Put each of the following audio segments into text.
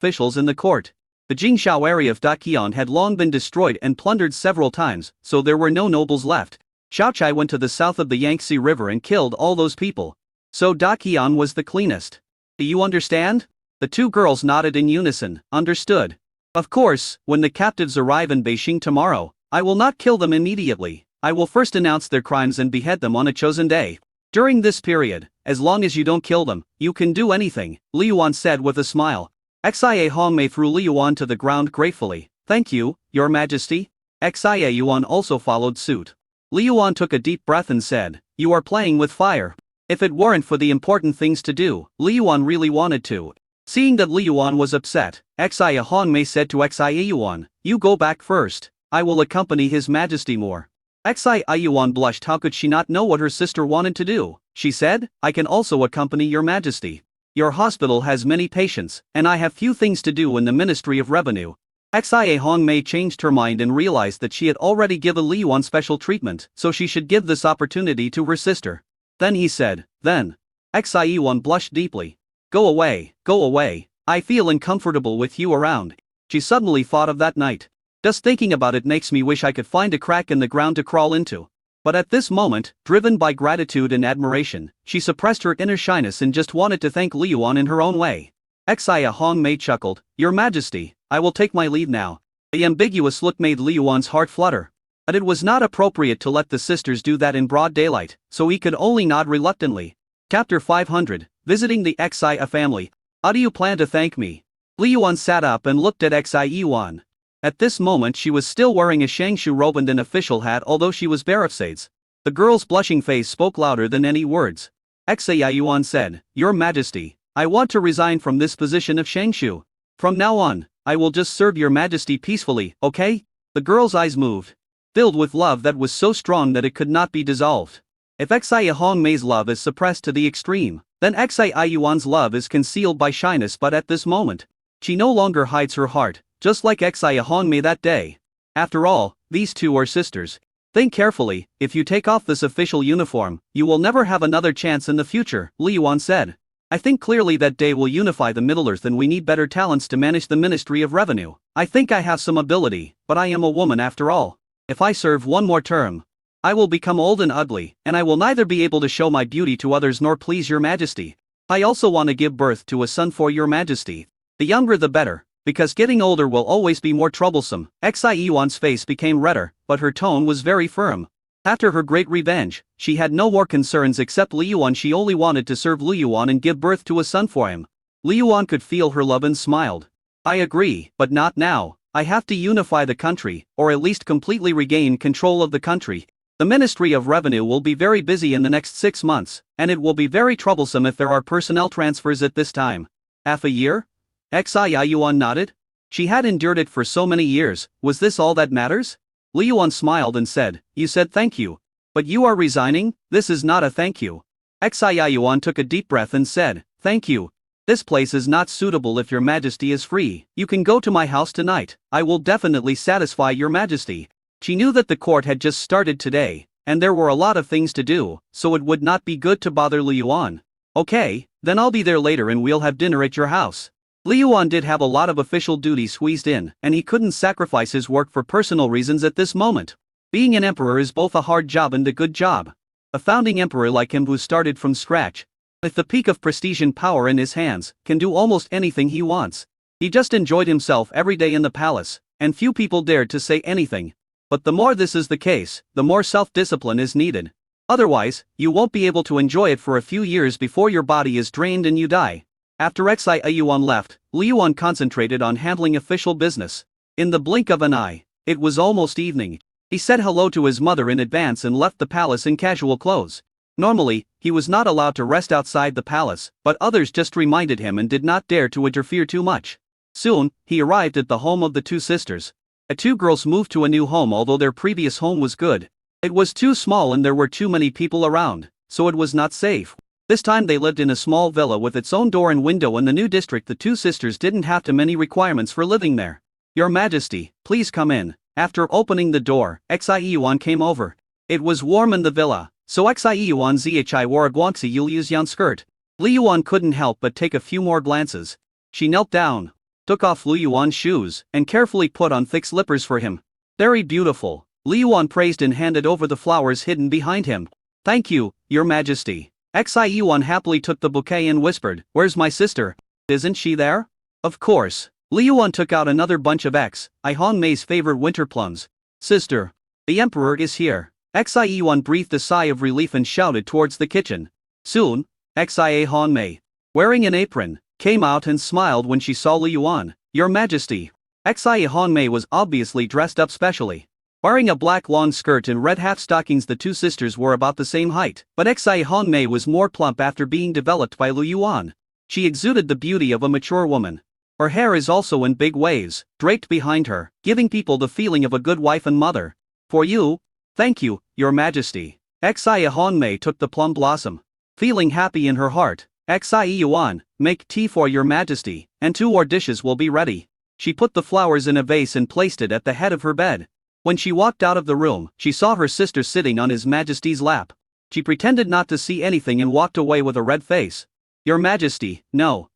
officials in the court. The Jingshao area of Daqian had long been destroyed and plundered several times, so there were no nobles left. Xiaochai went to the south of the Yangtze River and killed all those people. So Daqian was the cleanest. Do you understand? The two girls nodded in unison. Understood. Of course, when the captives arrive in Beijing tomorrow, I will not kill them immediately. I will first announce their crimes and behead them on a chosen day. During this period, as long as you don't kill them, you can do anything, Li Yuan said with a smile. Xia Hongmei threw Li Yuan to the ground gratefully. Thank you, Your Majesty. Xia Yuan also followed suit. Li Yuan took a deep breath and said, You are playing with fire. If it weren't for the important things to do, Li Yuan really wanted to. Seeing that Li Yuan was upset, Xia Hongmei said to Xia Yuan, You go back first. I will accompany His Majesty more. Xia Yuan blushed. How could she not know what her sister wanted to do? She said, I can also accompany Your Majesty. Your hospital has many patients, and I have few things to do in the Ministry of Revenue. Xia Hongmei changed her mind and realized that she had already given Li Yuan special treatment, so she should give this opportunity to her sister. Then he said, Then. Xia Yuan blushed deeply. Go away, I feel uncomfortable with you around. She suddenly thought of that night. Just thinking about it makes me wish I could find a crack in the ground to crawl into. But at this moment, driven by gratitude and admiration, she suppressed her inner shyness and just wanted to thank Li Yuan in her own way. Xia Hongmei chuckled, Your Majesty, I will take my leave now. The ambiguous look made Li Yuan's heart flutter. But it was not appropriate to let the sisters do that in broad daylight, so he could only nod reluctantly. Chapter 500, Visiting the Xia family. How do you plan to thank me? Li Yuan sat up and looked at Xia Yuan. At this moment she was still wearing a shangshu robe and an official hat, although she was barefaced. The girl's blushing face spoke louder than any words. Xia Yuan said, Your Majesty, I want to resign from this position of shangshu. From now on, I will just serve Your Majesty peacefully, okay? The girl's eyes moved, filled with love that was so strong that it could not be dissolved. If Xia Hongmei's love is suppressed to the extreme, then Xia Yuan's love is concealed by shyness, but at this moment, she no longer hides her heart, just like Xia Hongmei that day. After all, these two are sisters. Think carefully, if you take off this official uniform, you will never have another chance in the future, Li Yuan said. I think clearly that day will unify the Middle-earth and we need better talents to manage the Ministry of Revenue. I think I have some ability, but I am a woman after all. If I serve one more term, I will become old and ugly, and I will neither be able to show my beauty to others nor please Your Majesty. I also want to give birth to a son for Your Majesty. The younger the better, because getting older will always be more troublesome. Xia Yuan's face became redder, but her tone was very firm. After her great revenge, she had no more concerns except Li Yuan. She only wanted to serve Li Yuan and give birth to a son for him. Li Yuan could feel her love and smiled. I agree, but not now. I have to unify the country, or at least completely regain control of the country. The Ministry of Revenue will be very busy in the next 6 months, and it will be very troublesome if there are personnel transfers at this time. Half a year? Xia Yuan nodded. She had endured it for so many years. Was this all that matters? Li Yuan smiled and said, You said thank you. But you are resigning? This is not a thank you. Xia Yuan took a deep breath and said, Thank you. This place is not suitable if Your Majesty is free. You can go to my house tonight. I will definitely satisfy Your Majesty. She knew that the court had just started today, and there were a lot of things to do, so it would not be good to bother Li Yuan. Okay, then I'll be there later and we'll have dinner at your house. Li Yuan did have a lot of official duties squeezed in, and he couldn't sacrifice his work for personal reasons at this moment. Being an emperor is both a hard job and a good job. A founding emperor like him who started from scratch, with the peak of prestige and power in his hands, can do almost anything he wants. He just enjoyed himself every day in the palace, and few people dared to say anything. But the more this is the case, the more self-discipline is needed. Otherwise, you won't be able to enjoy it for a few years before your body is drained and you die. After Xia Yuan left, Li Yuan concentrated on handling official business. In the blink of an eye, it was almost evening. He said hello to his mother in advance and left the palace in casual clothes. Normally, he was not allowed to rest outside the palace, but others just reminded him and did not dare to interfere too much. Soon, he arrived at the home of the two sisters. The two girls moved to a new home, although their previous home was good. It was too small and there were too many people around, so it was not safe. This time they lived in a small villa with its own door and window in the new district. The two sisters didn't have too many requirements for living there. Your Majesty, please come in. After opening the door, Xia Yuan came over. It was warm in the villa, so Xia Yuan Zhi wore a guangxi Yuliu's skirt. Li Yuan couldn't help but take a few more glances. She knelt down. took off Lu Yuan's shoes, and carefully put on thick slippers for him. Very beautiful, Lu Yuan praised and handed over the flowers hidden behind him. Thank you, Your Majesty. Xi Yuan happily took the bouquet and whispered, Where's my sister? Isn't she there? Of course. Lu Yuan took out another bunch of Xi Hongmei's favorite winter plums. Sister. The emperor is here. Xi Yuan breathed a sigh of relief and shouted towards the kitchen. Soon, Xi Hongmei, wearing an apron, came out and smiled when she saw Lu Yuan. Your Majesty. Xi Hongmei was obviously dressed up specially. Wearing a black long skirt and red half stockings, the two sisters were about the same height, but Xi Hongmei was more plump after being developed by Lu Yuan. She exuded the beauty of a mature woman. Her hair is also in big waves, draped behind her, giving people the feeling of a good wife and mother. For you? Thank you, Your Majesty. Xi Hongmei took the plum blossom. Feeling happy in her heart, Xi Yuan, make tea for Your Majesty, and 2 more dishes will be ready. She put the flowers in a vase and placed it at the head of her bed. When she walked out of the room, she saw her sister sitting on His Majesty's lap. She pretended not to see anything and walked away with a red face. Your Majesty, no.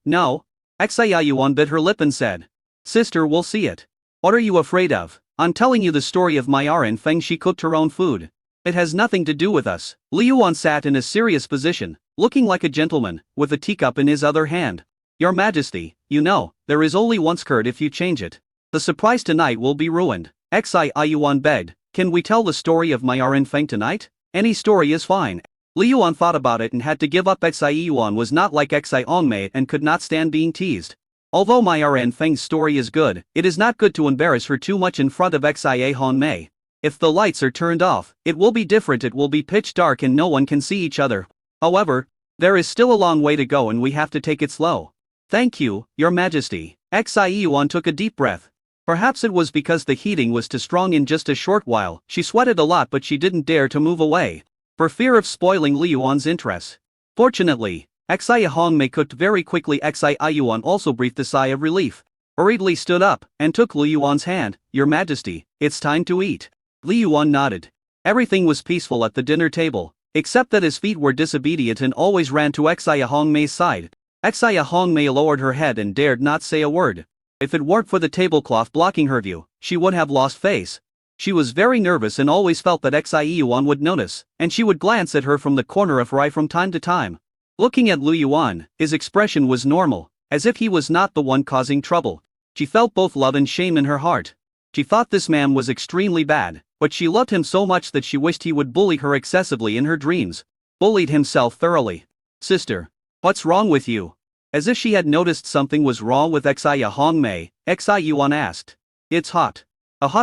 Xi Yuan bit her lip and said. Sister will see it. What are you afraid of? I'm telling you the story of my Rin Feng. She cooked her own food. It has nothing to do with us. Lu Yuan sat in a serious position, looking like a gentleman, with a teacup in his other hand. Your Majesty, you know, there is only one skirt if you change it. The surprise tonight will be ruined. Xi Yuan begged, can we tell the story of my Rin Feng tonight? Any story is fine. Lu Yuan thought about it and had to give up. Xi Yuan was not like Xi Hongmei and could not stand being teased. Although my Rin Feng's story is good, it is not good to embarrass her too much in front of Xi Hongmei. If the lights are turned off, it will be different. It will be pitch dark and no one can see each other. However, there is still a long way to go and we have to take it slow. Thank you, Your Majesty. Xi Yuan took a deep breath. Perhaps it was because the heating was too strong. In just a short while, she sweated a lot, but she didn't dare to move away, for fear of spoiling Lu Yuan's interest. Fortunately, Xi Hongmei cooked very quickly. Xi Yuan also breathed a sigh of relief, hurriedly stood up, and took Lu Yuan's hand. Your Majesty, it's time to eat. Lu Yuan nodded. Everything was peaceful at the dinner table, except that his feet were disobedient and always ran to Xi Hongmei's side. Xi Hongmei lowered her head and dared not say a word. If it weren't for the tablecloth blocking her view, she would have lost face. She was very nervous and always felt that Xi Yuan would notice, and she would glance at her from the corner of her eye from time to time. Looking at Lu Yuan, his expression was normal, as if he was not the one causing trouble. She felt both love and shame in her heart. She thought this man was extremely bad, but she loved him so much that she wished he would bully her excessively in her dreams. Bullied himself thoroughly. Sister, what's wrong with you? As if she had noticed something was wrong with Xi Hongmei, Xi Yuan asked. It's hot.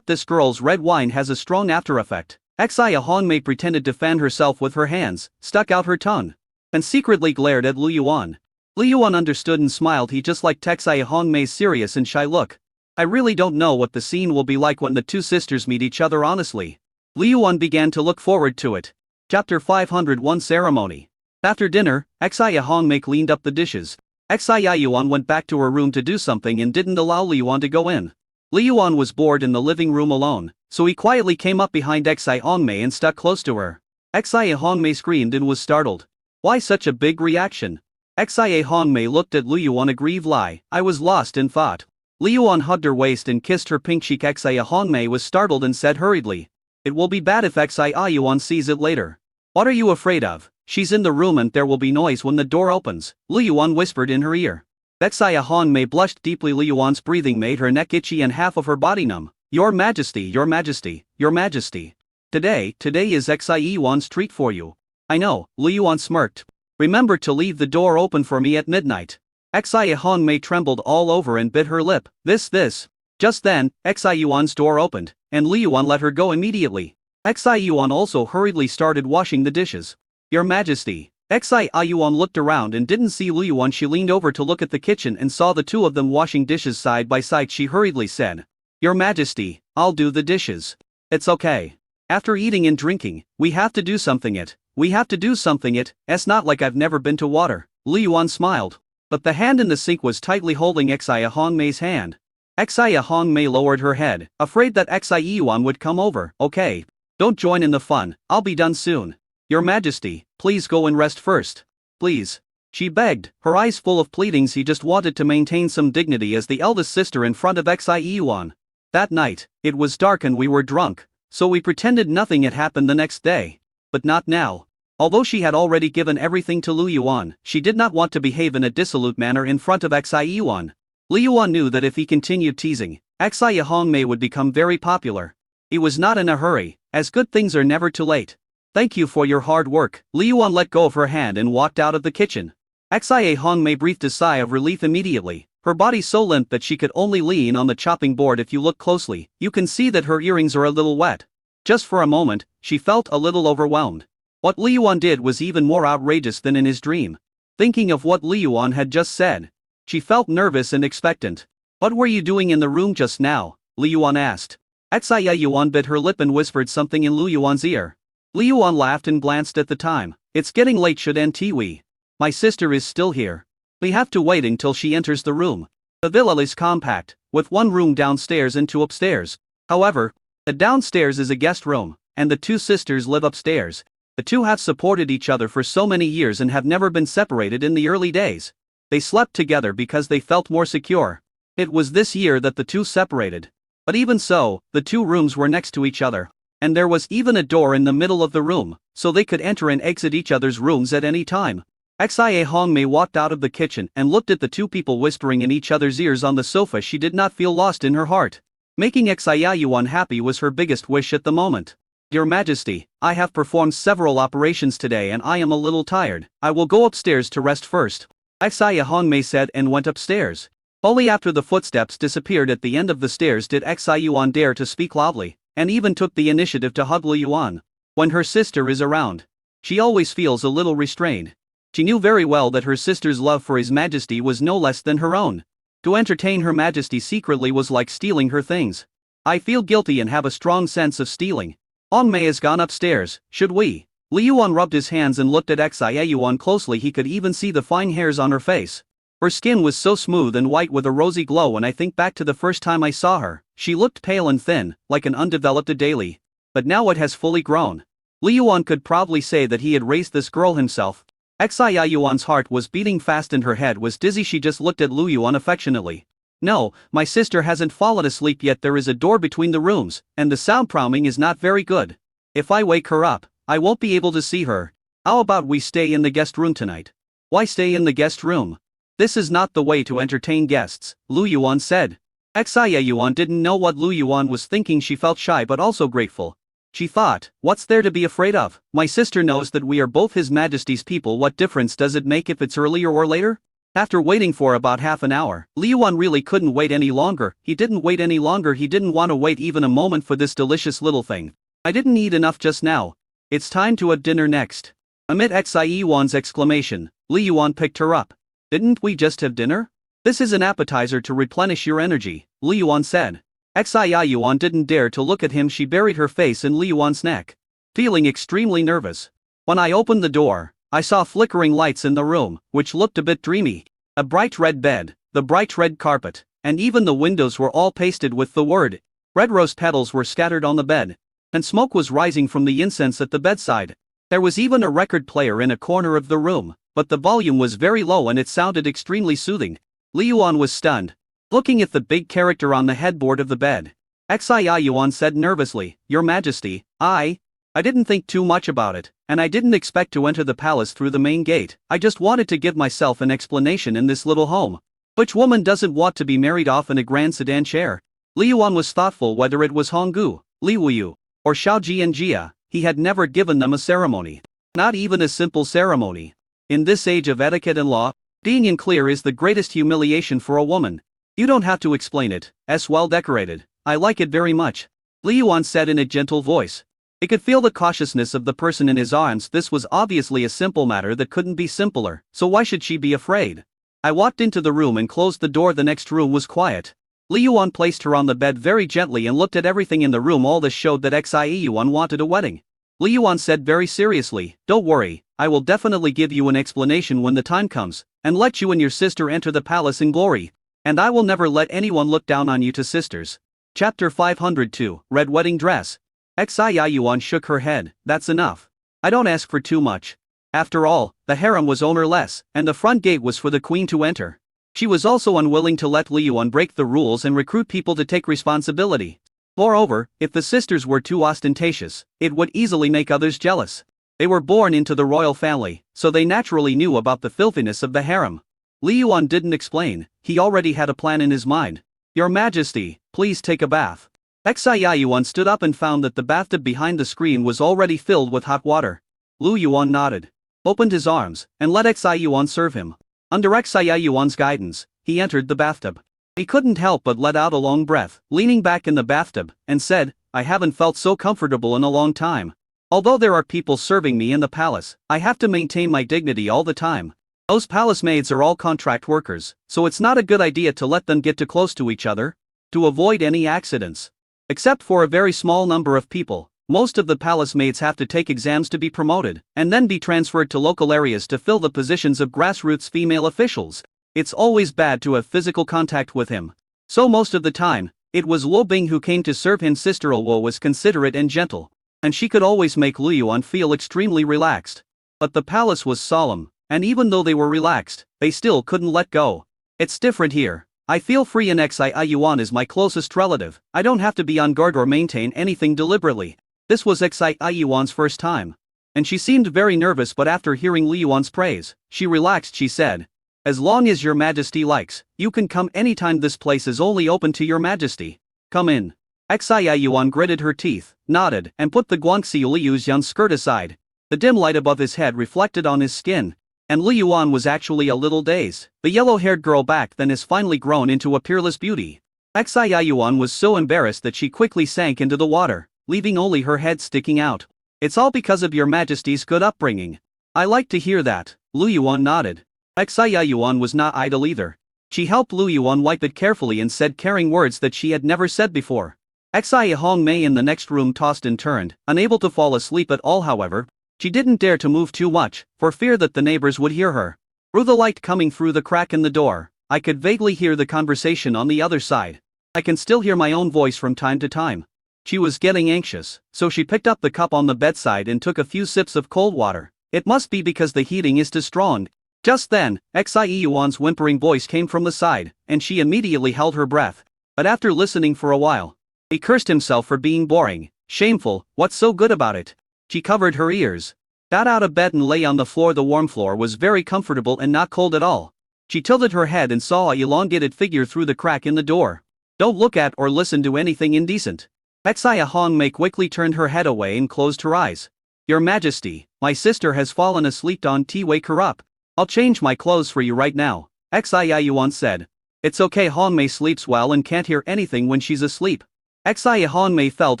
This girl's red wine has a strong after effect. Xi Hongmei pretended to fan herself with her hands, stuck out her tongue, and secretly glared at Lu Yuan. Lu Yuan understood and smiled. He just liked Xi Hongmei's serious and shy look. I really don't know what the scene will be like when the two sisters meet each other honestly. Lu Yuan began to look forward to it. Chapter 501 Ceremony. After dinner, Xi Hongmei cleaned up the dishes. Xi Yuan went back to her room to do something and didn't allow Lu Yuan to go in. Lu Yuan was bored in the living room alone, so he quietly came up behind Xi Hongmei and stuck close to her. Xi Hongmei screamed and was startled. Why such a big reaction? Xi Hongmei looked at Lu Yuan. Aggrieved lie, I was lost in thought. Lu Yuan hugged her waist and kissed her pink cheek. Xi Hongmei was startled and said hurriedly. It will be bad if Xi Yuan sees it later. What are you afraid of? She's in the room and there will be noise when the door opens, Lu Yuan whispered in her ear. Xi Hongmei blushed deeply. Lu Yuan's breathing made her neck itchy and half of her body numb. Your Majesty, Your Majesty, Your Majesty. Today is Xi Yuan's treat for you. I know, Lu Yuan smirked. Remember to leave the door open for me at midnight. Xi Hongmei trembled all over and bit her lip. This. Just then, Xi Yuan's door opened, and Lu Yuan let her go immediately. Xi Yuan also hurriedly started washing the dishes. Your Majesty. Xi Yuan looked around and didn't see Lu Yuan. She leaned over to look at the kitchen and saw the two of them washing dishes side by side. She hurriedly said, Your Majesty, I'll do the dishes. It's okay. After eating and drinking, we have to do something. It's not like I've never been to water. Lu Yuan smiled. But the hand in the sink was tightly holding Xi Hongmei's hand. Xi Hongmei lowered her head, afraid that Xi Yuan would come over. Okay. Don't join in the fun, I'll be done soon. Your Majesty, please go and rest first. Please. she begged, her eyes full of pleadings. He just wanted to maintain some dignity as the eldest sister in front of Xieyuan. That night, it was dark and we were drunk, so we pretended nothing had happened the next day. But not now. Although she had already given everything to Lu Yuan, she did not want to behave in a dissolute manner in front of Xieyuan. Lu Yuan knew that if he continued teasing, Xieyuan would become very popular. He was not in a hurry, as good things are never too late. Thank you for your hard work. Lu Yuan let go of her hand and walked out of the kitchen. Xieyuan breathed a sigh of relief immediately. Her body so limp that she could only lean on the chopping board. If you look closely, you can see that her earrings are a little wet. Just for a moment, she felt a little overwhelmed. What Lu Yuan did was even more outrageous than in his dream. Thinking of what Lu Yuan had just said, she felt nervous and expectant. What were you doing in the room just now? Lu Yuan asked. Xieyuan bit her lip and whispered something in Lu Yuan's ear. Lu Yuan laughed and glanced at the time. It's getting late. Should we? My sister is still here. We have to wait until she enters the room. The villa is compact, with one room downstairs and two upstairs. However, the downstairs is a guest room, and the two sisters live upstairs. The two have supported each other for so many years and have never been separated in the early days. They slept together because they felt more secure. It was this year that the two separated. But even so, the two rooms were next to each other, and there was even a door in the middle of the room, so they could enter and exit each other's rooms at any time. Xieyuan walked out of the kitchen and looked at the two people whispering in each other's ears on the sofa. She did not feel lost in her heart. Making Xieyuan happy was her biggest wish at the moment. Your Majesty, I have performed several operations today and I am a little tired. I will go upstairs to rest first. Xieyuan said and went upstairs. Only after the footsteps disappeared at the end of the stairs did Xieyuan dare to speak loudly, and even took the initiative to hug Lu Yuan. When her sister is around, she always feels a little restrained. She knew very well that her sister's love for His Majesty was no less than her own. To entertain Her Majesty secretly was like stealing her things. I feel guilty and have a strong sense of stealing. Mei has gone upstairs, should we? Lu Yuan rubbed his hands and looked at Xieyuan closely. He could even see the fine hairs on her face. Her skin was so smooth and white with a rosy glow. When I think back to the first time I saw her, she looked pale and thin, like an undeveloped Adalie. But now it has fully grown. Lu Yuan could proudly say that he had raised this girl himself. Xieyuan's heart was beating fast and her head was dizzy. She just looked at Lu Yuan affectionately. No, my sister hasn't fallen asleep yet. There is a door between the rooms, and the soundproofing is not very good. If I wake her up, I won't be able to see her. How about we stay in the guest room tonight? Why stay in the guest room? This is not the way to entertain guests, Lu Yuan said. Xieyuan didn't know what Lu Yuan was thinking. She felt shy but also grateful. She thought, what's there to be afraid of? My sister knows that we are both His Majesty's people. What difference does it make if it's earlier or later? After waiting for about half an hour, Lu Yuan really couldn't wait any longer. He didn't wait any longer. He didn't want to wait even a moment for this delicious little thing. I didn't eat enough just now. It's time to have dinner next. Amid Xieyuan's exclamation, Lu Yuan picked her up. Didn't we just have dinner? This is an appetizer to replenish your energy, Lu Yuan said. Xieyuan didn't dare to look at him. She buried her face in Lu Yuan's neck, feeling extremely nervous. When I opened the door, I saw flickering lights in the room, which looked a bit dreamy. A bright red bed, the bright red carpet, and even the windows were all pasted with the word. Red rose petals were scattered on the bed, and smoke was rising from the incense at the bedside. There was even a record player in a corner of the room, but the volume was very low and it sounded extremely soothing. Lu Yuan was stunned, looking at the big character on the headboard of the bed. Xieyuan said nervously, Your Majesty, I didn't think too much about it, and I didn't expect to enter the palace through the main gate. I just wanted to give myself an explanation in this little home. Which woman doesn't want to be married off in a grand sedan chair? Lu Yuan was thoughtful. Whether it was Honggu, Li Wuyu, or Xiao Ji and Jia, he had never given them a ceremony. Not even a simple ceremony. In this age of etiquette and law, being unclear is the greatest humiliation for a woman. You don't have to explain it. It's well decorated. I like it very much. Lu Yuan said in a gentle voice. He could feel the cautiousness of the person in his arms. This was obviously a simple matter that couldn't be simpler, so why should she be afraid? I walked into the room and closed the door. The next room was quiet. Lu Yuan placed her on the bed very gently and looked at everything in the room. All this showed that Xieyuan wanted a wedding. Lu Yuan said very seriously, Don't worry, I will definitely give you an explanation when the time comes, and let you and your sister enter the palace in glory. And I will never let anyone look down on you two sisters. Chapter 502, Red Wedding Dress. Xieyuan shook her head. That's enough. I don't ask for too much. After all, the harem was ownerless, and the front gate was for the queen to enter. She was also unwilling to let Liu Yuan break the rules and recruit people to take responsibility. Moreover, if the sisters were too ostentatious, it would easily make others jealous. They were born into the royal family, so they naturally knew about the filthiness of the harem. Liu Yuan didn't explain, he already had a plan in his mind. Your Majesty, please take a bath. Xi Yuan stood up and found that the bathtub behind the screen was already filled with hot water. Liu Yuan nodded, opened his arms, and let Xi Yuan serve him. Under Xi Yuan's guidance, he entered the bathtub. He couldn't help but let out a long breath, leaning back in the bathtub, and said, I haven't felt so comfortable in a long time. Although there are people serving me in the palace, I have to maintain my dignity all the time. Those palace maids are all contract workers, so it's not a good idea to let them get too close to each other, to avoid any accidents. Except for a very small number of people, most of the palace maids have to take exams to be promoted, and then be transferred to local areas to fill the positions of grassroots female officials. It's always bad to have physical contact with him. So most of the time, it was Luo Bing who came to serve him. Sister Luo was considerate and gentle, and she could always make Liu Yuan feel extremely relaxed. But the palace was solemn, and even though they were relaxed, they still couldn't let go. It's different here. I feel free, and Xi Yuan is my closest relative. I don't have to be on guard or maintain anything deliberately. This was Xi Yuan's first time, and she seemed very nervous, but after hearing Liu Yuan's praise, she relaxed. She said, as long as your Majesty likes, you can come anytime. This place is only open to your Majesty. Come in. Xi Yuan gritted her teeth, nodded, and put the Guangxi Liu Yuan's skirt aside. The dim light above his head reflected on his skin, and Liu Yuan was actually a little dazed. The yellow-haired girl back then has finally grown into a peerless beauty. Xi Yuan was so embarrassed that she quickly sank into the water, leaving only her head sticking out. It's all because of your Majesty's good upbringing. I like to hear that. Liu Yuan nodded. Xi Yuan was not idle either. She helped Liu Yuan wipe it carefully and said caring words that she had never said before. Xi Hongmei in the next room tossed and turned, unable to fall asleep at all. However, she didn't dare to move too much, for fear that the neighbors would hear her. Through the light coming through the crack in the door, I could vaguely hear the conversation on the other side. I can still hear my own voice from time to time. She was getting anxious, so she picked up the cup on the bedside and took a few sips of cold water. It must be because the heating is too strong. Just then, Xi Yuan's whimpering voice came from the side, and she immediately held her breath. But after listening for a while, he cursed himself for being boring. Shameful, what's so good about it? She covered her ears, got out of bed and lay on the floor. The warm floor was very comfortable and not cold at all. She tilted her head and saw an elongated figure through the crack in the door. Don't look at or listen to anything indecent. Xia Hongmei quickly turned her head away and closed her eyes. Your Majesty, my sister has fallen asleep. Don't wake her up. I'll change my clothes for you right now, Xia Yuan said. It's okay, Hongmei sleeps well and can't hear anything when she's asleep. Xia Hongmei felt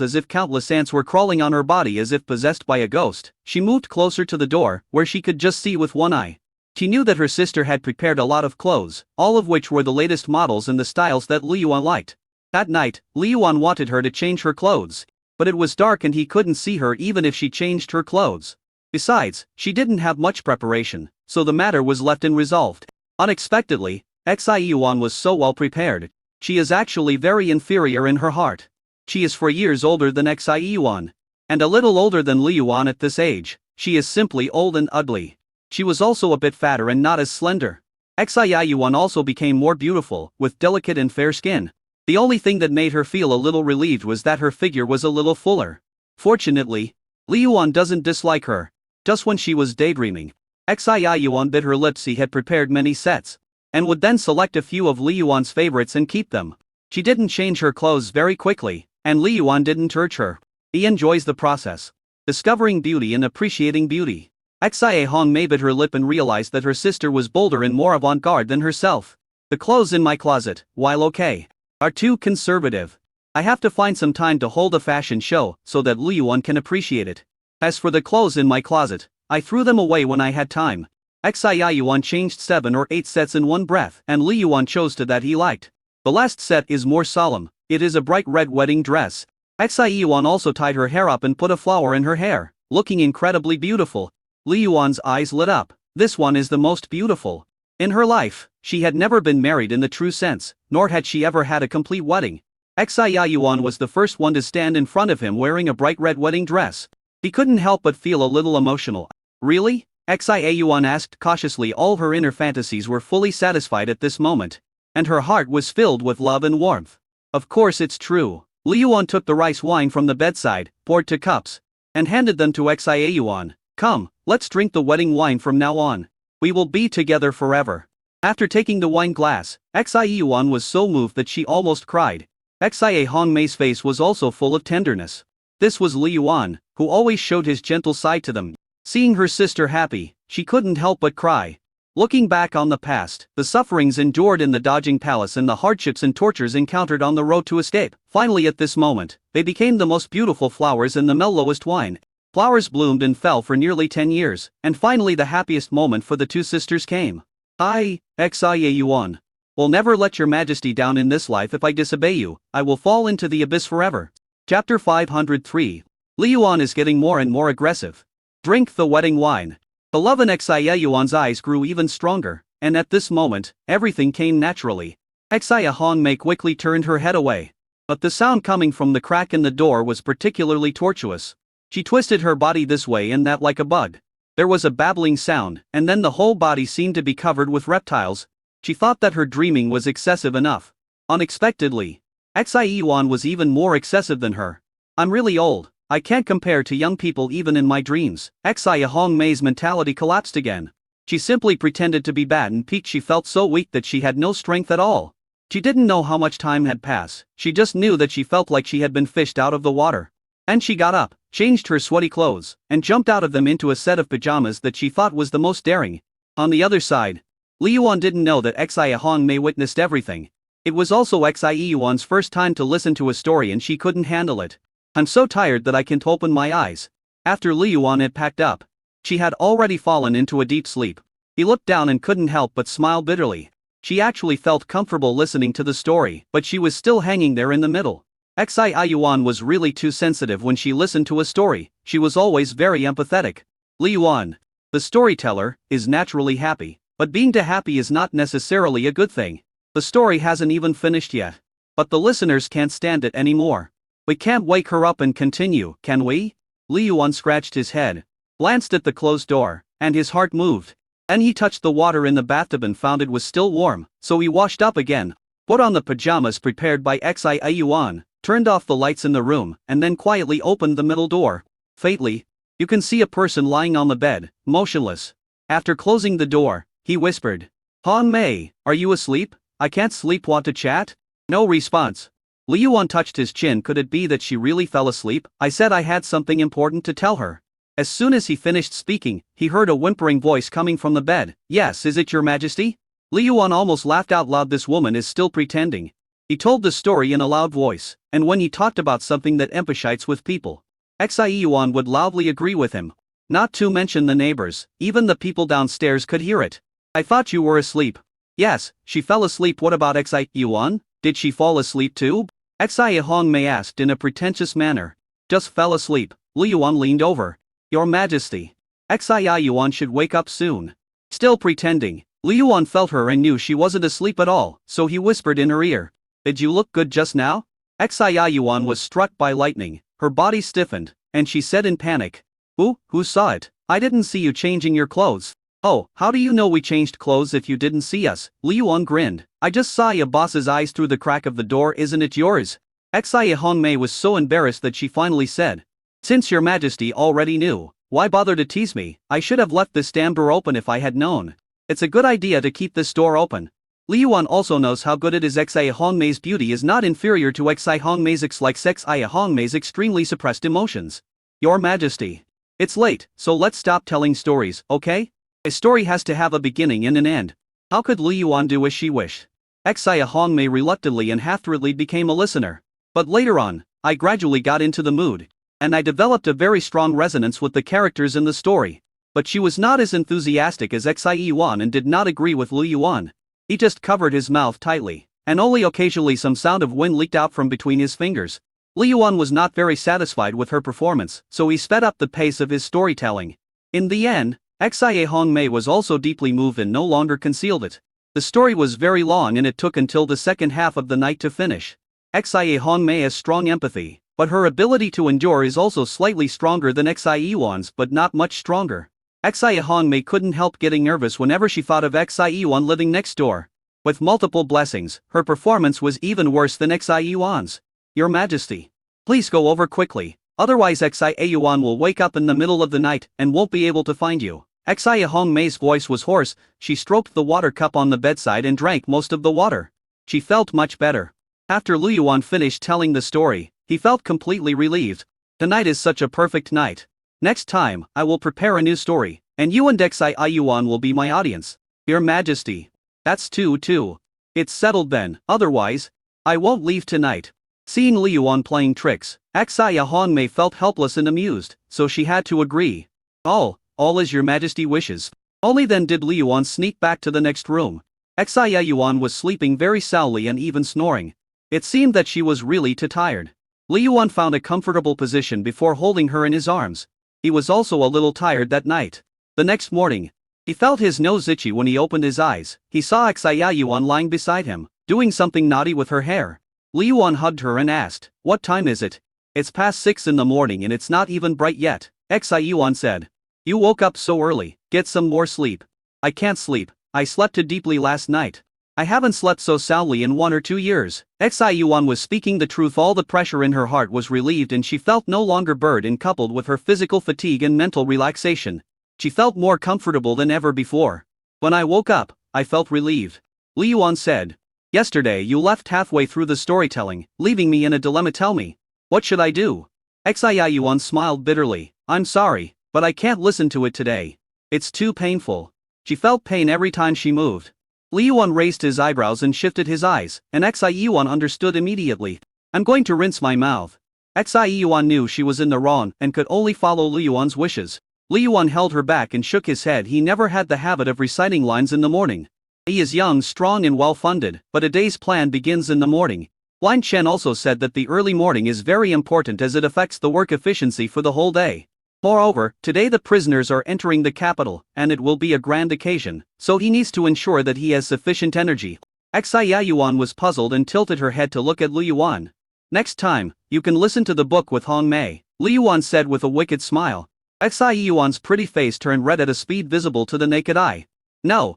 as if countless ants were crawling on her body as if possessed by a ghost. She moved closer to the door, where she could just see with one eye. She knew that her sister had prepared a lot of clothes, all of which were the latest models and the styles that Liu Yuan liked. That night, Liu Yuan wanted her to change her clothes, but it was dark and he couldn't see her even if she changed her clothes. Besides, she didn't have much preparation, so the matter was left unresolved. Unexpectedly, Xi Yuan was so well prepared. She is actually very inferior in her heart. She is 4 years older than Xi Yuan, and a little older than Liu Yuan at this age. She is simply old and ugly. She was also a bit fatter and not as slender. Xi Yuan also became more beautiful, with delicate and fair skin. The only thing that made her feel a little relieved was that her figure was a little fuller. Fortunately, Liu Yuan doesn't dislike her. Just when she was daydreaming, Xi Yuan bit her lips. He had prepared many sets, and would then select a few of Liu Yuan's favorites and keep them. She didn't change her clothes very quickly, and Liu Yuan didn't urge her. He enjoys the process, discovering beauty and appreciating beauty. Xia Hongmei bit her lip and realized that her sister was bolder and more avant-garde than herself. The clothes in my closet, while okay, are too conservative. I have to find some time to hold a fashion show so that Liu Yuan can appreciate it. As for the clothes in my closet, I threw them away when I had time. Xia Yuan changed 7 or 8 sets in one breath, and Liu Yuan chose two that he liked. The last set is more solemn. It is a bright red wedding dress. Xia Yuan also tied her hair up and put a flower in her hair, looking incredibly beautiful. Liu Yuan's eyes lit up. This one is the most beautiful. In her life, she had never been married in the true sense, nor had she ever had a complete wedding. Xia Yuan was the first one to stand in front of him wearing a bright red wedding dress. He couldn't help but feel a little emotional. Really? Xia Yuan asked cautiously. All her inner fantasies were fully satisfied at this moment, and her heart was filled with love and warmth. Of course it's true. Li Yuan took the rice wine from the bedside, poured 2 cups, and handed them to Xia Yuan. Come, let's drink the wedding wine from now on. We will be together forever. After taking the wine glass, Xia Yuan was so moved that she almost cried. Xia Hongmei's face was also full of tenderness. This was Li Yuan, who always showed his gentle side to them. Seeing her sister happy, she couldn't help but cry. Looking back on the past, the sufferings endured in the Dodging Palace and the hardships and tortures encountered on the road to escape, finally at this moment, they became the most beautiful flowers in the mellowest wine. Flowers bloomed and fell for nearly 10 years, and finally the happiest moment for the 2 sisters came. I, Xia Yuan, will never let your majesty down in this life. If I disobey you, I will fall into the abyss forever. Chapter 503. Li Yuan is getting more and more aggressive. Drink the wedding wine. The love in Xia Yuan's eyes grew even stronger, and at this moment, everything came naturally. Xia Hongmei quickly turned her head away. But the sound coming from the crack in the door was particularly tortuous. She twisted her body this way and that like a bug. There was a babbling sound, and then the whole body seemed to be covered with reptiles. She thought that her dreaming was excessive enough. Unexpectedly, Xia Yuan was even more excessive than her. I'm really old. I can't compare to young people even in my dreams. Xia Hongmei's mentality collapsed again. She simply pretended to be bad and peaked. She felt so weak that she had no strength at all. She didn't know how much time had passed. She just knew that she felt like she had been fished out of the water. And she got up, changed her sweaty clothes, and jumped out of them into a set of pajamas that she thought was the most daring. On the other side, Li Yuan didn't know that Xia Hongmei witnessed everything. It was also Xia Yuan's first time to listen to a story and she couldn't handle it. I'm so tired that I can't open my eyes. After Li Yuan had packed up, she had already fallen into a deep sleep. He looked down and couldn't help but smile bitterly. She actually felt comfortable listening to the story, but she was still hanging there in the middle. Xia Yuan was really too sensitive when she listened to a story. She was always very empathetic. Li Yuan, the storyteller, is naturally happy, but being too happy is not necessarily a good thing. The story hasn't even finished yet, but the listeners can't stand it anymore. We can't wake her up and continue, can we? Li Yuan scratched his head, glanced at the closed door, and his heart moved. And he touched the water in the bathtub and found it was still warm, so he washed up again, put on the pajamas prepared by Xia Yuan, turned off the lights in the room, and then quietly opened the middle door. Faintly, you can see a person lying on the bed, motionless. After closing the door, he whispered, Hongmei, are you asleep? I can't sleep. Want to chat? No response. Li Yuan touched his chin. Could it be that she really fell asleep? I said I had something important to tell her. As soon as he finished speaking, he heard a whimpering voice coming from the bed. Yes, is it your majesty? Li Yuan almost laughed out loud. This woman is still pretending. He told the story in a loud voice, and when he talked about something that empathites with people, Xia Yuan would loudly agree with him. Not to mention the neighbors, even the people downstairs could hear it. I thought you were asleep. Yes, she fell asleep. What about Xia Yuan? Did she fall asleep too? Xia Hongmei asked in a pretentious manner. Just fell asleep. Li Yuan leaned over. Your Majesty. Xia Yuan should wake up soon. Still pretending, Li Yuan felt her and knew she wasn't asleep at all, so he whispered in her ear. Did you look good just now? Xia Yuan was struck by lightning, her body stiffened, and she said in panic. Who saw it? I didn't see you changing your clothes. Oh, how do you know we changed clothes if you didn't see us? Li Yuan grinned. I just saw your boss's eyes through the crack of the door. Isn't it yours? Xia Hongmei was so embarrassed that she finally said. Since your majesty already knew, why bother to tease me? I should have left this damn door open if I had known. It's a good idea to keep this door open. Li Yuan also knows how good it is. Xia Hongmei's beauty is not inferior to Xia Hongmei's Xia Hongmei's extremely suppressed emotions. Your majesty. It's late, so let's stop telling stories, okay? A story has to have a beginning and an end. How could Li Yuan do as she wished? Xia Hongmei reluctantly and half-throatedly became a listener. But later on, I gradually got into the mood, and I developed a very strong resonance with the characters in the story. But she was not as enthusiastic as Xia Yuan and did not agree with Li Yuan. He just covered his mouth tightly, and only occasionally some sound of wind leaked out from between his fingers. Li Yuan was not very satisfied with her performance, so he sped up the pace of his storytelling. In the end, Xia Hongmei was also deeply moved and no longer concealed it. The story was very long and it took until the second half of the night to finish. Xia Hongmei has strong empathy, but her ability to endure is also slightly stronger than Xia Yuan's, but not much stronger. Xia Hongmei couldn't help getting nervous whenever she thought of Xia Yuan living next door. With multiple blessings, her performance was even worse than Xia Yuan's. Your Majesty, please go over quickly, otherwise Xia Yuan will wake up in the middle of the night and won't be able to find you. Xia Hongmei's voice was hoarse. She stroked the water cup on the bedside and drank most of the water. She felt much better. After Lu Yuan finished telling the story, he felt completely relieved. Tonight is such a perfect night. Next time, I will prepare a new story, and you and Xia Yuan will be my audience. Your Majesty. That's too. It's settled then, otherwise, I won't leave tonight. Seeing Lu Yuan playing tricks, Xia Hongmei felt helpless and amused, so she had to agree. All as your Majesty wishes. Only then did Lu Yuan sneak back to the next room. Xia Yuan was sleeping very soundly and even snoring. It seemed that she was really too tired. Lu Yuan found a comfortable position before holding her in his arms. He was also a little tired that night. The next morning, he felt his nose itchy when he opened his eyes. He saw Xia Yuan lying beside him, doing something naughty with her hair. Lu Yuan hugged her and asked, "What time is it?" "It's past 6 in the morning and it's not even bright yet," Xia Yuan said. "You woke up so early, get some more sleep." "I can't sleep, I slept too deeply last night. I haven't slept so soundly in 1 or 2 years. Xia Yuan was speaking the truth. All the pressure in her heart was relieved and she felt no longer burdened. Coupled with her physical fatigue and mental relaxation, she felt more comfortable than ever before. "When I woke up, I felt relieved," Lu Yuan said. "Yesterday you left halfway through the storytelling, leaving me in a dilemma. Tell me, what should I do?" Xia Yuan smiled bitterly. "I'm sorry, but I can't listen to it today. It's too painful." She felt pain every time she moved. Lu Yuan raised his eyebrows and shifted his eyes, and Xia Yuan understood immediately. "I'm going to rinse my mouth." Xia Yuan knew she was in the wrong and could only follow Lu Yuan's wishes. Lu Yuan held her back and shook his head. He never had the habit of reciting lines in the morning. He is young, strong and well-funded, but a day's plan begins in the morning. Wang Chen also said that the early morning is very important as it affects the work efficiency for the whole day. Moreover, today the prisoners are entering the capital, and it will be a grand occasion, so he needs to ensure that he has sufficient energy. Xia Yuan was puzzled and tilted her head to look at Lu Yuan. "Next time, you can listen to the book with Hongmei," Lu Yuan said with a wicked smile. Xia Yuan's pretty face turned red at a speed visible to the naked eye. No,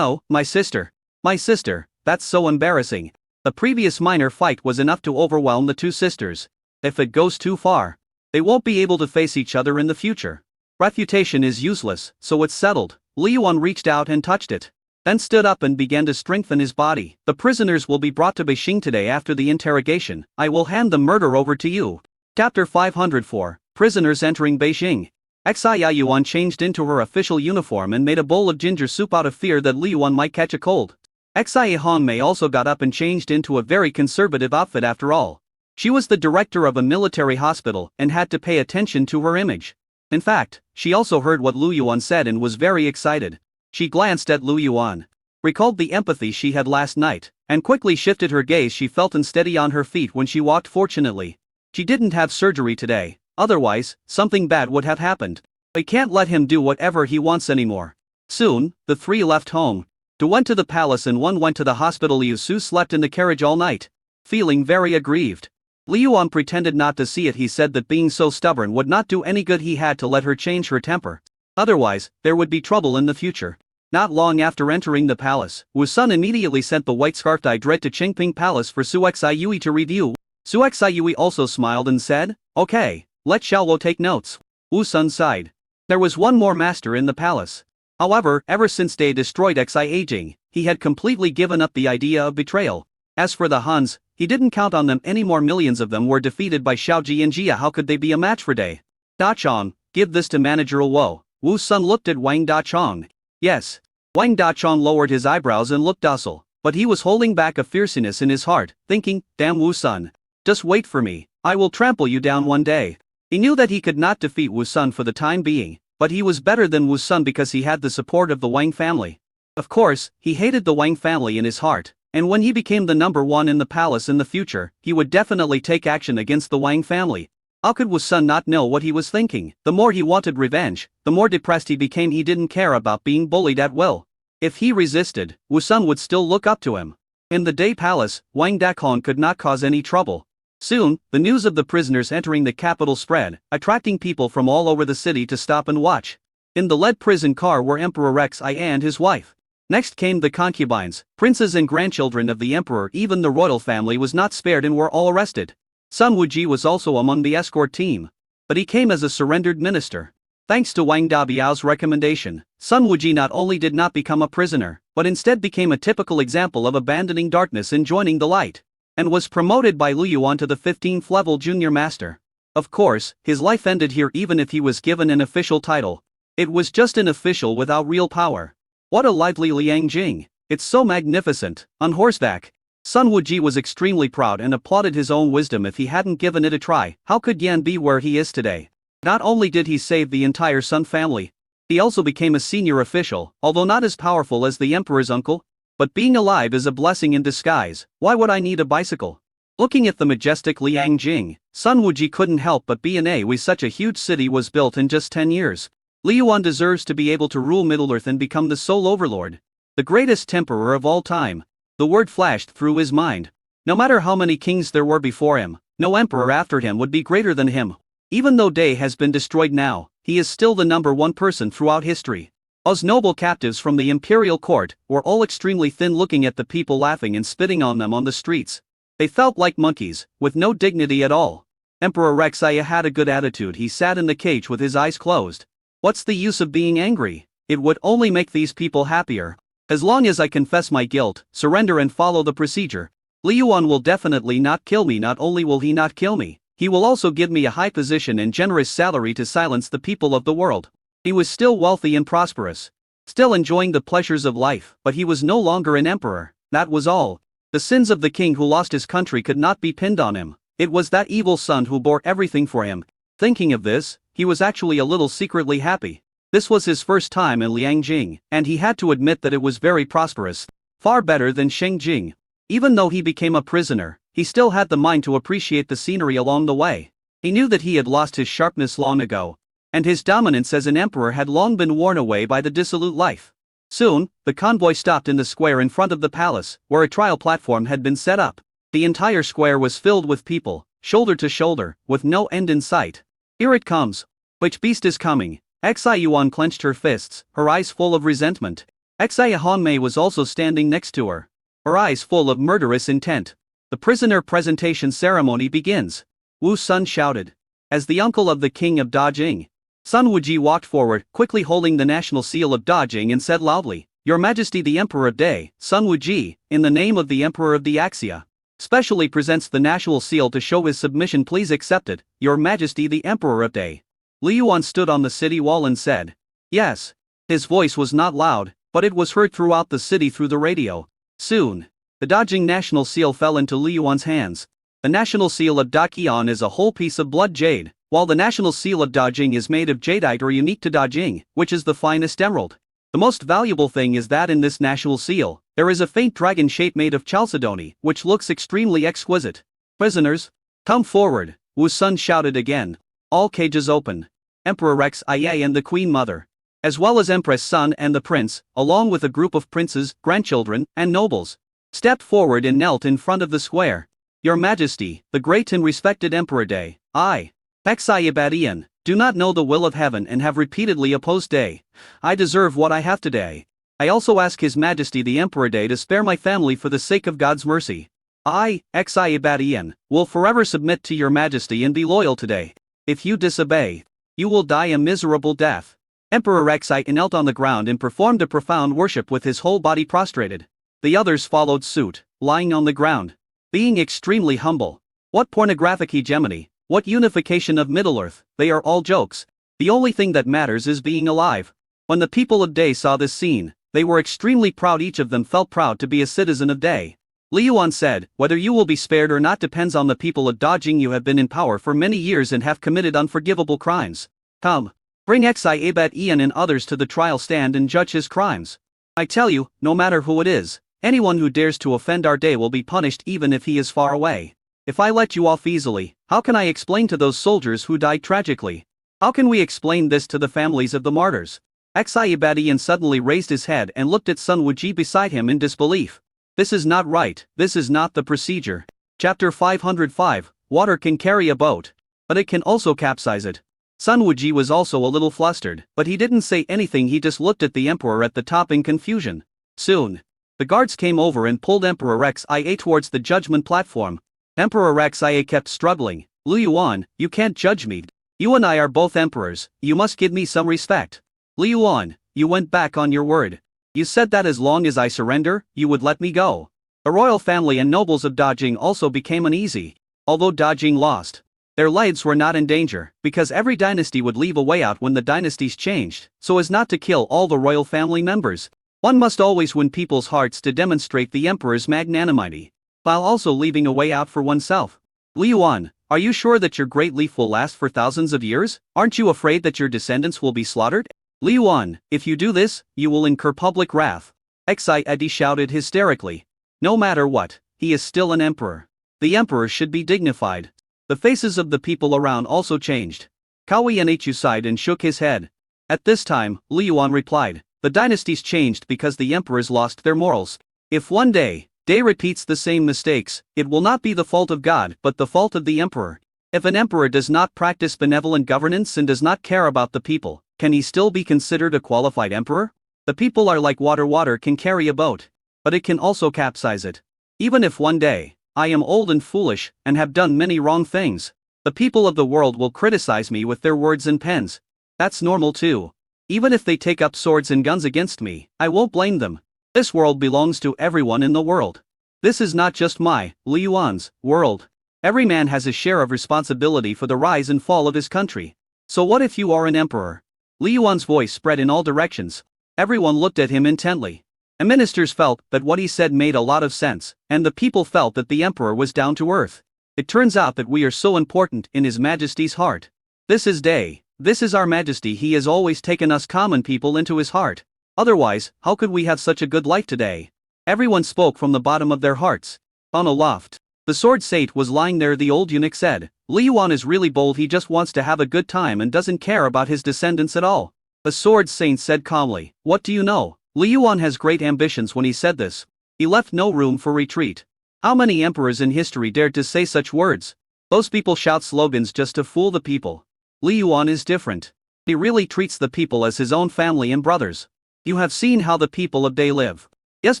my sister. My sister, that's so embarrassing." The previous minor fight was enough to overwhelm the two sisters. If it goes too far, they won't be able to face each other in the future. Refutation is useless, so it's settled. Lu Yuan reached out and touched it, then stood up and began to strengthen his body. "The prisoners will be brought to Beijing today after the interrogation. I will hand the murder over to you." Chapter 504, Prisoners entering Beijing. Xia Yuan changed into her official uniform and made a bowl of ginger soup out of fear that Lu Yuan might catch a cold. Xia Hongmei also got up and changed into a very conservative outfit. After all, she was the director of a military hospital and had to pay attention to her image. In fact, she also heard what Lu Yuan said and was very excited. She glanced at Lu Yuan, recalled the empathy she had last night, and quickly shifted her gaze. She felt unsteady on her feet when she walked. Fortunately, she didn't have surgery today, otherwise, something bad would have happened. I can't let him do whatever he wants anymore. Soon, the three left home. Two went to the palace and one went to the hospital. Liu Su slept in the carriage all night, feeling very aggrieved. Lu Yuan pretended not to see it. He said that being so stubborn would not do any good. He had to let her change her temper. Otherwise, there would be trouble in the future. Not long after entering the palace, Wu Sun immediately sent the white scarf dyed red to Qingping Palace for Su Xiyue to review. Su Xiyue also smiled and said, "Okay, let Xiaoluo take notes." Wu Sun sighed. There was one more master in the palace. However, ever since they destroyed Xia Jing, he had completely given up the idea of betrayal. As for the Huns, he didn't count on them anymore. Millions of them were defeated by Xiaoji and Jia. How could they be a match for Dai Dachong? Give this to Manager Luo. Wu Sun looked at Wang Dachong. Yes. Wang Dachong lowered his eyebrows and looked docile, but he was holding back a fierceness in his heart, thinking, "Damn Wu Sun. Just wait for me, I will trample you down one day." He knew that he could not defeat Wu Sun for the time being, but he was better than Wu Sun because he had the support of the Wang family. Of course, he hated the Wang family in his heart, and when he became the number one in the palace in the future, he would definitely take action against the Wang family. How could Wu Sun not know what he was thinking? The more he wanted revenge, the more depressed he became. He didn't care about being bullied at will. If he resisted, Wu Sun would still look up to him. In the Dai Palace, Wang Dachong could not cause any trouble. Soon, the news of the prisoners entering the capital spread, attracting people from all over the city to stop and watch. In the lead prison car were Emperor Xi and his wife. Next came the concubines, princes and grandchildren of the emperor. Even the royal family was not spared and were all arrested. Sun Wuji was also among the escort team. But he came as a surrendered minister. Thanks to Wang Dabiao's recommendation, Sun Wuji not only did not become a prisoner, but instead became a typical example of abandoning darkness and joining the light, and was promoted by Lu Yuan to the 15th level junior master. Of course, his life ended here even if he was given an official title. It was just an official without real power. What a lively Liang Jing! It's so magnificent, on horseback. Sun Wuji was extremely proud and applauded his own wisdom. If he hadn't given it a try, how could Yan be where he is today? Not only did he save the entire Sun family, he also became a senior official, although not as powerful as the emperor's uncle. But being alive is a blessing in disguise. Why would I need a bicycle? Looking at the majestic Liang Jing, Sun Wuji couldn't help but be amazed. Such a huge city was built in just 10 years. Li Yuan deserves to be able to rule Middle-earth and become the sole overlord. The greatest emperor of all time. The word flashed through his mind. No matter how many kings there were before him, no emperor after him would be greater than him. Even though Day has been destroyed now, he is still the #1 person throughout history. Us noble captives from the imperial court were all extremely thin, looking at the people laughing and spitting on them on the streets. They felt like monkeys, with no dignity at all. Emperor Xia had a good attitude. He sat in the cage with his eyes closed. What's the use of being angry? It would only make these people happier. As long as I confess my guilt, surrender and follow the procedure, Li Yuan will definitely not kill me. Not only will he not kill me, he will also give me a high position and generous salary to silence the people of the world. He was still wealthy and prosperous, still enjoying the pleasures of life, but he was no longer an emperor. That was all. The sins of the king who lost his country could not be pinned on him. It was that evil son who bore everything for him. Thinking of this, he was actually a little secretly happy. This was his first time in Liangjing, and he had to admit that it was very prosperous. Far better than Shengjing. Even though he became a prisoner, he still had the mind to appreciate the scenery along the way. He knew that he had lost his sharpness long ago, and his dominance as an emperor had long been worn away by the dissolute life. Soon, the convoy stopped in the square in front of the palace, where a trial platform had been set up. The entire square was filled with people, shoulder to shoulder, with no end in sight. Here it comes. Which beast is coming? Xia Yuan clenched her fists, her eyes full of resentment. Xia Hanmei was also standing next to her, her eyes full of murderous intent. The prisoner presentation ceremony begins. Wu Sun shouted. As the uncle of the king of Dajing, Sun Wuji walked forward, quickly holding the national seal of Dajing, and said loudly, "Your Majesty the Emperor of Day, Sun Wuji, in the name of the Emperor of the Axia, specially presents the national seal to show his submission. Please accept it, Your Majesty the Emperor of Day." Li Yuan stood on the city wall and said, "Yes." His voice was not loud, but it was heard throughout the city through the radio. Soon, the Dajing national seal fell into Li Yuan's hands. The national seal of Daqian is a whole piece of blood jade, while the national seal of Dajing is made of jadeite, or unique to Dajing, which is the finest emerald. The most valuable thing is that in this national seal, there is a faint dragon shape made of chalcedony, which looks extremely exquisite. "Prisoners, come forward," Wu Sun shouted again. All cages open. Emperor Xia and the Queen Mother, as well as Empress Sun and the Prince, along with a group of princes, grandchildren, and nobles, stepped forward and knelt in front of the square. "Your Majesty, the great and respected Emperor Day, I, Xia Badian, do not know the will of heaven and have repeatedly opposed Day. I deserve what I have today. I also ask His Majesty the Emperor Day to spare my family for the sake of God's mercy. I, Xia Badian, will forever submit to Your Majesty and be loyal today. If you disobey, you will die a miserable death." Emperor Xia knelt on the ground and performed a profound worship with his whole body prostrated. The others followed suit, lying on the ground, being extremely humble. What pornographic hegemony, what unification of Middle-earth, they are all jokes. The only thing that matters is being alive. When the people of Day saw this scene, they were extremely proud. Each of them felt proud to be a citizen of Day. Li Yuan said, "Whether you will be spared or not depends on the people of Dajing. You have been in power for many years and have committed unforgivable crimes. Come, bring Xia Badian and others to the trial stand and judge his crimes. I tell you, no matter who it is, anyone who dares to offend our Day will be punished, even if he is far away. If I let you off easily, how can I explain to those soldiers who died tragically? How can we explain this to the families of the martyrs?" Xia Badian suddenly raised his head and looked at Sun Wuji beside him in disbelief. "This is not right, this is not the procedure." Chapter 505, Water can carry a boat, but it can also capsize it. Sun Wuji was also a little flustered, but he didn't say anything, he just looked at the emperor at the top in confusion. Soon, the guards came over and pulled Emperor Xia towards the judgment platform. Emperor Xia kept struggling. Lu Yuan, you can't judge me. You and I are both emperors, you must give me some respect. Lu Yuan, you went back on your word. You said that as long as I surrender, you would let me go. The royal family and nobles of Dajing also became uneasy. Although Dajing lost, their lives were not in danger, because every dynasty would leave a way out when the dynasties changed, so as not to kill all the royal family members. One must always win people's hearts to demonstrate the emperor's magnanimity, while also leaving a way out for oneself. Lu Yuan, are you sure that your great leaf will last for thousands of years? Aren't you afraid that your descendants will be slaughtered? Lu Yuan, if you do this, you will incur public wrath. Xia shouted hysterically. No matter what, he is still an emperor. The emperor should be dignified. The faces of the people around also changed. Cao Yanhu sighed and shook his head. At this time, Lu Yuan replied, the dynasties changed because the emperors lost their morals. If one day repeats the same mistakes, it will not be the fault of God but the fault of the emperor. If an emperor does not practice benevolent governance and does not care about the people, can he still be considered a qualified emperor? The people are like water. Water can carry a boat, but it can also capsize it. Even if one day I am old and foolish and have done many wrong things, the people of the world will criticize me with their words and pens. That's normal too. Even if they take up swords and guns against me, I won't blame them. This world belongs to everyone in the world. This is not just my, Lu Yuan's, world. Every man has his share of responsibility for the rise and fall of his country. So what if you are an emperor? Lu Yuan's voice spread in all directions. Everyone looked at him intently. The ministers felt that what he said made a lot of sense, and the people felt that the emperor was down to earth. It turns out that we are so important in His Majesty's heart. This is our Majesty. He has always taken us common people into his heart. Otherwise, how could we have such a good life today? Everyone spoke from the bottom of their hearts. On a loft, the sword sate was lying there. The old eunuch said, Lu Yuan is really bold. He just wants to have a good time and doesn't care about his descendants at all. The sword saint said calmly, what do you know? Lu Yuan has great ambitions. When he said this, he left no room for retreat. How many emperors in history dared to say such words? Those people shout slogans just to fool the people. Lu Yuan is different. He really treats the people as his own family and brothers. You have seen how the people of Day live. Yes,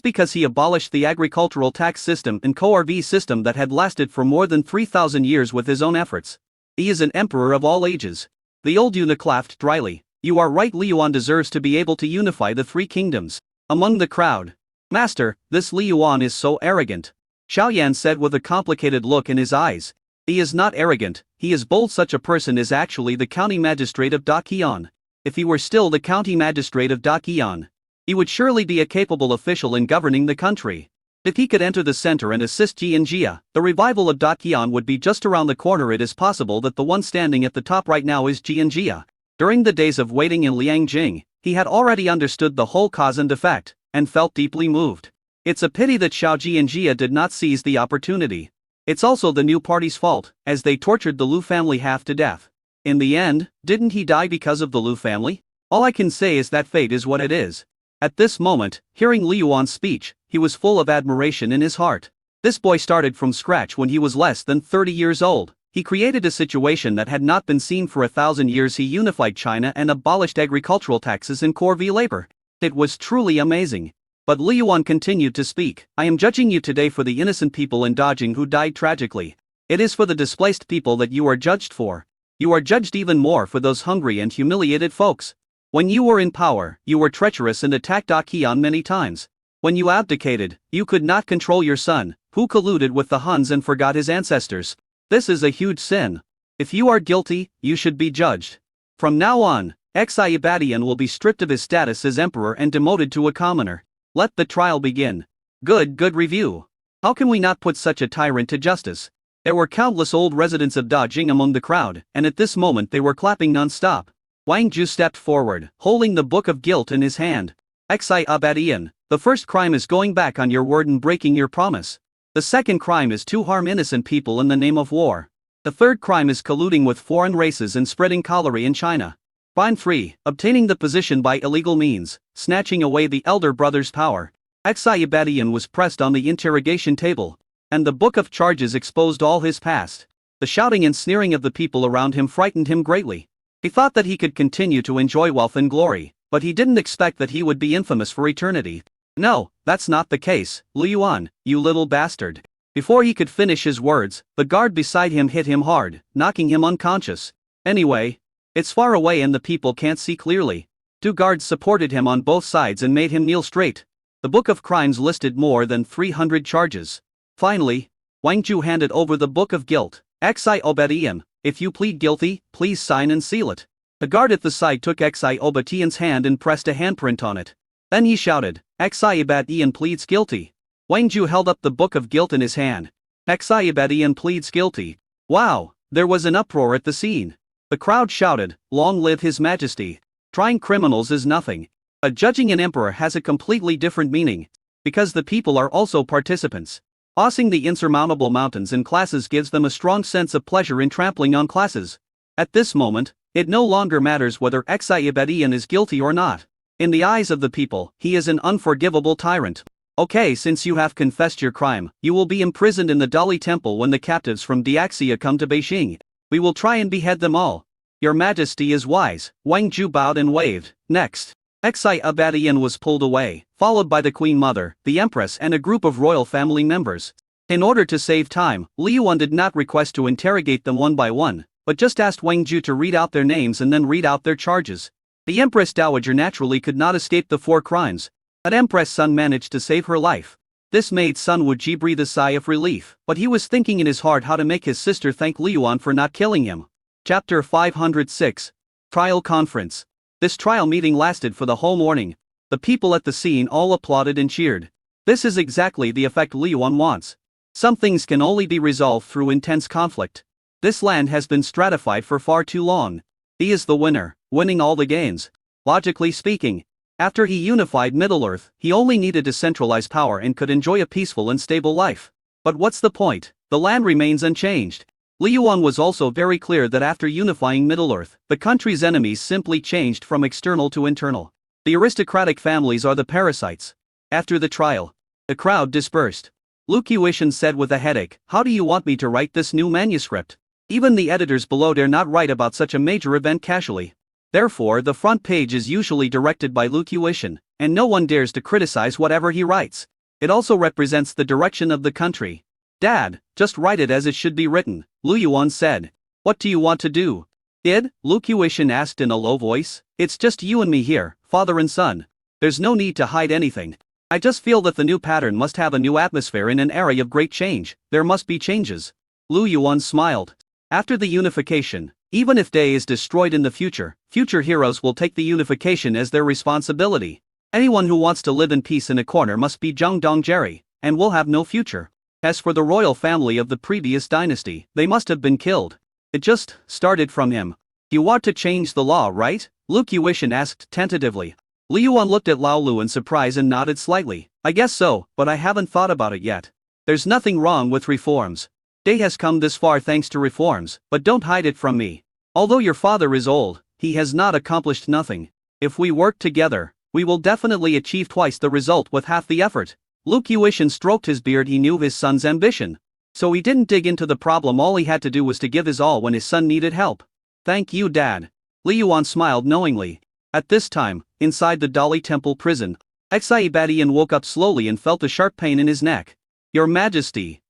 because he abolished the agricultural tax system and co-RV system that had lasted for more than 3,000 years with his own efforts. He is an emperor of all ages. The old eunuch laughed dryly. You are right, Lu Yuan deserves to be able to unify the three kingdoms. Among the crowd, Master, this Lu Yuan is so arrogant. Xiaoyan said with a complicated look in his eyes. He is not arrogant, he is bold. Such a person is actually the county magistrate of Daqian. If he were still the county magistrate of Daqian, he would surely be a capable official in governing the country. If he could enter the center and assist Jianjia, the revival of Daqian would be just around the corner. It is possible that the one standing at the top right now is Jianjia. During the days of waiting in Liangjing, he had already understood the whole cause and effect, and felt deeply moved. It's a pity that Xiao Jianjia did not seize the opportunity. It's also the new party's fault, as they tortured the Lu family half to death. In the end, didn't he die because of the Lu family? All I can say is that fate is what it is. At this moment, hearing Lu Yuan's speech, he was full of admiration in his heart. This boy started from scratch when he was less than 30 years old. He created a situation that had not been seen for 1,000 years. He unified China and abolished agricultural taxes and corvée labor. It was truly amazing. But Lu Yuan continued to speak. I am judging you today for the innocent people in Dajing who died tragically. It is for the displaced people that you are judged for. You are judged even more for those hungry and humiliated folks. When you were in power, you were treacherous and attacked Daqian many times. When you abdicated, you could not control your son, who colluded with the Huns and forgot his ancestors. This is a huge sin. If you are guilty, you should be judged. From now on, Xia will be stripped of his status as emperor and demoted to a commoner. Let the trial begin. Good review. How can we not put such a tyrant to justice? There were countless old residents of Dajing among the crowd, and at this moment they were clapping non-stop. Wang Ju stepped forward, holding the book of guilt in his hand. Xia, the first crime is going back on your word and breaking your promise. The second crime is to harm innocent people in the name of war. The third crime is colluding with foreign races and spreading cholera in China. Crime 3, obtaining the position by illegal means, snatching away the elder brother's power. Xia was pressed on the interrogation table, and the book of charges exposed all his past. The shouting and sneering of the people around him frightened him greatly. He thought that he could continue to enjoy wealth and glory, but he didn't expect that he would be infamous for eternity. No, that's not the case, Liu Yuan, you little bastard. Before he could finish his words, the guard beside him hit him hard, knocking him unconscious. Anyway, it's far away and the people can't see clearly. Two guards supported him on both sides and made him kneel straight. The Book of Crimes listed more than 300 charges. Finally, Wang Ju handed over the Book of Guilt. Xi Obadian, if you plead guilty, please sign and seal it. The guard at the side took Xi Obadian's hand and pressed a handprint on it. Then he shouted, Xi Obadian pleads guilty. Wang Ju held up the Book of Guilt in his hand. Xi Obadian pleads guilty. Wow, there was an uproar at the scene. The crowd shouted, long live His Majesty. Trying criminals is nothing. But judging an emperor has a completely different meaning. Because the people are also participants. Bossing the insurmountable mountains in classes gives them a strong sense of pleasure in trampling on classes. At this moment, it no longer matters whether Xi Obadian is guilty or not. In the eyes of the people, he is an unforgivable tyrant. Okay, since you have confessed your crime, you will be imprisoned in the Dali Temple when the captives from Diaxia come to Beijing. We will try and behead them all. Your Majesty is wise. Wang Ju bowed and waved. Next, Xi Obadian was pulled away, followed by the Queen Mother, the Empress and a group of royal family members. In order to save time, Liu Yuan did not request to interrogate them one by one, but just asked Wang Ju to read out their names and then read out their charges. The Empress Dowager naturally could not escape the 4 crimes. But Empress Sun managed to save her life. This made Sun Wuji breathe a sigh of relief, but he was thinking in his heart how to make his sister thank Liu Yuan for not killing him. Chapter 506. Trial Conference. This trial meeting lasted for the whole morning. The people at the scene all applauded and cheered. This is exactly the effect Liu Yuan wants. Some things can only be resolved through intense conflict. This land has been stratified for far too long. He is the winner, winning all the gains. Logically speaking, after he unified Middle-earth, he only needed to centralize power and could enjoy a peaceful and stable life. But what's the point? The land remains unchanged. Liu Yuan was also very clear that after unifying Middle-earth, the country's enemies simply changed from external to internal. The aristocratic families are the parasites. After the trial, the crowd dispersed. Lu Qiushan said with a headache, how do you want me to write this new manuscript? Even the editors below dare not write about such a major event casually. Therefore, the front page is usually directed by Lu Qiushan, and no one dares to criticize whatever he writes. It also represents the direction of the country. Dad, just write it as it should be written, Liu Yuan said. What do you want to do? Id? Lu Qiushan asked in a low voice. It's just you and me here, father and son. There's no need to hide anything. I just feel that the new pattern must have a new atmosphere in an era of great change. There must be changes. Liu Yuan smiled. After the unification, even if Day is destroyed in the future, future heroes will take the unification as their responsibility. Anyone who wants to live in peace in a corner must be Zhang Dongjeri, and will have no future. As for the royal family of the previous dynasty, they must have been killed. It just started from him. You want to change the law, right? Lu Qiushan asked tentatively. Liu Yuan looked at Lao Lu in surprise and nodded slightly. I guess so, but I haven't thought about it yet. There's nothing wrong with reforms. Day has come this far thanks to reforms, but don't hide it from me. Although your father is old, he has not accomplished nothing. If we work together, we will definitely achieve twice the result with half the effort. Lu Qiushan stroked his beard. He knew his son's ambition. So he didn't dig into the problem. All he had to do was to give his all when his son needed help. Thank you, Dad. Liu Yuan smiled knowingly. At this time, inside the Dali Temple prison, Xi Obadian woke up slowly and felt a sharp pain in his neck. Your Majesty,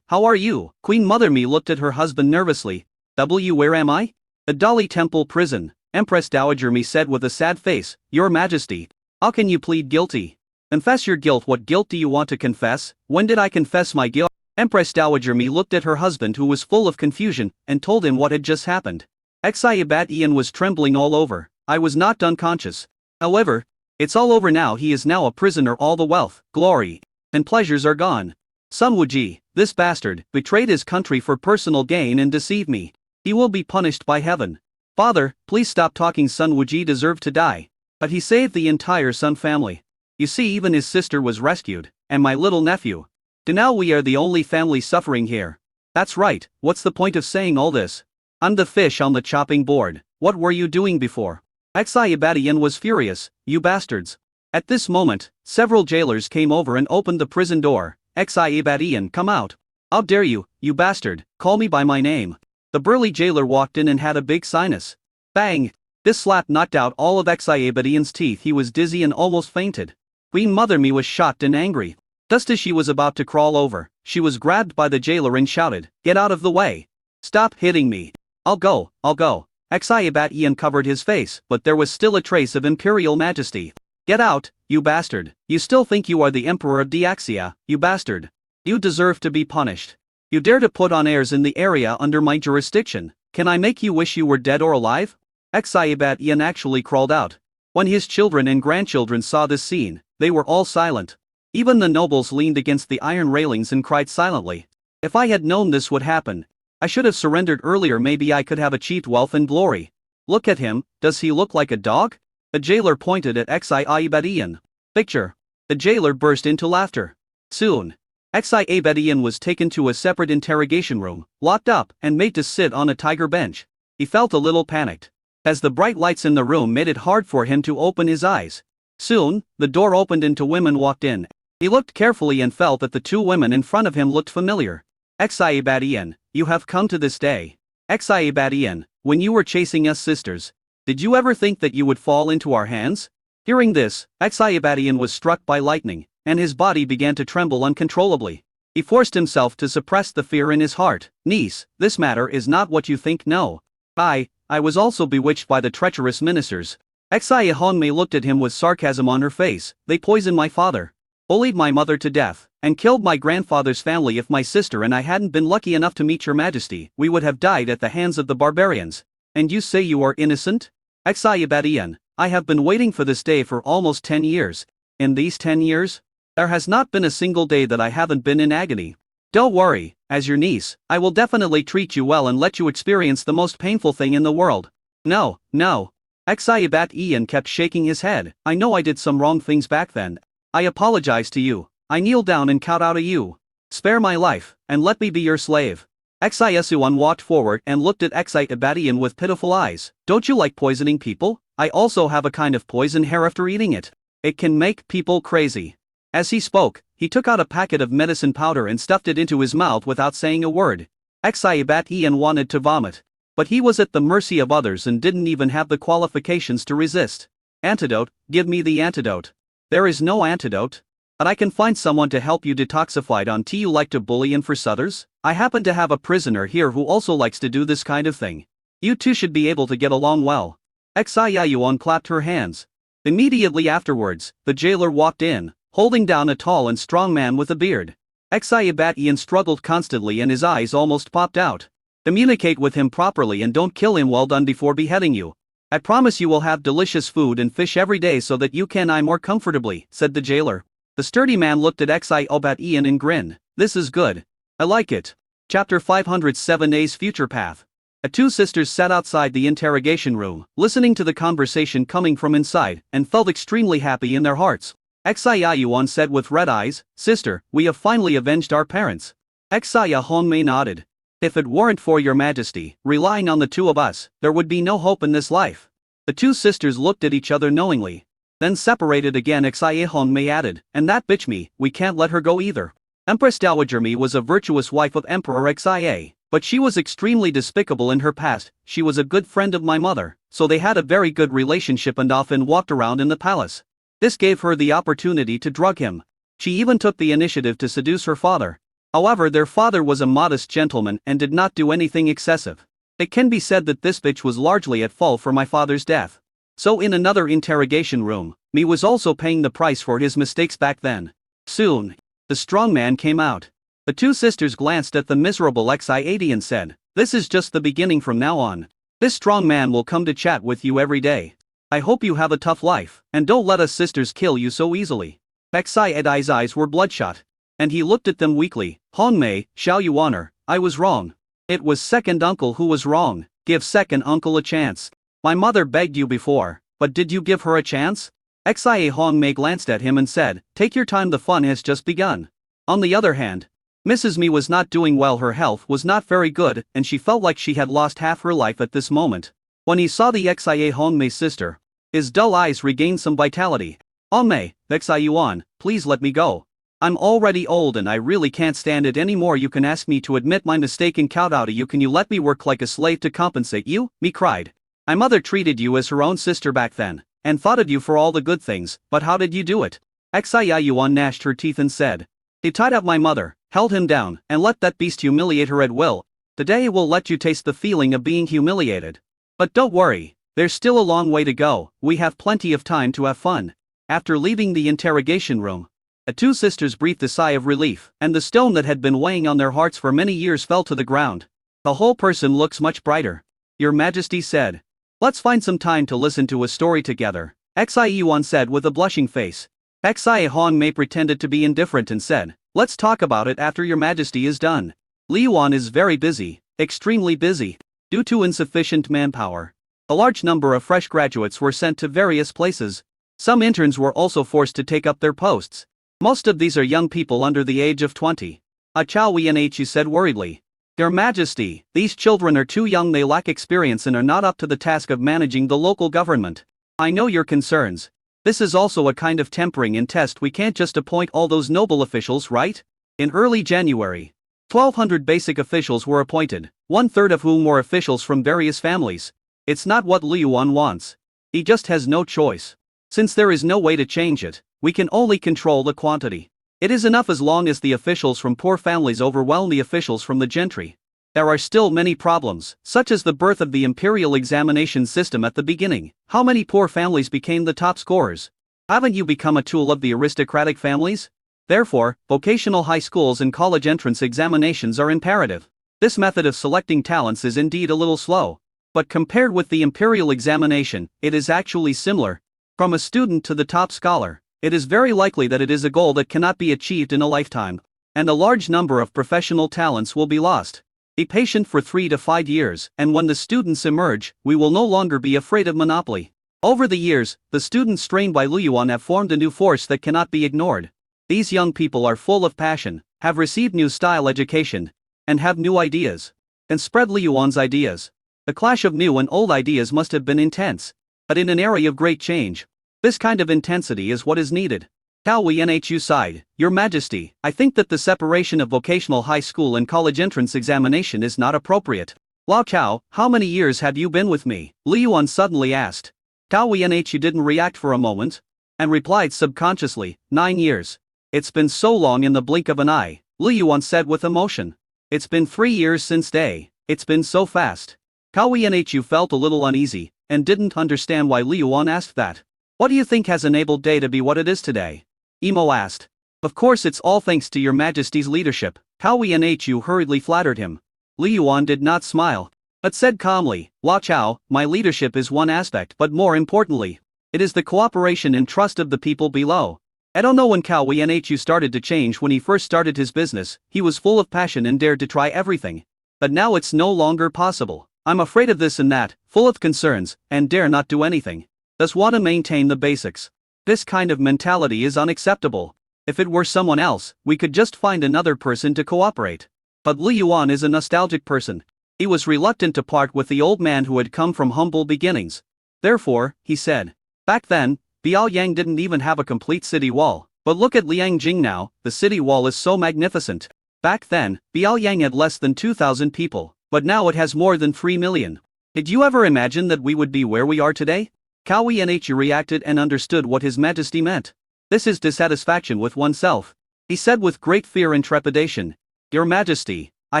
how are you? Queen Mother Mi looked at her husband nervously. Where am I? The Dali Temple prison, Empress Dowager Mi said with a sad face. Your Majesty, how can you plead guilty? Confess your guilt. What guilt do you want to confess? When did I confess my guilt? Empress Dowager Mi looked at her husband, who was full of confusion, and told him what had just happened. Xi Obadian was trembling all over. I was knocked unconscious. However, it's all over now. He is now a prisoner. All the wealth, glory, and pleasures are gone. Sun Wuji, this bastard, betrayed his country for personal gain and deceived me. He will be punished by heaven. Father, please stop talking. Sun Wuji deserved to die. But he saved the entire Sun family. You see, even his sister was rescued, and my little nephew. Now we are the only family suffering here. That's right, what's the point of saying all this? I'm the fish on the chopping board. What were you doing before? Xi Obadian was furious. You bastards. At this moment, several jailers came over and opened the prison door. Xi Obadian, come out. How dare you, you bastard, call me by my name. The burly jailer walked in and had a big sinus. Bang! This slap knocked out all of Xiabadian's teeth. He was dizzy and almost fainted. Queen Mother Mi was shocked and angry. Just as she was about to crawl over, she was grabbed by the jailer and shouted, "Get out of the way! Stop hitting me! I'll go, I'll go." Xiabadian covered his face, but there was still a trace of imperial majesty. "Get out, you bastard! You still think you are the emperor of Deaxia, you bastard! You deserve to be punished. You dare to put on airs in the area under my jurisdiction. Can I make you wish you were dead or alive?" Xiabadian actually crawled out. When his children and grandchildren saw this scene, they were all silent. Even the nobles leaned against the iron railings and cried silently. If I had known this would happen, I should have surrendered earlier. Maybe I could have achieved wealth and glory. Look at him, does he look like a dog? The jailer pointed at Xiabadian. Picture. The jailer burst into laughter. Soon, Xiabadian was taken to a separate interrogation room, locked up, and made to sit on a tiger bench. He felt a little panicked, as the bright lights in the room made it hard for him to open his eyes. Soon, the door opened and two women walked in. He looked carefully and felt that the two women in front of him looked familiar. Xiabadian, you have come to this day. Xiabadian, when you were chasing us sisters, did you ever think that you would fall into our hands? Hearing this, Xiabadian was struck by lightning, and his body began to tremble uncontrollably. He forced himself to suppress the fear in his heart. Niece, this matter is not what you think. No. I was also bewitched by the treacherous ministers. Xiahonmei looked at him with sarcasm on her face. They poisoned my father, bullied my mother to death, and killed my grandfather's family. If my sister and I hadn't been lucky enough to meet your majesty, we would have died at the hands of the barbarians. And you say you are innocent? Xiabadian, I have been waiting for this day for almost 10 years. In these 10 years, there has not been a single day that I haven't been in agony. Don't worry, as your niece, I will definitely treat you well and let you experience the most painful thing in the world. No, no. Xiabadian kept shaking his head. I know I did some wrong things back then. I apologize to you. I kneel down and kowtow to you. Spare my life, and let me be your slave. Xiasuan walked forward and looked at Xiabadian with pitiful eyes. Don't you like poisoning people? I also have a kind of poison here after eating it. It can make people crazy. As he spoke, he took out a packet of medicine powder and stuffed it into his mouth without saying a word. Xiabadian wanted to vomit, but he was at the mercy of others and didn't even have the qualifications to resist. Antidote, give me the antidote. There is no antidote. But I can find someone to help you detoxify. On tea you like to bully and force others? I happen to have a prisoner here who also likes to do this kind of thing. You two should be able to get along well. Xiayuan clapped her hands. Immediately afterwards, the jailer walked in, holding down a tall and strong man with a beard. Xiabadian struggled constantly and his eyes almost popped out. Communicate with him properly and don't kill him. Well done before beheading you. I promise you will have delicious food and fish every day so that you can eat more comfortably, said the jailer. The sturdy man looked at Xiabadian and grinned. This is good. I like it. Chapter 507A's Future Path. The two sisters sat outside the interrogation room, listening to the conversation coming from inside, and felt extremely happy in their hearts. Xiayuan said with red eyes, Sister, we have finally avenged our parents. Xiahonmei nodded. If it weren't for your majesty, relying on the two of us, there would be no hope in this life. The two sisters looked at each other knowingly, then separated again. Xiahonmei added, and that bitch Mi, we can't let her go either. Empress Dowager Mi was a virtuous wife of Emperor Xia, but she was extremely despicable in her past. She was a good friend of my mother, so they had a very good relationship and often walked around in the palace. This gave her the opportunity to drug him. She even took the initiative to seduce her father. However, their father was a modest gentleman and did not do anything excessive. It can be said that this bitch was largely at fault for my father's death. So in another interrogation room, Mi was also paying the price for his mistakes back then. Soon, the strong man came out. The two sisters glanced at the miserable Xiadian and said, This is just the beginning. From now on, this strong man will come to chat with you every day. I hope you have a tough life, and don't let us sisters kill you so easily. Xiadi's eyes were bloodshot, and he looked at them weakly. Honmei, shall you honor, I was wrong. It was second uncle who was wrong. Give second uncle a chance. My mother begged you before, but did you give her a chance? Xiahonmei glanced at him and said, Take your time, the fun has just begun. On the other hand, Mrs. Mi was not doing well. Her health was not very good, and she felt like she had lost half her life at this moment. When he saw the Xiahonmei's sister, his dull eyes regained some vitality. Honmei, Xiayuan, please let me go. I'm already old and I really can't stand it anymore. You can ask me to admit my mistake and kowtow to you. Can you let me work like a slave to compensate you? Mi cried. My mother treated you as her own sister back then, and thought of you for all the good things, but how did you do it? Xia Yuan gnashed her teeth and said. He tied up my mother, held him down, and let that beast humiliate her at will. Today we'll let you taste the feeling of being humiliated. But don't worry, there's still a long way to go, we have plenty of time to have fun. After leaving the interrogation room, the two sisters breathed a sigh of relief, and the stone that had been weighing on their hearts for many years fell to the ground. The whole person looks much brighter. Your Majesty said. Let's find some time to listen to a story together, Xia Yuan said with a blushing face. Xia Hongmei pretended to be indifferent and said, let's talk about it after your Majesty is done. Li Yuan is very busy, extremely busy. Due to insufficient manpower, a large number of fresh graduates were sent to various places. Some interns were also forced to take up their posts. Most of these are young people under the age of 20. Chao Wenhu said worriedly. Your Majesty, these children are too young, they lack experience and are not up to the task of managing the local government. I know your concerns. This is also a kind of tempering and test, we can't just appoint all those noble officials, right? In early January, 1,200 basic officials were appointed, 1/3 of whom were officials from various families. It's not what Li Yuan wants. He just has no choice. Since there is no way to change it, we can only control the quantity. It is enough as long as the officials from poor families overwhelm the officials from the gentry. There are still many problems, such as the birth of the imperial examination system at the beginning. How many poor families became the top scorers? Haven't you become a tool of the aristocratic families? Therefore, vocational high schools and college entrance examinations are imperative. This method of selecting talents is indeed a little slow, but compared with the imperial examination, it is actually similar. From a student to the top scholar, it is very likely that it is a goal that cannot be achieved in a lifetime, and a large number of professional talents will be lost. Be patient for 3 to 5 years, and when the students emerge, we will no longer be afraid of monopoly. Over the years, the students trained by Li Yuan have formed a new force that cannot be ignored. These young people are full of passion, have received new style education, and have new ideas. And spread Li Yuan's ideas. The clash of new and old ideas must have been intense. But in an area of great change, this kind of intensity is what is needed. Chao Wenhu sighed. Your Majesty, I think that the separation of vocational high school and college entrance examination is not appropriate. Lao Chao, how many years have you been with me? Li Yuan suddenly asked. Chao Wenhu didn't react for a moment, and replied subconsciously, 9 years. It's been so long in the blink of an eye, Li Yuan said with emotion. It's been 3 years since day, it's been so fast. Chao Wenhu felt a little uneasy, and didn't understand why Li Yuan asked that. What do you think has enabled day to be what it is today? Emo asked. Of course it's all thanks to your Majesty's leadership, Chao Wenhu hurriedly flattered him. Li Yuan did not smile, but said calmly, Lao Chao, my leadership is one aspect, but more importantly, it is the cooperation and trust of the people below. I don't know when Chao Wenhu started to change. When he first started his business, he was full of passion and dared to try everything. But now it's no longer possible. I'm afraid of this and that, full of concerns, and dare not do anything. Does want to maintain the basics. This kind of mentality is unacceptable. If it were someone else, we could just find another person to cooperate. But Li Yuan is a nostalgic person. He was reluctant to part with the old man who had come from humble beginnings. Therefore, he said, back then, Biaoyang didn't even have a complete city wall. But look at Liangjing now, the city wall is so magnificent. Back then, Biaoyang had less than 2,000 people, but now it has more than 3 million. Did you ever imagine that we would be where we are today? Chao Wenhu reacted and understood what His Majesty meant. This is dissatisfaction with oneself. He said with great fear and trepidation, Your Majesty, I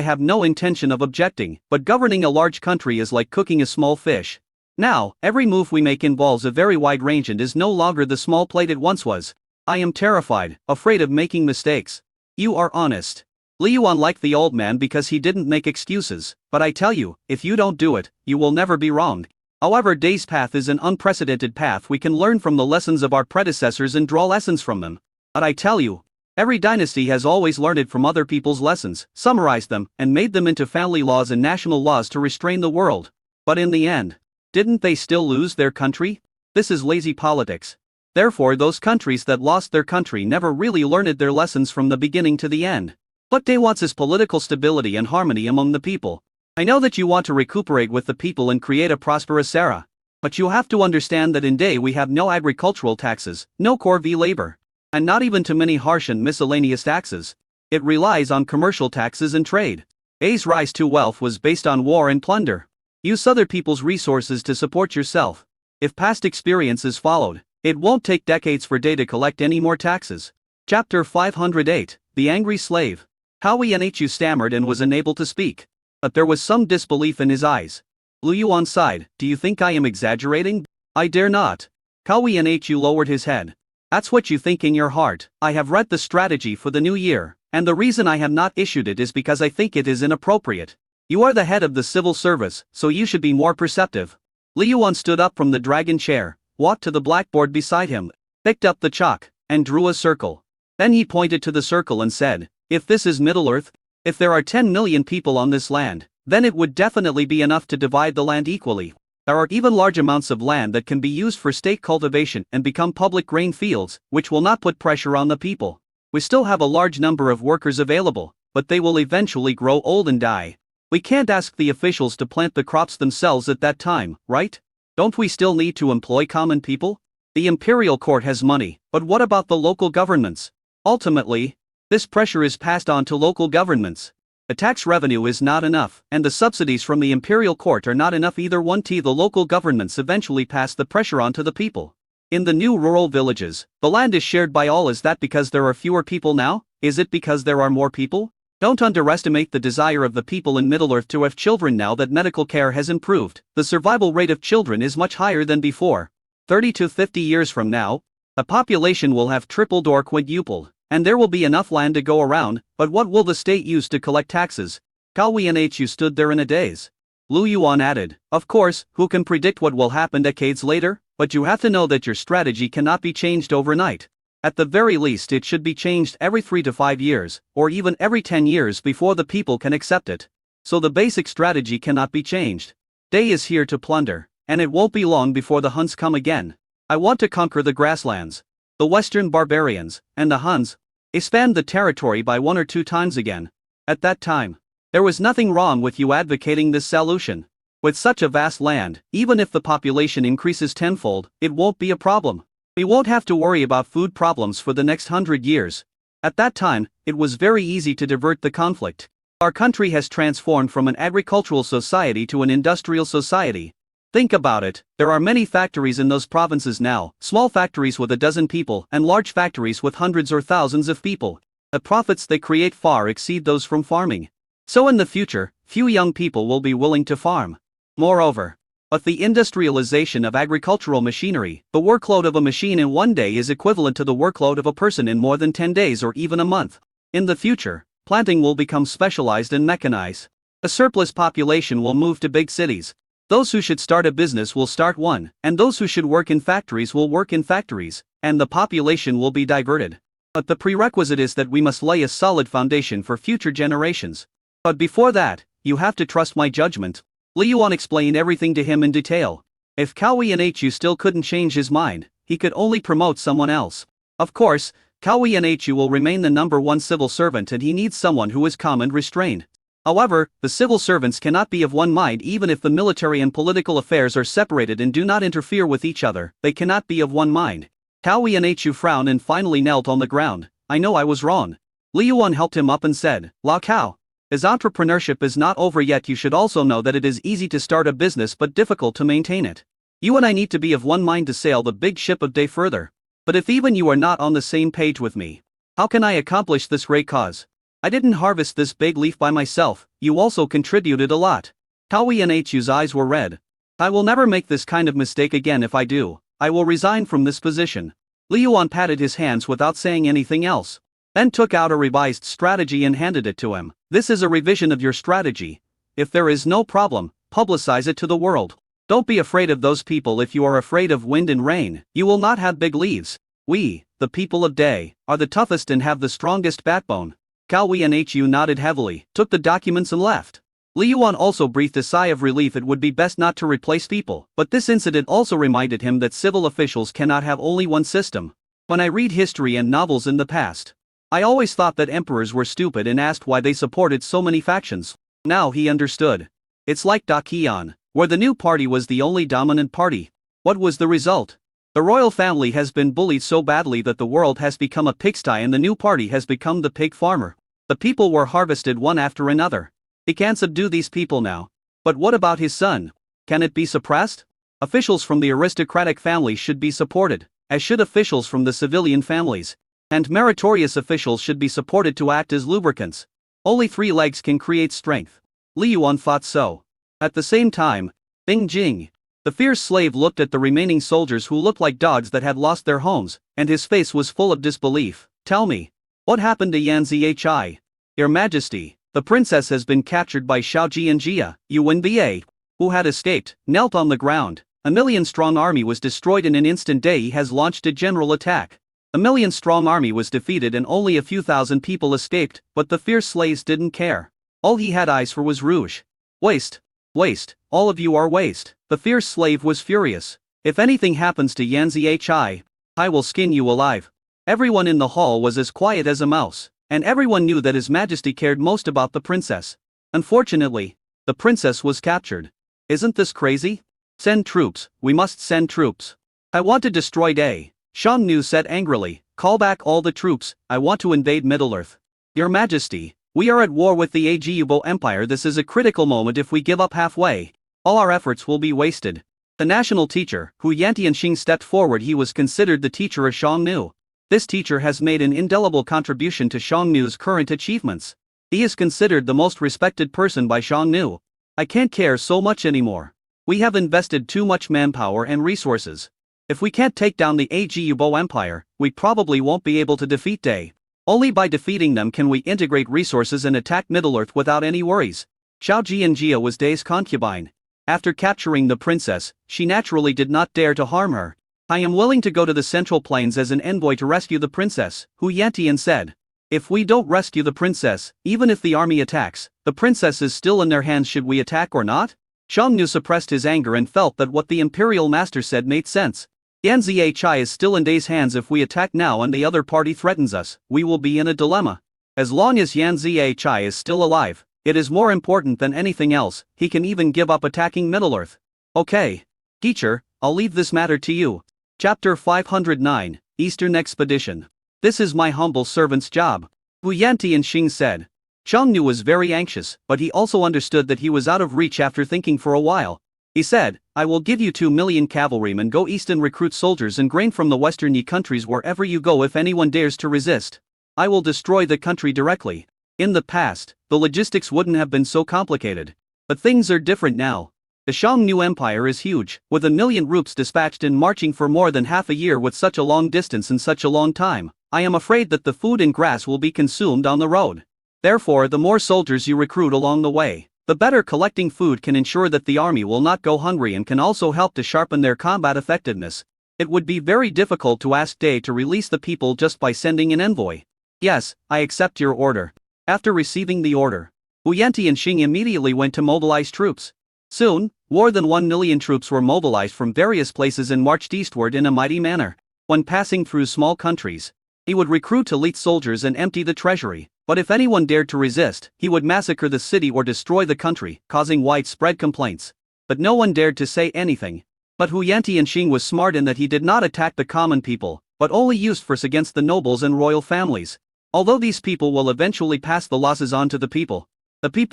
have no intention of objecting, but governing a large country is like cooking a small fish. Now, every move we make involves a very wide range and is no longer the small plate it once was. I am terrified, afraid of making mistakes. You are honest. Li Yuan liked the old man because he didn't make excuses, but I tell you, if you don't do it, you will never be wronged. However, Day's path is an unprecedented path. We can learn from the lessons of our predecessors and draw lessons from them. But I tell you, every dynasty has always learned it from other people's lessons, summarized them, and made them into family laws and national laws to restrain the world. But in the end, didn't they still lose their country? This is lazy politics. Therefore, those countries that lost their country never really learned their lessons from the beginning to the end. What Day wants is political stability and harmony among the people. I know that you want to recuperate with the people and create a prosperous era. But you have to understand that in Day we have no agricultural taxes, no corvée labor, and not even too many harsh and miscellaneous taxes. It relies on commercial taxes and trade. Day's rise to wealth was based on war and plunder. Use other people's resources to support yourself. If past experience is followed, it won't take decades for Day to collect any more taxes. Chapter 508, The Angry Slave. Cao Yanhu stammered and was unable to speak. But there was some disbelief in his eyes. Lu Yuan sighed, "Do you think I am exaggerating?" "I dare not." Cao Yanhu lowered his head. "That's what you think in your heart. I have read the strategy for the new year, and the reason I have not issued it is because I think it is inappropriate. You are the head of the civil service, so you should be more perceptive." Li Yuan stood up from the dragon chair, walked to the blackboard beside him, picked up the chalk, and drew a circle. Then he pointed to the circle and said, "If this is Middle-earth, if there are 10 million people on this land, then it would definitely be enough to divide the land equally. There are even large amounts of land that can be used for state cultivation and become public grain fields, which will not put pressure on the people. We still have a large number of workers available, but they will eventually grow old and die. We can't ask the officials to plant the crops themselves at that time, right? Don't we still need to employ common people? The imperial court has money, but what about the local governments? Ultimately, this pressure is passed on to local governments. The tax revenue is not enough, and the subsidies from the imperial court are not enough either. The local governments eventually pass the pressure on to the people. In the new rural villages, the land is shared by all. Is that because there are fewer people now? Is it because there are more people? Don't underestimate the desire of the people in Middle-earth to have children. Now that medical care has improved, the survival rate of children is much higher than before. 30 to 50 years from now, the population will have tripled or quadrupled, and there will be enough land to go around, but what will the state use to collect taxes? Cao Yanhu stood there in a daze. Lu Yuan added, "Of course, who can predict what will happen decades later? But you have to know that your strategy cannot be changed overnight. At the very least it should be changed every 3 to 5 years, or even every 10 years before the people can accept it. So the basic strategy cannot be changed. Day is here to plunder, and it won't be long before the Huns come again. I want to conquer the grasslands, the western barbarians, and the Huns. Expand the territory by 1 or 2 times again. At that time, there was nothing wrong with you advocating this solution. With such a vast land, even if the population increases tenfold, it won't be a problem. We won't have to worry about food problems for the next 100 years. At that time, it was very easy to divert the conflict. Our country has transformed from an agricultural society to an industrial society. Think about it, there are many factories in those provinces now, small factories with a dozen people and large factories with hundreds or thousands of people. The profits they create far exceed those from farming. So in the future, few young people will be willing to farm. Moreover, with the industrialization of agricultural machinery, the workload of a machine in 1 day is equivalent to the workload of a person in more than 10 days or even a month. In the future, planting will become specialized and mechanized. A surplus population will move to big cities. Those who should start a business will start one, and those who should work in factories will work in factories, and the population will be diverted. But the prerequisite is that we must lay a solid foundation for future generations. But before that, you have to trust my judgment." Li Yuan explained everything to him in detail. If Cao Yanhu still couldn't change his mind, he could only promote someone else. Of course, Cao Yanhu will remain the #1 civil servant and he needs someone who is calm and restrained. However, the civil servants cannot be of one mind even if the military and political affairs are separated and do not interfere with each other, they cannot be of one mind. Cao Yanhu frowned and finally knelt on the ground. "I know I was wrong." Li Yuan helped him up and said, "Lao Cao, as entrepreneurship is not over yet, you should also know that it is easy to start a business but difficult to maintain it. You and I need to be of one mind to sail the big ship of day further. But if even you are not on the same page with me, how can I accomplish this great cause? I didn't harvest this big leaf by myself, you also contributed a lot." Cao Yanhu's eyes were red. "I will never make this kind of mistake again. If I do, I will resign from this position." Li Yuan patted his hands without saying anything else, then took out a revised strategy and handed it to him. "This is a revision of your strategy. If there is no problem, publicize it to the world. Don't be afraid of those people. If you are afraid of wind and rain, you will not have big leaves. We, the people of Day, are the toughest and have the strongest backbone." Cao Yanhu nodded heavily, took the documents and left. Li Yuan also breathed a sigh of relief. It would be best not to replace people, but this incident also reminded him that civil officials cannot have only one system. When I read history and novels in the past, I always thought that emperors were stupid and asked why they supported so many factions. Now he understood. It's like Dakian, where the new party was the only dominant party. What was the result? The royal family has been bullied so badly that the world has become a pigsty and the new party has become the pig farmer. The people were harvested one after another. He can't subdue these people now. But what about his son? Can it be suppressed? Officials from the aristocratic family should be supported, as should officials from the civilian families. And meritorious officials should be supported to act as lubricants. Only 3 legs can create strength. Li Yuan thought so. At the same time, Bing Jing, the fierce slave, looked at the remaining soldiers who looked like dogs that had lost their homes, and his face was full of disbelief. Tell me, what happened to Yan Zhi? Your Majesty, the princess has been captured by Xiaoji and Jia. Yuan Ba, who had escaped, knelt on the ground. A 1,000,000-strong army was destroyed in an instant. He has launched a general attack. A 1,000,000-strong army was defeated and only a few thousand people escaped, but the fierce slaves didn't care. All he had eyes for was rouge. Waste. Waste, all of you are waste. The fierce slave was furious. If anything happens to Yan Zhi, I will skin you alive. Everyone in the hall was as quiet as a mouse, and everyone knew that His Majesty cared most about the princess. Unfortunately, the princess was captured. Isn't this crazy? Send troops, we must send troops. I want to destroy Day. Xiongnu said angrily, call back all the troops, I want to invade Middle-earth. Your Majesty, we are at war with the Ajubo Empire. This is a critical moment. If we give up halfway, all our efforts will be wasted. The national teacher, Hu Yantianxing, stepped forward. He was considered the teacher of Xiongnu. This teacher has made an indelible contribution to Xiongnu's current achievements. He is considered the most respected person by Xiongnu. I can't care so much anymore. We have invested too much manpower and resources. If we can't take down the Ajubo Empire, we probably won't be able to defeat Day. Only by defeating them can we integrate resources and attack Middle-earth without any worries. Xiao Jianjia was Day's concubine. After capturing the princess, she naturally did not dare to harm her. I am willing to go to the Central Plains as an envoy to rescue the princess, Hu Yantian said. If we don't rescue the princess, even if the army attacks, the princess is still in their hands. Should we attack or not? Xiongnu suppressed his anger and felt that what the imperial master said made sense. Yan Zhi is still in Day's hands. If we attack now and the other party threatens us, we will be in a dilemma. As long as Yan Zhi is still alive, it is more important than anything else. He can even give up attacking Middle-earth. Okay. Teacher, I'll leave this matter to you. Chapter 509, Eastern Expedition. This is my humble servant's job. Hu Yantianxing said. Xiongnu was very anxious, but he also understood that he was out of reach. After thinking for a while, he said, I will give you 2 million cavalrymen. Go east and recruit soldiers and grain from the western Yi countries. Wherever you go, if anyone dares to resist, I will destroy the country directly. In the past, the logistics wouldn't have been so complicated. But things are different now. The Xiongnu Empire is huge, with 1,000,000 troops dispatched and marching for more than half a year. With such a long distance and such a long time, I am afraid that the food and grass will be consumed on the road. Therefore, the more soldiers you recruit along the way, the better. Collecting food can ensure that the army will not go hungry and can also help to sharpen their combat effectiveness. It would be very difficult to ask Day to release the people just by sending an envoy. Yes, I accept your order. After receiving the order, Hu Yantianxing immediately went to mobilize troops. Soon, more than 1 million troops were mobilized from various places and marched eastward in a mighty manner. When passing through small countries, he would recruit elite soldiers and empty the treasury. But if anyone dared to resist, he would massacre the city or destroy the country, causing widespread complaints. But no one dared to say anything. But Hu Yantianxing was smart in that he did not attack the common people, but only used force against the nobles and royal families. Although these people will eventually pass the losses on to the people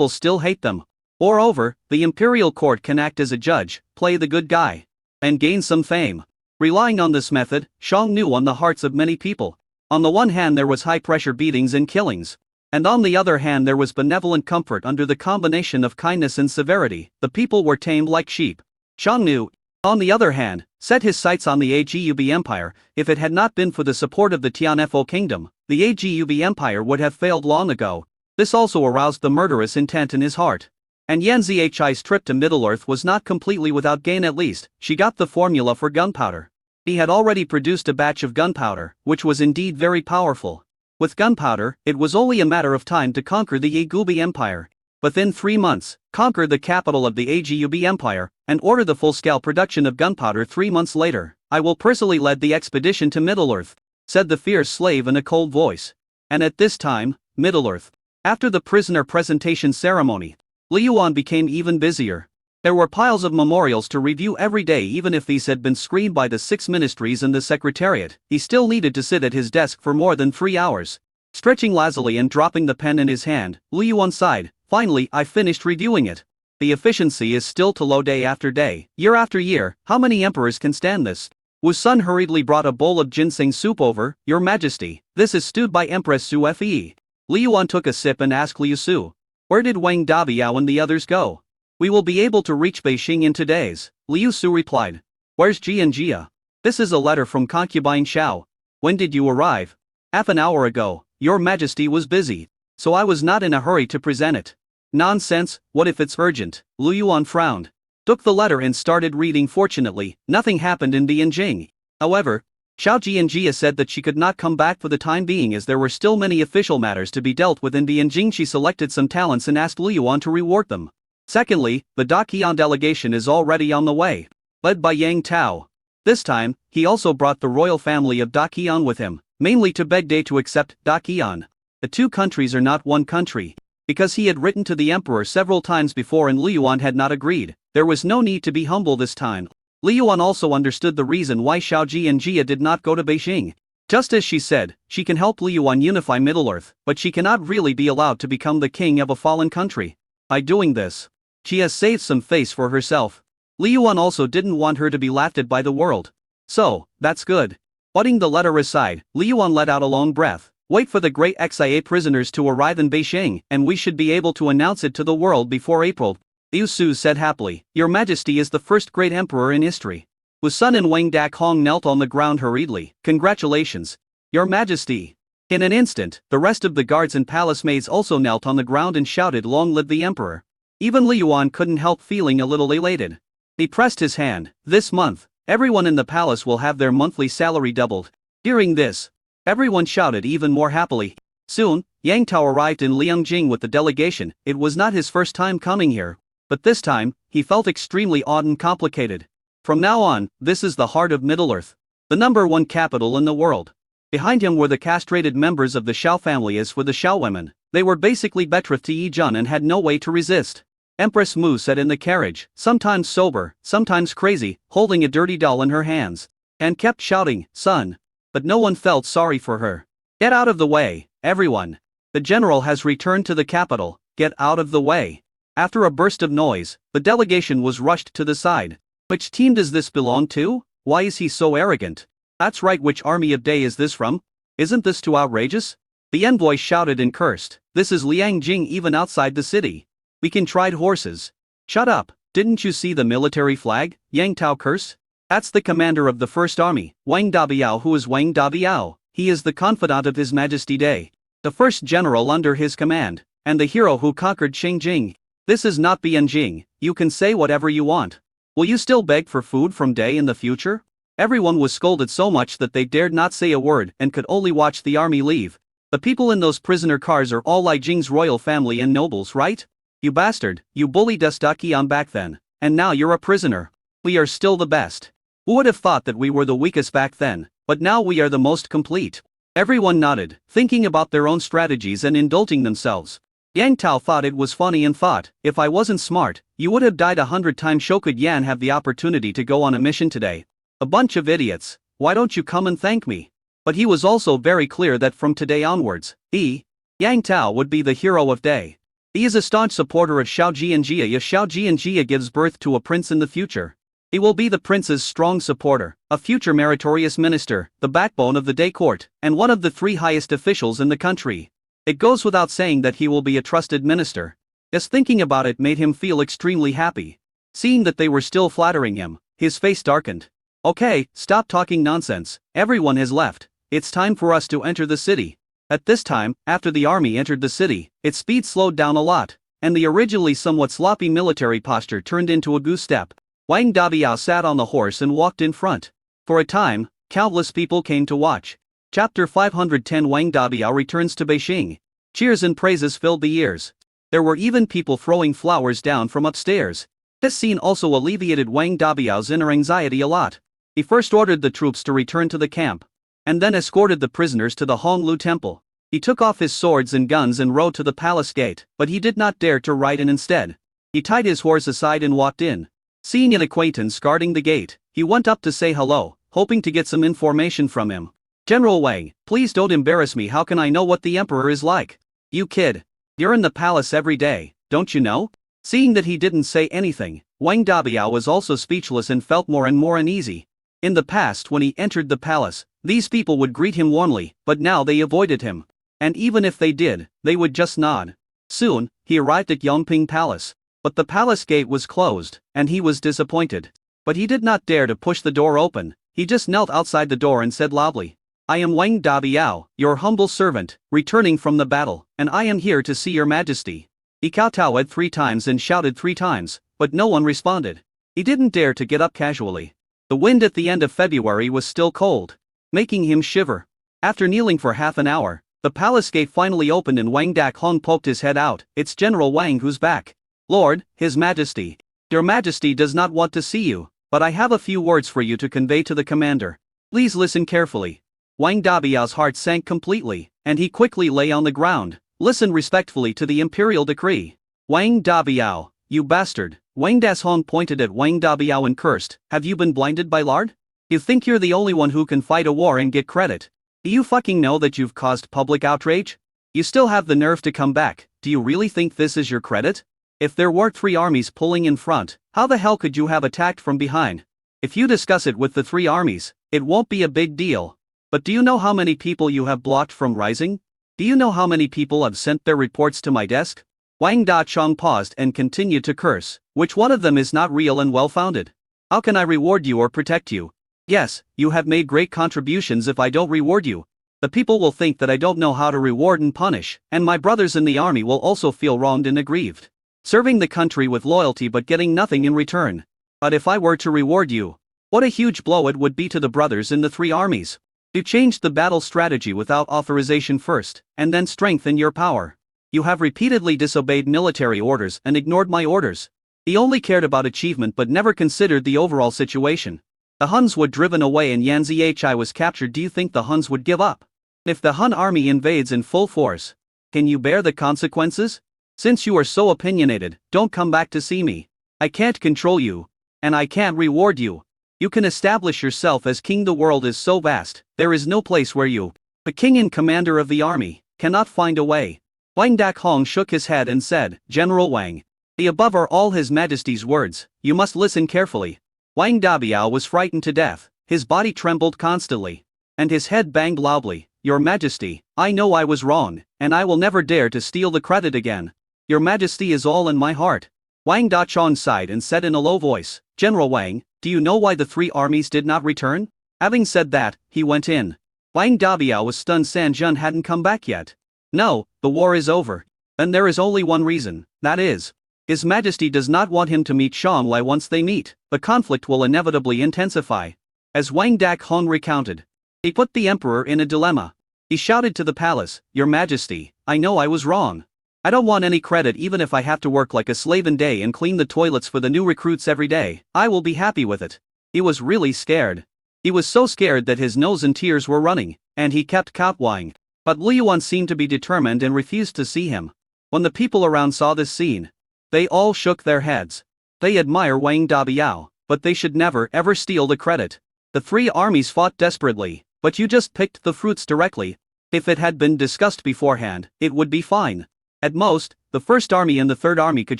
still hate them. Moreover, the imperial court can act as a judge, play the good guy, and gain some fame. Relying on this method, Xiongnu won the hearts of many people. On the one hand there was high-pressure beatings and killings, and on the other hand there was benevolent comfort. Under the combination of kindness and severity, the people were tamed like sheep. Xiongnu, on the other hand, set his sights on the Ajubi Empire. If it had not been for the support of the Tianfo kingdom, the Ajubi Empire would have failed long ago. This also aroused the murderous intent in his heart. And Yan Zhi's trip to Middle-earth was not completely without gain. At least, she got the formula for gunpowder. He had already produced a batch of gunpowder, which was indeed very powerful. With gunpowder, it was only a matter of time to conquer the Ajubi Empire. Within 3 months, conquer the capital of the Ajubi Empire, and order the full-scale production of gunpowder. 3 months later, I will personally lead the expedition to Middle-earth, said the fierce slave in a cold voice. And at this time, Middle-earth. After the prisoner presentation ceremony, Li Yuan became even busier. There were piles of memorials to review every day. Even if these had been screened by the 6 ministries and the secretariat, he still needed to sit at his desk for more than 3 hours. Stretching lazily and dropping the pen in his hand, Li Yuan sighed. Finally, I finished reviewing it. The efficiency is still too low day after day, year after year. How many emperors can stand this? Wu Sun hurriedly brought a bowl of ginseng soup over. Your Majesty, this is stewed by Empress Su Fei. Li Yuan took a sip and asked Liu Su, where did Wang Dabiao and the others go? We will be able to reach Beijing in 2 days, Liu Su replied. Where's Ji and Jia? This is a letter from concubine Xiao. When did you arrive? Half an hour ago. Your Majesty was busy, so I was not in a hurry to present it. Nonsense, what if it's urgent? Liu Yuan frowned, took the letter and started reading. Fortunately, nothing happened in Beijing. However, Xiao Ji and Jia said that she could not come back for the time being as there were still many official matters to be dealt with in Beijing. She selected some talents and asked Liu Yuan to reward them. Secondly, the Daqian delegation is already on the way, led by Yang Tao. This time, he also brought the royal family of Daqian with him, mainly to beg Day to accept Daqian. The 2 countries are not one country. Because he had written to the emperor several times before and Liu Yuan had not agreed, there was no need to be humble this time. Liu Yuan also understood the reason why Xiao Ji and Jia did not go to Beijing. Just as she said, she can help Liu Yuan unify Middle-earth, but she cannot really be allowed to become the king of a fallen country. By doing this, she has saved some face for herself. Liu Yuan also didn't want her to be laughed at by the world. So, that's good. Putting the letter aside, Liu Yuan let out a long breath. Wait for the great XIA prisoners to arrive in Beijing, and we should be able to announce it to the world before April. Liu Su said happily, Your Majesty is the first great emperor in history. Wu Sun and Wang Dakong knelt on the ground hurriedly. Congratulations, Your Majesty. In an instant, the rest of the guards and palace maids also knelt on the ground and shouted, Long live the emperor. Even Liu Yuan couldn't help feeling a little elated. He pressed his hand. This month, everyone in the palace will have their monthly salary doubled. Hearing this, everyone shouted even more happily. Soon, Yang Tao arrived in Liangjing with the delegation. It was not his first time coming here, but this time, he felt extremely odd and complicated. From now on, this is the heart of Middle-earth, the #1 capital in the world. Behind him were the castrated members of the Xiao family. As for the Xiao women, they were basically betrothed to Yi Jun and had no way to resist. Empress Mu sat in the carriage, sometimes sober, sometimes crazy, holding a dirty doll in her hands, and kept shouting, Son. But no one felt sorry for her. Get out of the way, everyone. The general has returned to the capital. Get out of the way. After a burst of noise, the delegation was rushed to the side. Which team does this belong to? Why is he so arrogant? That's right, which army of Day is this from? Isn't this too outrageous? The envoy shouted and cursed. This is Liangjing even outside the city. We can ride horses. Shut up, didn't you see the military flag? Yang Tao cursed. That's the commander of the First Army, Wang Dabiao. Who is Wang Dabiao? He is the confidant of His Majesty Day, the first general under his command, and the hero who conquered Xingjing. This is not Beijing. You can say whatever you want. Will you still beg for food from Day in the future? Everyone was scolded so much that they dared not say a word and could only watch the army leave. The people in those prisoner cars are all Liangjing's royal family and nobles, right? You bastard, you bullied us Daqian back then, and now you're a prisoner. We are still the best. Who would have thought that we were the weakest back then, but now we are the most complete? Everyone nodded, thinking about their own strategies and indulging themselves. Yang Tao thought it was funny and thought, if I wasn't smart, you would have died 100 times. Show could Yan have the opportunity to go on a mission today? A bunch of idiots, why don't you come and thank me? But he was also very clear that from today onwards, Yang Tao would be the hero of Day. He is a staunch supporter of Xiao Ji and Jia. If Xiao Ji and Jia gives birth to a prince in the future, he will be the prince's strong supporter, a future meritorious minister, the backbone of the Day court, and one of the 3 highest officials in the country. It goes without saying that he will be a trusted minister. Just thinking about it made him feel extremely happy. Seeing that they were still flattering him, his face darkened. Okay, stop talking nonsense. Everyone has left. It's time for us to enter the city. At this time, after the army entered the city, its speed slowed down a lot, and the originally somewhat sloppy military posture turned into a goose step. Wang Dabiao sat on the horse and walked in front. For a time, countless people came to watch. Chapter 510 Wang Dabiao returns to Beijing. Cheers and praises filled the ears. There were even people throwing flowers down from upstairs. This scene also alleviated Wang Dabiao's inner anxiety a lot. He first ordered the troops to return to the camp, and then escorted the prisoners to the Honglu temple. He took off his swords and guns and rode to the palace gate, but he did not dare to ride in. Instead, he tied his horse aside and walked in. Seeing an acquaintance guarding the gate, he went up to say hello, hoping to get some information from him. General Wang, please don't embarrass me. How can I know what the emperor is like? You kid. You're in the palace every day, don't you know? Seeing that he didn't say anything, Wang Dabiao was also speechless and felt more and more uneasy. In the past, when he entered the palace, these people would greet him warmly, but now they avoided him. And even if they did, they would just nod. Soon, he arrived at Yongping Palace. But the palace gate was closed, and he was disappointed. But he did not dare to push the door open, he just knelt outside the door and said loudly, "I am Wang Dabiao, your humble servant, returning from the battle, and I am here to see your majesty." He kowtowed 3 times and shouted 3 times, but no one responded. He didn't dare to get up casually. The wind at the end of February was still cold, making him shiver. After kneeling for half an hour, the palace gate finally opened and Wang Dakhong poked his head out. "It's General Wang who's back. Lord, His Majesty. Your Majesty does not want to see you, but I have a few words for you to convey to the commander. Please listen carefully." Wang Dabiao's heart sank completely, and he quickly lay on the ground. "Listen respectfully to the imperial decree." "Wang Dabiao, you bastard." Wang Dashong pointed at Wang Dabiao and cursed, "Have you been blinded by lard? You think you're the only one who can fight a war and get credit? Do you fucking know that you've caused public outrage? You still have the nerve to come back. Do you really think this is your credit? If there weren't 3 armies pulling in front, how the hell could you have attacked from behind? If you discuss it with the 3 armies, it won't be a big deal. But do you know how many people you have blocked from rising? Do you know how many people have sent their reports to my desk?" Wang Dachong paused and continued to curse. "Which one of them is not real and well-founded? How can I reward you or protect you? Yes, you have made great contributions. If I don't reward you, the people will think that I don't know how to reward and punish, and my brothers in the army will also feel wronged and aggrieved. Serving the country with loyalty but getting nothing in return. But if I were to reward you, what a huge blow it would be to the brothers in the 3 armies. You changed the battle strategy without authorization first, and then strengthen your power. You have repeatedly disobeyed military orders and ignored my orders." He only cared about achievement but never considered the overall situation. The Huns were driven away and Yanzhi was captured. Do you think the Huns would give up? If the Hun army invades in full force, can you bear the consequences? Since you are so opinionated, don't come back to see me. I can't control you. And I can't reward you. You can establish yourself as king. The world is so vast, there is no place where you, the king and commander of the army, cannot find a way. Wang Dakhong shook his head and said, "General Wang, the above are all His Majesty's words, you must listen carefully." Wang Dabiao was frightened to death, his body trembled constantly, and his head banged loudly. "Your Majesty, I know I was wrong, and I will never dare to steal the credit again. Your Majesty is all in my heart." Wang Dachong sighed and said in a low voice, "General Wang, do you know why the 3 armies did not return?" Having said that, he went in. Wang Dabiao was stunned. San Jun hadn't come back yet. "No, the war is over. Then there is only one reason, that is, His Majesty does not want him to meet Shanglai. Once they meet, the conflict will inevitably intensify." As Wang Dakhong recounted, he put the emperor in a dilemma. He shouted to the palace, "Your Majesty, I know I was wrong. I don't want any credit. Even if I have to work like a slave in day and clean the toilets for the new recruits every day, I will be happy with it." He was really scared. He was so scared that his nose and tears were running, and he kept kowtowing. But Liyuan seemed to be determined and refused to see him. When the people around saw this scene, they all shook their heads. They admire Wang Dabiao, but they should never ever steal the credit. The 3 armies fought desperately, but you just picked the fruits directly. If it had been discussed beforehand, it would be fine. At most, the 1st army and the 3rd army could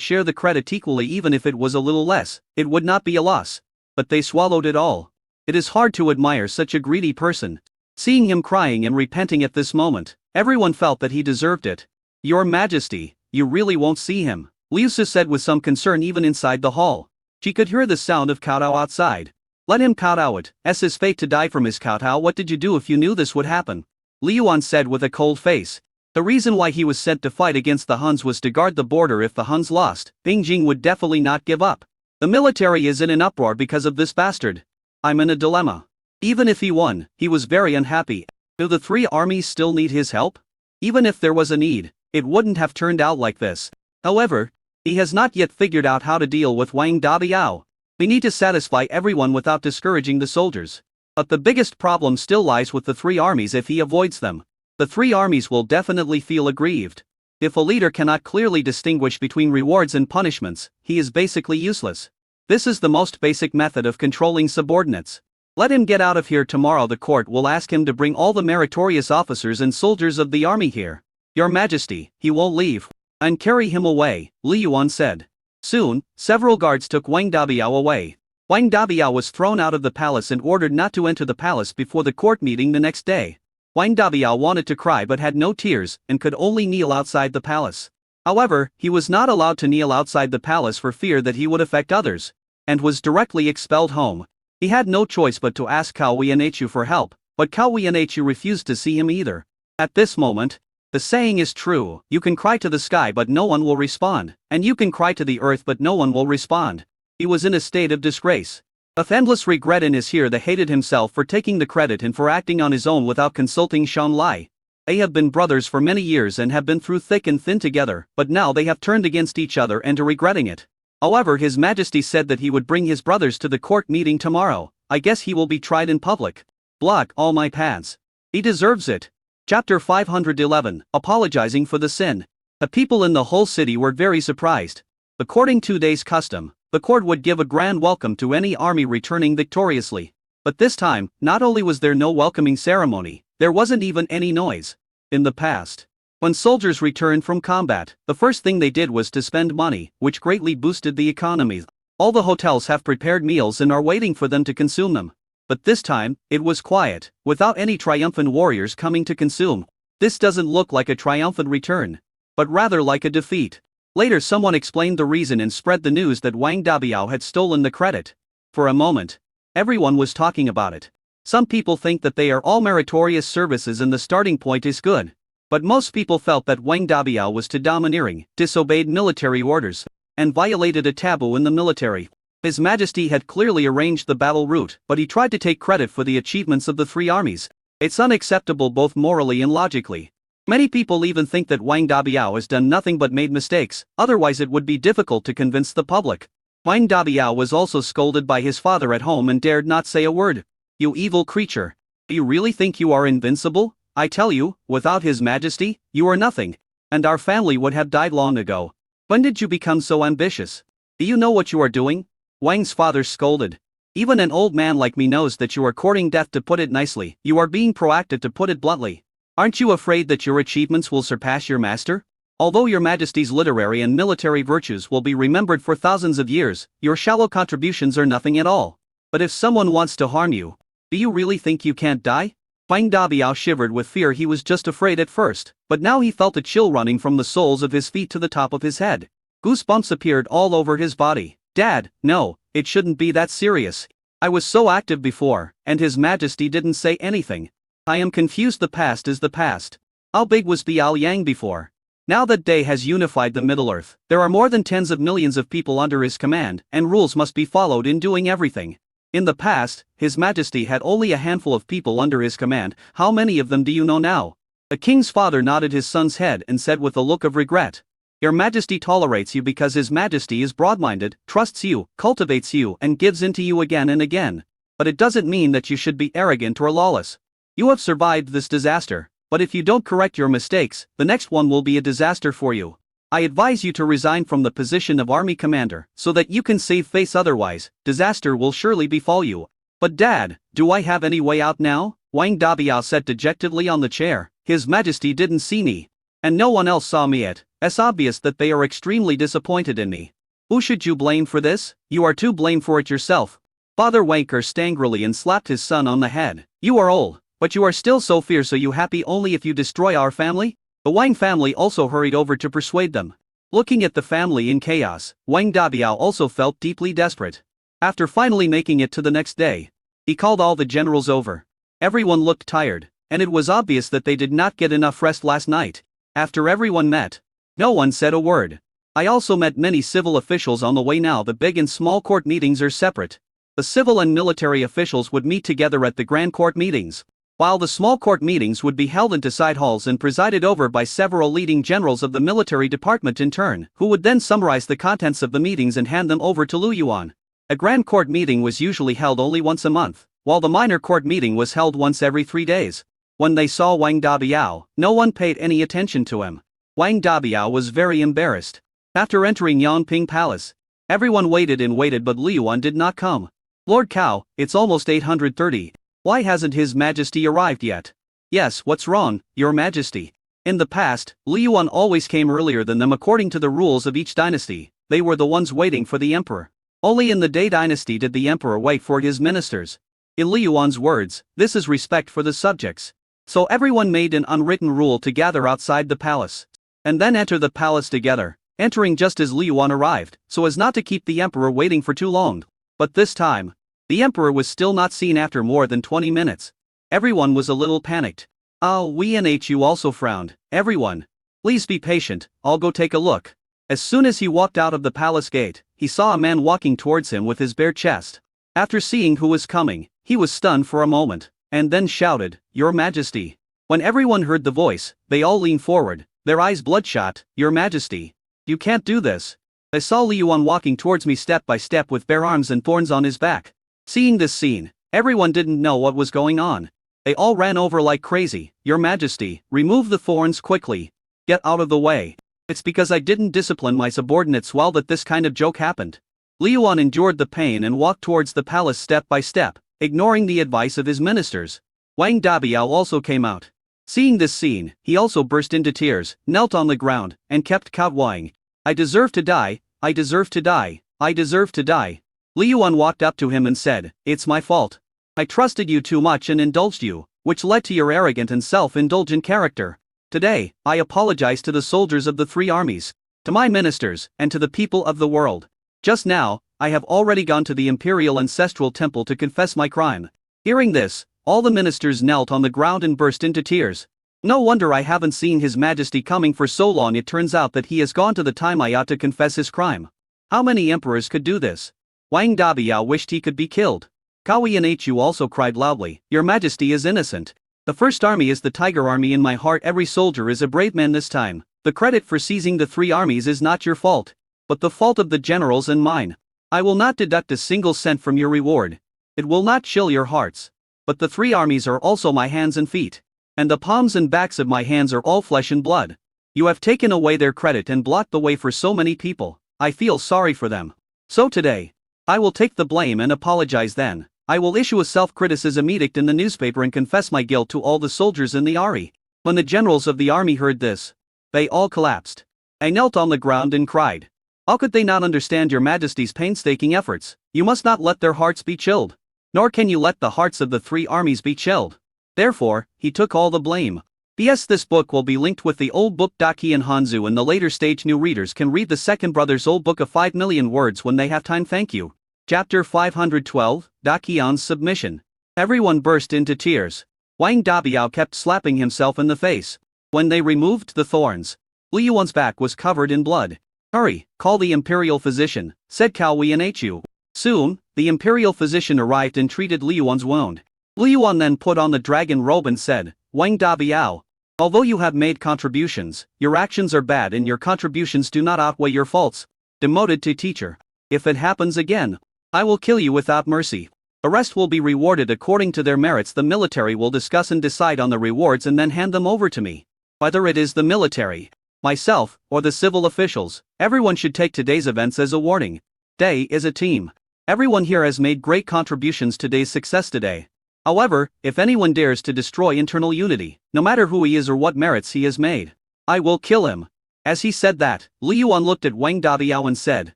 share the credit equally. Even if it was a little less, it would not be a loss. But they swallowed it all. It is hard to admire such a greedy person. Seeing him crying and repenting at this moment, everyone felt that he deserved it. "Your Majesty, you really won't see him," Liu Su said with some concern. Even inside the hall, she could hear the sound of kowtow outside. "Let him kowtow it. It's his fate to die from his kowtow. What did you do if you knew this would happen?" Liyuan said with a cold face. The reason why he was sent to fight against the Huns was to guard the border. If the Huns lost, Beijing would definitely not give up. The military is in an uproar because of this bastard. I'm in a dilemma. Even if he won, he was very unhappy. Do the 3 armies still need his help? Even if there was a need, it wouldn't have turned out like this. However, he has not yet figured out how to deal with Wang Dabiao. We need to satisfy everyone without discouraging the soldiers. But the biggest problem still lies with the 3 armies. If he avoids them, the 3 armies will definitely feel aggrieved. If a leader cannot clearly distinguish between rewards and punishments, he is basically useless. This is the most basic method of controlling subordinates. Let him get out of here tomorrow. The court will ask him to bring all the meritorious officers and soldiers of the army here. Your Majesty, he won't leave. And carry him away, Li Yuan said. Soon, several guards took Wang Dabiao away. Wang Dabiao was thrown out of the palace and ordered not to enter the palace before the court meeting the next day. Wang Dabiao wanted to cry but had no tears and could only kneel outside the palace. However, he was not allowed to kneel outside the palace for fear that he would affect others, and was directly expelled home. He had no choice but to ask Cao Wianchu for help, but Cao Wianchu refused to see him either. At this moment, the saying is true: you can cry to the sky but no one will respond, and you can cry to the earth but no one will respond. He was in a state of disgrace. Of endless regret in his here that hated himself for taking the credit and for acting on his own without consulting Shan Lai. They have been brothers for many years and have been through thick and thin together, but now they have turned against each other and are regretting it. However, His Majesty said that he would bring his brothers to the court meeting tomorrow. I guess he will be tried in public. Block all my paths. He deserves it. Chapter 511, Apologizing for the Sin. The people in the whole city were very surprised. According to today's custom, the court would give a grand welcome to any army returning victoriously. But this time, not only was there no welcoming ceremony, there wasn't even any noise. In the past, when soldiers returned from combat, the first thing they did was to spend money, which greatly boosted the economy. All the hotels have prepared meals and are waiting for them to consume them. But this time, it was quiet, without any triumphant warriors coming to consume. This doesn't look like a triumphant return, but rather like a defeat. Later someone explained the reason and spread the news that Wang Dabiao had stolen the credit. For a moment, everyone was talking about it. Some people think that they are all meritorious services and the starting point is good. But most people felt that Wang Dabiao was too domineering, disobeyed military orders, and violated a taboo in the military. His Majesty had clearly arranged the battle route, but he tried to take credit for the achievements of the three armies. It's unacceptable both morally and logically. Many people even think that Wang Dabiao has done nothing but made mistakes, otherwise it would be difficult to convince the public. Wang Dabiao was also scolded by his father at home and dared not say a word. You evil creature. Do you really think you are invincible? I tell you, without His Majesty, you are nothing. And our family would have died long ago. When did you become so ambitious? Do you know what you are doing? Wang's father scolded. Even an old man like me knows that you are courting death, to put it nicely. You are being proactive, to put it bluntly. Aren't you afraid that your achievements will surpass your master? Although your Majesty's literary and military virtues will be remembered for thousands of years, your shallow contributions are nothing at all. But if someone wants to harm you, do you really think you can't die? Wang Dabiao shivered with fear. He was just afraid at first, but now he felt a chill running from the soles of his feet to the top of his head. Goosebumps appeared all over his body. Dad, no, it shouldn't be that serious. I was so active before, and His Majesty didn't say anything. I am confused. The past is the past. How big was Biao Yang before? Now that Day has unified the Middle-earth, there are more than tens of millions of people under his command, and rules must be followed in doing everything. In the past, His Majesty had only a handful of people under his command. How many of them do you know now? The king's father nodded his son's head and said with a look of regret, Your Majesty tolerates you because His Majesty is broad-minded, trusts you, cultivates you, and gives in to you again and again. But it doesn't mean that you should be arrogant or lawless. You have survived this disaster, but if you don't correct your mistakes, the next one will be a disaster for you. I advise you to resign from the position of army commander, so that you can save face, otherwise, disaster will surely befall you. But Dad, do I have any way out now? Wang Dabiao sat dejectedly on the chair. His Majesty didn't see me. And no one else saw me yet. It's obvious that they are extremely disappointed in me. Who should you blame for this? You are to blame for it yourself. Father Wang cursed angrily and slapped his son on the head. You are old, but you are still so fierce. So you happy only if you destroy our family? The Wang family also hurried over to persuade them. Looking at the family in chaos, Wang Dabiao also felt deeply desperate. After finally making it to the next day, he called all the generals over. Everyone looked tired, and it was obvious that they did not get enough rest last night. After everyone met, no one said a word. I also met many civil officials on the way. Now the big and small court meetings are separate. The civil and military officials would meet together at the grand court meetings, while the small court meetings would be held in side halls and presided over by several leading generals of the military department in turn, who would then summarize the contents of the meetings and hand them over to Lu Yuan. A grand court meeting was usually held only once a month, while the minor court meeting was held once every 3 days. When they saw Wang Dabiao, no one paid any attention to him. Wang Dabiao was very embarrassed. After entering Yangping Palace, everyone waited and waited, but Lu Yuan did not come. Lord Cao, it's almost 8:30. Why hasn't His Majesty arrived yet? Yes, what's wrong, Your Majesty? In the past, Lu Yuan always came earlier than them according to the rules of each dynasty, they were the ones waiting for the emperor. Only in the Day dynasty did the emperor wait for his ministers. In Li Yuan's words, this is respect for the subjects. So everyone made an unwritten rule to gather outside the palace. And then enter the palace together, entering just as Li Yuan arrived, so as not to keep the emperor waiting for too long. But this time, the emperor was still not seen after more than 20 minutes. Everyone was a little panicked. Wei and Hu also frowned. Everyone, please be patient, I'll go take a look. As soon as he walked out of the palace gate, he saw a man walking towards him with his bare chest. After seeing who was coming, he was stunned for a moment, and then shouted, "Your Majesty." When everyone heard the voice, they all leaned forward, their eyes bloodshot. "Your Majesty, you can't do this. I saw Li Yuan walking towards me step by step with bare arms and thorns on his back." Seeing this scene, everyone didn't know what was going on. They all ran over like crazy. "Your Majesty, remove the thorns quickly. Get out of the way. It's because I didn't discipline my subordinates well that this kind of joke happened." Li Yuan endured the pain and walked towards the palace step by step, ignoring the advice of his ministers. Wang Dabiao also came out. Seeing this scene, he also burst into tears, knelt on the ground, and kept kowtowing. "I deserve to die, I deserve to die, I deserve to die." Li Yuan walked up to him and said, "It's my fault. I trusted you too much and indulged you, which led to your arrogant and self-indulgent character. Today, I apologize to the soldiers of the three armies, to my ministers, and to the people of the world. Just now, I have already gone to the imperial ancestral temple to confess my crime." Hearing this, all the ministers knelt on the ground and burst into tears. "No wonder I haven't seen His Majesty coming for so long. It turns out that he has gone to the time I ought to confess his crime. How many emperors could do this?" Wang Dabiao wished he could be killed. Kawi and Hu also cried loudly, "Your Majesty is innocent. The first army is the tiger army in my heart. Every soldier is a brave man this time. The credit for seizing the three armies is not your fault, but the fault of the generals and mine. I will not deduct a single cent from your reward. It will not chill your hearts. But the three armies are also my hands and feet. And the palms and backs of my hands are all flesh and blood. You have taken away their credit and blocked the way for so many people. I feel sorry for them. So today, I will take the blame and apologize then. I will issue a self-criticism edict in the newspaper and confess my guilt to all the soldiers in the army." When the generals of the army heard this, they all collapsed. They knelt on the ground and cried, "How could they not understand your Majesty's painstaking efforts? You must not let their hearts be chilled. Nor can you let the hearts of the three armies be chilled." Therefore, he took all the blame. P.S. This book will be linked with the old book Daki and Hanzu. In the later stage, new readers can read the second brother's old book of 5 million words when they have time. Thank you. Chapter 512, Dakion's submission. Everyone burst into tears. Wang Dabiao kept slapping himself in the face. When they removed the thorns, Li Yuan's back was covered in blood. "Hurry, call the imperial physician," said Cao Wei and Hu. Soon, the imperial physician arrived and treated Li Yuan's wound. Li Yuan then put on the dragon robe and said, "Wang Dabiao, although you have made contributions, your actions are bad and your contributions do not outweigh your faults. Demoted to teacher. If it happens again, I will kill you without mercy. The rest will be rewarded according to their merits. The military will discuss and decide on the rewards and then hand them over to me. Whether it is the military, myself, or the civil officials, everyone should take today's events as a warning. Day is a team. Everyone here has made great contributions to today's success today. However, if anyone dares to destroy internal unity, no matter who he is or what merits he has made, I will kill him." As he said that, Li Yuan looked at Wang Dabiao and said,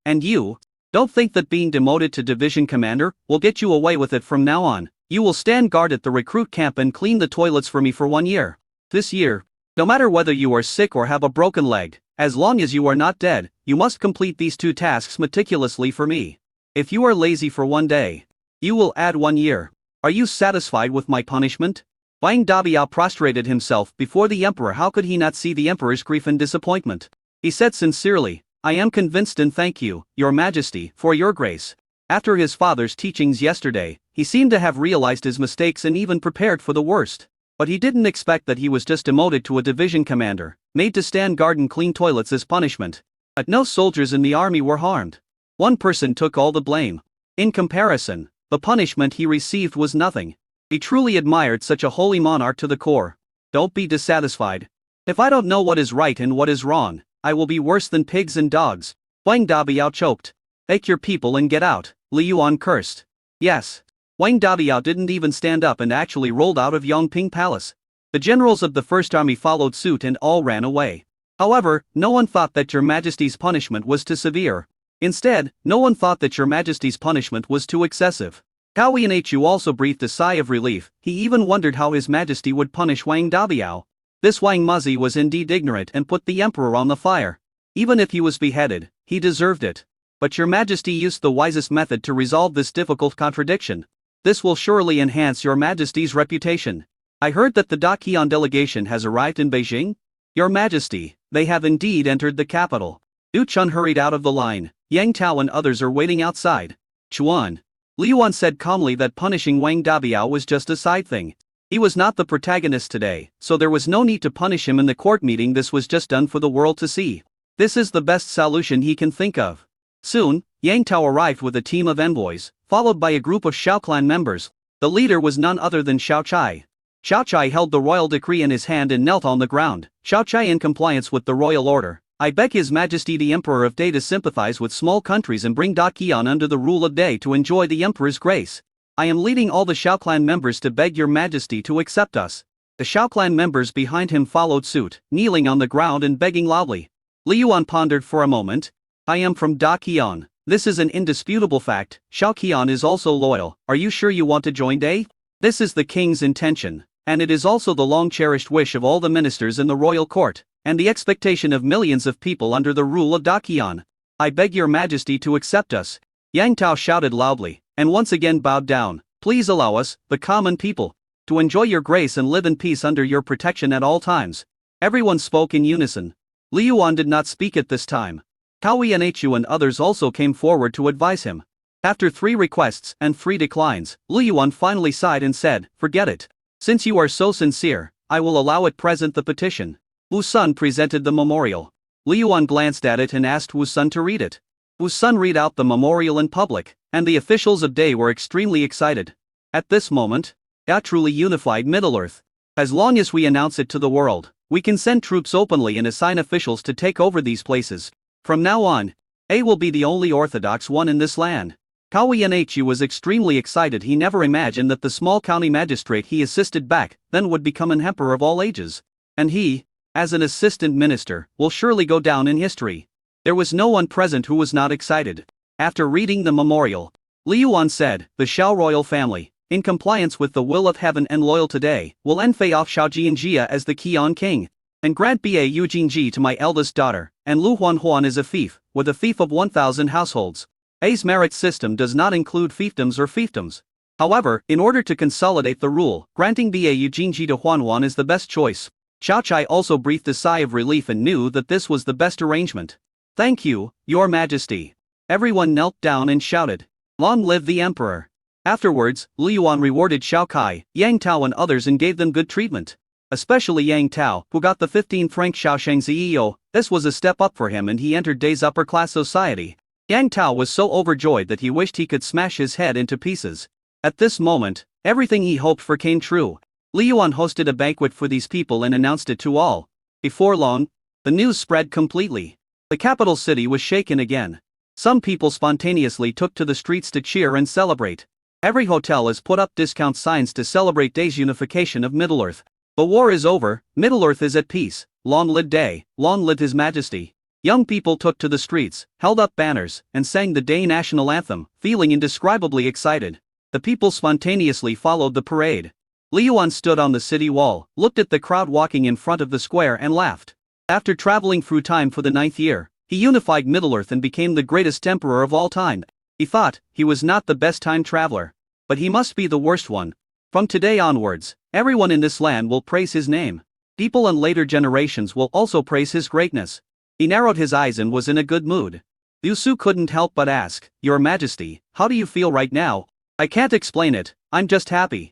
"And you? Don't think that being demoted to division commander will get you away with it from now on. You will stand guard at the recruit camp and clean the toilets for me for 1 year. This year, no matter whether you are sick or have a broken leg, as long as you are not dead, you must complete these 2 tasks meticulously for me. If you are lazy for 1 day, you will add 1 year. Are you satisfied with my punishment?" Wang Dabiao prostrated himself before the emperor. How could he not see the emperor's grief and disappointment? He said sincerely, "I am convinced and thank you, Your Majesty, for your grace." After his father's teachings yesterday, he seemed to have realized his mistakes and even prepared for the worst. But he didn't expect that he was just demoted to a division commander, made to stand guard and clean toilets as punishment. But no soldiers in the army were harmed. One person took all the blame. In comparison, the punishment he received was nothing. He truly admired such a holy monarch to the core. Don't be dissatisfied. If I don't know what is right and what is wrong, I will be worse than pigs and dogs. Wang Dabiao choked. Take your people and get out, Li Yuan cursed. Yes. Wang Dabiao didn't even stand up and actually rolled out of Yongping Palace. The generals of the First Army followed suit and all ran away. However, no one thought that Your Majesty's punishment was too severe. Instead, no one thought that your majesty's punishment was too excessive. Cao Yanchu also breathed a sigh of relief. He even wondered how his majesty would punish Wang Dabiao. This Wang Muzi was indeed ignorant and put the emperor on the fire. Even if he was beheaded, he deserved it. But your majesty used the wisest method to resolve this difficult contradiction. This will surely enhance your majesty's reputation. I heard that the Daqian delegation has arrived in Beijing? Your majesty, they have indeed entered the capital. Du Chun hurried out of the line. Yang Tao and others are waiting outside. Chuan. Liu Yuan said calmly that punishing Wang Dabiao was just a side thing. He was not the protagonist today, so there was no need to punish him in the court meeting. This was just done for the world to see. This is the best solution he can think of. Soon, Yang Tao arrived with a team of envoys, followed by a group of Xiao clan members. The leader was none other than Xiao Chai. Xiao Chai held the royal decree in his hand and knelt on the ground. Xiao Chai, in compliance with the royal order, I beg His Majesty the Emperor of Dai to sympathize with small countries and bring Daqian under the rule of Dai to enjoy the Emperor's grace. I am leading all the Xiao clan members to beg your Majesty to accept us. The Xiao clan members behind him followed suit, kneeling on the ground and begging loudly. Li Yuan pondered for a moment. I am from Daqian. This is an indisputable fact. Xiao Qian is also loyal. Are you sure you want to join Dai? This is the king's intention, and it is also the long-cherished wish of all the ministers in the royal court, and the expectation of millions of people under the rule of Daqian. I beg your majesty to accept us. Yang Tao shouted loudly, and once again bowed down. Please allow us, the common people, to enjoy your grace and live in peace under your protection at all times. Everyone spoke in unison. Li Yuan did not speak at this time. Cao Yanchu and others also came forward to advise him. After 3 requests and 3 declines, Li Yuan finally sighed and said, forget it. Since you are so sincere, I will allow it. Present the petition. Wu Sun presented the memorial. Li Yuan glanced at it and asked Wu Sun to read it. Wu Sun read out the memorial in public, and the officials of Dai were extremely excited. At this moment, a truly unified Middle-earth. As long as we announce it to the world, we can send troops openly and assign officials to take over these places. From now on, A will be the only orthodox one in this land. Cao Yanchu was extremely excited. He never imagined that the small county magistrate he assisted back then would become an emperor of all ages. And he, as an assistant minister, will surely go down in history. There was no one present who was not excited. After reading the memorial, Li Yuan said, the Xiao royal family, in compliance with the will of heaven and loyal today, will enfei off Xiao Jianjia as the Qian king, and grant Ba Yu Jingji to my eldest daughter, and Lu Huan as a fief, with a fief of 1,000 households. A's merit system does not include fiefdoms or fiefdoms. However, in order to consolidate the rule, granting Ba Yu Jingji to Huan is the best choice. Xiao Chai also breathed a sigh of relief and knew that this was the best arrangement. Thank you, your majesty. Everyone knelt down and shouted, long live the emperor. Afterwards, Li Yuan rewarded Xiao Kai, Yang Tao and others and gave them good treatment. Especially Yang Tao, who got the 15-franc Shaosheng Ziyo. This was a step up for him and he entered Dai's upper-class society. Yang Tao was so overjoyed that he wished he could smash his head into pieces. At this moment, everything he hoped for came true. Li Yuan hosted a banquet for these people and announced it to all. Before long, the news spread completely. The capital city was shaken again. Some people spontaneously took to the streets to cheer and celebrate. Every hotel has put up discount signs to celebrate Dai's unification of Middle-earth. The war is over, Middle-earth is at peace, long live Dai, long live His Majesty. Young people took to the streets, held up banners, and sang the Dai national anthem, feeling indescribably excited. The people spontaneously followed the parade. Li Yuan stood on the city wall, looked at the crowd walking in front of the square and laughed. After traveling through time for the 9th year, he unified Middle-earth and became the greatest emperor of all time. He thought he was not the best time traveler, but he must be the worst one. From today onwards, everyone in this land will praise his name. People and later generations will also praise his greatness. He narrowed his eyes and was in a good mood. Liu Su couldn't help but ask, Your Majesty, how do you feel right now? I can't explain it, I'm just happy.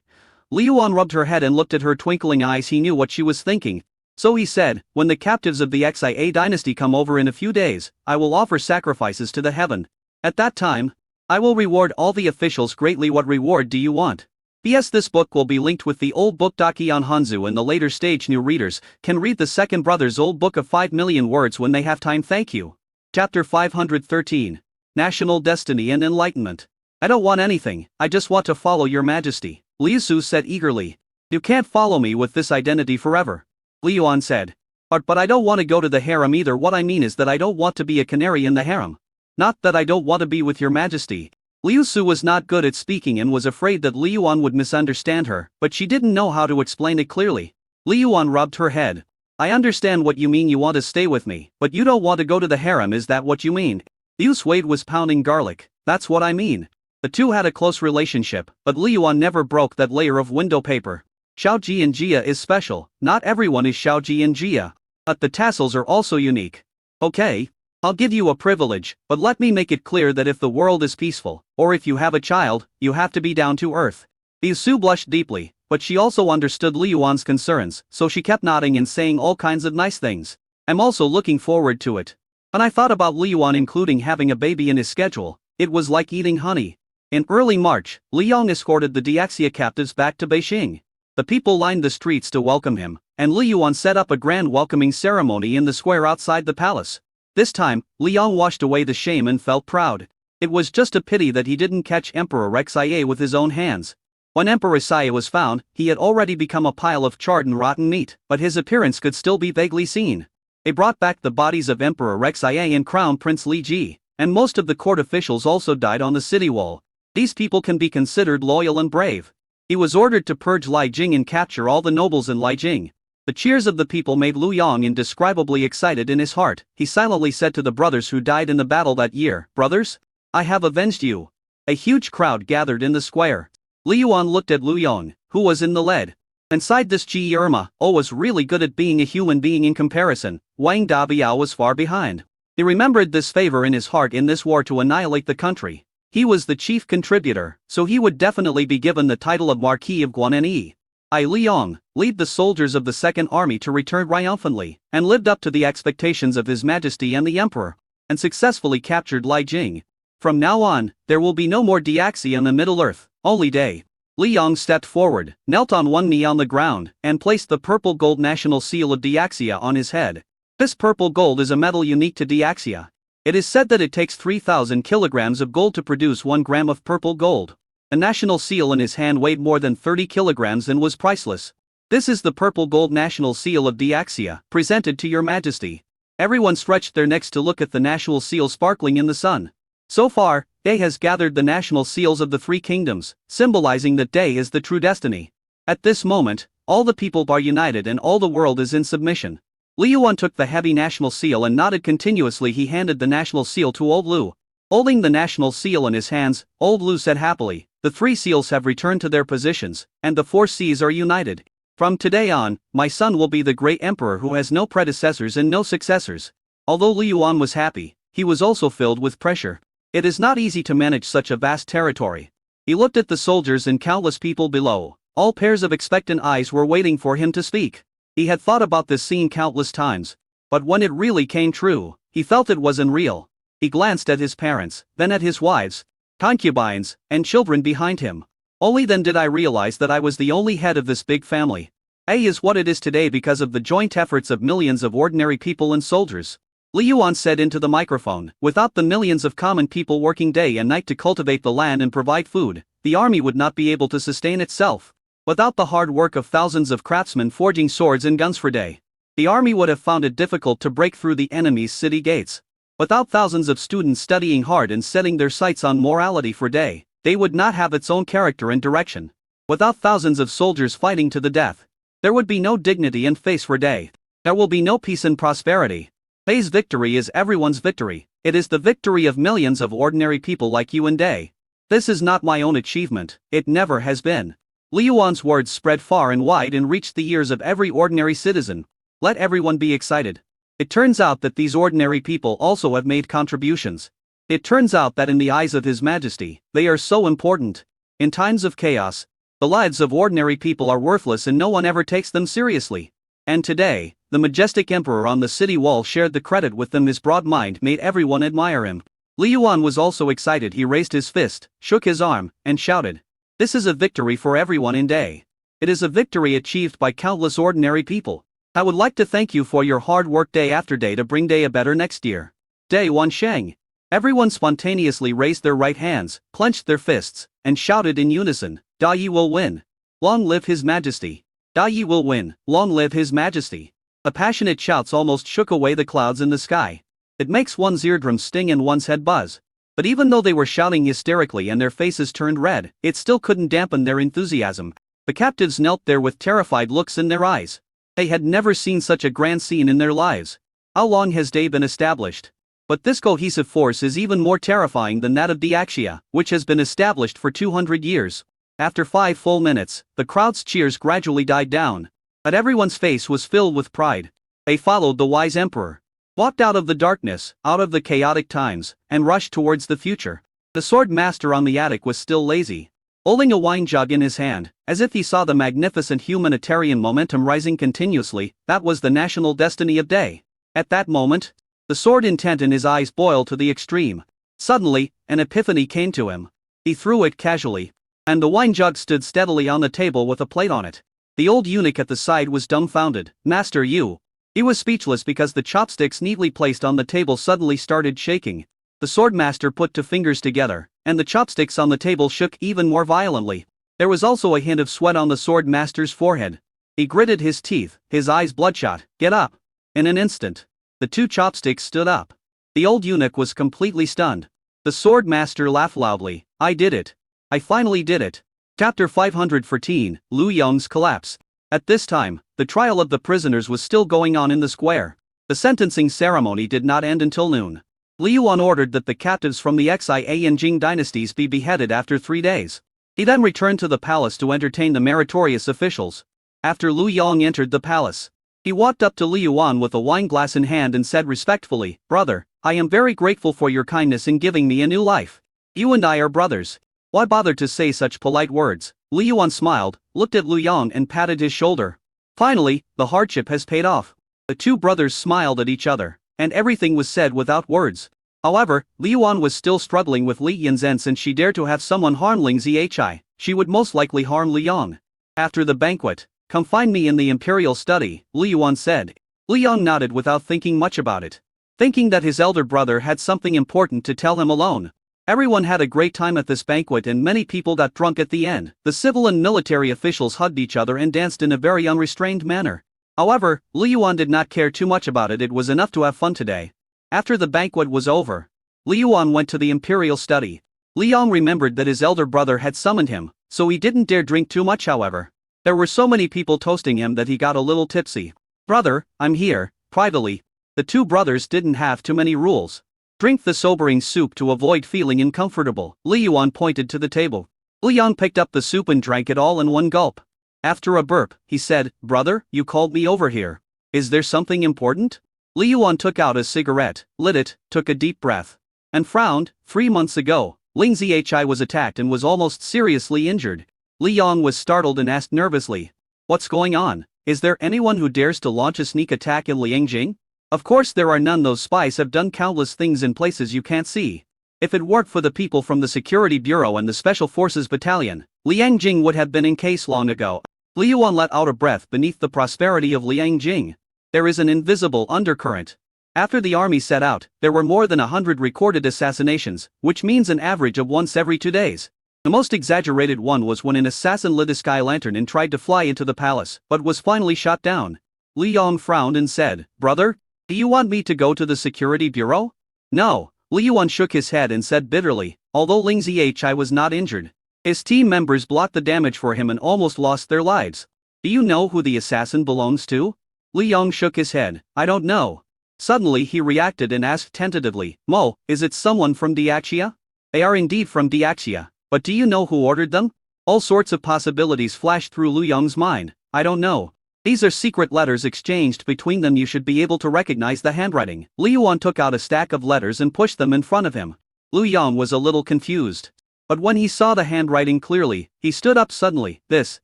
Li Yuan rubbed her head and looked at her twinkling eyes. He knew what she was thinking. So he said, when the captives of the Xia dynasty come over in a few days, I will offer sacrifices to the heaven. At that time, I will reward all the officials greatly. What reward do you want? P.S. This book will be linked with the old book Daqian Hanzu and the later stage. New readers can read the second brother's old book of 5 million words when they have time. Thank you. Chapter 513. National Destiny and Enlightenment. I don't want anything, I just want to follow your majesty, Liu Su said eagerly. You can't follow me with this identity forever. Li Yuan said. But I don't want to go to the harem either. What I mean is that I don't want to be a canary in the harem. Not that I don't want to be with your majesty. Liu Su was not good at speaking and was afraid that Liu Yuan would misunderstand her, but she didn't know how to explain it clearly. Liu Yuan rubbed her head. I understand what you mean, you want to stay with me, but you don't want to go to the harem, is that what you mean? Liu Suede was pounding garlic. That's what I mean. The two had a close relationship, but Liu Yuan never broke that layer of window paper. Xiaoji and Jia is special, not everyone is Xiaoji and Jia. But the tassels are also unique. Okay. I'll give you a privilege, but let me make it clear that if the world is peaceful, or if you have a child, you have to be down to earth. Liu Su blushed deeply, but she also understood Liu Yuan's concerns, so she kept nodding and saying all kinds of nice things. I'm also looking forward to it. When I thought about Liu Yuan including having a baby in his schedule, it was like eating honey. In early March, Li Yong escorted the Diaxia captives back to Beijing. The people lined the streets to welcome him, and Li Yuan set up a grand welcoming ceremony in the square outside the palace. This time, Li Yong washed away the shame and felt proud. It was just a pity that he didn't catch Emperor Rexaye with his own hands. When Emperor Rexaye was found, he had already become a pile of charred and rotten meat, but his appearance could still be vaguely seen. They brought back the bodies of Emperor Rexaye and Crown Prince Li Ji, and most of the court officials also died on the city wall. These people can be considered loyal and brave. He was ordered to purge Lijiang and capture all the nobles in Lijiang. The cheers of the people made Liu Yong indescribably excited in his heart. He silently said to the brothers who died in the battle that year, "Brothers, I have avenged you." A huge crowd gathered in the square. Li Yuan looked at Liu Yong, who was in the lead. Inside this Ji Irma, was really good at being a human being in comparison. Wang Dabiao was far behind. He remembered this favor in his heart in this war to annihilate the country. He was the chief contributor, so he would definitely be given the title of Marquis of Guan'en. I, Li Yong, lead the soldiers of the Second Army to return triumphantly, and lived up to the expectations of His Majesty and the Emperor, and successfully captured Lijiang. From now on, there will be no more Diaxia in the Middle Earth, only day. Li Yong stepped forward, knelt on one knee on the ground, and placed the purple gold national seal of Diaxia on his head. This purple gold is a metal unique to Diaxia. It is said that it takes 3,000 kilograms of gold to produce 1 gram of purple gold. The national seal in his hand weighed more than 30 kilograms and was priceless. This is the purple gold national seal of Diaxia, presented to your majesty. Everyone stretched their necks to look at the national seal sparkling in the sun. So far, Day has gathered the national seals of the 3 kingdoms, symbolizing that Day is the true destiny. At this moment, all the people are united and all the world is in submission. Liu Yuan took the heavy national seal and nodded continuously. He handed the national seal to old Lu. Holding the national seal in his hands, old Lu said happily, "The 3 seals have returned to their positions, and the 4 seas are united. From today on, my son will be the great emperor who has no predecessors and no successors." Although Liu Yuan was happy, he was also filled with pressure. It is not easy to manage such a vast territory. He looked at the soldiers and countless people below. All pairs of expectant eyes were waiting for him to speak. He had thought about this scene countless times, but when it really came true, he felt it was unreal. He glanced at his parents, then at his wives, concubines, and children behind him. Only then did I realize that I was the only head of this big family. A is what it is today because of the joint efforts of millions of ordinary people and soldiers. Li Yuan said into the microphone, "Without the millions of common people working day and night to cultivate the land and provide food, the army would not be able to sustain itself. Without the hard work of thousands of craftsmen forging swords and guns for day, the army would have found it difficult to break through the enemy's city gates. Without thousands of students studying hard and setting their sights on morality for day, they would not have its own character and direction. Without thousands of soldiers fighting to the death, there would be no dignity and face for day. There will be no peace and prosperity. Day's victory is everyone's victory. It is the victory of millions of ordinary people like you and Day. This is not my own achievement, it never has been." Li Yuan's words spread far and wide and reached the ears of every ordinary citizen. Let everyone be excited. It turns out that these ordinary people also have made contributions. It turns out that in the eyes of His Majesty, they are so important. In times of chaos, the lives of ordinary people are worthless and no one ever takes them seriously. And today, the majestic emperor on the city wall shared the credit with them. His broad mind made everyone admire him. Li Yuan was also excited. He raised his fist, shook his arm, and shouted, "This is a victory for everyone in Day. It is a victory achieved by countless ordinary people. I would like to thank you for your hard work day after day to bring Day a better next year. Day Wansheng." Everyone spontaneously raised their right hands, clenched their fists, and shouted in unison, "Da Yi will win. Long live His Majesty. Da Yi will win, long live His Majesty." The passionate shouts almost shook away the clouds in the sky. It makes one's eardrums sting and one's head buzz. But even though they were shouting hysterically and their faces turned red, it still couldn't dampen their enthusiasm. The captives knelt there with terrified looks in their eyes. They had never seen such a grand scene in their lives. How long has day been established? But this cohesive force is even more terrifying than that of Diaxia, which has been established for 200 years. After 5 full minutes, the crowd's cheers gradually died down. But everyone's face was filled with pride. They followed the wise emperor, walked out of the darkness, out of the chaotic times, and rushed towards the future. The sword master on the attic was still lazy, holding a wine jug in his hand, as if he saw the magnificent humanitarian momentum rising continuously. That was the national destiny of day. At that moment, the sword intent in his eyes boiled to the extreme. Suddenly, an epiphany came to him. He threw it casually, and the wine jug stood steadily on the table with a plate on it. The old eunuch at the side was dumbfounded. Master, you. He was speechless because the chopsticks neatly placed on the table suddenly started shaking. The swordmaster put 2 fingers together, and the chopsticks on the table shook even more violently. There was also a hint of sweat on the swordmaster's forehead. He gritted his teeth, his eyes bloodshot. Get up. In an instant, the 2 chopsticks stood up. The old eunuch was completely stunned. The swordmaster laughed loudly. I did it. I finally did it. Chapter 514, Lu Yong's Collapse. At this time, the trial of the prisoners was still going on in the square. The sentencing ceremony did not end until noon. Li Yuan ordered that the captives from the Xia and Jing dynasties be beheaded after 3 days. He then returned to the palace to entertain the meritorious officials. After Lu Yong entered the palace, he walked up to Li Yuan with a wine glass in hand and said respectfully, Brother, I am very grateful for your kindness in giving me a new life. You and I are brothers. Why bother to say such polite words? Li Yuan smiled, looked at Lu Yong and patted his shoulder. Finally, the hardship has paid off. The 2 brothers smiled at each other, and everything was said without words. However, Li Yuan was still struggling with Li Yanzhen. Since she dared to have someone harm Ling Zhi, she would most likely harm Li Yong. After the banquet, come find me in the imperial study, Li Yuan said. Li Yong nodded without thinking much about it, thinking that his elder brother had something important to tell him alone. Everyone had a great time at this banquet and many people got drunk at the end. The civil and military officials hugged each other and danced in a very unrestrained manner. However, Li Yuan did not care too much about it. It was enough to have fun today. After the banquet was over, Li Yuan went to the imperial study. Li Yong remembered that his elder brother had summoned him, so he didn't dare drink too much. However, there were so many people toasting him that he got a little tipsy. Brother, I'm here, privately. The 2 brothers didn't have too many rules. Drink the sobering soup to avoid feeling uncomfortable. Li Yuan pointed to the table. Li Yong picked up the soup and drank it all in one gulp. After a burp, he said, Brother, you called me over here. Is there something important? Li Yuan took out a cigarette, lit it, took a deep breath, and frowned. 3 months ago, Ling Zhi was attacked and was almost seriously injured. Li Yong was startled and asked nervously, What's going on? Is there anyone who dares to launch a sneak attack in Liangjing? Of course there are none. Those spies have done countless things in places you can't see. If it weren't for the people from the Security Bureau and the Special Forces Battalion, Liangjing would have been in case long ago. Li Yuan let out a breath beneath the prosperity of Liangjing. There is an invisible undercurrent. After the army set out, there were more than 100 recorded assassinations, which means an average of once every 2 days. The most exaggerated one was when an assassin lit a sky lantern and tried to fly into the palace, but was finally shot down. Li Yong frowned and said, Brother, do you want me to go to the Security Bureau? No. Li Yuan shook his head and said bitterly, although Ling Zhi was not injured, his team members blocked the damage for him and almost lost their lives. Do you know who the assassin belongs to? Li Yong shook his head. I don't know. Suddenly he reacted and asked tentatively, Mo, is it someone from Diaxia? They are indeed from Diaxia, but do you know who ordered them? All sorts of possibilities flashed through Lu Yong's mind. I don't know. These are secret letters exchanged between them. You should be able to recognize the handwriting. Li Yuan took out a stack of letters and pushed them in front of him. Lu Yong was a little confused. But when he saw the handwriting clearly, he stood up suddenly. This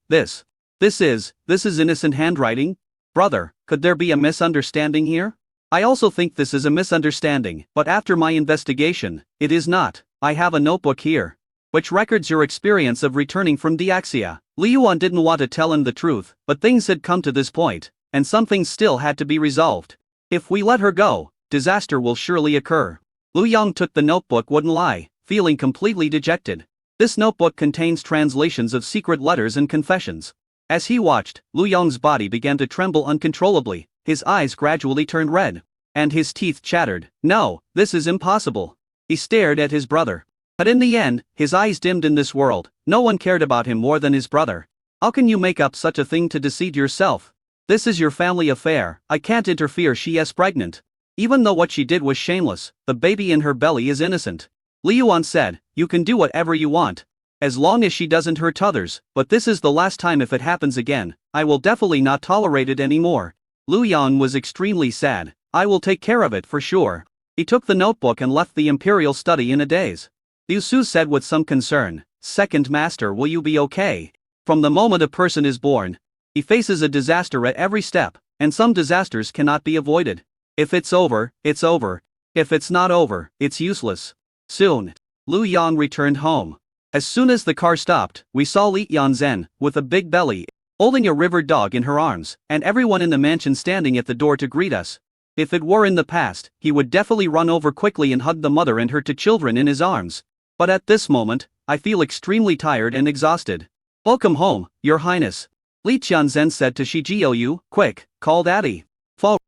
is innocent handwriting? Brother, could there be a misunderstanding here? I also think this is a misunderstanding, but after my investigation, it is not. I have a notebook here, which records your experience of returning from Diaxia. Li Yuan didn't want to tell him the truth, but things had come to this point, and some things still had to be resolved. If we let her go, disaster will surely occur. Lu Yong took the notebook, wouldn't lie, feeling completely dejected. This notebook contains translations of secret letters and confessions. As he watched, Lu Yong's body began to tremble uncontrollably, his eyes gradually turned red. and his teeth chattered. No, this is impossible. He stared at his brother. But in the end, his eyes dimmed in this world. No one cared about him more than his brother. How can you make up such a thing to deceive yourself? This is your family affair, I can't interfere. She is pregnant. Even though what she did was shameless, the baby in her belly is innocent. Li Yuan said, you can do whatever you want. As long as she doesn't hurt others, but this is the last time. If it happens again, I will definitely not tolerate it anymore. Lu Yang was extremely sad. I will take care of it for sure. He took the notebook and left the imperial study in a daze. Liu Su said with some concern, Second Master, will you be okay? From the moment a person is born, he faces a disaster at every step, and some disasters cannot be avoided. If it's over, it's over. If it's not over, it's useless. Soon, Lu Yang returned home. As soon as the car stopped, we saw Li Yanzhen, with a big belly, holding a river dog in her arms, and everyone in the mansion standing at the door to greet us. If it were in the past, he would definitely run over quickly and hug the mother and her two children in his arms. But at this moment, I feel extremely tired and exhausted. Welcome home, Your Highness. Li Tianzhen said to Shi Jiaoyu. Quick, call Daddy. Fall.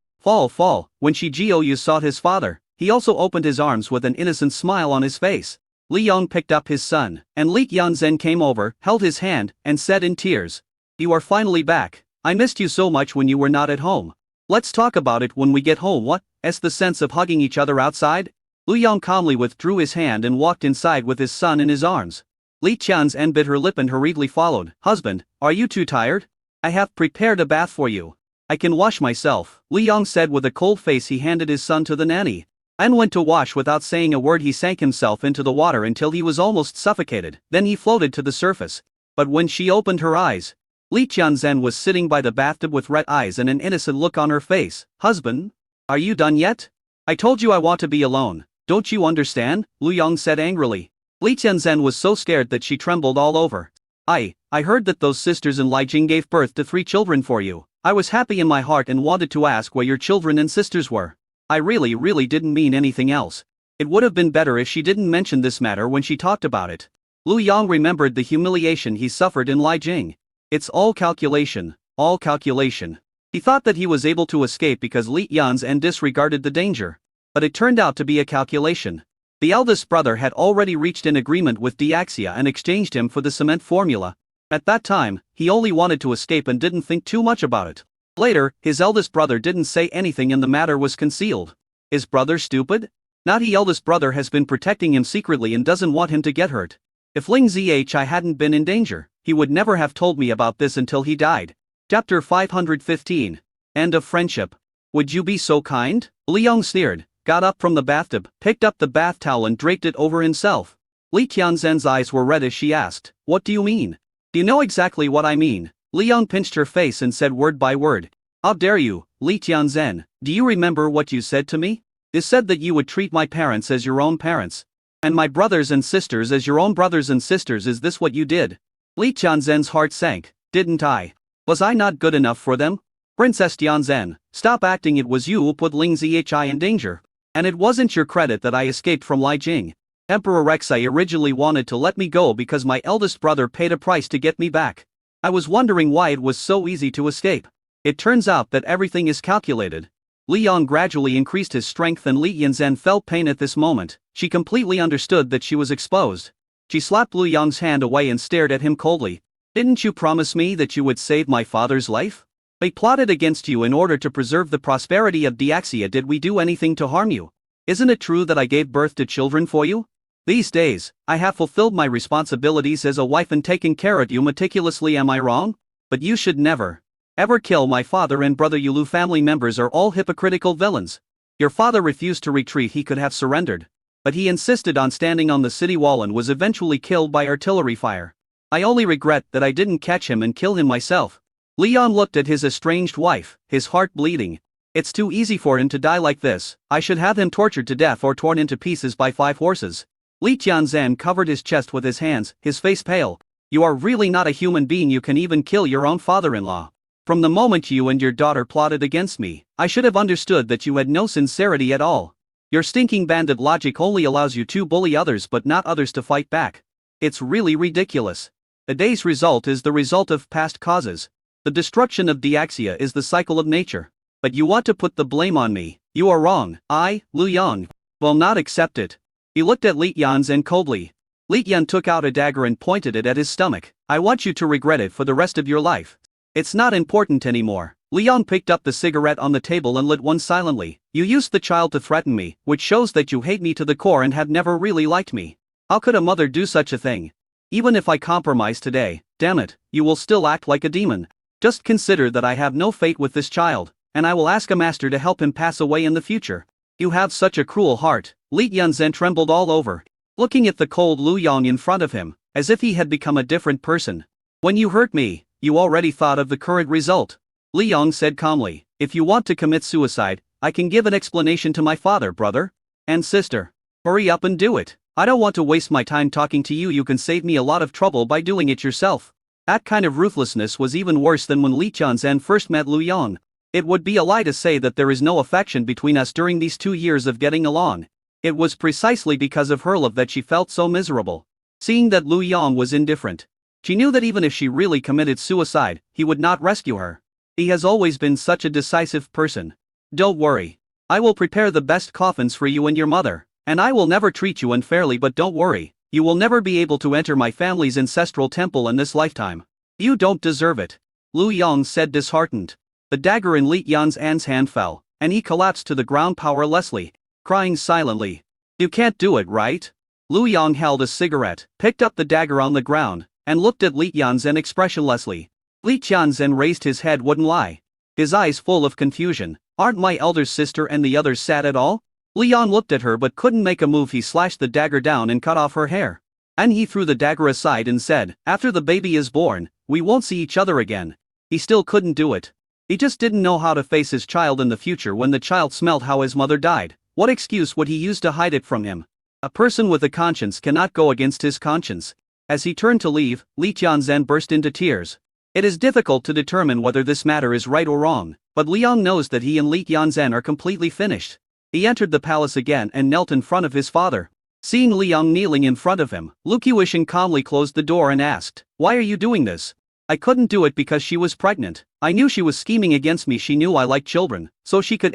When Shi Jiaoyu saw his father, he also opened his arms with an innocent smile on his face. Li Yong picked up his son, and Li Yanzhen came over, held his hand, and said in tears, you are finally back. I missed you so much when you were not at home. Let's talk about it when we get home. What? The sense of hugging each other outside? Lu Yong calmly withdrew his hand and walked inside with his son in his arms. Li Tianzhen bit her lip and hurriedly followed. Husband, are you too tired? I have prepared a bath for you. I can wash myself, Li Yong said with a cold face. He handed his son to the nanny and went to wash without saying a word. He sank himself into the water until he was almost suffocated, then he floated to the surface. But when she opened her eyes, Li Tianzhen was sitting by the bathtub with red eyes and an innocent look on her face. Husband? Are you done yet? I told you I want to be alone, don't you understand? Lu Yong said angrily. Li Tianzhen was so scared that she trembled all over. I heard that those sisters in Lijiang gave birth to 3 children for you. I was happy in my heart and wanted to ask where your children and sisters were. I really didn't mean anything else. It would have been better if she didn't mention this matter when she talked about it. Lu Yang remembered the humiliation he suffered in Lijiang. It's all calculation. He thought that he was able to escape because Li Yanzhen disregarded the danger. But it turned out to be a calculation. The eldest brother had already reached an agreement with Diaxia and exchanged him for the cement formula. At that time, he only wanted to escape and didn't think too much about it. Later, his eldest brother didn't say anything and the matter was concealed. Is brother stupid? Not he. Eldest brother has been protecting him secretly and doesn't want him to get hurt. If Ling Zhi hadn't been in danger, he would never have told me about this until he died. Chapter 515. End of Friendship. Would you be so kind? Li Yong sneered, got up from the bathtub, picked up the bath towel and draped it over himself. Li Tianzhen's eyes were red as she asked, what do you mean? Do you know exactly what I mean? Li Yong pinched her face and said word by word. How dare you, Li Tianzhen? Do you remember what you said to me? You said that you would treat my parents as your own parents. And my brothers and sisters as your own brothers and sisters. Is this what you did? Li Tianzhen's heart sank. Didn't I? Was I not good enough for them? Princess Tianzhen, stop acting. It was you who put Ling Zhi in danger. And it wasn't your credit that I escaped from Lijiang. Emperor Rexai originally wanted to let me go because my eldest brother paid a price to get me back. I was wondering why it was so easy to escape. It turns out that everything is calculated. Li Yang gradually increased his strength and Li Yanzhen felt pain at this moment. She completely understood that she was exposed. She slapped Lu Yang's hand away and stared at him coldly. Didn't you promise me that you would save my father's life? They plotted against you in order to preserve the prosperity of Diaxia. Did we do anything to harm you? Isn't it true that I gave birth to children for you? These days, I have fulfilled my responsibilities as a wife and taken care of you meticulously. Am I wrong? But you should never, ever kill my father and brother. Yulu family members are all hypocritical villains. Your father refused to retreat. He could have surrendered. But he insisted on standing on the city wall and was eventually killed by artillery fire. I only regret that I didn't catch him and kill him myself. Leon looked at his estranged wife, his heart bleeding. It's too easy for him to die like this. I should have him tortured to death or torn into pieces by 5 horses. Li Tianzhen covered his chest with his hands, his face pale. You are really not a human being. You can even kill your own father-in-law. From the moment you and your daughter plotted against me, I should have understood that you had no sincerity at all. Your stinking bandit logic only allows you to bully others but not others to fight back. It's really ridiculous. A day's result is the result of past causes. The destruction of Diaxia is the cycle of nature. But you want to put the blame on me. You are wrong. I, Lu Yang, will not accept it. He looked at Li Yanzhen coldly. Li Yan took out a dagger and pointed it at his stomach. I want you to regret it for the rest of your life. It's not important anymore. Li Yang picked up the cigarette on the table and lit one silently. You used the child to threaten me, which shows that you hate me to the core and have never really liked me. How could a mother do such a thing? Even if I compromise today, damn it, you will still act like a demon. Just consider that I have no fate with this child, and I will ask a master to help him pass away in the future. You have such a cruel heart. Li Yanzhen trembled all over, looking at the cold Lu Yang in front of him, as if he had become a different person. When you hurt me, you already thought of the current result. Li Yang said calmly, if you want to commit suicide, I can give an explanation to my father, brother and sister. Hurry up and do it. I don't want to waste my time talking to you. You can save me a lot of trouble by doing it yourself. That kind of ruthlessness was even worse than when Li Yanzhen first met Lu Yang. It would be a lie to say that there is no affection between us during these 2 years of getting along. It was precisely because of her love that she felt so miserable. Seeing that Lu Yang was indifferent, she knew that even if she really committed suicide, he would not rescue her. He has always been such a decisive person. Don't worry. I will prepare the best coffins for you and your mother, and I will never treat you unfairly, but don't worry, you will never be able to enter my family's ancestral temple in this lifetime. You don't deserve it. Lu Yang said disheartened. The dagger in Li Yanzhen's hand fell, and he collapsed to the ground powerlessly, crying silently. You can't do it, right? Lu Yang held a cigarette, picked up the dagger on the ground, and looked at Li Yanzhen expressionlessly. Li Yanzhen raised his head, wouldn't lie. His eyes full of confusion. Aren't my elder sister and the others sad at all? Li Yang looked at her but couldn't make a move. He slashed the dagger down and cut off her hair. And he threw the dagger aside and said, after the baby is born, we won't see each other again. He still couldn't do it. He just didn't know how to face his child in the future when the child smelled how his mother died. What excuse would he use to hide it from him? A person with a conscience cannot go against his conscience. As he turned to leave, Li Yanzhen burst into tears. It is difficult to determine whether this matter is right or wrong, but Li Yang knows that he and Li Yanzhen are completely finished. He entered the palace again and knelt in front of his father. Seeing Li Yang kneeling in front of him, Lu Qiushan calmly closed the door and asked, why are you doing this? I couldn't do it because she was pregnant. I knew she was scheming against me. She knew I liked children, so she could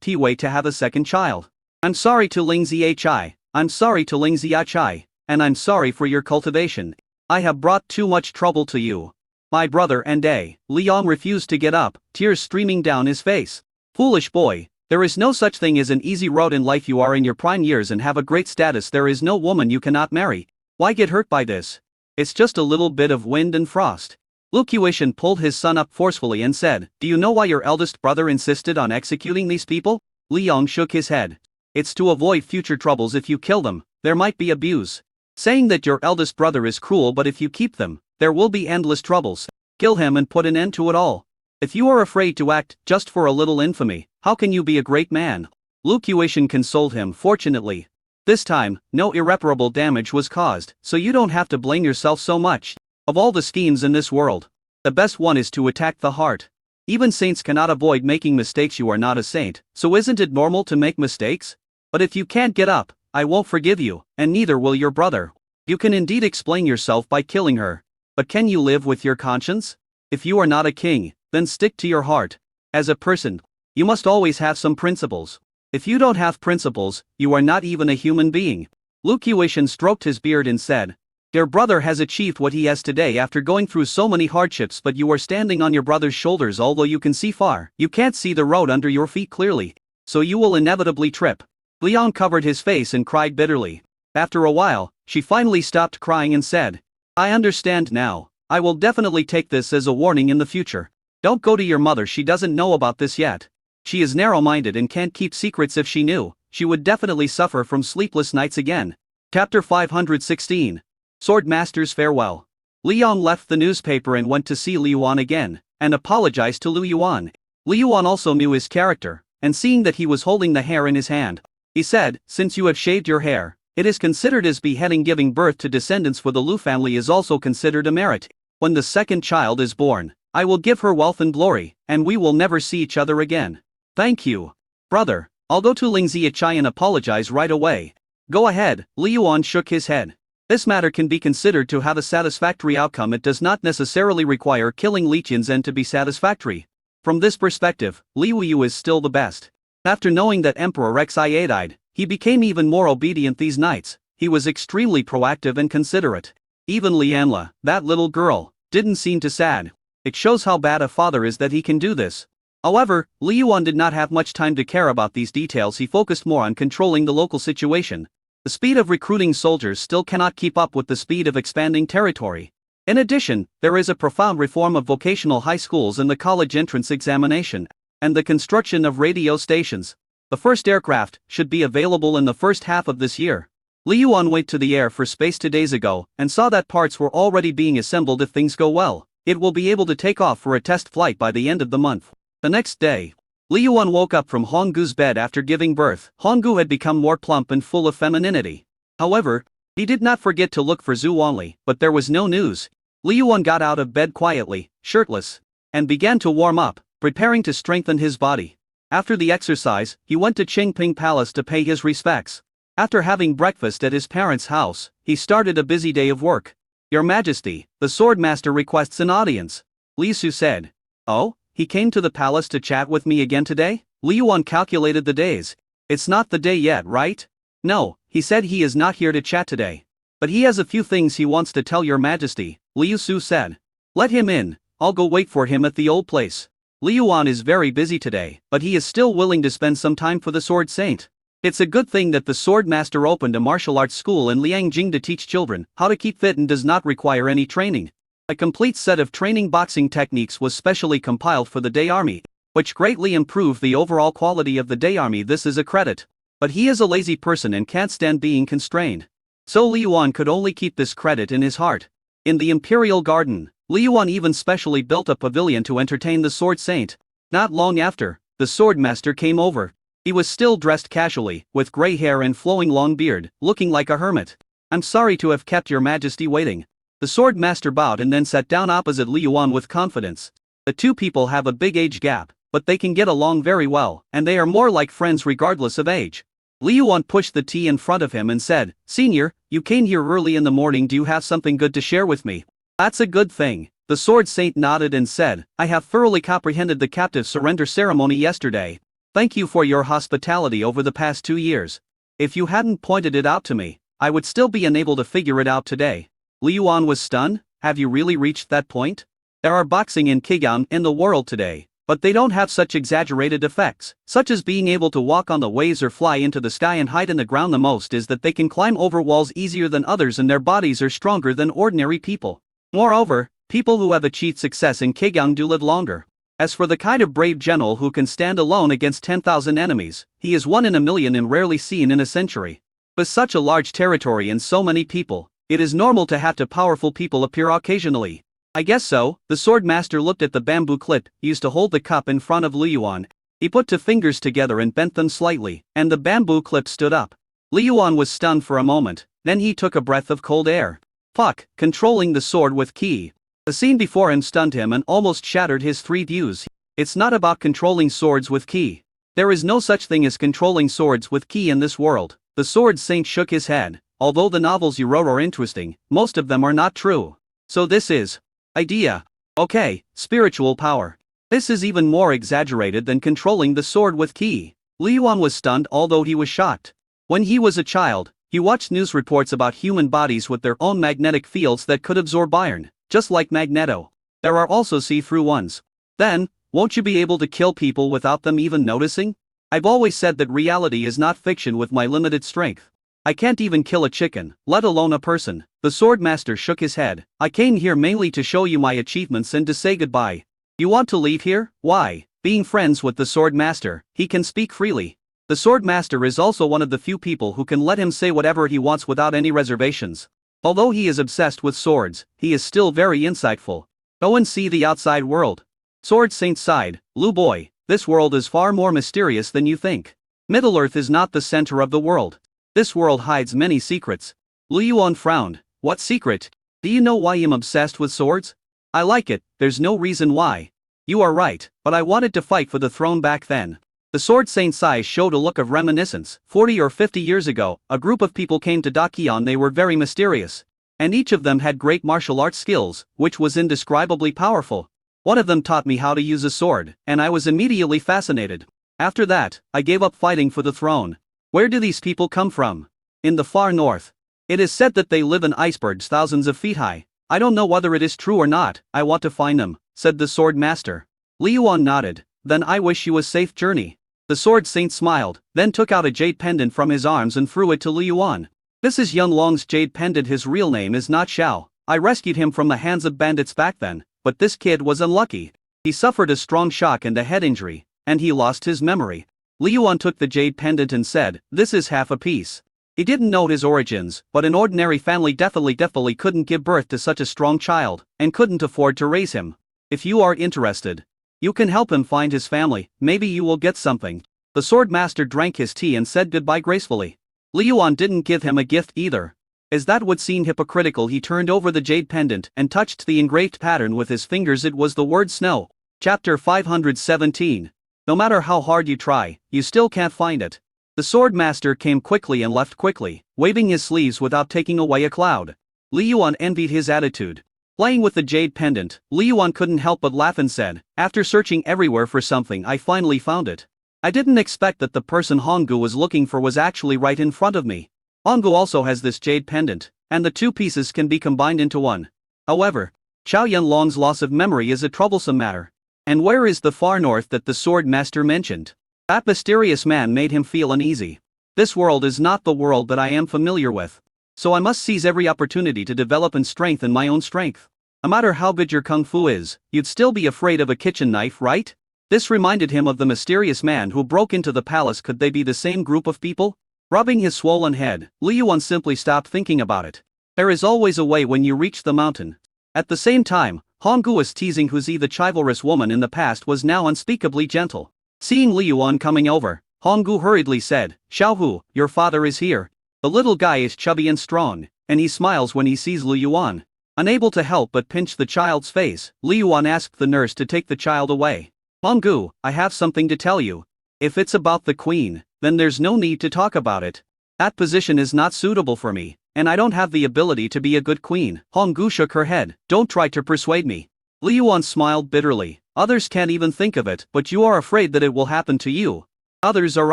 wait to have a second child. I'm sorry to Ling Ziachai, I'm sorry to Ling Ziachai, and I'm sorry for your cultivation. I have brought too much trouble to you. My brother and Li Yang refused to get up, tears streaming down his face. Foolish boy, there is no such thing as an easy road in life. You are in your prime years and have a great status. There is no woman you cannot marry. Why get hurt by this? It's just a little bit of wind and frost. Lu Qiushan pulled his son up forcefully and said, do you know why your eldest brother insisted on executing these people? Li Yang shook his head. It's to avoid future troubles. If you kill them, there might be abuse. Saying that your eldest brother is cruel, but if you keep them, there will be endless troubles. Kill him and put an end to it all. If you are afraid to act just for a little infamy, how can you be a great man? Lu Qiushan consoled him. Fortunately, this time, no irreparable damage was caused, so you don't have to blame yourself so much. Of all the schemes in this world, the best one is to attack the heart. Even saints cannot avoid making mistakes. You are not a saint, so isn't it normal to make mistakes? But if you can't get up, I won't forgive you, and neither will your brother. You can indeed explain yourself by killing her. But can you live with your conscience? If you are not a king, then stick to your heart. As a person, you must always have some principles. If you don't have principles, you are not even a human being. Lu Qiushan stroked his beard and said, your brother has achieved what he has today after going through so many hardships, but you are standing on your brother's shoulders. Although you can see far, you can't see the road under your feet clearly, so you will inevitably trip. Li Yang covered his face and cried bitterly. After a while, she finally stopped crying and said, I understand now. I will definitely take this as a warning in the future. Don't go to your mother. She doesn't know about this yet. She is narrow-minded and can't keep secrets. If she knew, she would definitely suffer from sleepless nights again. Chapter 516. Sword Master's Farewell. Li Yang left the newspaper and went to see Li Yuan again, and apologized to Lu Yuan. Li Yuan also knew his character, and seeing that he was holding the hair in his hand, he said, since you have shaved your hair, it is considered as beheading. Giving birth to descendants for the Lu family is also considered a merit. When the second child is born, I will give her wealth and glory, and we will never see each other again. Thank you, brother. I'll go to Ling Ziachai and apologize right away. Go ahead. Li Yuan shook his head. This matter can be considered to have a satisfactory outcome. It does not necessarily require killing Li Yanzhen to be satisfactory. From this perspective, Liu Yu is still the best. After knowing that Emperor Xia died, he became even more obedient these nights. He was extremely proactive and considerate. Even Lianla, that little girl, didn't seem too sad. It shows how bad a father is that he can do this. However, Li Yuan did not have much time to care about these details. He focused more on controlling the local situation. The speed of recruiting soldiers still cannot keep up with the speed of expanding territory. In addition, there is a profound reform of vocational high schools and the college entrance examination, and the construction of radio stations. The first aircraft should be available in the first half of this year. Li Yuan went to the Air for Space 2 days ago and saw that parts were already being assembled. If things go well, it will be able to take off for a test flight by the end of the month. The next day, Li Yuan woke up from Honggu's bed after giving birth. Honggu had become more plump and full of femininity. However, he did not forget to look for Zhu Wanli, but there was no news. Li Yuan got out of bed quietly, shirtless, and began to warm up, preparing to strengthen his body. After the exercise, he went to Qingping Palace to pay his respects. After having breakfast at his parents' house, he started a busy day of work. "Your Majesty, the sword master requests an audience," Li Su said. "Oh? He came to the palace to chat with me again today?" Li Yuan calculated the days. "It's not the day yet, right?" "No, he said he is not here to chat today. But he has a few things he wants to tell your Majesty," Liu Su said. "Let him in, I'll go wait for him at the old place." Li Yuan is very busy today, but he is still willing to spend some time for the Sword Saint. It's a good thing that the Sword Master opened a martial arts school in Liangjing to teach children how to keep fit and does not require any training. A complete set of training boxing techniques was specially compiled for the Day Army, which greatly improved the overall quality of the Day Army. This is a credit. But he is a lazy person and can't stand being constrained. So Li Yuan could only keep this credit in his heart. In the Imperial Garden, Li Yuan even specially built a pavilion to entertain the Sword Saint. Not long after, the Sword Master came over. He was still dressed casually, with grey hair and flowing long beard, looking like a hermit. "I'm sorry to have kept your Majesty waiting." The Sword Master bowed and then sat down opposite Li Yuan with confidence. The two people have a big age gap, but they can get along very well, and they are more like friends regardless of age. Li Yuan pushed the tea in front of him and said, "Senior, you came here early in the morning. Do you have something good to share with me?" "That's a good thing." The Sword Saint nodded and said, "I have thoroughly comprehended the captive surrender ceremony yesterday. Thank you for your hospitality over the past 2 years. If you hadn't pointed it out to me, I would still be unable to figure it out today." Li Yuan was stunned. "Have you really reached that point? There are boxing in Qigong in the world today, but they don't have such exaggerated effects, such as being able to walk on the waves or fly into the sky and hide in the ground. The most is that they can climb over walls easier than others and their bodies are stronger than ordinary people. Moreover, people who have achieved success in Qigong do live longer. As for the kind of brave general who can stand alone against 10,000 enemies, he is 1 in a million and rarely seen in a century. With such a large territory and so many people, it is normal to have powerful people appear occasionally. I guess so." The Sword Master looked at the bamboo clip used to hold the cup in front of Li Yuan. He put 2 fingers together and bent them slightly, and the bamboo clip stood up. Li Yuan was stunned for a moment, then he took a breath of cold air. Fuck, controlling the sword with ki. The scene before him stunned him and almost shattered his 3 views. It's not about controlling swords with ki. There is no such thing as controlling swords with ki in this world. The Sword Saint shook his head. "Although the novels you wrote are interesting, most of them are not true. So this is idea. Okay, spiritual power. This is even more exaggerated than controlling the sword with ki." Li Yuan was stunned, although he was shocked. When he was a child, he watched news reports about human bodies with their own magnetic fields that could absorb iron, just like Magneto. There are also see-through ones. Then, won't you be able to kill people without them even noticing? I've always said that reality is not fiction with my limited strength. I can't even kill a chicken, let alone a person. The Sword Master shook his head. "I came here mainly to show you my achievements and to say goodbye." "You want to leave here? Why?" Being friends with the Sword Master, he can speak freely. The Sword Master is also one of the few people who can let him say whatever he wants without any reservations. Although he is obsessed with swords, he is still very insightful. Go and see the outside world. Sword Saint sighed. "Lu boy, this world is far more mysterious than you think. Middle-earth is not the center of the world. This world hides many secrets." Li Yuan frowned. "What secret? Do you know why I'm obsessed with swords? I like it, there's no reason why." "You are right, but I wanted to fight for the throne back then." The Sword Saint's eyes showed a look of reminiscence. 40 or 50 years ago, a group of people came to Dakion. They were very mysterious. And each of them had great martial arts skills, which was indescribably powerful. One of them taught me how to use a sword, and I was immediately fascinated. After that, I gave up fighting for the throne. Where do these people come from? In the far north. It is said that they live in icebergs thousands of feet high. I don't know whether it is true or not. I want to find them, said the sword master. Li Yuan nodded. Then I wish you a safe journey. The sword saint smiled, then took out a jade pendant from his arms and threw it to Li Yuan. This is Yunlong's jade pendant. His real name is not Xiao. I rescued him from the hands of bandits back then, but this kid was unlucky. He suffered a strong shock and a head injury, and he lost his memory. Li Yuan took the jade pendant and said, "This is half a piece." He didn't know his origins, but an ordinary family definitely couldn't give birth to such a strong child, and couldn't afford to raise him. If you are interested, you can help him find his family, maybe you will get something. The sword master drank his tea and said goodbye gracefully. Li Yuan didn't give him a gift either. As that would seem hypocritical, he turned over the jade pendant and touched the engraved pattern with his fingers. It was the word snow. Chapter 517. No matter how hard you try, you still can't find it. The sword master came quickly and left quickly, waving his sleeves without taking away a cloud. Li Yuan envied his attitude. Playing with the jade pendant, Li Yuan couldn't help but laugh and said, "After searching everywhere for something, I finally found it. I didn't expect that the person Honggu was looking for was actually right in front of me. Honggu also has this jade pendant, and the two pieces can be combined into one. However, Xiao Yunlong's loss of memory is a troublesome matter. And where is the far north that the sword master mentioned? That mysterious man made him feel uneasy. This world is not the world that I am familiar with. So I must seize every opportunity to develop and strengthen my own strength. No matter how good your kung fu is, you'd still be afraid of a kitchen knife, right?" This reminded him of the mysterious man who broke into the palace. Could they be the same group of people? Rubbing his swollen head, Li Yuan simply stopped thinking about it. There is always a way when you reach the mountain. At the same time, Honggu was teasing Huzi. The chivalrous woman in the past was now unspeakably gentle. Seeing Li Yuan coming over, Honggu hurriedly said, "Xiao Hu, your father is here. The little guy is chubby and strong, and he smiles when he sees Li Yuan." Unable to help but pinch the child's face, Li Yuan asked the nurse to take the child away. "Honggu, I have something to tell you. If it's about the queen, then there's no need to talk about it. That position is not suitable for me, and I don't have the ability to be a good queen." Honggu shook her head. "Don't try to persuade me." Li Yuan smiled bitterly. "Others can't even think of it, but you are afraid that it will happen to you. Others are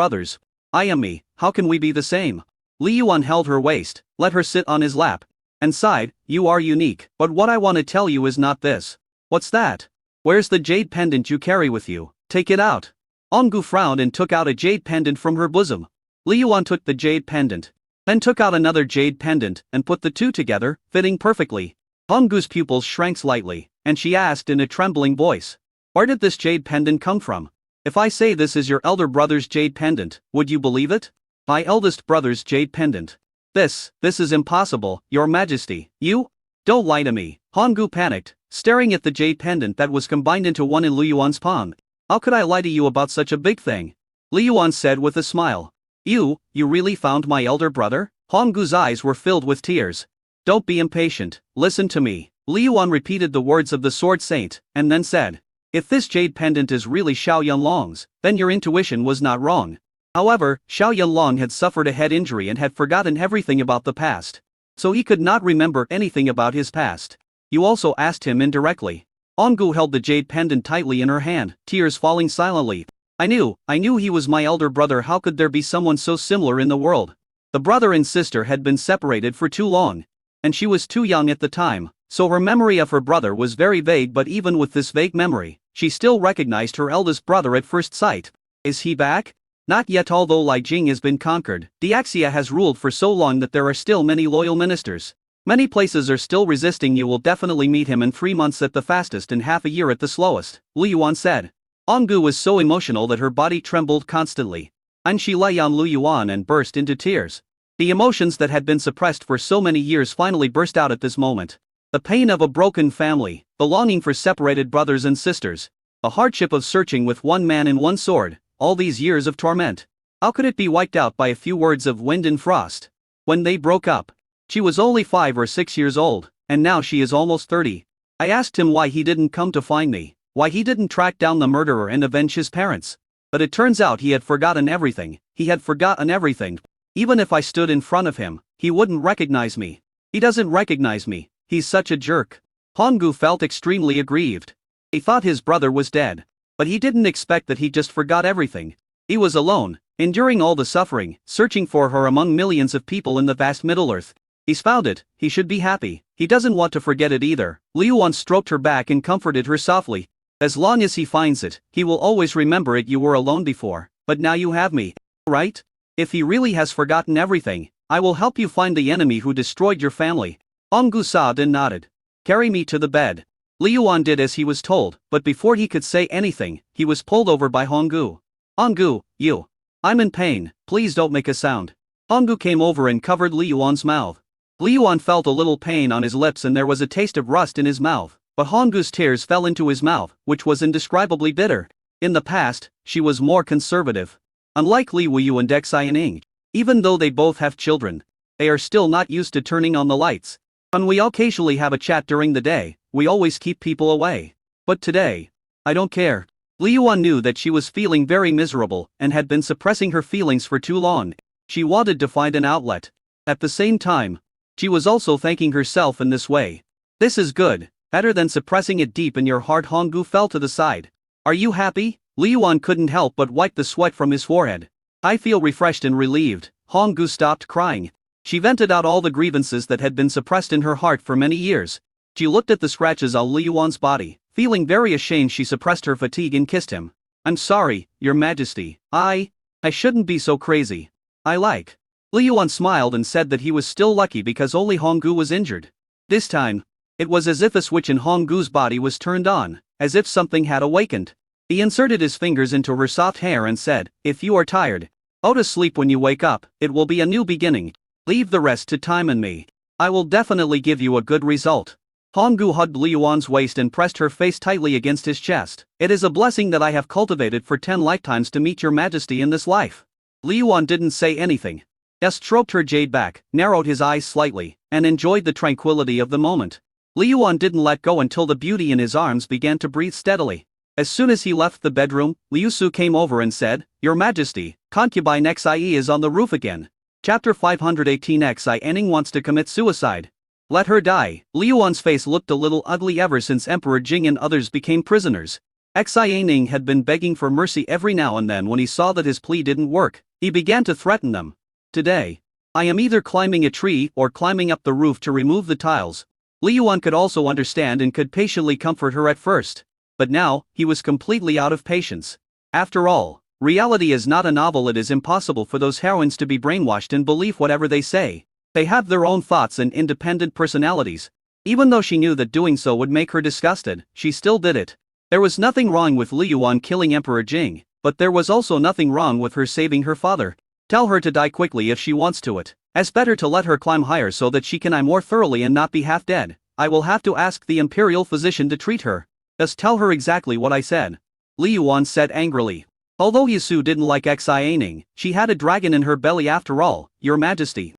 others. I am me, how can we be the same?" Li Yuan held her waist, let her sit on his lap, and sighed, "You are unique, but what I want to tell you is not this." "What's that?" "Where's the jade pendant you carry with you? Take it out." Honggu frowned and took out a jade pendant from her bosom. Li Yuan took the jade pendant, then took out another jade pendant and put the two together, fitting perfectly. Honggu's pupils shrank slightly, and she asked in a trembling voice, "Where did this jade pendant come from? If I say this is your elder brother's jade pendant, would you believe it?" "My eldest brother's jade pendant. This is impossible, your majesty. You don't lie to me." Honggu panicked, staring at the jade pendant that was combined into one in Li Yuan's palm. "How could I lie to you about such a big thing?" Li Yuan said with a smile. You really found my elder brother?" Honggu's eyes were filled with tears. "Don't be impatient, listen to me." Li Yuan repeated the words of the sword saint, and then said, "If this jade pendant is really Xiao Yunlong's, then your intuition was not wrong." However, Xiao Yunlong had suffered a head injury and had forgotten everything about the past. So he could not remember anything about his past. "You also asked him indirectly." Honggu held the jade pendant tightly in her hand, tears falling silently. I knew he was my elder brother. How could there be someone so similar in the world?" The brother and sister had been separated for too long. And she was too young at the time, so her memory of her brother was very vague. But even with this vague memory, she still recognized her eldest brother at first sight. "Is he back?" "Not yet. Although Li Jing has been conquered, Diaxia has ruled for so long that there are still many loyal ministers. Many places are still resisting. You will definitely meet him in 3 months at the fastest and half a year at the slowest," Li Yuan said. Honggu was so emotional that her body trembled constantly. And she lay on Li Yuan and burst into tears. The emotions that had been suppressed for so many years finally burst out at this moment. The pain of a broken family, the longing for separated brothers and sisters, the hardship of searching with one man and one sword, all these years of torment. How could it be wiped out by a few words of wind and frost? When they broke up, she was only 5 or 6 years old, and now she is almost 30. I asked him why he didn't come to find me, why he didn't track down the murderer and avenge his parents. But it turns out he had forgotten everything. He had forgotten everything. Even if I stood in front of him, he wouldn't recognize me. He doesn't recognize me. He's such a jerk. Honggu felt extremely aggrieved. He thought his brother was dead. But he didn't expect that he just forgot everything. He was alone, enduring all the suffering, searching for her among millions of people in the vast Middle-earth. He's found it, he should be happy. He doesn't want to forget it either. Liu Wan stroked her back and comforted her softly. As long as he finds it, he will always remember it. You were alone before, but now you have me. Right? If he really has forgotten everything, I will help you find the enemy who destroyed your family. Honggu sighed and nodded. Carry me to the bed. Liu Wan did as he was told, but before he could say anything, he was pulled over by Honggu. Honggu, you. I'm in pain, please don't make a sound. Honggu came over and covered Liu Wan's mouth. Liu Wan felt a little pain on his lips and there was a taste of rust in his mouth, but Honggu's tears fell into his mouth, which was indescribably bitter. In the past, she was more conservative. Unlike Li Wuyu and Xi Ning, even though they both have children, they are still not used to turning on the lights. When we occasionally have a chat during the day, we always keep people away. But today, I don't care. Liu Wan knew that she was feeling very miserable and had been suppressing her feelings for too long. She wanted to find an outlet. At the same time, she was also thanking herself in this way. This is good, better than suppressing it deep in your heart. Honggu fell to the side. Are you happy? Liu Wan couldn't help but wipe the sweat from his forehead. I feel refreshed and relieved. Honggu stopped crying. She vented out all the grievances that had been suppressed in her heart for many years. She looked at the scratches on Liu Wan's body. Feeling very ashamed, she suppressed her fatigue and kissed him. I'm sorry, Your Majesty. I shouldn't be so crazy. Liu Wan smiled and said that he was still lucky because only Honggu was injured. This time, it was as if a switch in Honggu's body was turned on, as if something had awakened. He inserted his fingers into her soft hair and said, if you are tired, go to sleep. When you wake up, it will be a new beginning. Leave the rest to time and me. I will definitely give you a good result. Honggu hugged Liu Wan's waist and pressed her face tightly against his chest. It is a blessing that I have cultivated for 10 lifetimes to meet Your Majesty in this life. Liu Wan didn't say anything. Just stroked her jade back, narrowed his eyes slightly, and enjoyed the tranquility of the moment. Liu Wan didn't let go until the beauty in his arms began to breathe steadily. As soon as he left the bedroom, Liu Su came over and said, Your Majesty, concubine Xie is on the roof again. Chapter 518. Xie Ning wants to commit suicide. Let her die. Liu Wan's face looked a little ugly ever since Emperor Jing and others became prisoners. Xie Ning had been begging for mercy every now and then. When he saw that his plea didn't work, he began to threaten them. Today, I am either climbing a tree or climbing up the roof to remove the tiles. Liu Wan could also understand and could patiently comfort her at first. But now, he was completely out of patience. After all, reality is not a novel. It is impossible for those heroines to be brainwashed and believe whatever they say. They have their own thoughts and independent personalities. Even though she knew that doing so would make her disgusted, she still did it. There was nothing wrong with Liu Wan killing Emperor Jing, but there was also nothing wrong with her saving her father. Tell her to die quickly if she wants to. It's better to let her climb higher so that she can die more thoroughly and not be half dead. I will have to ask the imperial physician to treat her. Just tell her exactly what I said. Liu Wan said angrily. Although Yisu didn't like Xie Ning, she had a dragon in her belly after all. Your Majesty.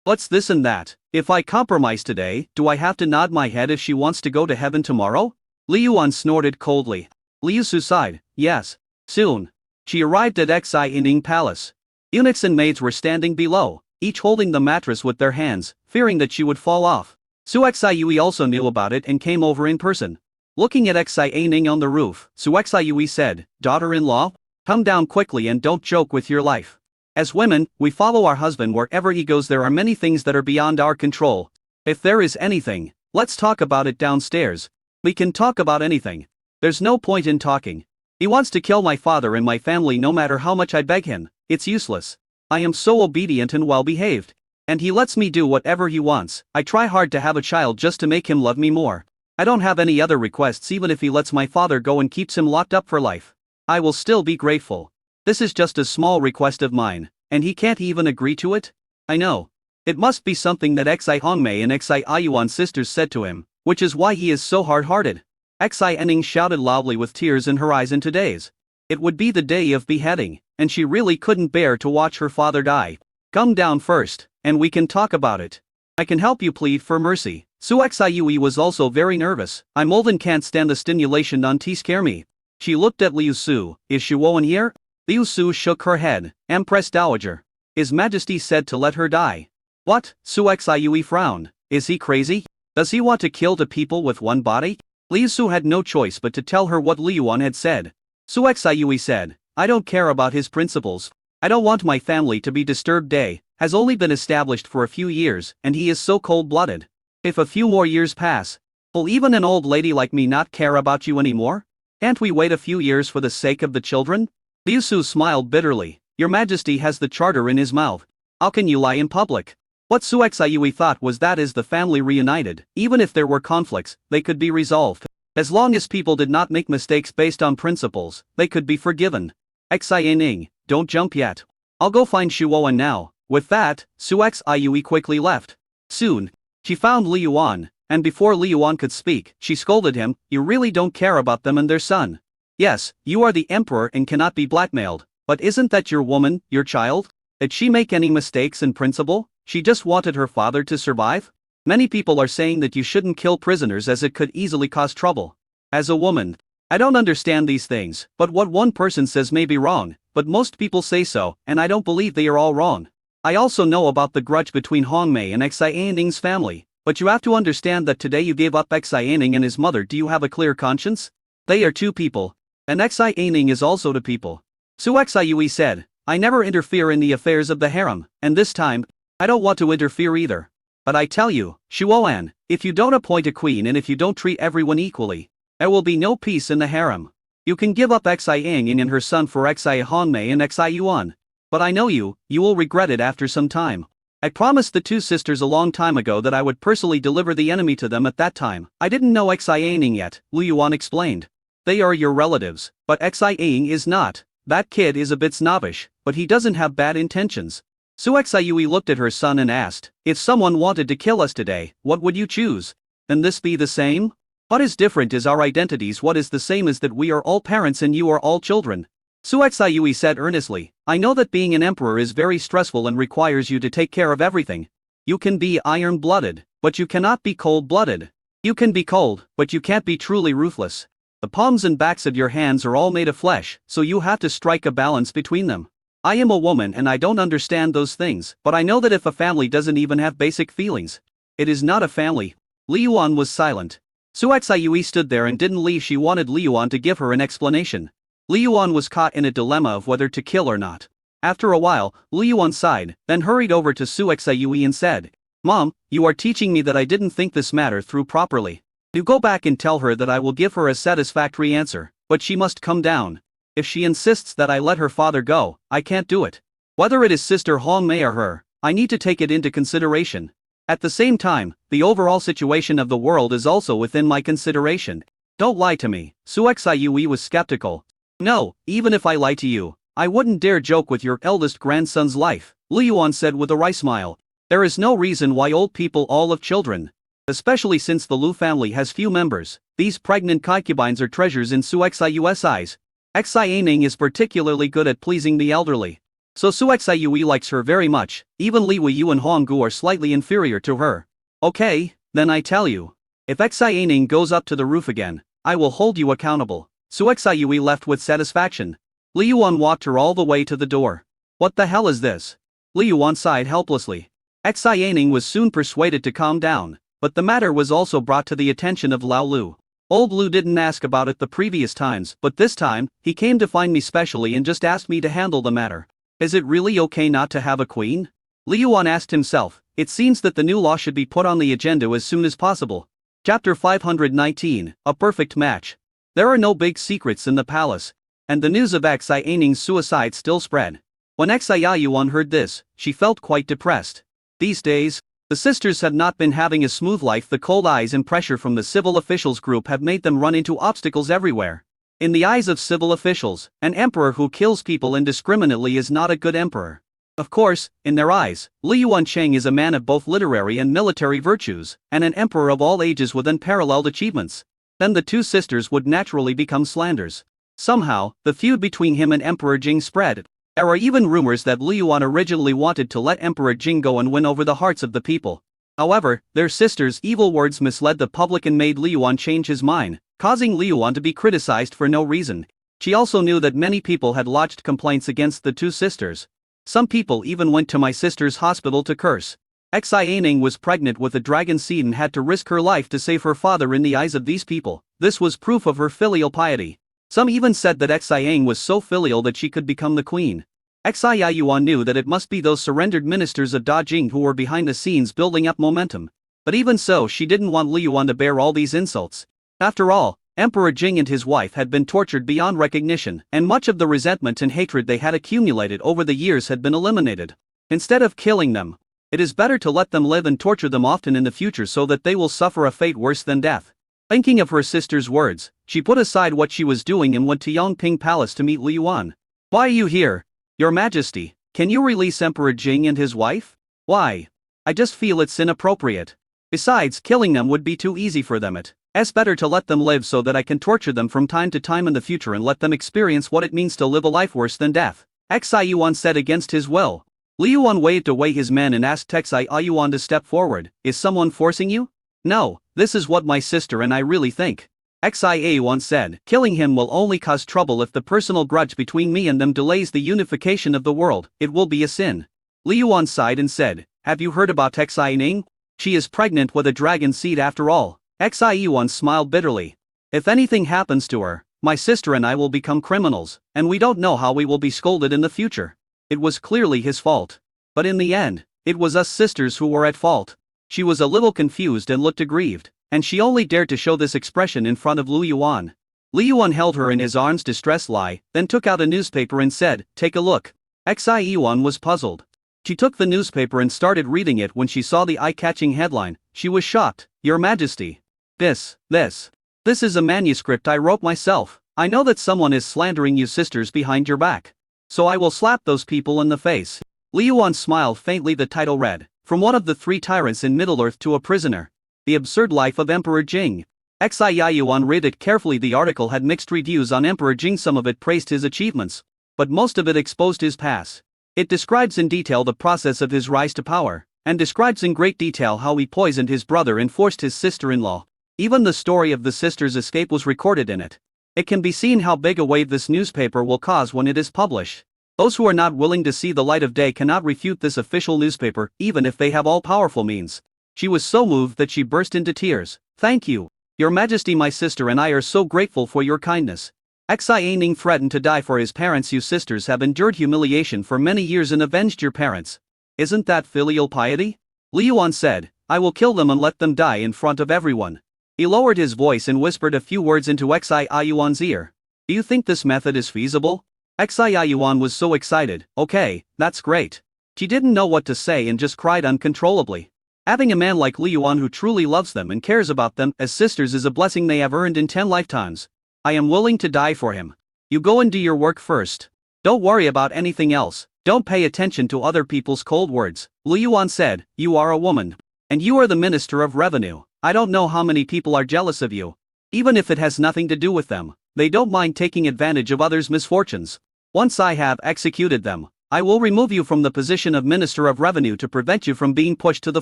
What's this and that? If I compromise today, do I have to nod my head if she wants to go to heaven tomorrow? Liu Wan snorted coldly. Liu Su sighed. Yes. Soon. She arrived at Xie Ning Palace. Eunuchs and maids were standing below, each holding the mattress with their hands, fearing that she would fall off. Su Xiui also knew about it and came over in person. Looking at Xie Ning on the roof, Su Xiui said, Daughter-in-law, come down quickly and don't joke with your life. As women, we follow our husband wherever he goes. There are many things that are beyond our control. If there is anything, let's talk about it downstairs. We can talk about anything. There's no point in talking. He wants to kill my father and my family no matter how much I beg him. It's useless. I am so obedient and well-behaved. And he lets me do whatever he wants. I try hard to have a child just to make him love me more. I don't have any other requests. Even if he lets my father go and keeps him locked up for life, I will still be grateful. This is just a small request of mine, and he can't even agree to it? I know. It must be something that Xie Hongmei and Xie Ayuan's sisters said to him, which is why he is so hard-hearted. Xie Ning shouted loudly with tears in her eyes. In today's, it would be the day of beheading, and she really couldn't bear to watch her father die. Come down first, and we can talk about it. I can help you plead for mercy. Su Xiui was also very nervous. I'm old and can't stand the stimulation. Auntie scare me. She looked at Liu Su. Is Shuowen here? Liu Su shook her head. Empress Dowager. His Majesty said to let her die. What? Su Xiui frowned. Is he crazy? Does he want to kill 2 people with one body? Liu Su had no choice but to tell her what Liu Yuan had said. Su Xiyue said, I don't care about his principles. I don't want my family to be disturbed. Day has only been established for a few years, and he is so cold-blooded. If a few more years pass, will even an old lady like me not care about you anymore? Can't we wait a few years for the sake of the children? Liu Su smiled bitterly. Your Majesty has the charter in his mouth. How can you lie in public? What Su Xiyue thought was that as the family reunited, even if there were conflicts, they could be resolved. As long as people did not make mistakes based on principles, they could be forgiven. Xiying, don't jump yet. I'll go find Shuoan now. With that, Su Xiyue quickly left. Soon, she found Li Yuan, and before Li Yuan could speak, she scolded him, you really don't care about them and their son. Yes, you are the emperor and cannot be blackmailed, but isn't that your woman, your child? Did she make any mistakes in principle? She just wanted her father to survive? Many people are saying that you shouldn't kill prisoners as it could easily cause trouble. As a woman, I don't understand these things, but what one person says may be wrong, but most people say so, and I don't believe they are all wrong. I also know about the grudge between Hongmei and Xiying's family, but you have to understand that today you gave up Xiying and his mother. Do you have a clear conscience? They are two people, and Xiying is also two people. Su Xiyue said, I never interfere in the affairs of the harem, and this time, I don't want to interfere either. But I tell you, Shuoan, if you don't appoint a queen and if you don't treat everyone equally, there will be no peace in the harem. You can give up Xiying and her son for Hongmei and Xiyuan. But I know you will regret it after some time. I promised the two sisters a long time ago that I would personally deliver the enemy to them at that time. I didn't know Xiying yet, Liu Yuan explained. They are your relatives, but Xiying is not. That kid is a bit snobbish, but he doesn't have bad intentions. Su Xiyue looked at her son and asked, if someone wanted to kill us today, what would you choose? Can this be the same? What is different is our identities. What is the same is that we are all parents and you are all children. Su Xiyue said earnestly, I know that being an emperor is very stressful and requires you to take care of everything. You can be iron-blooded, but you cannot be cold-blooded. You can be cold, but you can't be truly ruthless. The palms and backs of your hands are all made of flesh, so you have to strike a balance between them. I am a woman and I don't understand those things, but I know that if a family doesn't even have basic feelings, it is not a family. Li Yuan was silent. Su Xiyue stood there and didn't leave. She wanted Li Yuan to give her an explanation. Li Yuan was caught in a dilemma of whether to kill or not. After a while, Li Yuan sighed, then hurried over to Su Xiyue and said, Mom, you are teaching me that I didn't think this matter through properly. You go back and tell her that I will give her a satisfactory answer, but she must come down. If she insists that I let her father go, I can't do it. Whether it is Sister Hongmei or her, I need to take it into consideration. At the same time, the overall situation of the world is also within my consideration. Don't lie to me. Su Xiyue was skeptical. No, even if I lie to you, I wouldn't dare joke with your eldest grandson's life, Li Yuan said with a wry smile. There is no reason why old people all have children. Especially since the Lu family has few members, these pregnant concubines are treasures in Su Xiyue's eyes. Xiying is particularly good at pleasing the elderly. So Su Xiyue likes her very much. Even Li Weiyu and Honggu are slightly inferior to her. Okay, then I tell you. If Xiying goes up to the roof again, I will hold you accountable. Su Xiyue left with satisfaction. Li Yuan walked her all the way to the door. What the hell is this? Li Yuan sighed helplessly. Xiying was soon persuaded to calm down, but the matter was also brought to the attention of Lao Lu. Old Lu didn't ask about it the previous times, but this time, he came to find me specially and just asked me to handle the matter. Is it really okay not to have a queen? Li Yuan asked himself. It seems that the new law should be put on the agenda as soon as possible. Chapter 519, A Perfect Match. There are no big secrets in the palace, and the news of Xiying's suicide still spread. When Xiyuan heard this, she felt quite depressed. These days, the sisters have not been having a smooth life. The cold eyes and pressure from the civil officials group have made them run into obstacles everywhere. In the eyes of civil officials, an emperor who kills people indiscriminately is not a good emperor. Of course, in their eyes, Li Yuancheng is a man of both literary and military virtues, and an emperor of all ages with unparalleled achievements. Then the two sisters would naturally become slanders. Somehow, the feud between him and Emperor Jing spread. There are even rumors that Li Yuan originally wanted to let Emperor Jing go and win over the hearts of the people. However, their sisters' evil words misled the public and made Li Yuan change his mind, causing Li Yuan to be criticized for no reason. She also knew that many people had lodged complaints against the two sisters. Some people even went to my sister's hospital to curse. Xiying was pregnant with a dragon seed and had to risk her life to save her father in the eyes of these people. This was proof of her filial piety. Some even said that Xiang was so filial that she could become the queen. Xi Yuan knew that it must be those surrendered ministers of Da Jing who were behind the scenes building up momentum. But even so, she didn't want Li Yuan to bear all these insults. After all, Emperor Jing and his wife had been tortured beyond recognition, and much of the resentment and hatred they had accumulated over the years had been eliminated. Instead of killing them, it is better to let them live and torture them often in the future so that they will suffer a fate worse than death. Thinking of her sister's words, she put aside what she was doing and went to Yongping Palace to meet Li Yuan. "Why are you here? Your Majesty, can you release Emperor Jing and his wife?" "Why? I just feel it's inappropriate. Besides, killing them would be too easy for them. It's better to let them live so that I can torture them from time to time in the future and let them experience what it means to live a life worse than death." Xi Yuan said against his will. Li Yuan waved away his men and asked Xi Yuan to step forward. "Is someone forcing you?" "No, this is what my sister and I really think," Xi Yuan said. "Killing him will only cause trouble if the personal grudge between me and them delays the unification of the world. It will be a sin." Li Yuan sighed and said, "Have you heard about Xi Ning? She is pregnant with a dragon seed after all." Xi Yuan smiled bitterly. "If anything happens to her, my sister and I will become criminals, and we don't know how we will be scolded in the future." It was clearly his fault. But in the end, it was us sisters who were at fault. She was a little confused and looked aggrieved, and she only dared to show this expression in front of Li Yuan. Li Yuan held her in his arms, distressed lie, then took out a newspaper and said, "Take a look." Xi Yuan was puzzled. She took the newspaper and started reading it. When she saw the eye-catching headline, she was shocked. "Your Majesty. This is a manuscript I wrote myself. I know that someone is slandering you sisters behind your back. So I will slap those people in the face." Li Yuan smiled faintly. The title read, "From one of the 3 tyrants in Middle-earth to a prisoner. The Absurd Life of Emperor Jing." Xi Yuan read it carefully. The article had mixed reviews on Emperor Jing. Some of it praised his achievements, but most of it exposed his past. It describes in detail the process of his rise to power, and describes in great detail how he poisoned his brother and forced his sister-in-law. Even the story of the sisters' escape was recorded in it. It can be seen how big a wave this newspaper will cause when it is published. Those who are not willing to see the light of day cannot refute this official newspaper, even if they have all powerful means. She was so moved that she burst into tears. "Thank you, Your Majesty. My sister and I are so grateful for your kindness." Xi Ning threatened to die for his parents. "You sisters have endured humiliation for many years and avenged your parents. Isn't that filial piety?" Li Yuan said, "I will kill them and let them die in front of everyone." He lowered his voice and whispered a few words into Xi Yuan's ear. "Do you think this method is feasible?" Xi Yuan was so excited. "Okay, that's great." She didn't know what to say and just cried uncontrollably. Having a man like Li Yuan who truly loves them and cares about them as sisters is a blessing they have earned in 10 lifetimes. "I am willing to die for him. You go and do your work first. Don't worry about anything else. Don't pay attention to other people's cold words." Li Yuan said, "You are a woman. And you are the Minister of Revenue. I don't know how many people are jealous of you. Even if it has nothing to do with them, they don't mind taking advantage of others' misfortunes. Once I have executed them, I will remove you from the position of Minister of Revenue to prevent you from being pushed to the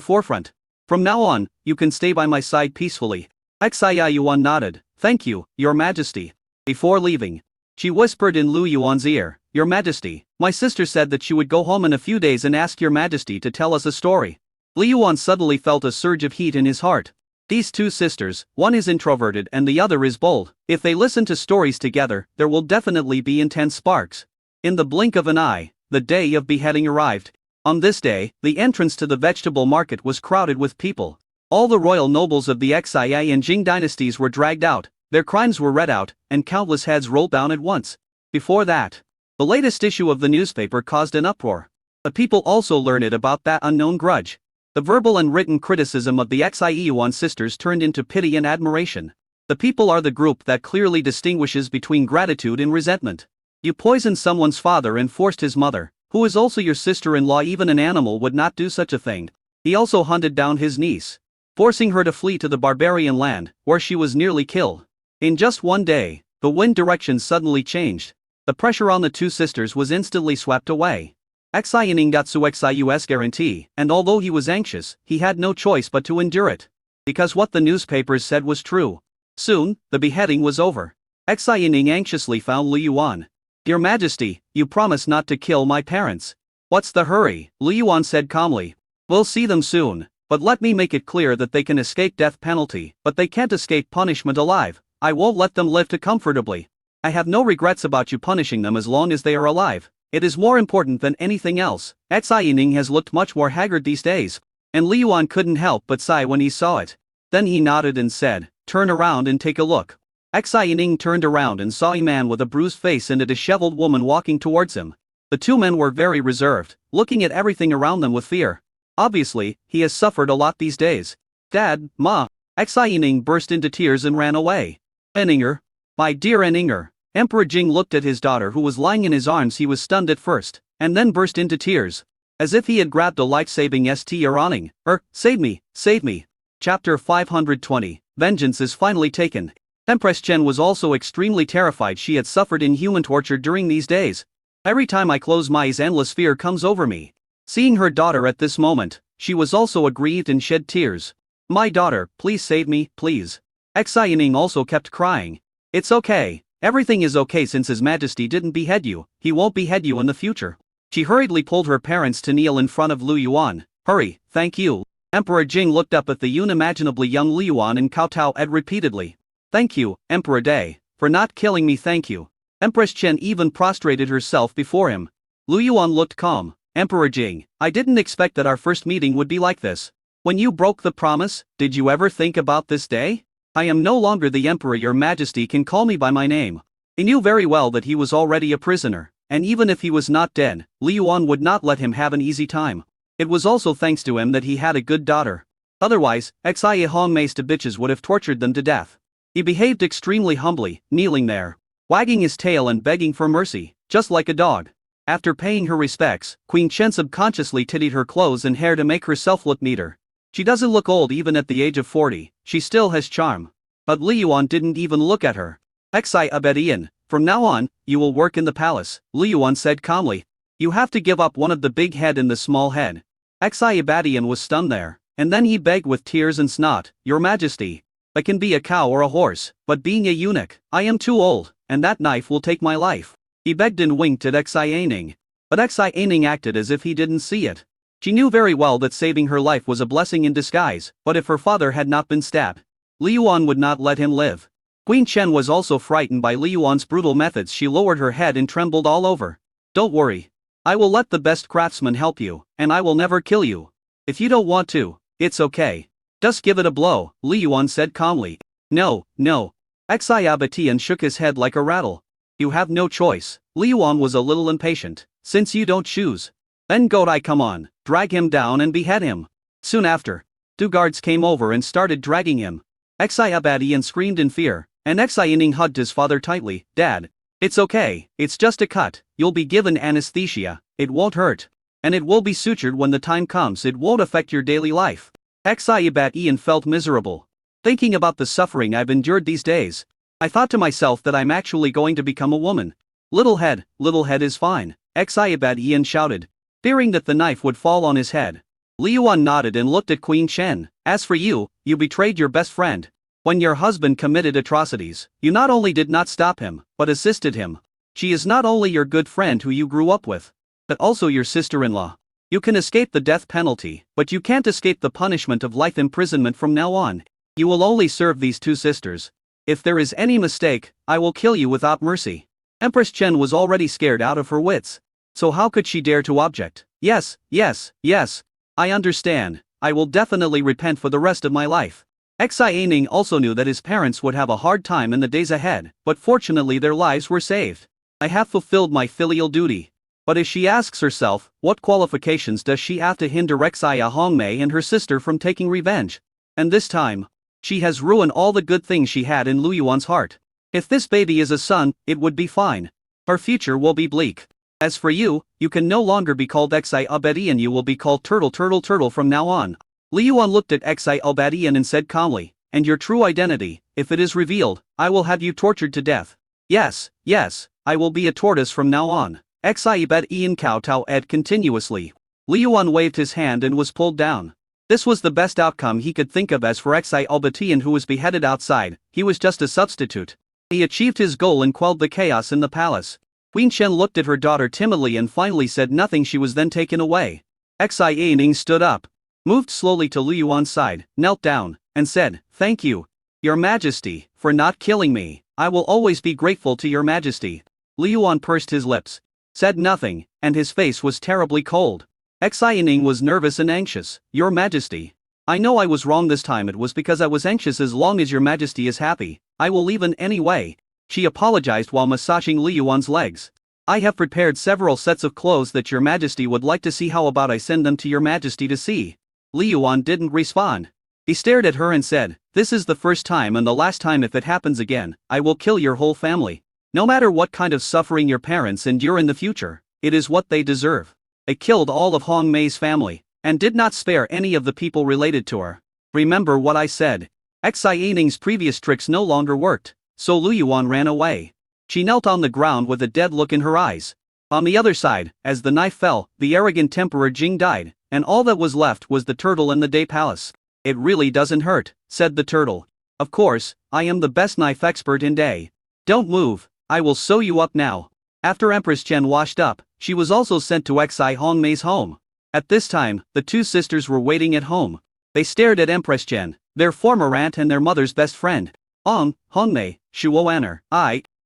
forefront. From now on, you can stay by my side peacefully." Xi Yuan nodded. "Thank you, Your Majesty." Before leaving, she whispered in Lu Yuan's ear, "Your Majesty, my sister said that she would go home in a few days and ask Your Majesty to tell us a story." Li Yuan suddenly felt a surge of heat in his heart. These 2 sisters, one is introverted and the other is bold. If they listen to stories together, there will definitely be intense sparks. In the blink of an eye, the day of beheading arrived. On this day, the entrance to the vegetable market was crowded with people. All the royal nobles of the Xia and Jing dynasties were dragged out, their crimes were read out, and countless heads rolled down at once. Before that, the latest issue of the newspaper caused an uproar. The people also learned about that unknown grudge. The verbal and written criticism of the Xi Yuan sisters turned into pity and admiration. The people are the group that clearly distinguishes between gratitude and resentment. You poisoned someone's father and forced his mother, who is also your sister-in-law. Even an animal would not do such a thing. He also hunted down his niece, forcing her to flee to the barbarian land, where she was nearly killed. In just one day, the wind direction suddenly changed. The pressure on the 2 sisters was instantly swept away. Xi Ning got Xiu's guarantee, and although he was anxious, he had no choice but to endure it. Because what the newspapers said was true. Soon, the beheading was over. Xi Ning anxiously found Li Yuan. "Your Majesty, you promised not to kill my parents. What's the hurry?" Li Yuan said calmly. "We'll see them soon, but let me make it clear that they can escape death penalty, but they can't escape punishment alive. I won't let them live too comfortably. I have no regrets about you punishing them as long as they are alive. It is more important than anything else. Xi Yining has looked much more haggard these days. And Li Yuan couldn't help but sigh when he saw it. Then he nodded and said, turn around and take a look. Xi Yining turned around and saw a man with a bruised face and a disheveled woman walking towards him. The two men were very reserved, looking at everything around them with fear. Obviously, he has suffered a lot these days. Dad, Ma. Xi Yining burst into tears and ran away. Eninger. My dear Eninger. Emperor Jing looked at his daughter who was lying in his arms. He was stunned at first, and then burst into tears. As if he had grabbed a life-saving St. Running. Save me, save me. Chapter 520, Vengeance is finally taken. Empress Chen was also extremely terrified. She had suffered inhuman torture during these days. Every time I close my eyes, endless fear comes over me. Seeing her daughter at this moment, she was also aggrieved and shed tears. My daughter, please save me, please. Xi Yining also kept crying. It's okay. Everything is okay since His Majesty didn't behead you. He won't behead you in the future. She hurriedly pulled her parents to kneel in front of Lu Yuan. Hurry, thank you. Emperor Jing looked up at the unimaginably young Lu Yuan and kowtowed repeatedly. Thank you, Emperor Day, for not killing me, thank you. Empress Chen even prostrated herself before him. Lu Yuan looked calm. Emperor Jing, I didn't expect that our first meeting would be like this. When you broke the promise, did you ever think about this day? I am no longer the emperor. Your Majesty can call me by my name. He knew very well that he was already a prisoner, and even if he was not dead, Li Yuan would not let him have an easy time. It was also thanks to him that he had a good daughter. Otherwise, Xie Hongmei's bitches would have tortured them to death. He behaved extremely humbly, kneeling there, wagging his tail and begging for mercy, just like a dog. After paying her respects, Queen Chen subconsciously tidied her clothes and hair to make herself look neater. She doesn't look old even at the age of 40, she still has charm. But Li Yuan didn't even look at her. Xi Abedian, from now on, you will work in the palace, Li Yuan said calmly. You have to give up one of the big head and the small head. Xi Abedian was stunned there, and then he begged with tears and snot, Your Majesty, I can be a cow or a horse, but being a eunuch, I am too old, and that knife will take my life. He begged and winked at Xi Yining. But Xi Yining acted as if he didn't see it. She knew very well that saving her life was a blessing in disguise, but if her father had not been stabbed, Li Yuan would not let him live. Queen Chen was also frightened by Li Yuan's brutal methods. She lowered her head and trembled all over. Don't worry. I will let the best craftsman help you, and I will never kill you. If you don't want to, it's okay. Just give it a blow, Li Yuan said calmly. No, no. Xi Abetian shook his head like a rattle. You have no choice. Li Yuan was a little impatient. Since you don't choose, then Godai, come on, drag him down and behead him. Soon after, two guards came over and started dragging him. Xi Abetian screamed in fear, and Xi Yining hugged his father tightly. Dad, it's okay, it's just a cut, you'll be given anesthesia, it won't hurt. And it will be sutured when the time comes. It won't affect your daily life. Xi Abetian felt miserable. Thinking about the suffering I've endured these days, I thought to myself that I'm actually going to become a woman. Little head is fine, Xi Abetian shouted, fearing that the knife would fall on his head. Li Yuan nodded and looked at Queen Chen. As for you, you betrayed your best friend. When your husband committed atrocities, you not only did not stop him, but assisted him. She is not only your good friend who you grew up with, but also your sister-in-law. You can escape the death penalty, but you can't escape the punishment of life imprisonment from now on. You will only serve these two sisters. If there is any mistake, I will kill you without mercy. Empress Chen was already scared out of her wits. So how could she dare to object? Yes, I understand. I will definitely repent for the rest of my life. Xi Yining also knew that his parents would have a hard time in the days ahead, but fortunately their lives were saved. I have fulfilled my filial duty. But if she asks herself, what qualifications does she have to hinder Xia Hongmei and her sister from taking revenge? And this time, she has ruined all the good things she had in Lu Yuan's heart. If this baby is a son, it would be fine. Her future will be bleak. As for you, you can no longer be called Xi Abedian, you will be called Turtle from now on. Li Yuan looked at Xi Abedian and said calmly, and your true identity, if it is revealed, I will have you tortured to death. Yes, I will be a tortoise from now on. Xi Abedian kowtowed continuously. Li Yuan waved his hand and was pulled down. This was the best outcome he could think of. As for Xi Abetian, who was beheaded outside, he was just a substitute. He achieved his goal and quelled the chaos in the palace. Queen Chen looked at her daughter timidly and finally said nothing. She was then taken away. Xi Yining stood up, moved slowly to Lu Yuan's side, knelt down, and said, thank you. Your Majesty, for not killing me, I will always be grateful to your Majesty. Li Yuan pursed his lips, said nothing, and his face was terribly cold. Xi Yining was nervous and anxious. Your Majesty, I know I was wrong this time. It was because I was anxious. As long as your Majesty is happy, I will leave in any way. She apologized while massaging Li Yuan's legs. I have prepared several sets of clothes that your Majesty would like to see. How about I send them to your Majesty to see? Li Yuan didn't respond. He stared at her and said, this is the first time and the last time. If it happens again, I will kill your whole family. No matter what kind of suffering your parents endure in the future, it is what they deserve. I killed all of Hong Mei's family, and did not spare any of the people related to her. Remember what I said. Xi Yining's previous tricks no longer worked, so Lu Yuan ran away. She knelt on the ground with a dead look in her eyes. On the other side, as the knife fell, the arrogant Emperor Jing died, and all that was left was the turtle in the Day Palace. It really doesn't hurt, said the turtle. Of course, I am the best knife expert in Day. Don't move, I will sew you up now. After Empress Chen washed up, she was also sent to Xi Hong Mei's home. At this time, the two sisters were waiting at home. They stared at Empress Chen, their former aunt and their mother's best friend. Hong Mei, Shuoaner,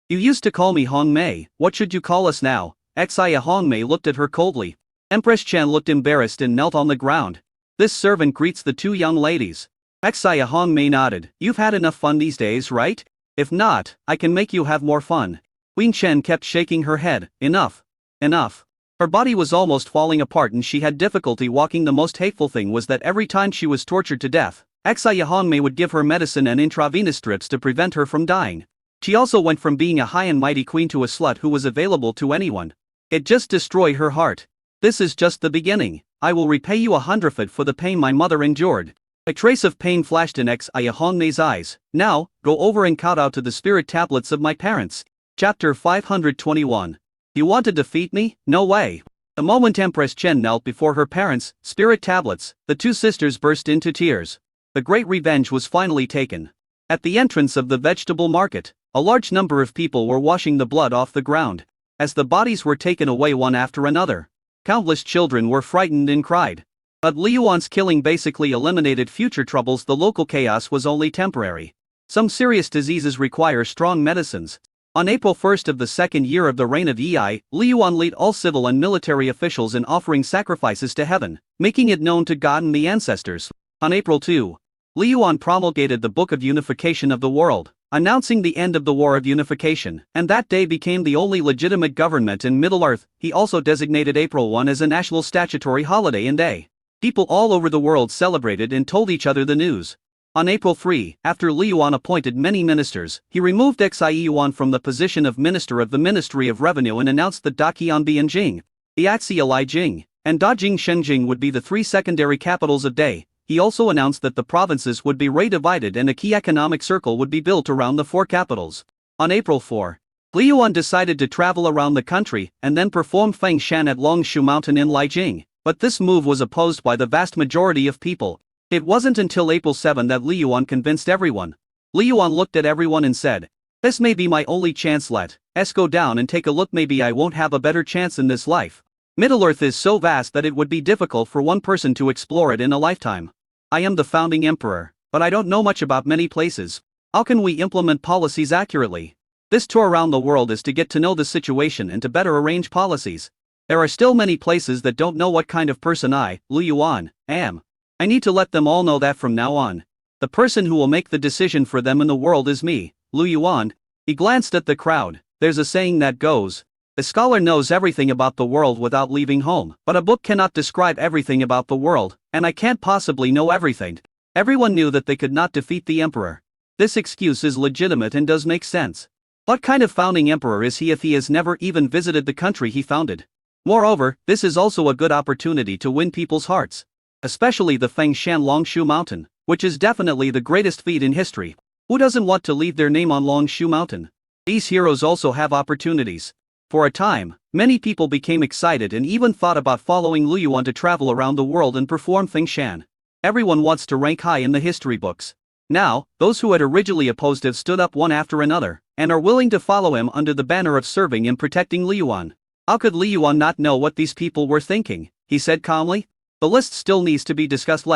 you used to call me Hong Mei, what should you call us now? Xia Hong Mei looked at her coldly. Empress Chen looked embarrassed and knelt on the ground. This servant greets the two young ladies. Xia Hong Mei nodded. You've had enough fun these days, right? If not, I can make you have more fun. Queen Chen kept shaking her head. Enough. Enough. Her body was almost falling apart and she had difficulty walking. The most hateful thing was that every time she was tortured to death, Xia Hong Mei would give her medicine and intravenous strips to prevent her from dying. She also went from being a high and mighty queen to a slut who was available to anyone. It just destroyed her heart. This is just the beginning. I will repay you 100 for the pain my mother endured. A trace of pain flashed in Xia Hong Mei's eyes. Now, go over and count out to the spirit tablets of my parents. Chapter 521. You want to defeat me? No way. The moment Empress Chen knelt before her parents' spirit tablets, the two sisters burst into tears. The great revenge was finally taken. At the entrance of the vegetable market, a large number of people were washing the blood off the ground. As the bodies were taken away one after another, countless children were frightened and cried. But Li Yuan's killing basically eliminated future troubles. The local chaos was only temporary. Some serious diseases require strong medicines. On April 1st of the second year of the reign of Yi, Li Yuan led all civil and military officials in offering sacrifices to heaven, making it known to God and the ancestors. On April 2, Li Yuan promulgated the Book of Unification of the World, announcing the end of the War of Unification, and that day became the only legitimate government in Middle-earth. He also designated April 1 as a national statutory holiday and day. People all over the world celebrated and told each other the news. On April 3, after Li Yuan appointed many ministers, he removed Xi Yuan from the position of Minister of the Ministry of Revenue and announced that Da Qianbi and Jing, the Li Jing, and Da Jing Shenjing would be the three secondary capitals of Day. He also announced that the provinces would be redivided and a key economic circle would be built around the four capitals. On April 4, Li Yuan decided to travel around the country and then perform Feng Shan at Longshu Mountain in Lijiang, but this move was opposed by the vast majority of people. It wasn't until April 7 that Li Yuan convinced everyone. Li Yuan looked at everyone and said, this may be my only chance. Let's go down and take a look. Maybe I won't have a better chance in this life. Middle-earth is so vast that it would be difficult for one person to explore it in a lifetime. I am the founding emperor, but I don't know much about many places. How can we implement policies accurately? This tour around the world is to get to know the situation and to better arrange policies. There are still many places that don't know what kind of person I, Li Yuan, am. I need to let them all know that from now on, the person who will make the decision for them in the world is me, Lu Yuan. He glanced at the crowd. There's a saying that goes, a scholar knows everything about the world without leaving home, but a book cannot describe everything about the world, and I can't possibly know everything. Everyone knew that they could not defeat the emperor. This excuse is legitimate and does make sense. What kind of founding emperor is he if he has never even visited the country he founded? Moreover, this is also a good opportunity to win people's hearts. Especially the Feng Shan Longshu Mountain, which is definitely the greatest feat in history. Who doesn't want to leave their name on Longshu Mountain? These heroes also have opportunities. For a time, many people became excited and even thought about following Lu Yuan to travel around the world and perform Feng Shan. Everyone wants to rank high in the history books. Now, those who had originally opposed have stood up one after another, and are willing to follow him under the banner of serving and protecting Li Yuan. How could Li Yuan not know what these people were thinking? He said calmly. The list still needs to be discussed.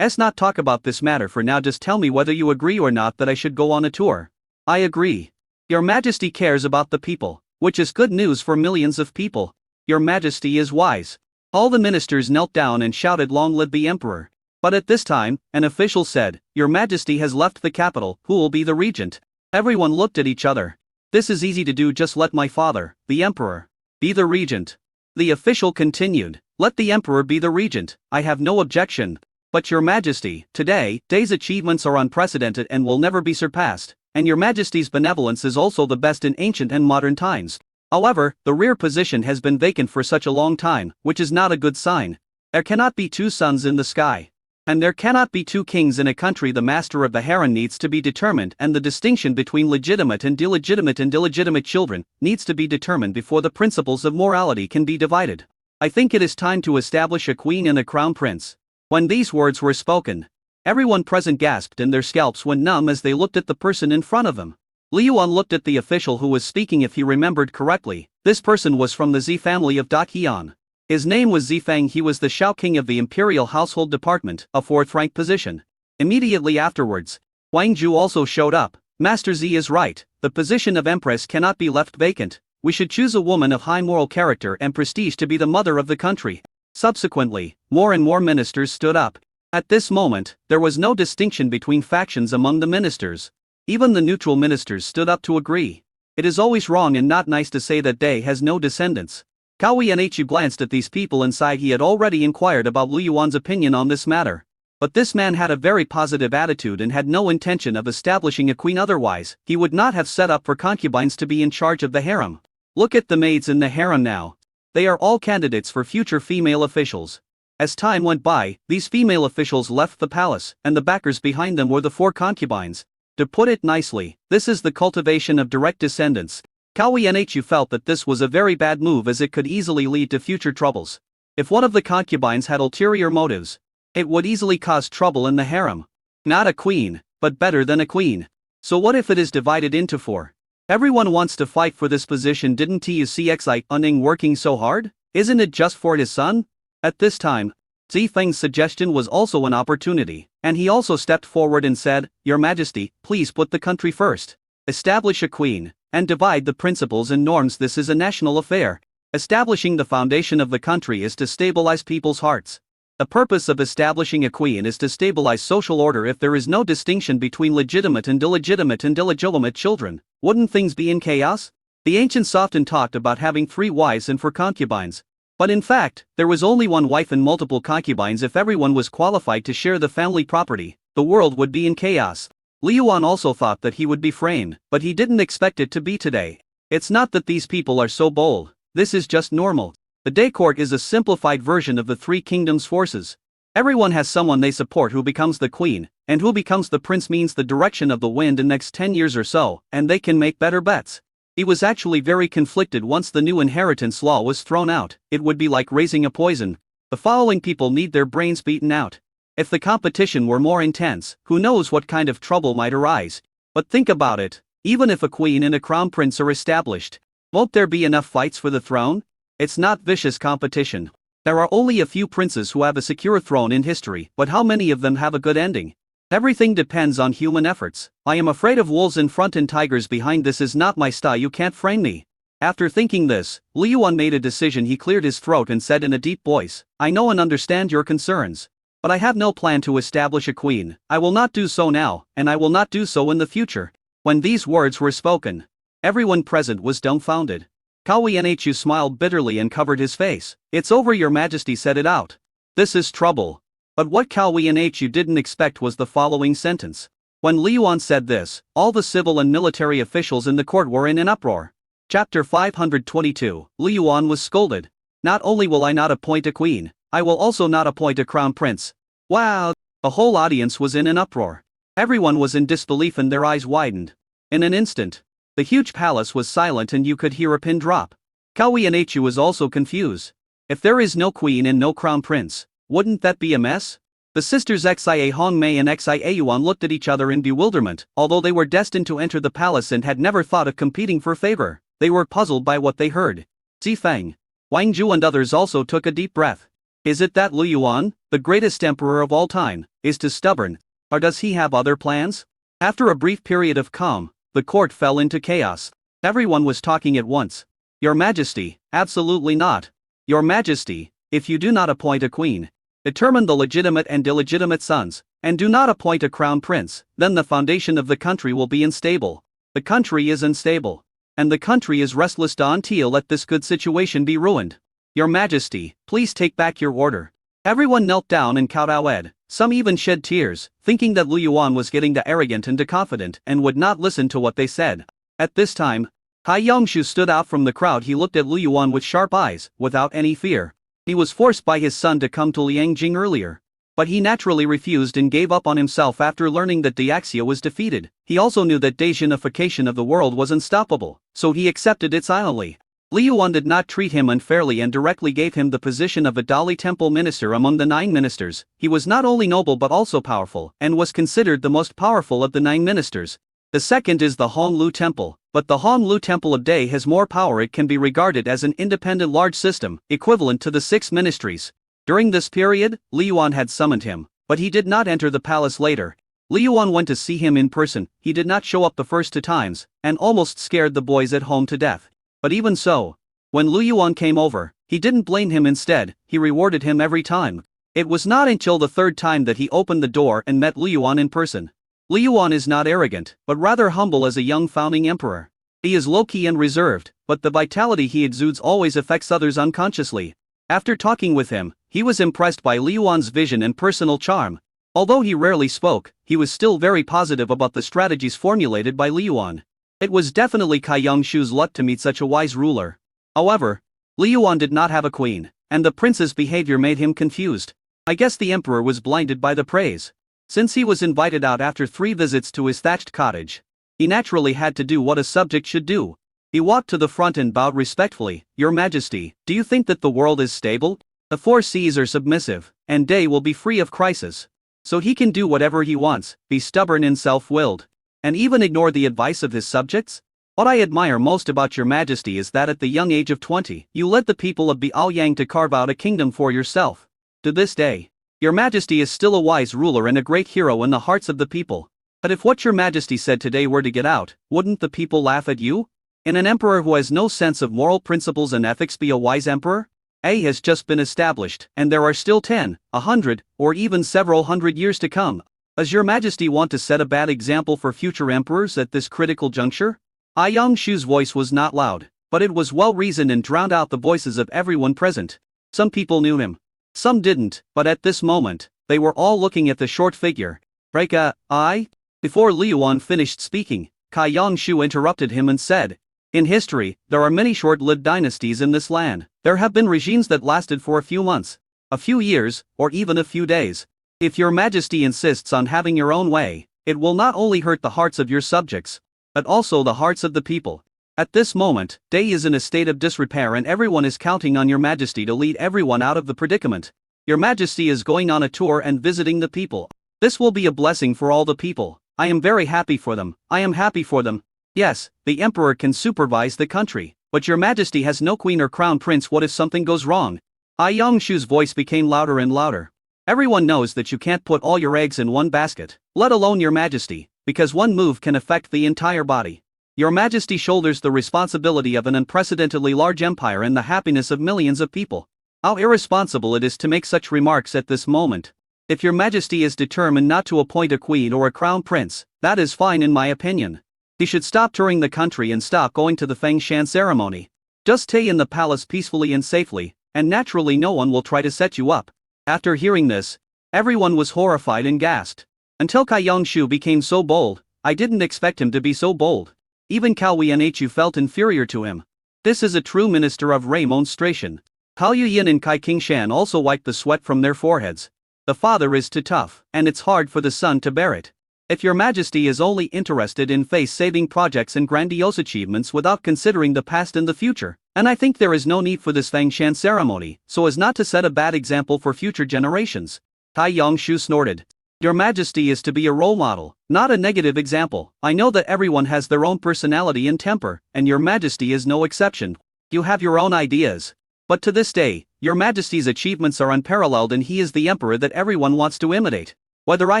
Let's not talk about this matter for now, just tell me whether you agree or not that I should go on a tour. I agree. Your Majesty cares about the people, which is good news for millions of people. Your Majesty is wise. All the ministers knelt down and shouted, "Long live the Emperor." But at this time, an official said, "Your Majesty has left the capital, who will be the regent?" Everyone looked at each other. "This is easy to do, just let my father, the Emperor, be the regent." The official continued, "Let the Emperor be the regent, I have no objection. But Your Majesty, today's achievements are unprecedented and will never be surpassed, and Your Majesty's benevolence is also the best in ancient and modern times. However, the rear position has been vacant for such a long time, which is not a good sign. There cannot be two suns in the sky. And there cannot be two kings in a country. The master of the harem needs to be determined, and the distinction between legitimate and illegitimate children needs to be determined before the principles of morality can be divided. I think it is time to establish a queen and a crown prince." When these words were spoken, everyone present gasped and their scalps went numb as they looked at the person in front of them. Liu Yuan looked at the official who was speaking. If he remembered correctly, this person was from the Zi family of Daqian. His name was Zifeng. He was the Shao King of the Imperial Household Department, a fourth-rank position. Immediately afterwards, Wang Zhu also showed up. "Master Zi is right, the position of Empress cannot be left vacant. We should choose a woman of high moral character and prestige to be the mother of the country." Subsequently, more and more ministers stood up. At this moment, there was no distinction between factions among the ministers. Even the neutral ministers stood up to agree. It is always wrong and not nice to say that Day has no descendants. Cao Yanhu glanced at these people and sighed. He had already inquired about Liu Yuan's opinion on this matter. But this man had a very positive attitude and had no intention of establishing a queen. Otherwise, he would not have set up for concubines to be in charge of the harem. Look at the maids in the harem now. They are all candidates for future female officials. As time went by, these female officials left the palace, and the backers behind them were the 4 concubines. To put it nicely, this is the cultivation of direct descendants. Cao Yanhu felt that this was a very bad move, as it could easily lead to future troubles. If one of the concubines had ulterior motives, it would easily cause trouble in the harem. Not a queen, but better than a queen. So what if it is divided into 4? Everyone wants to fight for this position. Didn't you see Xi Unning working so hard? Isn't it just for his son? At this time, Zifeng's suggestion was also an opportunity, and he also stepped forward and said, "Your Majesty, please put the country first. Establish a queen, and divide the principles and norms. This is a national affair. Establishing the foundation of the country is to stabilize people's hearts. The purpose of establishing a queen is to stabilize social order. If there is no distinction between legitimate and illegitimate children, wouldn't things be in chaos?" The ancients often talked about having 3 wives and 4 concubines. But in fact, there was only 1 wife and multiple concubines. If everyone was qualified to share the family property, the world would be in chaos. Liu Yuan also thought that he would be framed, but he didn't expect it to be today. It's not that these people are so bold, this is just normal. The Day Court is a simplified version of the 3 kingdoms forces. Everyone has someone they support who becomes the queen, and who becomes the prince means the direction of the wind in next 10 years or so, and they can make better bets. He was actually very conflicted once the new inheritance law was thrown out. It would be like raising a poison. The following people need their brains beaten out. If the competition were more intense, who knows what kind of trouble might arise. But think about it, even if a queen and a crown prince are established, won't there be enough fights for the throne? It's not vicious competition. There are only a few princes who have a secure throne in history, but how many of them have a good ending? Everything depends on human efforts. I am afraid of wolves in front and tigers behind. This is not my style. You can't frame me. After thinking this, Liu Yuan made a decision. He cleared his throat and said in a deep voice, "I know and understand your concerns. But I have no plan to establish a queen. I will not do so now, and I will not do so in the future." When these words were spoken, everyone present was dumbfounded. Cao Yanhu smiled bitterly and covered his face. "It's over, Your Majesty said it out. This is trouble." But what Cao Yanhu didn't expect was the following sentence. When Liu Yuan said this, all the civil and military officials in the court were in an uproar. Chapter 522, Liu Yuan was scolded. "Not only will I not appoint a queen, I will also not appoint a crown prince." Wow! The whole audience was in an uproar. Everyone was in disbelief and their eyes widened. In an instant, the huge palace was silent and you could hear a pin drop. Cao Yanhu was also confused. If there is no queen and no crown prince, wouldn't that be a mess? The sisters Xia Hongmei and Xia Yuan looked at each other in bewilderment. Although they were destined to enter the palace and had never thought of competing for favor, they were puzzled by what they heard. Zifeng, Wang Zhu and others also took a deep breath. Is it that Lu Yuan, the greatest emperor of all time, is too stubborn, or does he have other plans? After a brief period of calm, the court fell into chaos. Everyone was talking at once. Your Majesty, absolutely not. Your Majesty, if you do not appoint a queen, determine the legitimate and illegitimate sons, and do not appoint a crown prince, then the foundation of the country will be unstable. The country is unstable. And the country is restless until let this good situation be ruined. Your Majesty, please take back your order. Everyone knelt down and kowtowed. Some even shed tears, thinking that Lu Yuan was getting too arrogant and too confident and would not listen to what they said. At this time, Hai Yongshu stood out from the crowd. He looked at Lu Yuan with sharp eyes, without any fear. He was forced by his son to come to Liangjing earlier. But he naturally refused and gave up on himself after learning that Daxia was defeated. He also knew that Dacianification of the world was unstoppable, so he accepted it silently. Lu Yuan did not treat him unfairly and directly gave him the position of a Dali Temple minister among the 9 ministers. He was not only noble but also powerful, and was considered the most powerful of the 9 ministers. The second is the Honglu Temple, but the Honglu Temple of Day has more power. It can be regarded as an independent large system, equivalent to the 6 ministries. During this period, Lu Yuan had summoned him, but he did not enter the palace later. Lu Yuan went to see him in person. He did not show up the first 2 times, and almost scared the boys at home to death. But even so, when Lu Yuan came over, he didn't blame him. Instead, he rewarded him every time. It was not until the 3rd time that he opened the door and met Lu Yuan in person. Lu Yuan is not arrogant, but rather humble as a young founding emperor. He is low-key and reserved, but the vitality he exudes always affects others unconsciously. After talking with him, he was impressed by Lu Yuan's vision and personal charm. Although he rarely spoke, he was still very positive about the strategies formulated by Lu Yuan. It was definitely Kai Yongshu's luck to meet such a wise ruler. However, Lu Yuan did not have a queen, and the prince's behavior made him confused. I guess the emperor was blinded by the praise. Since he was invited out after 3 visits to his thatched cottage, he naturally had to do what a subject should do. He walked to the front and bowed respectfully. Your Majesty, do you think that the world is stable? The 4 seas are submissive, and Day will be free of crisis. So he can do whatever he wants, be stubborn and self-willed, and even ignore the advice of his subjects? What I admire most about your Majesty is that at the young age of 20, you led the people of Biaoyang to carve out a kingdom for yourself. To this day, your Majesty is still a wise ruler and a great hero in the hearts of the people. But if what your Majesty said today were to get out, wouldn't the people laugh at you? Can an emperor who has no sense of moral principles and ethics be a wise emperor? A has just been established, and there are still 10, 100, or even several hundred years to come. Does your Majesty want to set a bad example for future emperors at this critical juncture? Hai Yongshu's voice was not loud, but it was well-reasoned and drowned out the voices of everyone present. Some people knew him. Some didn't, but at this moment, they were all looking at the short figure. Before Lu Yuan finished speaking, Kai Yongshu interrupted him and said, in history, there are many short-lived dynasties in this land. There have been regimes that lasted for a few months, a few years, or even a few days. If your Majesty insists on having your own way, it will not only hurt the hearts of your subjects, but also the hearts of the people. At this moment, Day is in a state of disrepair and everyone is counting on your Majesty to lead everyone out of the predicament. Your Majesty is going on a tour and visiting the people. This will be a blessing for all the people. I am very happy for them. I am happy for them. Yes, the emperor can supervise the country, but your Majesty has no queen or crown prince. What if something goes wrong? Hai Yongshu's voice became louder and louder. Everyone knows that you can't put all your eggs in one basket, let alone your Majesty, because one move can affect the entire body. Your Majesty shoulders the responsibility of an unprecedentedly large empire and the happiness of millions of people. How irresponsible it is to make such remarks at this moment. If your Majesty is determined not to appoint a queen or a crown prince, that is fine in my opinion. He should stop touring the country and stop going to the Fengshan ceremony. Just stay in the palace peacefully and safely, and naturally no one will try to set you up. After hearing this, everyone was horrified and gasped. Until Kai Yongshu became so bold, I didn't expect him to be so bold. Even Cao Yuanhu felt inferior to him. This is a true minister of remonstration. Cao Yuyan and Kai Qingshan also wiped the sweat from their foreheads. The father is too tough, and it's hard for the son to bear it. If your Majesty is only interested in face-saving projects and grandiose achievements without considering the past and the future, and I think there is no need for this Fengshan ceremony, so as not to set a bad example for future generations. Kai Yongshu snorted. Your Majesty is to be a role model, not a negative example. I know that everyone has their own personality and temper, and your Majesty is no exception. You have your own ideas. But to this day, your majesty's achievements are unparalleled and he is the emperor that everyone wants to imitate. Whether I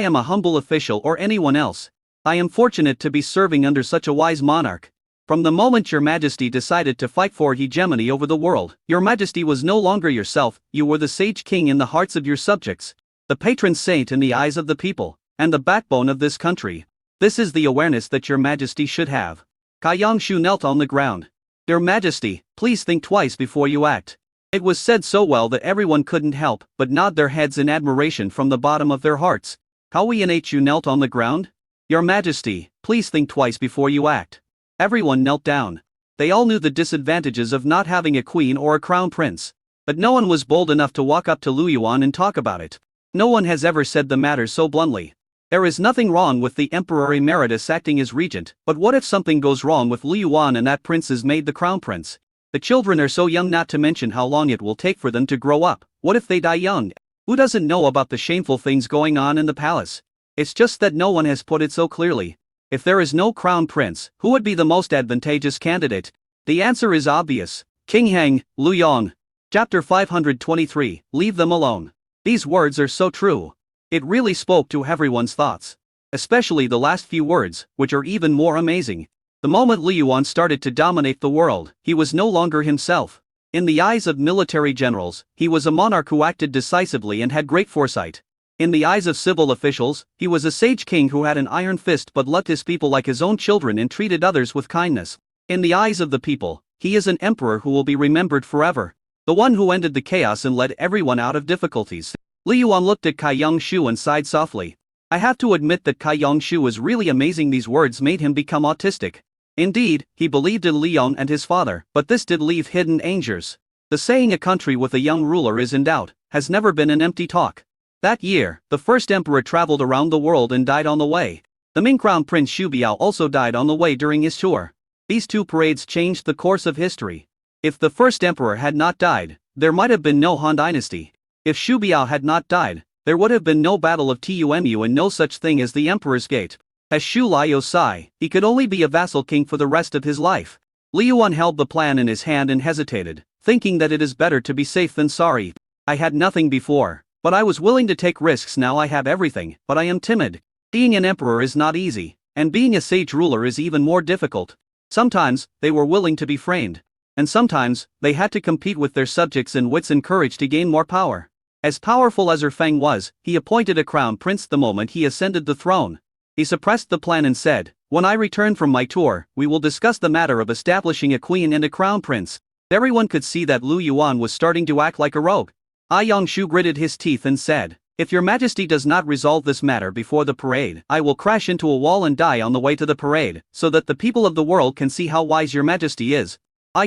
am a humble official or anyone else, I am fortunate to be serving under such a wise monarch. From the moment your majesty decided to fight for hegemony over the world, your majesty was no longer yourself, you were the sage king in the hearts of your subjects, the patron saint in the eyes of the people, and the backbone of this country. This is the awareness that your majesty should have. Kai Yangshu knelt on the ground. Your majesty, please think twice before you act. It was said so well that everyone couldn't help but nod their heads in admiration from the bottom of their hearts. Kawi and Hu knelt on the ground. Your majesty, please think twice before you act. Everyone knelt down. They all knew the disadvantages of not having a queen or a crown prince. But no one was bold enough to walk up to Lu Yuan and talk about it. No one has ever said the matter so bluntly. There is nothing wrong with the Emperor Emeritus acting as regent, but what if something goes wrong with Lu Yuan and that prince is made the crown prince? The children are so young, not to mention how long it will take for them to grow up. What if they die young? Who doesn't know about the shameful things going on in the palace? It's just that no one has put it so clearly. If there is no crown prince, who would be the most advantageous candidate? The answer is obvious. King Heng, Lu Yong. Chapter 523, Leave them alone. These words are so true. It really spoke to everyone's thoughts. Especially the last few words, which are even more amazing. The moment Lu Yuan started to dominate the world, he was no longer himself. In the eyes of military generals, he was a monarch who acted decisively and had great foresight. In the eyes of civil officials, he was a sage king who had an iron fist but loved his people like his own children and treated others with kindness. In the eyes of the people, he is an emperor who will be remembered forever. The one who ended the chaos and led everyone out of difficulties. Lu Yuan looked at Kai Yangshu and sighed softly. I have to admit that Kai Yangshu was really amazing. These words made him become autistic. Indeed, he believed in Liang and his father, but this did leave hidden dangers. The saying a country with a young ruler is in doubt has never been an empty talk. That year, the first emperor traveled around the world and died on the way. The Ming Crown Prince Xu Biao also died on the way during his tour. These two parades changed the course of history. If the first emperor had not died, there might have been no Han dynasty. If Xu Biao had not died, there would have been no Battle of Tumu and no such thing as the Emperor's Gate. As Xu Liu Sai, he could only be a vassal king for the rest of his life. Lu Yuan held the plan in his hand and hesitated, thinking that it is better to be safe than sorry. I had nothing before, but I was willing to take risks. Now I have everything, but I am timid. Being an emperor is not easy, and being a sage ruler is even more difficult. Sometimes, they were willing to be framed. And sometimes, they had to compete with their subjects in wits and courage to gain more power. As powerful as Feng was, he appointed a crown prince the moment he ascended the throne. He suppressed the plan and said, when I return from my tour, we will discuss the matter of establishing a queen and a crown prince. Everyone could see that Lu Yuan was starting to act like a rogue. Yangshu gritted his teeth and said, if your majesty does not resolve this matter before the parade, I will crash into a wall and die on the way to the parade, so that the people of the world can see how wise your majesty is.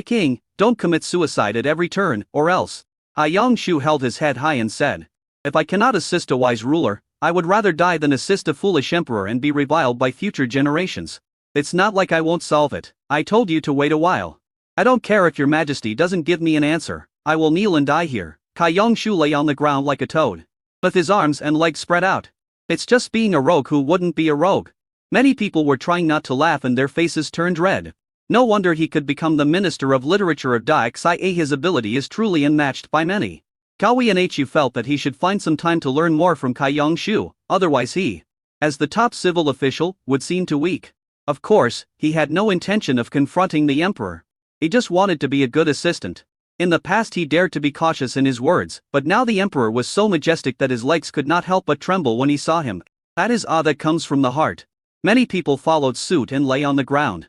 King, don't commit suicide at every turn, or else. Yangshu held his head high and said, if I cannot assist a wise ruler, I would rather die than assist a foolish emperor and be reviled by future generations. It's not like I won't solve it. I told you to wait a while. I don't care if your majesty doesn't give me an answer. I will kneel and die here. Kai Yangshu lay on the ground like a toad, with his arms and legs spread out. It's just being a rogue who wouldn't be a rogue. Many people were trying not to laugh and their faces turned red. No wonder he could become the Minister of Literature of Daixia. His ability is truly unmatched by many. Kawi and Hu felt that he should find some time to learn more from Kai Yangshu, otherwise he, as the top civil official, would seem too weak. Of course, he had no intention of confronting the emperor. He just wanted to be a good assistant. In the past he dared to be cautious in his words, but now the emperor was so majestic that his legs could not help but tremble when he saw him. That is awe that comes from the heart. Many people followed suit and lay on the ground.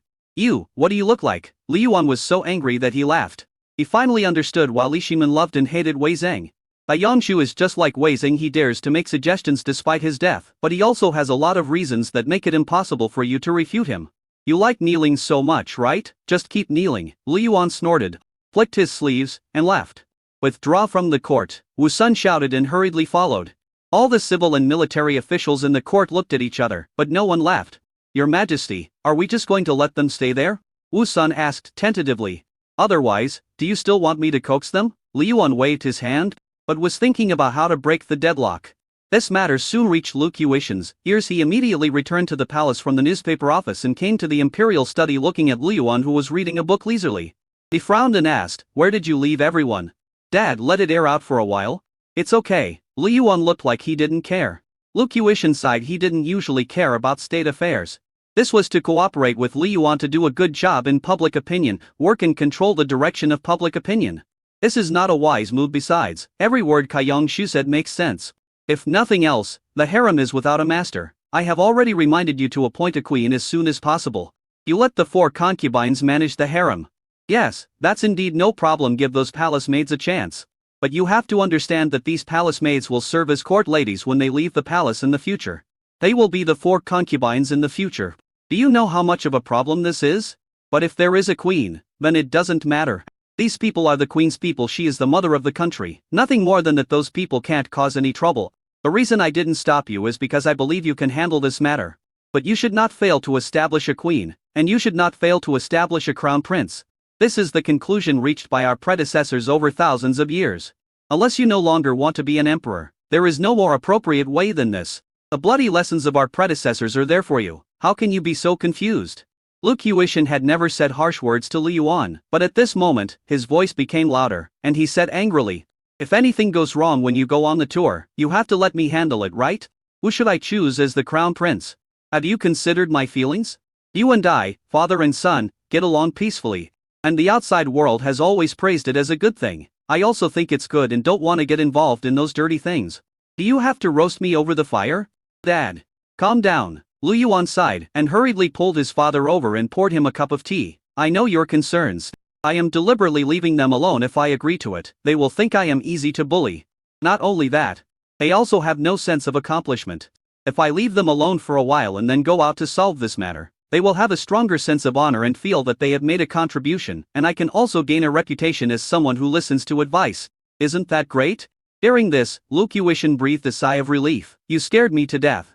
What do you look like? Lu Yuan was so angry that he laughed. He finally understood why Li Shimin loved and hated Wei Zheng. Yangshu is just like Wei Zheng. He dares to make suggestions despite his death, but he also has a lot of reasons that make it impossible for you to refute him. You like kneeling so much, right? Just keep kneeling. Lu Yuan snorted, flicked his sleeves, and left. Withdraw from the court, Wu Sun shouted and hurriedly followed. All the civil and military officials in the court looked at each other, but no one laughed. Your Majesty, are we just going to let them stay there? Wu Sun asked tentatively. Otherwise, do you still want me to coax them? Lu Yuan waved his hand, but was thinking about how to break the deadlock. This matter soon reached Lu Qiuishan's ears. He immediately returned to the palace from the newspaper office and came to the imperial study looking at Lu Yuan, who was reading a book leisurely. He frowned and asked, where did you leave everyone? Dad, let it air out for a while. It's okay. Li Yuan looked like he didn't care. Lu Qiushan sighed. He didn't usually care about state affairs. This was to cooperate with Li Yuan to do a good job in public opinion, work and control the direction of public opinion. This is not a wise move. Besides, every word Kaiyong-shu said makes sense. If nothing else, the harem is without a master. I have already reminded you to appoint a queen as soon as possible. You let the 4 concubines manage the harem. Yes, that's indeed no problem. Give those palace maids a chance. But you have to understand that these palace maids will serve as court ladies when they leave the palace in the future. They will be the 4 concubines in the future. Do you know how much of a problem this is? But if there is a queen, then it doesn't matter. These people are the queen's people. She is the mother of the country. Nothing more than that. Those people can't cause any trouble. The reason I didn't stop you is because I believe you can handle this matter. But you should not fail to establish a queen, and you should not fail to establish a crown prince. This is the conclusion reached by our predecessors over thousands of years. Unless you no longer want to be an emperor, there is no more appropriate way than this. The bloody lessons of our predecessors are there for you. How can you be so confused? Lu Qiushan had never said harsh words to Li Yuan, but at this moment, his voice became louder, and he said angrily, "If anything goes wrong when you go on the tour, you have to let me handle it, right? Who should I choose as the crown prince? Have you considered my feelings? You and I, father and son, get along peacefully, and the outside world has always praised it as a good thing. I also think it's good and don't want to get involved in those dirty things. Do you have to roast me over the fire? Dad, calm down." Lu Yuan sighed and hurriedly pulled his father over and poured him a cup of tea. "I know your concerns. I am deliberately leaving them alone. If I agree to it, they will think I am easy to bully. Not only that, they also have no sense of accomplishment. If I leave them alone for a while and then go out to solve this matter, they will have a stronger sense of honor and feel that they have made a contribution, and I can also gain a reputation as someone who listens to advice. Isn't that great?" Hearing this, Lu Qiushan breathed a sigh of relief. "You scared me to death.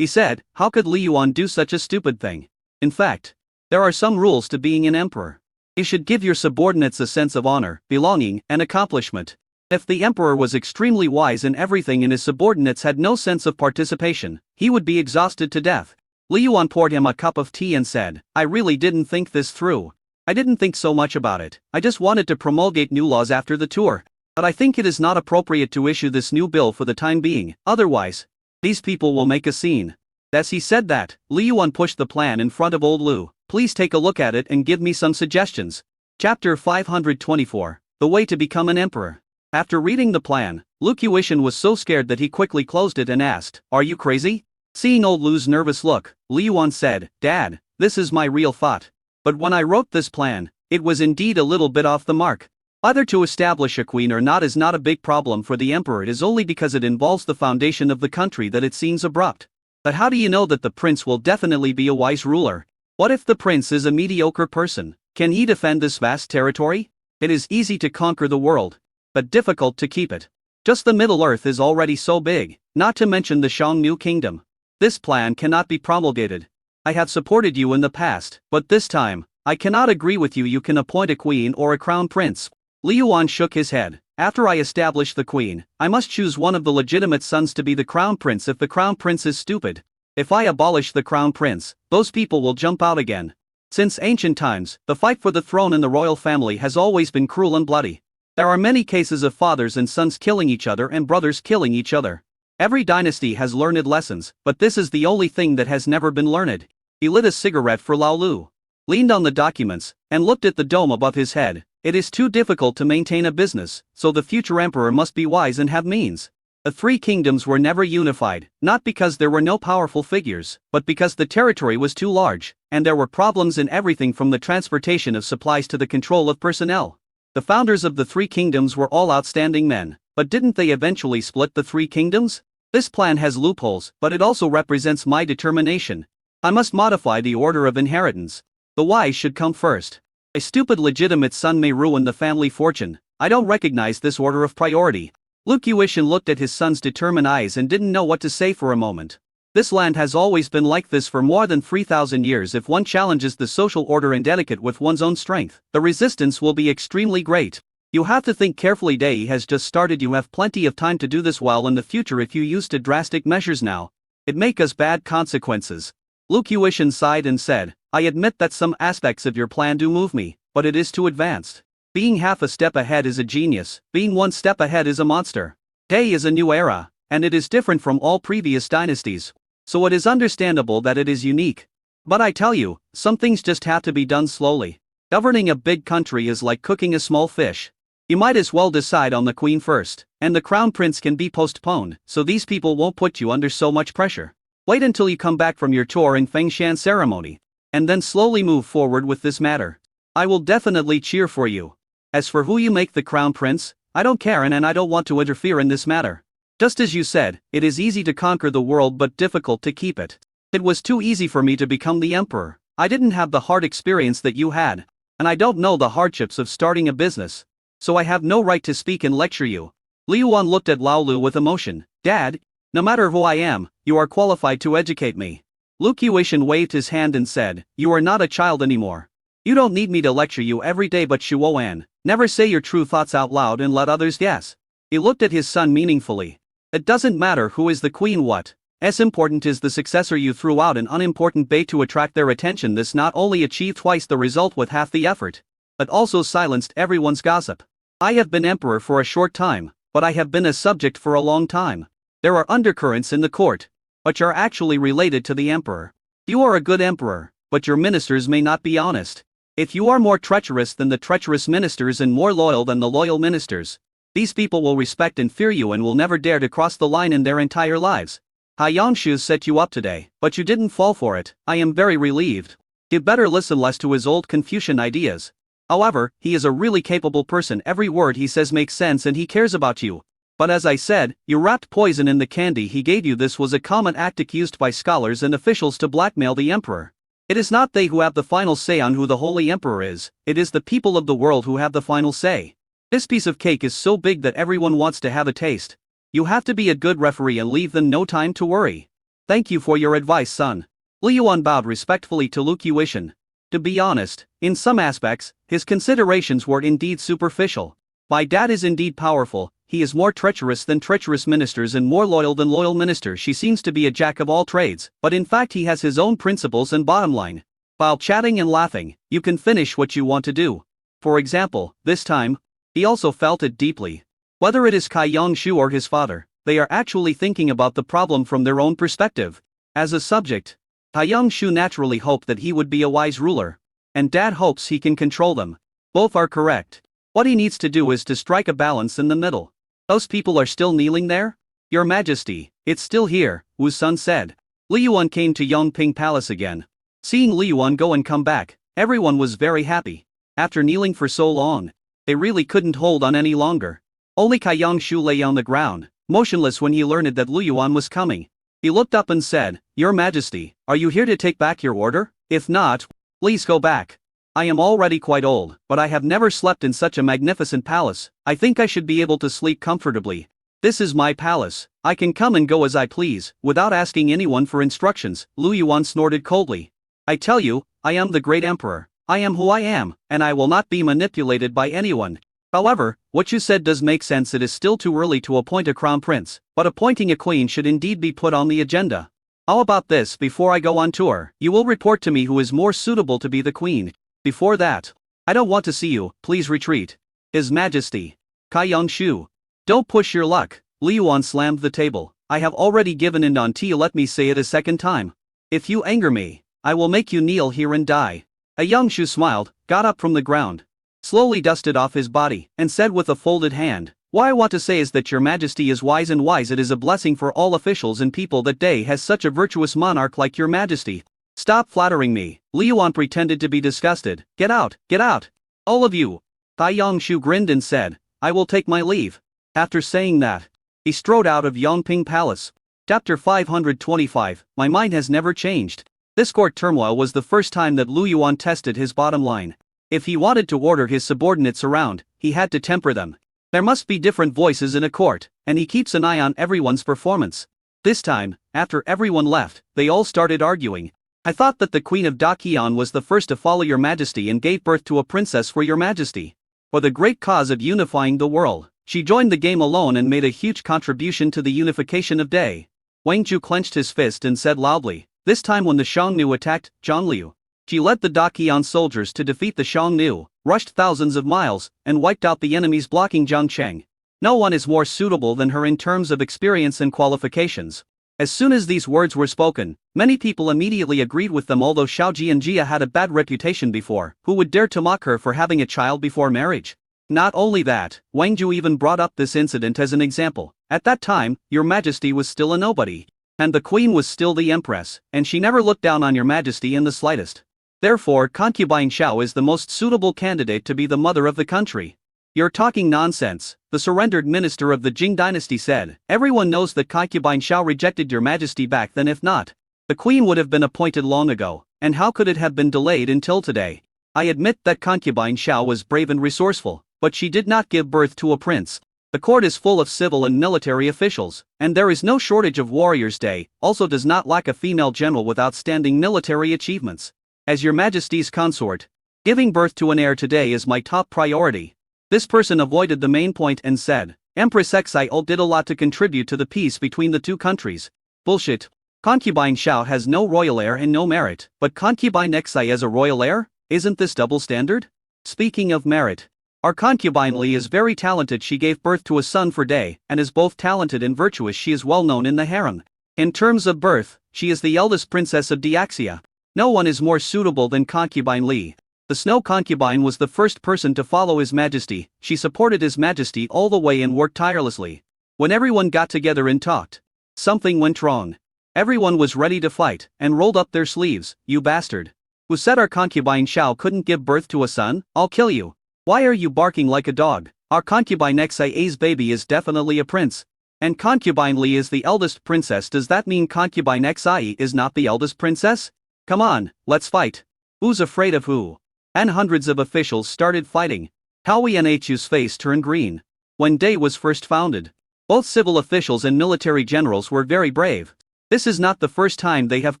He said, how could Li Yuan do such a stupid thing? In fact, there are some rules to being an emperor. You should give your subordinates a sense of honor, belonging, and accomplishment. If the emperor was extremely wise in everything and his subordinates had no sense of participation, he would be exhausted to death." Li Yuan poured him a cup of tea and said, "I really didn't think this through. I didn't think so much about it. I just wanted to promulgate new laws after the tour. But I think it is not appropriate to issue this new bill for the time being, otherwise, these people will make a scene." As he said that, Li Yuan pushed the plan in front of old Lu. "Please take a look at it and give me some suggestions." Chapter 524, The Way to Become an Emperor. After reading the plan, Lu Qiushan was so scared that he quickly closed it and asked, "Are you crazy?" Seeing old Lu's nervous look, Li Yuan said, "Dad, this is my real thought. But when I wrote this plan, it was indeed a little bit off the mark. Either to establish a queen or not is not a big problem for the emperor. It is only because it involves the foundation of the country that it seems abrupt. But how do you know that the prince will definitely be a wise ruler? What if the prince is a mediocre person? Can he defend this vast territory? It is easy to conquer the world, but difficult to keep it. Just the Middle Earth is already so big, not to mention the Xiongnu kingdom. This plan cannot be promulgated. I have supported you in the past, but this time, I cannot agree with you. You can appoint a queen or a crown prince." Li Yuan shook his head. "After I establish the queen, I must choose one of the legitimate sons to be the crown prince. If the crown prince is stupid, if I abolish the crown prince, those people will jump out again. Since ancient times, the fight for the throne in the royal family has always been cruel and bloody. There are many cases of fathers and sons killing each other and brothers killing each other. Every dynasty has learned lessons, but this is the only thing that has never been learned." He lit a cigarette for Lao Lu, leaned on the documents, and looked at the dome above his head. "It is too difficult to maintain a business, so the future emperor must be wise and have means." The 3 kingdoms were never unified, not because there were no powerful figures, but because the territory was too large, and there were problems in everything from the transportation of supplies to the control of personnel. The founders of the 3 kingdoms were all outstanding men, but didn't they eventually split the 3 kingdoms? This plan has loopholes, but it also represents my determination. I must modify the order of inheritance. The wise should come first. A stupid legitimate son may ruin the family fortune. I don't recognize this order of priority." Lu Qiushan looked at his son's determined eyes and didn't know what to say for a moment. This land has always been like this for more than 3,000 years. If one challenges the social order and etiquette with one's own strength, the resistance will be extremely great. You have to think carefully. Day has just started. You have plenty of time to do this, while in the future if you use to drastic measures now, it may cause bad consequences. Lu Qiushan sighed and said, "I admit that some aspects of your plan do move me, but it is too advanced. Being half a step ahead is a genius, being one step ahead is a monster. Day is a new era, and it is different from all previous dynasties. So it is understandable that it is unique. But I tell you, some things just have to be done slowly. Governing a big country is like cooking a small fish. You might as well decide on the queen first, and the crown prince can be postponed, so these people won't put you under so much pressure. Wait until you come back from your tour in Fengshan ceremony, and then slowly move forward with this matter. I will definitely cheer for you. As for who you make the crown prince, I don't care and I don't want to interfere in this matter. Just as you said, it is easy to conquer the world but difficult to keep it. It was too easy for me to become the emperor. I didn't have the hard experience that you had, and I don't know the hardships of starting a business. So I have no right to speak and lecture you. Liu Wan looked at Lao Lu with emotion. Dad, no matter who I am, you are qualified to educate me. Lu Qiushan waved his hand and said, you are not a child anymore. You don't need me to lecture you every day, but Shuoan, never say your true thoughts out loud and let others guess. He looked at his son meaningfully. It doesn't matter who is the queen, what as important is the successor. You threw out an unimportant bait to attract their attention. This not only achieved twice the result with half the effort, but also silenced everyone's gossip. I have been emperor for a short time, but I have been a subject for a long time. There are undercurrents in the court, which are actually related to the emperor. You are a good emperor, but your ministers may not be honest. If you are more treacherous than the treacherous ministers and more loyal than the loyal ministers, these people will respect and fear you and will never dare to cross the line in their entire lives. Han Yangshu set you up today, but you didn't fall for it. I am very relieved. You better listen less to his old Confucian ideas. However, he is a really capable person. Every word he says makes sense and he cares about you. But as I said, you wrapped poison in the candy he gave you. This was a common tactic used by scholars and officials to blackmail the emperor. It is not they who have the final say on who the holy emperor is, it is the people of the world who have the final say. This piece of cake is so big that everyone wants to have a taste. You have to be a good referee and leave them no time to worry. Thank you for your advice, son. Liu Yuan bowed respectfully to Lu Qiushan. To be honest, in some aspects, his considerations were indeed superficial. My dad is indeed powerful. He is more treacherous than treacherous ministers and more loyal than loyal ministers. She seems to be a jack of all trades, but in fact he has his own principles and bottom line. While chatting and laughing, you can finish what you want to do. For example, this time, he also felt it deeply. Whether it is Kai Yangshu or his father, they are actually thinking about the problem from their own perspective. As a subject, Kai Yangshu naturally hoped that he would be a wise ruler, and Dad hopes he can control them. Both are correct. What he needs to do is to strike a balance in the middle. Those people are still kneeling there? Your Majesty, it's still here, Wu's son said. Liu Yuan came to Yongping Palace again. Seeing Liu Yuan go and come back, everyone was very happy. After kneeling for so long, they really couldn't hold on any longer. Only Kai Yangshu lay on the ground, motionless when he learned that Liu Yuan was coming. He looked up and said, Your Majesty, are you here to take back your order? If not, please go back. I am already quite old, but I have never slept in such a magnificent palace. I think I should be able to sleep comfortably. This is my palace. I can come and go as I please, without asking anyone for instructions. Liu Yuan snorted coldly. I tell you, I am the great emperor. I am who I am, and I will not be manipulated by anyone. However, what you said does make sense. It is still too early to appoint a crown prince, but appointing a queen should indeed be put on the agenda. How about this? Before I go on tour, you will report to me who is more suitable to be the queen. Before that, I don't want to see you. Please retreat. His Majesty. Kai Yangshu. Don't push your luck. Liu Yuan slammed the table. I have already given in on tea. Let me say it a second time. If you anger me, I will make you kneel here and die. A Yangshu smiled, got up from the ground, slowly dusted off his body, and said with a folded hand, What I want to say is that your Majesty is wise and wise. It is a blessing for all officials and people that day has such a virtuous monarch like your Majesty. Stop flattering me. Liu Yuan pretended to be disgusted. Get out, all of you. Kai Yangshu grinned and said, I will take my leave. After saying that, he strode out of Yongping Palace. Chapter 525, My mind has never changed. This court turmoil was the first time that Liu Yuan tested his bottom line. If he wanted to order his subordinates around, he had to temper them. There must be different voices in a court, and he keeps an eye on everyone's performance. This time, after everyone left, they all started arguing. I thought that the Queen of Daqian was the first to follow your Majesty and gave birth to a princess for your Majesty. For the great cause of unifying the world, she joined the game alone and made a huge contribution to the unification of Day. Wang Zhu clenched his fist and said loudly, This time when the Xiongnu attacked Zhang Liu, She led the Daqian soldiers to defeat the Xiongnu, rushed thousands of miles, and wiped out the enemies blocking Zhangcheng. No one is more suitable than her in terms of experience and qualifications. As soon as these words were spoken, many people immediately agreed with them. Although Xiao Jianjia had a bad reputation before, who would dare to mock her for having a child before marriage? Not only that, Wang Ju even brought up this incident as an example. At that time, your majesty was still a nobody. And the queen was still the empress, and she never looked down on your majesty in the slightest. Therefore, concubine Xiao is the most suitable candidate to be the mother of the country. You're talking nonsense, the surrendered minister of the Jing dynasty said. Everyone knows that concubine Xiao rejected your majesty back then. If not, the queen would have been appointed long ago, and how could it have been delayed until today? I admit that concubine Xiao was brave and resourceful, but she did not give birth to a prince. The court is full of civil and military officials, and there is no shortage of warriors. Day also does not lack a female general with outstanding military achievements. As your majesty's consort, giving birth to an heir today is my top priority. This person avoided the main point and said, Empress Xi did a lot to contribute to the peace between the two countries. Bullshit. Concubine Xiao has no royal heir and no merit, but concubine Xi as a royal heir? Isn't this double standard? Speaking of merit, our concubine Li is very talented. She gave birth to a son for Day, and is both talented and virtuous. She is well known in the harem. In terms of birth, she is the eldest princess of Diaxia. No one is more suitable than concubine Li. The Snow concubine was the first person to follow His Majesty. She supported His Majesty all the way and worked tirelessly. When everyone got together and talked, something went wrong. Everyone was ready to fight, and rolled up their sleeves. You bastard. Who said our concubine Xiao couldn't give birth to a son? I'll kill you. Why are you barking like a dog? Our concubine Xi's baby is definitely a prince. And concubine Li is the eldest princess. Does that mean concubine Xi is not the eldest princess? Come on, let's fight. Who's afraid of who? And hundreds of officials started fighting. Cao Yanhu's face turned green. When Day was first founded, both civil officials and military generals were very brave. This is not the first time they have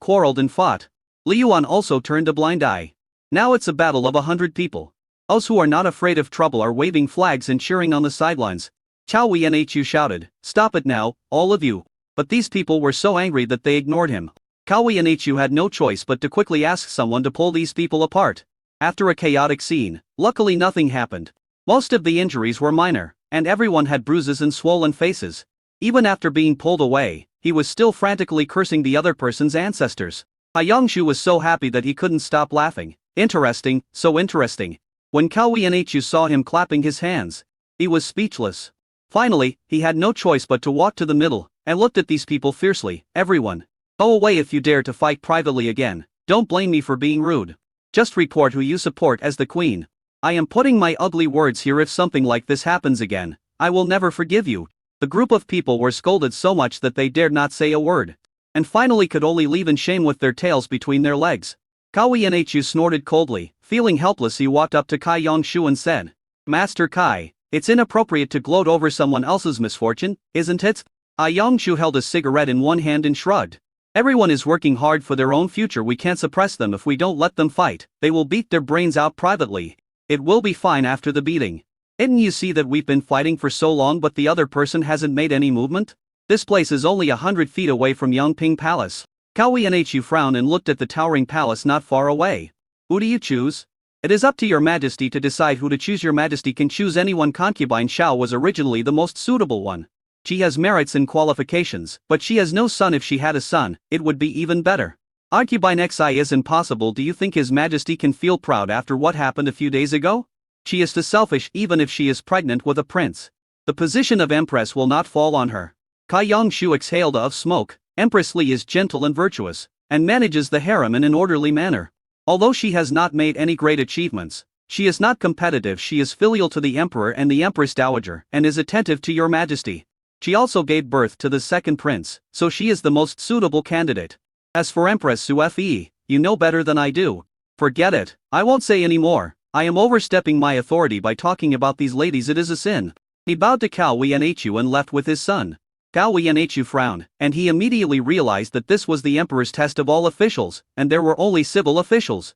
quarreled and fought. Li Yuan also turned a blind eye. Now it's a battle of 100 people. Those who are not afraid of trouble are waving flags and cheering on the sidelines. Cao Yanhu shouted, "Stop it now, all of you." But these people were so angry that they ignored him. Cao Yanhu had no choice but to quickly ask someone to pull these people apart. After a chaotic scene, luckily nothing happened. Most of the injuries were minor, and everyone had bruises and swollen faces. Even after being pulled away, he was still frantically cursing the other person's ancestors. Yangshu was so happy that he couldn't stop laughing. Interesting, so interesting. When Cao Yanhu saw him clapping his hands, he was speechless. Finally, he had no choice but to walk to the middle, and looked at these people fiercely. Everyone, go away if you dare to fight privately again. Don't blame me for being rude. Just report who you support as the queen. I am putting my ugly words here. If something like this happens again, I will never forgive you. The group of people were scolded so much that they dared not say a word, and finally could only leave in shame with their tails between their legs. Cao Yanhu snorted coldly. Feeling helpless, he walked up to Kai Yangshu and said, Master Kai, it's inappropriate to gloat over someone else's misfortune, isn't it? Yangshu held a cigarette in one hand and shrugged. Everyone is working hard for their own future. We can't suppress them. If we don't let them fight, they will beat their brains out privately. It will be fine after the beating. Didn't you see that we've been fighting for so long but the other person hasn't made any movement? This place is only 100 feet away from Yangping Palace. Cao Yanhu frowned and looked at the towering palace not far away. Who do you choose? It is up to your majesty to decide who to choose. Your majesty can choose anyone. Concubine Xiao was originally the most suitable one. She has merits and qualifications, but she has no son. If she had a son, it would be even better. Concubine Xi is impossible. Do you think His Majesty can feel proud after what happened a few days ago? She is too selfish. Even if she is pregnant with a prince, the position of empress will not fall on her. Kai Yangshu exhaled a puff of smoke. Empress Li is gentle and virtuous, and manages the harem in an orderly manner. Although she has not made any great achievements, she is not competitive. She is filial to the emperor and the empress dowager, and is attentive to your majesty. She also gave birth to the second prince, so she is the most suitable candidate. As for Empress Sufe, you know better than I do. Forget it, I won't say any more. I am overstepping my authority by talking about these ladies. It is a sin. He bowed to Cao Yanhu and left with his son. Cao Yanhu frowned, and he immediately realized that this was the emperor's test of all officials, and there were only civil officials,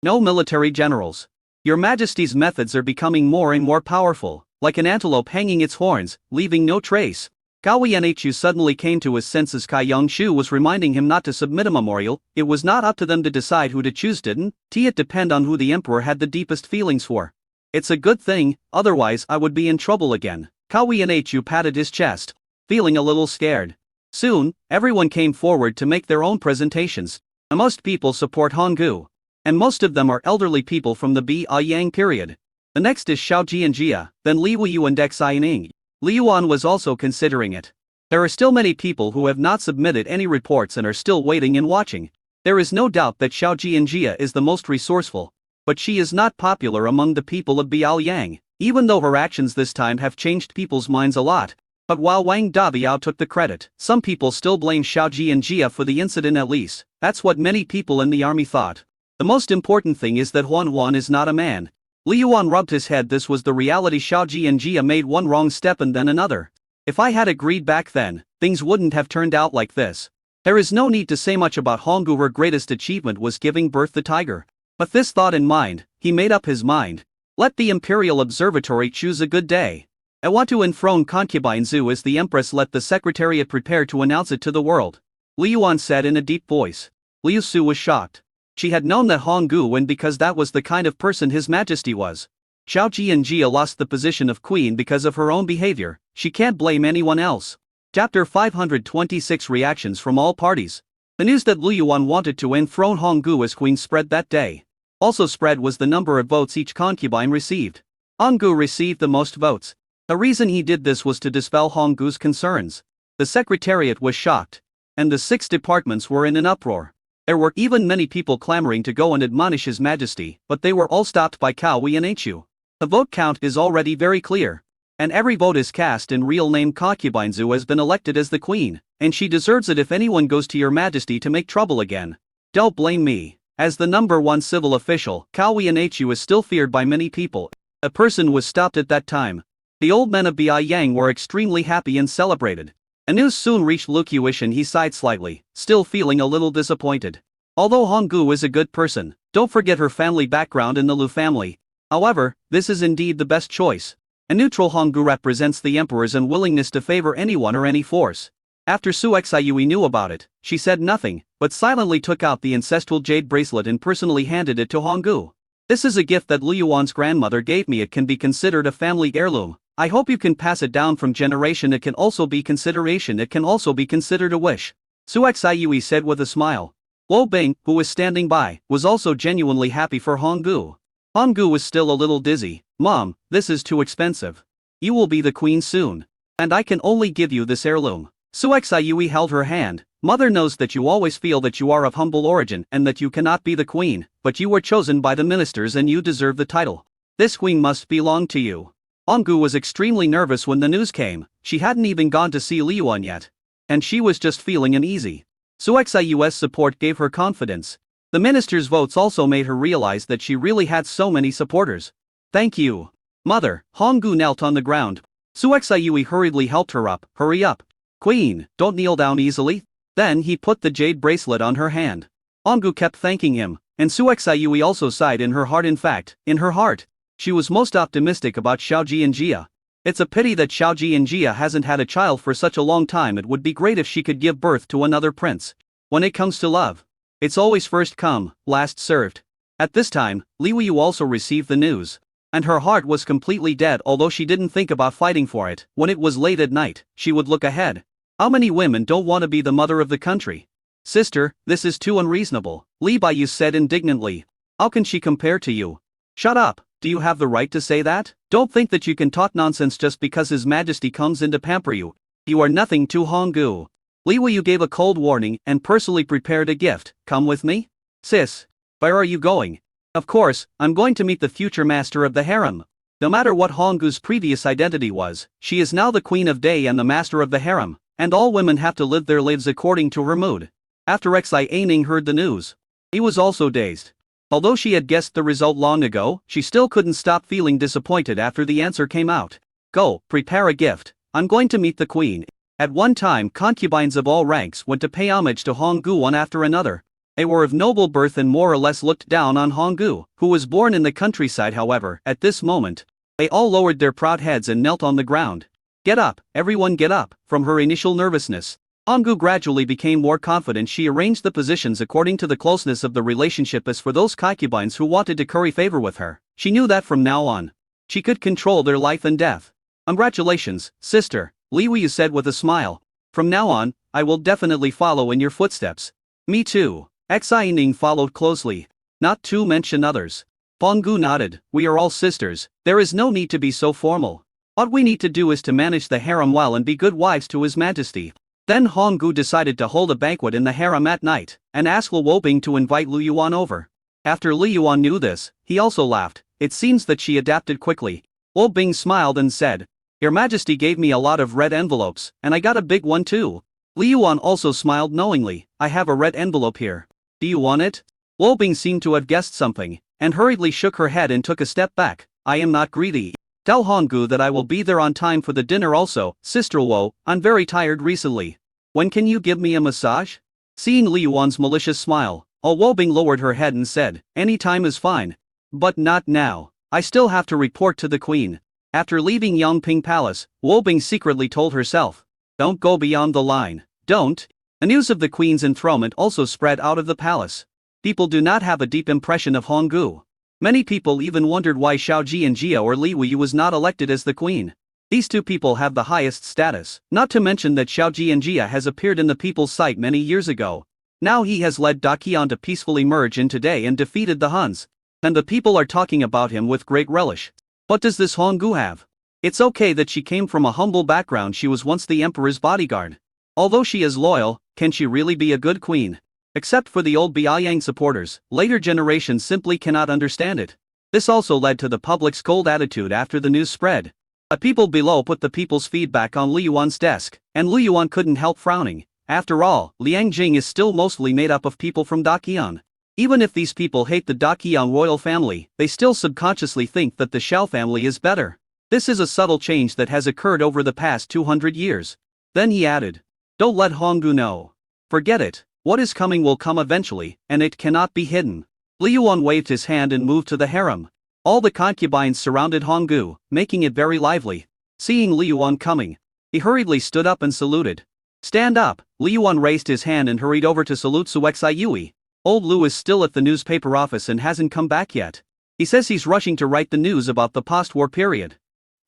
no military generals. Your Majesty's methods are becoming more and more powerful, like an antelope hanging its horns, leaving no trace. Gao Yanhu suddenly came to his senses. Kai Yongshu was reminding him not to submit a memorial. It was not up to them to decide who to choose, didn't it depend on who the emperor had the deepest feelings for. It's a good thing, otherwise I would be in trouble again. Gao Yanhu patted his chest, feeling a little scared. Soon, everyone came forward to make their own presentations. Most people support Honggu, and most of them are elderly people from the Yang period. The next is Xiao Jianjia, then Li Wuyu and Deng Xianing. Li Yuan was also considering it. There are still many people who have not submitted any reports and are still waiting and watching. There is no doubt that Xiao Jianjia is the most resourceful, but she is not popular among the people of Yang, even though her actions this time have changed people's minds a lot. But while Wang Dabiao took the credit, some people still blame Xiao Jianjia for the incident. At least, that's what many people in the army thought. The most important thing is that Huan is not a man. Li Yuan rubbed his head. This was the reality. Xiao Jianjia made one wrong step and then another. If I had agreed back then, things wouldn't have turned out like this. There is no need to say much about Honggu. Her greatest achievement was giving birth the tiger. With this thought in mind, he made up his mind. Let the Imperial Observatory choose a good day. I want to enthrone concubine Zhu as the empress. Let the secretariat prepare to announce it to the world. Li Yuan said in a deep voice. Liu Su was shocked. She had known that Honggu would because that was the kind of person His Majesty was. Xiao Jianjia lost the position of queen because of her own behavior. She can't blame anyone else. Chapter 526 Reactions from all parties. The news that Liu Yuan wanted to enthrone Honggu as queen spread that day. Also spread was the number of votes each concubine received. Honggu received the most votes. The reason he did this was to dispel Honggu's concerns. The secretariat was shocked, and the 6 departments were in an uproar. There were even many people clamoring to go and admonish His Majesty, but they were all stopped by Gao Yanhu. The vote count is already very clear, and every vote is cast in real name. Concubine Zhu has been elected as the queen, and she deserves it. If anyone goes to Your Majesty to make trouble again, don't blame me. As the #1 civil official, Gao Yanhu is still feared by many people. A person was stopped at that time. The old men of Yang were extremely happy and celebrated. A news soon reached Lu Qiush and he sighed slightly, still feeling a little disappointed. Although Honggu is a good person, don't forget her family background in the Lu family. However, this is indeed the best choice. A neutral Honggu represents the emperor's unwillingness to favor anyone or any force. After Su Xiuyue knew about it, she said nothing, but silently took out the ancestral jade bracelet and personally handed it to Honggu. This is a gift that Liu Yuan's grandmother gave me. It can be considered a family heirloom. I hope you can pass it down from generation. It can also be consideration. It can also be considered a wish. Su Xiuyue said with a smile. Luo Bing, who was standing by, was also genuinely happy for Honggu. Honggu was still a little dizzy. Mom, this is too expensive. You will be the queen soon. And I can only give you this heirloom. Su Xiuyue held her hand. Mother knows that you always feel that you are of humble origin and that you cannot be the queen, but you were chosen by the ministers and you deserve the title. This queen must belong to you. Honggu was extremely nervous when the news came. She hadn't even gone to see Liu Yuan yet. And she was just feeling uneasy. Su Xiuyue's support gave her confidence. The minister's votes also made her realize that she really had so many supporters. Thank you, Mother. Honggu knelt on the ground. Su Xiuyue hurriedly helped her up. Hurry up. Queen, don't kneel down easily. Then he put the jade bracelet on her hand. Honggu kept thanking him, and Su Xiuyue also sighed in her heart. In fact, in her heart, she was most optimistic about Xiao Jianjia. It's a pity that Xiao Jianjia hasn't had a child for such a long time. It would be great if she could give birth to another prince. When it comes to love, it's always first come, last served. At this time, Li Wuyu also received the news. And her heart was completely dead. Although she didn't think about fighting for it. When it was late at night, she would look ahead. How many women don't want to be the mother of the country? Sister, this is too unreasonable, Li Baiyu said indignantly. How can she compare to you? Shut up. Do you have the right to say that? Don't think that you can talk nonsense just because His Majesty comes in to pamper you. You are nothing to Honggu. Li Wuyu gave a cold warning and personally prepared a gift. Come with me? Sis. Where are you going? Of course, I'm going to meet the future master of the harem. No matter what Honggu's previous identity was, she is now the queen of day and the master of the harem, and all women have to live their lives according to her mood. After Xianing heard the news, he was also dazed. Although she had guessed the result long ago, she still couldn't stop feeling disappointed after the answer came out. Go, prepare a gift. I'm going to meet the queen. At one time, concubines of all ranks went to pay homage to Honggu one after another. They were of noble birth and more or less looked down on Honggu, who was born in the countryside. However, at this moment, they all lowered their proud heads and knelt on the ground. Get up, everyone get up. From her initial nervousness, Honggu gradually became more confident. She arranged the positions according to the closeness of the relationship as for those concubines who wanted to curry favor with her. She knew that from now on, she could control their life and death. Congratulations, sister, Li Wu said with a smile. From now on, I will definitely follow in your footsteps. Me too. Xi Ning followed closely. Not to mention others. Honggu nodded. We are all sisters, there is no need to be so formal. What we need to do is to manage the harem well and be good wives to His Majesty. Then Honggu decided to hold a banquet in the harem at night, and asked Lu Wobing to invite Lu Yuan over. After Lu Yuan knew this, he also laughed. It seems that she adapted quickly. Wobing smiled and said, Your Majesty gave me a lot of red envelopes, and I got a big one too. Lu Yuan also smiled knowingly. I have a red envelope here. Do you want it? Wobing seemed to have guessed something, and hurriedly shook her head and took a step back. I am not greedy. Tell Honggu that I will be there on time for the dinner also. Sister Wo, I'm very tired recently. When can you give me a massage? Seeing Li Yuan's malicious smile, Wobing lowered her head and said, Any time is fine. But not now. I still have to report to the queen. After leaving Yangping Palace, Wobing secretly told herself, Don't go beyond the line. Don't. The news of the queen's enthronement also spread out of the palace. People do not have a deep impression of Honggu. Many people even wondered why Xiaoji and Jia or Li Wu was not elected as the queen. These two people have the highest status, not to mention that Xiaoji and Jia has appeared in the people's sight many years ago. Now he has led Daqian to peacefully merge in today and defeated the Huns. And the people are talking about him with great relish. What does this Honggu have? It's okay that she came from a humble background. She was once the emperor's bodyguard. Although she is loyal, can she really be a good queen? Except for the old Biaoyang supporters, later generations simply cannot understand it. This also led to the public's cold attitude after the news spread. A people below put the people's feedback on Lu Yuan's desk, and Lu Yuan couldn't help frowning. After all, Liangjing is still mostly made up of people from Daqian. Even if these people hate the Daqian royal family, they still subconsciously think that the Xiao family is better. This is a subtle change that has occurred over the past 200 years. Then he added, Don't let Honggu know. Forget it. What is coming will come eventually, and it cannot be hidden. Li Yuan waved his hand and moved to the harem. All the concubines surrounded Honggu, making it very lively. Seeing Li Yuan coming, he hurriedly stood up and saluted. Stand up. Li Yuan raised his hand and hurried over to salute Suexi Yui. Old Lu is still at the newspaper office and hasn't come back yet. He says he's rushing to write the news about the post-war period.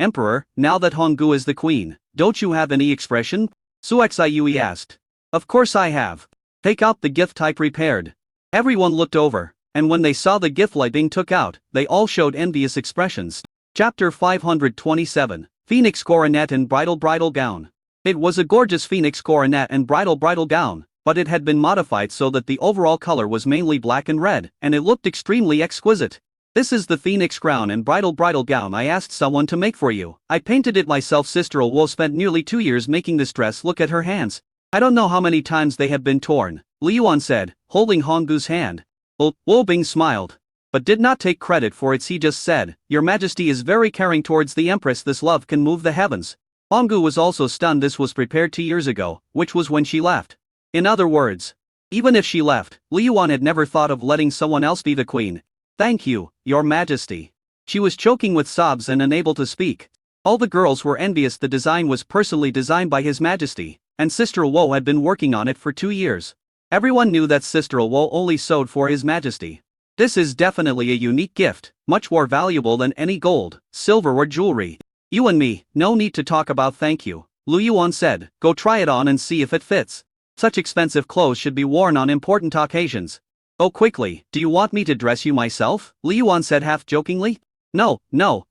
Emperor, now that Honggu is the queen, don't you have any expression? Suexi Yui asked. Of course I have. Take out the gift I prepared. Everyone looked over, and when they saw the gift being took out, they all showed envious expressions. Chapter 527, Phoenix Coronet and Bridal Gown. It was a gorgeous phoenix coronet and bridal gown, but it had been modified so that the overall color was mainly black and red, and it looked extremely exquisite. This is the phoenix crown and bridal gown I asked someone to make for you. I painted it myself. Sister Wo spent nearly 2 years making this dress. Look at her hands. I don't know how many times they have been torn, Li Yuan said, holding Honggu's hand. Wobing smiled, but did not take credit for it. He just said, Your Majesty is very caring towards the Empress. This love can move the heavens. Honggu was also stunned. This was prepared 2 years ago, which was when she left. In other words, even if she left, Li Yuan had never thought of letting someone else be the queen. Thank you, Your Majesty. She was choking with sobs and unable to speak. All the girls were envious. The design was personally designed by His Majesty, and Sister Wo had been working on it for 2 years. Everyone knew that Sister Wo only sewed for His Majesty. This is definitely a unique gift, much more valuable than any gold, silver or jewelry. You and me, no need to talk about thank you, Lu Yuan said. Go try it on and see if it fits. Such expensive clothes should be worn on important occasions. Oh quickly, do you want me to dress you myself? Lu Yuan said half jokingly. No,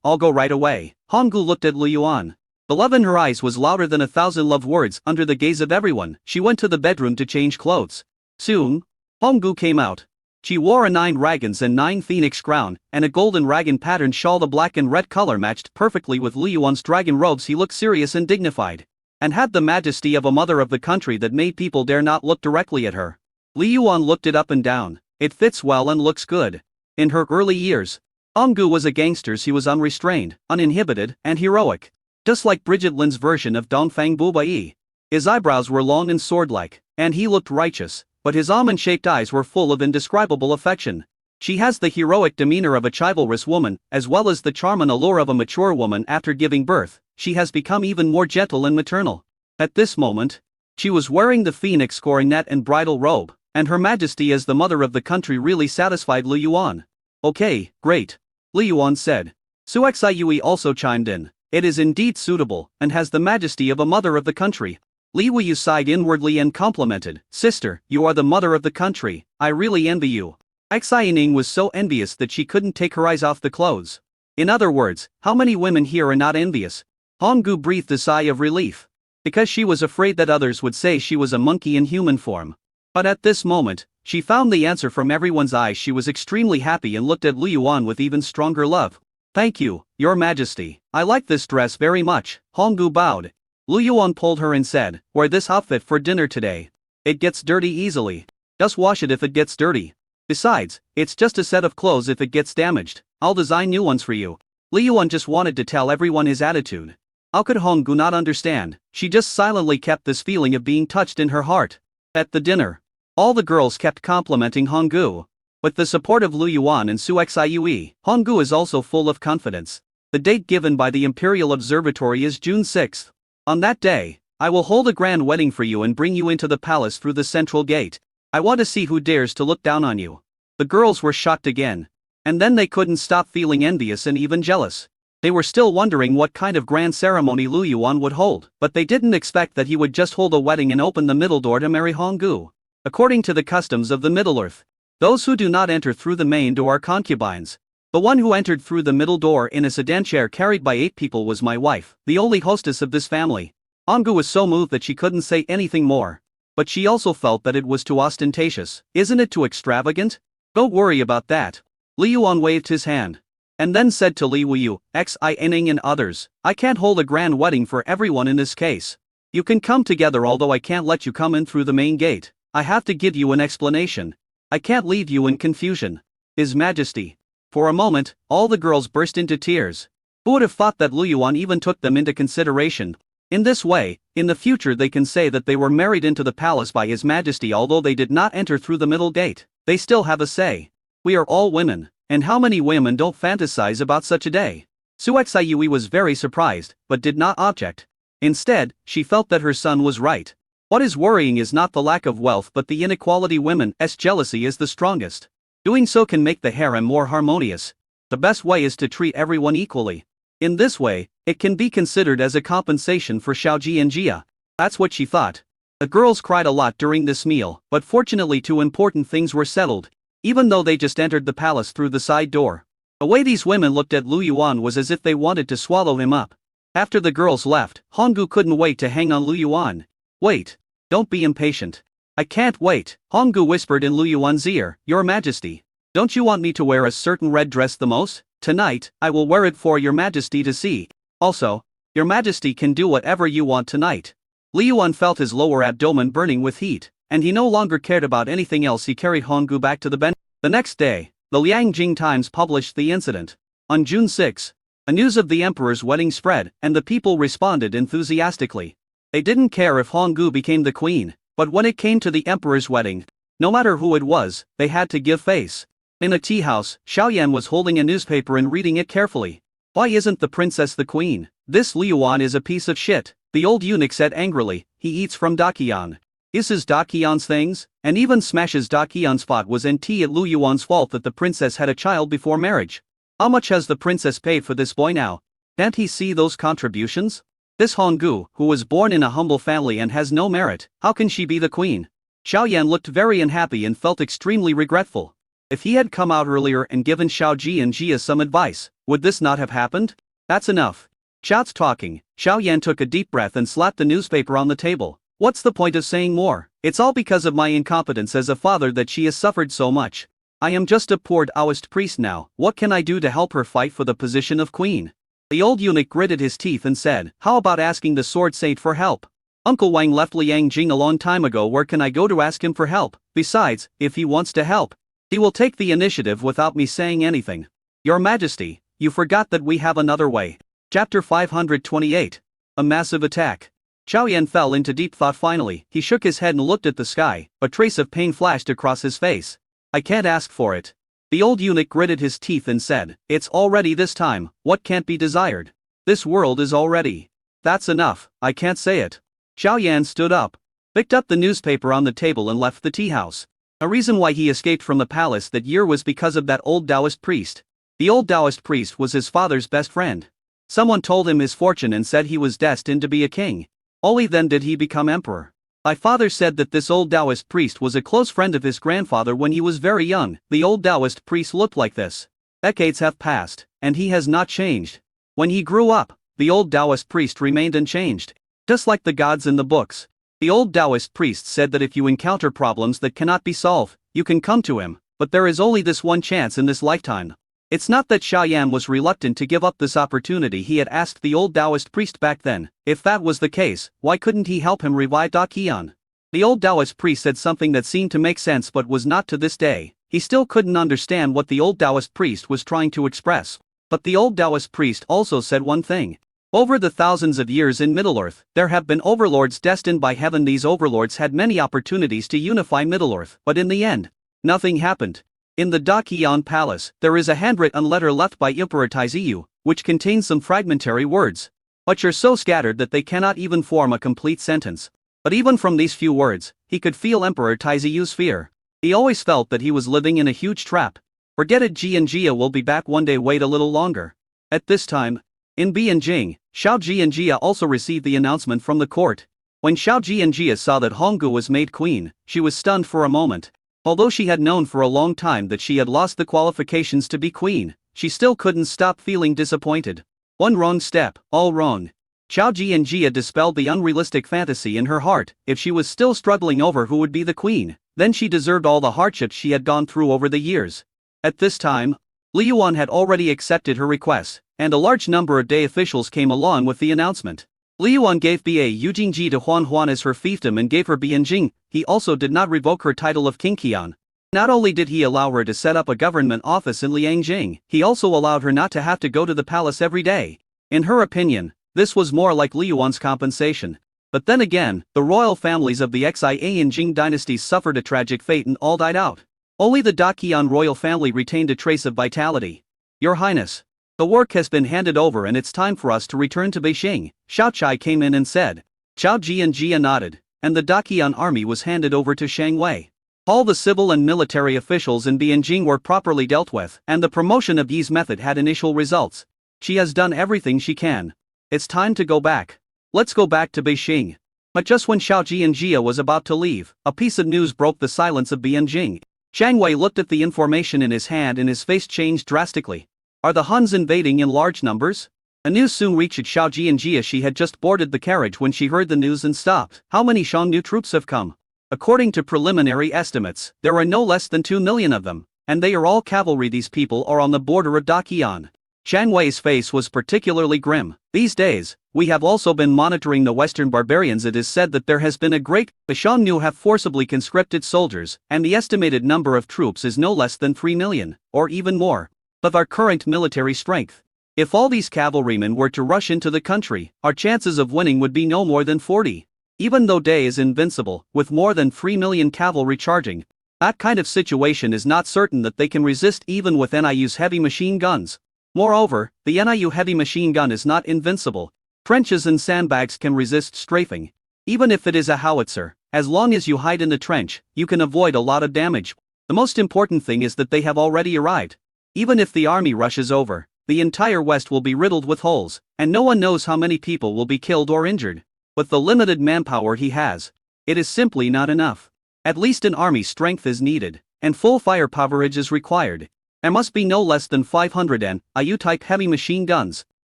I'll go right away. Honggu looked at Lu Yuan. The love in her eyes was louder than 1,000 love words. Under the gaze of everyone, she went to the bedroom to change clothes. Soon, Honggu came out. She wore a 9 dragons and 9 phoenix crown, and a golden dragon pattern shawl. The black and red color matched perfectly with Lu Yuan's dragon robes. He looked serious and dignified, and had the majesty of a mother of the country that made people dare not look directly at her. Lu Yuan looked it up and down. It fits well and looks good. In her early years, Honggu was a gangster. She was unrestrained, uninhibited, and heroic. Just like Bridget Lin's version of Dongfang Bubai. His eyebrows were long and sword-like, and he looked righteous, but his almond-shaped eyes were full of indescribable affection. She has the heroic demeanor of a chivalrous woman, as well as the charm and allure of a mature woman after giving birth. She has become even more gentle and maternal. At this moment, she was wearing the phoenix coronet and bridal robe, and Her Majesty as the mother of the country really satisfied Lu Yuan. Okay, great. Lu Yuan said. Su Xiue also chimed in. It is indeed suitable, and has the majesty of a mother of the country. Li Wuyu sighed inwardly and complimented. Sister, you are the mother of the country, I really envy you. Xiaoning was so envious that she couldn't take her eyes off the clothes. In other words, how many women here are not envious? Honggu breathed a sigh of relief. Because she was afraid that others would say she was a monkey in human form. But at this moment, she found the answer from everyone's eyes. She was extremely happy and looked at Lu Yuan with even stronger love. Thank you, Your Majesty. I like this dress very much. Honggu bowed. Lu Yuan pulled her and said, wear this outfit for dinner today. It gets dirty easily. Just wash it if it gets dirty. Besides, it's just a set of clothes. If it gets damaged, I'll design new ones for you. Lu Yuan just wanted to tell everyone his attitude. How could Honggu not understand? She just silently kept this feeling of being touched in her heart. At the dinner, all the girls kept complimenting Honggu. With the support of Lu Yuan and Su Xiue, Honggu is also full of confidence. The date given by the Imperial Observatory is June 6th. On that day, I will hold a grand wedding for you and bring you into the palace through the central gate. I want to see who dares to look down on you. The girls were shocked again. And then they couldn't stop feeling envious and even jealous. They were still wondering what kind of grand ceremony Lu Yuan would hold, but they didn't expect that he would just hold a wedding and open the middle door to marry Honggu. According to the customs of the Middle-earth, those who do not enter through the main door are concubines. The one who entered through the middle door in a sedan chair carried by 8 people was my wife, the only hostess of this family. Honggu was so moved that she couldn't say anything more. But she also felt that it was too ostentatious. Isn't it too extravagant? Don't worry about that. Lu Yuan waved his hand. And then said to Li Wuyu, Xiaoning and others, I can't hold a grand wedding for everyone in this case. You can come together, although I can't let you come in through the main gate. I have to give you an explanation. I can't leave you in confusion. His Majesty. For a moment, all the girls burst into tears. Who would have thought that Lu Yuan even took them into consideration? In this way, in the future they can say that they were married into the palace by His Majesty, although they did not enter through the middle gate. They still have a say. We are all women. And how many women don't fantasize about such a day? Su Xiue was very surprised, but did not object. Instead, she felt that her son was right. What is worrying is not the lack of wealth but the inequality. Women's jealousy is the strongest. Doing so can make the harem more harmonious. The best way is to treat everyone equally. In this way, it can be considered as a compensation for Xiaoji and Jia. That's what she thought. The girls cried a lot during this meal, but fortunately 2 important things were settled. Even though they just entered the palace through the side door. The way these women looked at Lu Yuan was as if they wanted to swallow him up. After the girls left, Honggu couldn't wait to hang on Lu Yuan. Wait. Don't be impatient. I can't wait, Honggu whispered in Lu Yuan's ear. Your Majesty. Don't you want me to wear a certain red dress the most? Tonight, I will wear it for Your Majesty to see. Also, Your Majesty can do whatever you want tonight. Lu Yuan felt his lower abdomen burning with heat. And he no longer cared about anything else. He carried Honggu back to the bench. The next day, the Liangjing Times published the incident. On June 6, the news of the emperor's wedding spread, and the people responded enthusiastically. They didn't care if Honggu became the queen, but when it came to the emperor's wedding, no matter who it was, they had to give face. In a tea house, Xiaoyan was holding a newspaper and reading it carefully. Why isn't the princess the queen? This Lu Yuan is a piece of shit, the old eunuch said angrily. He eats from Dakian. Uses Dakian's things, and even smashes Dakian's pot. Was it Lu Yuan's fault that the princess had a child before marriage? How much has the princess paid for this boy now? Can't he see those contributions? This Honggu, who was born in a humble family and has no merit, how can she be the queen? Xiaoyan looked very unhappy and felt extremely regretful. If he had come out earlier and given Xiaoji and Jia some advice, would this not have happened? That's enough. Shouts talking. Xiaoyan took a deep breath and slapped the newspaper on the table. What's the point of saying more? It's all because of my incompetence as a father that she has suffered so much. I am just a poor Taoist priest now. What can I do to help her fight for the position of queen? The old eunuch gritted his teeth and said, how about asking the sword saint for help? Uncle Wang left Liangjing a long time ago. Where can I go to ask him for help? Besides, if he wants to help, he will take the initiative without me saying anything. Your Majesty, you forgot that we have another way. Chapter 528. A massive attack. Xiaoyan fell into deep thought. Finally, he shook his head and looked at the sky. A trace of pain flashed across his face. I can't ask for it. The old eunuch gritted his teeth and said, "It's already this time, what can't be desired? This world is already. That's enough, I can't say it." Xiao Yan stood up, picked up the newspaper on the table and left the tea house. A reason why he escaped from the palace that year was because of that old Taoist priest. The old Taoist priest was his father's best friend. Someone told him his fortune and said he was destined to be a king. Only then did he become emperor. My father said that this old Taoist priest was a close friend of his grandfather when he was very young. The old Taoist priest looked like this. Decades have passed, and he has not changed. When he grew up, the old Taoist priest remained unchanged. Just like the gods in the books. The old Taoist priest said that if you encounter problems that cannot be solved, you can come to him, but there is only this one chance in this lifetime. It's not that Xiao Yan was reluctant to give up this opportunity. He had asked the old Taoist priest back then. If that was the case, why couldn't he help him revive Da Qian? The old Taoist priest said something that seemed to make sense but was not to this day. He still couldn't understand what the old Taoist priest was trying to express. But the old Taoist priest also said one thing. Over the thousands of years in Middle-earth, there have been overlords destined by heaven. These overlords had many opportunities to unify Middle-earth, but in the end, nothing happened. In the Da Qian Palace, there is a handwritten letter left by Emperor Taiziyu, which contains some fragmentary words. But you're so scattered that they cannot even form a complete sentence. But even from these few words, he could feel Emperor Taiziyu's fear. He always felt that he was living in a huge trap. Forget it, Ji and Jia will be back one day, wait a little longer. At this time, in Bianjing, Xiao Ji and Jia also received the announcement from the court. When Xiao Ji and Jia saw that Honggu was made queen, she was stunned for a moment. Although she had known for a long time that she had lost the qualifications to be queen, she still couldn't stop feeling disappointed. One wrong step, all wrong. Xiao Ji and Jia dispelled the unrealistic fantasy in her heart. If she was still struggling over who would be the queen, then she deserved all the hardships she had gone through over the years. At this time, Li Yuan had already accepted her request, and a large number of day officials came along with the announcement. Li Yuan gave Ba Yujingji to Huan Huan as her fiefdom and gave her Bianjing. He also did not revoke her title of King Qian. Not only did he allow her to set up a government office in Liangjing, he also allowed her not to have to go to the palace every day. In her opinion, this was more like Li Yuan's compensation. But then again, the royal families of the Xia and Jing dynasties suffered a tragic fate and all died out. Only the Da Qian royal family retained a trace of vitality. Your Highness, the work has been handed over and it's time for us to return to Beijing, Xiao Chai came in and said. Xiao Ji and Jia nodded, and the Da Qian army was handed over to Shang Wei. All the civil and military officials in Bianjing were properly dealt with, and the promotion of Yi's method had initial results. She has done everything she can. It's time to go back. Let's go back to Beijing. But just when Xiao Ji and Jia was about to leave, a piece of news broke the silence of Bianjing. Shang Wei looked at the information in his hand and his face changed drastically. Are the Huns invading in large numbers? A news soon reached Xiao Ji and Jia. She had just boarded the carriage when she heard the news and stopped. How many Xiongnu troops have come? According to preliminary estimates, there are no less than 2 million of them, and they are all cavalry. These people are on the border of Da Qian. Shang Wei's face was particularly grim. These days, we have also been monitoring the Western barbarians. It is said that there has been a great. The Xiongnu have forcibly conscripted soldiers, and the estimated number of troops is no less than 3 million, or even more. Of our current military strength. If all these cavalrymen were to rush into the country, our chances of winning would be no more than 40. Even though Day is invincible, with more than 3 million cavalry charging, that kind of situation is not certain that they can resist even with NIU's heavy machine guns. Moreover, the NIU heavy machine gun is not invincible. Trenches and sandbags can resist strafing. Even if it is a howitzer, as long as you hide in the trench, you can avoid a lot of damage. The most important thing is that they have already arrived. Even if the army rushes over, the entire West will be riddled with holes, and no one knows how many people will be killed or injured. With the limited manpower he has, it is simply not enough. At least an army strength is needed, and full firepower is required. There must be no less than 500 NIU-type heavy machine guns.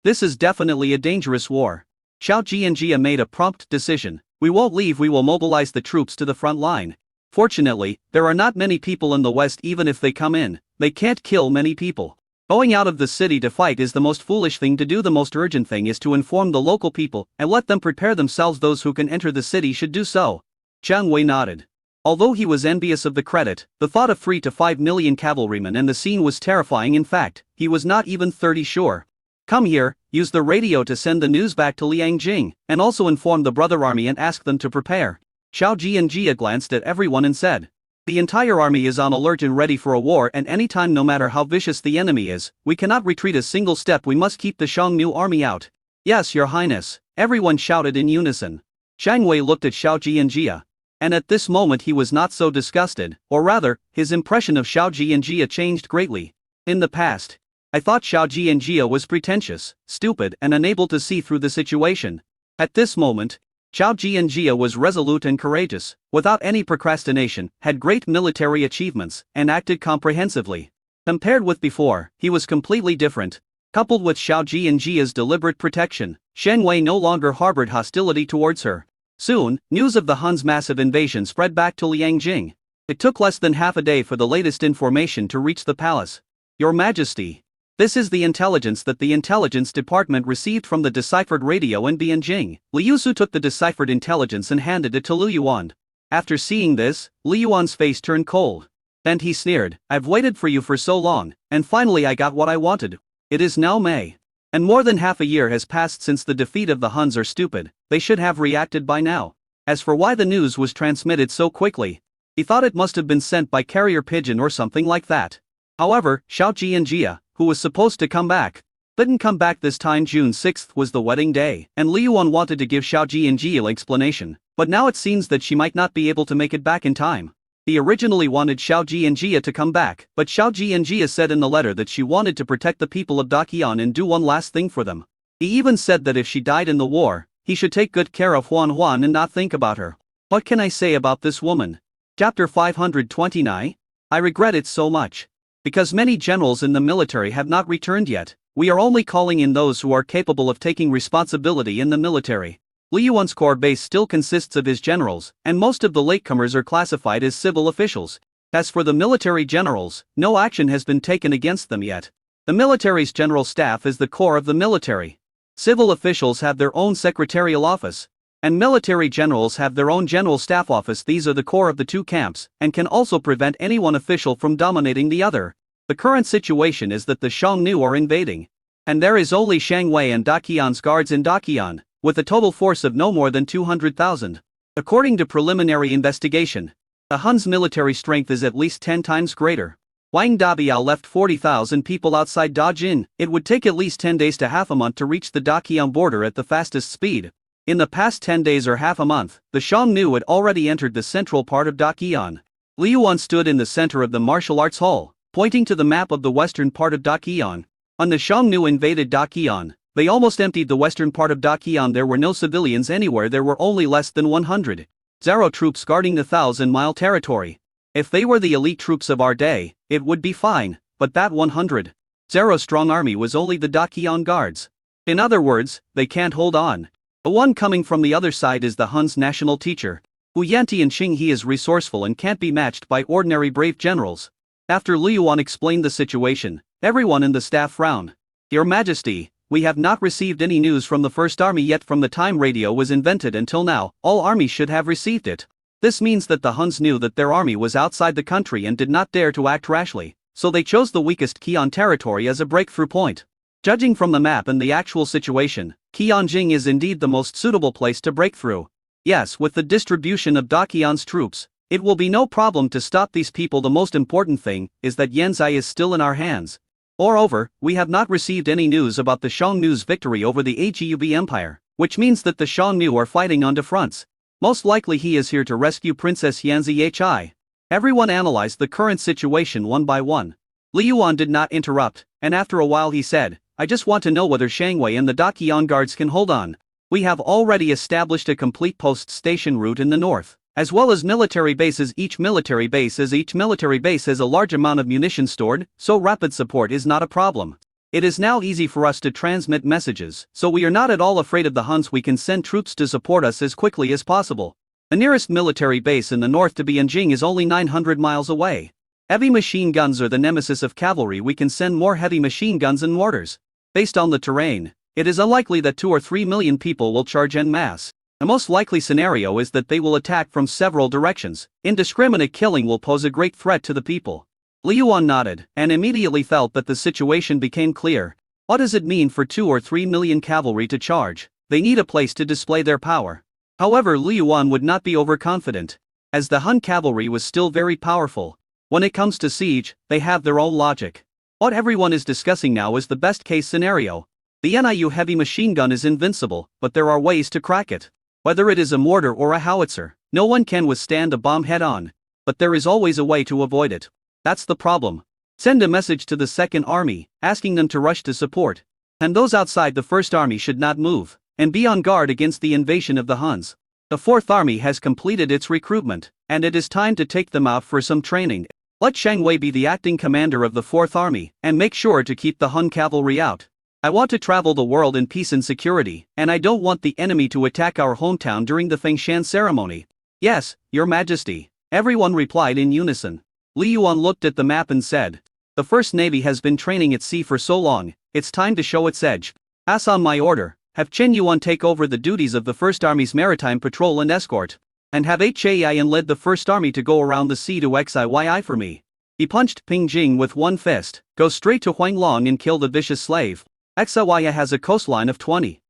This is definitely a dangerous war. Xiao Ji and Jia made a prompt decision. We won't leave, we will mobilize the troops to the front line. Fortunately, there are not many people in the West. Even if they come in, they can't kill many people. Going out of the city to fight is the most foolish thing to do. The most urgent thing is to inform the local people and let them prepare themselves. Those who can enter the city should do so. Shang Wei nodded. Although he was envious of the credit, the thought of 3 to 5 million cavalrymen and the scene was terrifying. In fact, he was not even 30 sure. Come here, use the radio to send the news back to Liangjing, and also inform the brother army and ask them to prepare. Xiao Ji and Jia glanced at everyone and said. The entire army is on alert and ready for a war, and anytime, no matter how vicious the enemy is, we cannot retreat a single step. We must keep the Xiongnu army out. Yes, your highness, everyone shouted in unison. Shang Wei looked at Xiao Ji and Jia. And at this moment he was not so disgusted, or rather, his impression of Xiao Ji and Jia changed greatly. In the past, I thought Xiao Ji and Jia was pretentious, stupid, and unable to see through the situation. At this moment, Xiao Ji and Jia was resolute and courageous, without any procrastination, had great military achievements, and acted comprehensively. Compared with before, he was completely different. Coupled with Xiao Ji and Jia's deliberate protection, Shang Wei no longer harbored hostility towards her. Soon, news of the Hun's massive invasion spread back to Liangjing. It took less than half a day for the latest information to reach the palace. Your Majesty, this is the intelligence that the intelligence department received from the deciphered radio in Bianjing. Liu Su took the deciphered intelligence and handed it to Liu Yuan. After seeing this, Liu Yuan's face turned cold. And he sneered, I've waited for you for so long, and finally I got what I wanted. It is now May. And more than half a year has passed since the defeat of the Huns. Are stupid, they should have reacted by now. As for why the news was transmitted so quickly, he thought it must have been sent by carrier pigeon or something like that. However, Xiao Ji and Jia, who was supposed to come back, didn't come back this time. June 6th was the wedding day, and Liu Yuan wanted to give Xiao Ji and Jia an explanation, but now it seems that she might not be able to make it back in time. He originally wanted Xiao Ji and Jia to come back, but Xiao Ji and Jia said in the letter that she wanted to protect the people of Daqian and do one last thing for them. He even said that if she died in the war, he should take good care of Huan Huan and not think about her. What can I say about this woman? Chapter 529. I regret it so much. Because many generals in the military have not returned yet, we are only calling in those who are capable of taking responsibility in the military. Liu Yuan's core base still consists of his generals, and most of the latecomers are classified as civil officials. As for the military generals, no action has been taken against them yet. The military's general staff is the core of the military. Civil officials have their own secretarial office, and military generals have their own general staff office. These are the core of the two camps, and can also prevent any one official from dominating the other. The current situation is that the Xiongnu are invading, and there is only Shang Wei and Daqian's guards in Daqian, with a total force of no more than 200,000. According to preliminary investigation, the Hun's military strength is at least 10 times greater. Wang Dabiao left 40,000 people outside Dajin. It would take at least 10 days to half a month to reach the Daqian border at the fastest speed. In the past 10 days or half a month, the Xiongnu had already entered the central part of Daqian. Liu Yuan stood in the center of the martial arts hall, pointing to the map of the western part of Daqian. When the Xiongnu invaded Daqian, they almost emptied the western part of Daqian. There were no civilians anywhere. There were only less than 100 Zero troops guarding the 1,000-mile territory. If they were the elite troops of our day, it would be fine, but that 100 Zero-strong army was only the Daqian guards. In other words, they can't hold on. The one coming from the other side is the Hun's national teacher, Hu Yanti and Xing. He is resourceful and can't be matched by ordinary brave generals. After Liu Yuan explained the situation, everyone in the staff frowned. Your Majesty, we have not received any news from the First Army yet. From the time radio was invented until now, all armies should have received it. This means that the Huns knew that their army was outside the country and did not dare to act rashly, so they chose the weakest Qian territory as a breakthrough point. Judging from the map and the actual situation, Qianjing is indeed the most suitable place to break through. Yes, with the distribution of Daqian's troops, it will be no problem to stop these people. The most important thing is that Yanzai is still in our hands. Moreover, we have not received any news about the Xiongnu's victory over the Heub Empire, which means that the Xiongnu are fighting on two fronts. Most likely he is here to rescue Princess Yanzi. Everyone analyzed the current situation one by one. Liu Yuan did not interrupt, and after a while he said, I just want to know whether Shang Wei and the Daqian guards can hold on. We have already established a complete post-station route in the north, as well as military bases. Each military base has a large amount of munitions stored, so rapid support is not a problem. It is now easy for us to transmit messages, so we are not at all afraid of the Huns. We can send troops to support us as quickly as possible. The nearest military base in the north to Bianjing is only 900 miles away. Heavy machine guns are the nemesis of cavalry. We can send more heavy machine guns and mortars. Based on the terrain, it is unlikely that 2 or 3 million people will charge en masse. The most likely scenario is that they will attack from several directions. Indiscriminate killing will pose a great threat to the people. Liu Yuan nodded, and immediately felt that the situation became clear. What does it mean for 2 or 3 million cavalry to charge? They need a place to display their power. However, Liu Yuan would not be overconfident. as the Hun cavalry was still very powerful. When it comes to siege, they have their own logic. What everyone is discussing now is the best case scenario. The NIU heavy machine gun is invincible, but there are ways to crack it. Whether it is a mortar or a howitzer, no one can withstand a bomb head-on. But there is always a way to avoid it. That's the problem. Send a message to the Second Army, asking them to rush to support. And those outside the First Army should not move, and be on guard against the invasion of the Huns. The Fourth Army has completed its recruitment, and it is time to take them out for some training. Let Shang Wei be the acting commander of the Fourth Army, and make sure to keep the Hun cavalry out. I want to travel the world in peace and security, and I don't want the enemy to attack our hometown during the Fengshan ceremony. Yes, Your Majesty. Everyone replied in unison. Li Yuan looked at the map and said, "The First Navy has been training at sea for so long, it's time to show its edge. As on my order, have Chen Yuan take over the duties of the First Army's maritime patrol and escort, and have Chian led the First Army to go around the sea to Xiyi for me." He punched Ping Jing with one fist, "Go straight to Huanglong and kill the vicious slave. Xiyi has a coastline of 20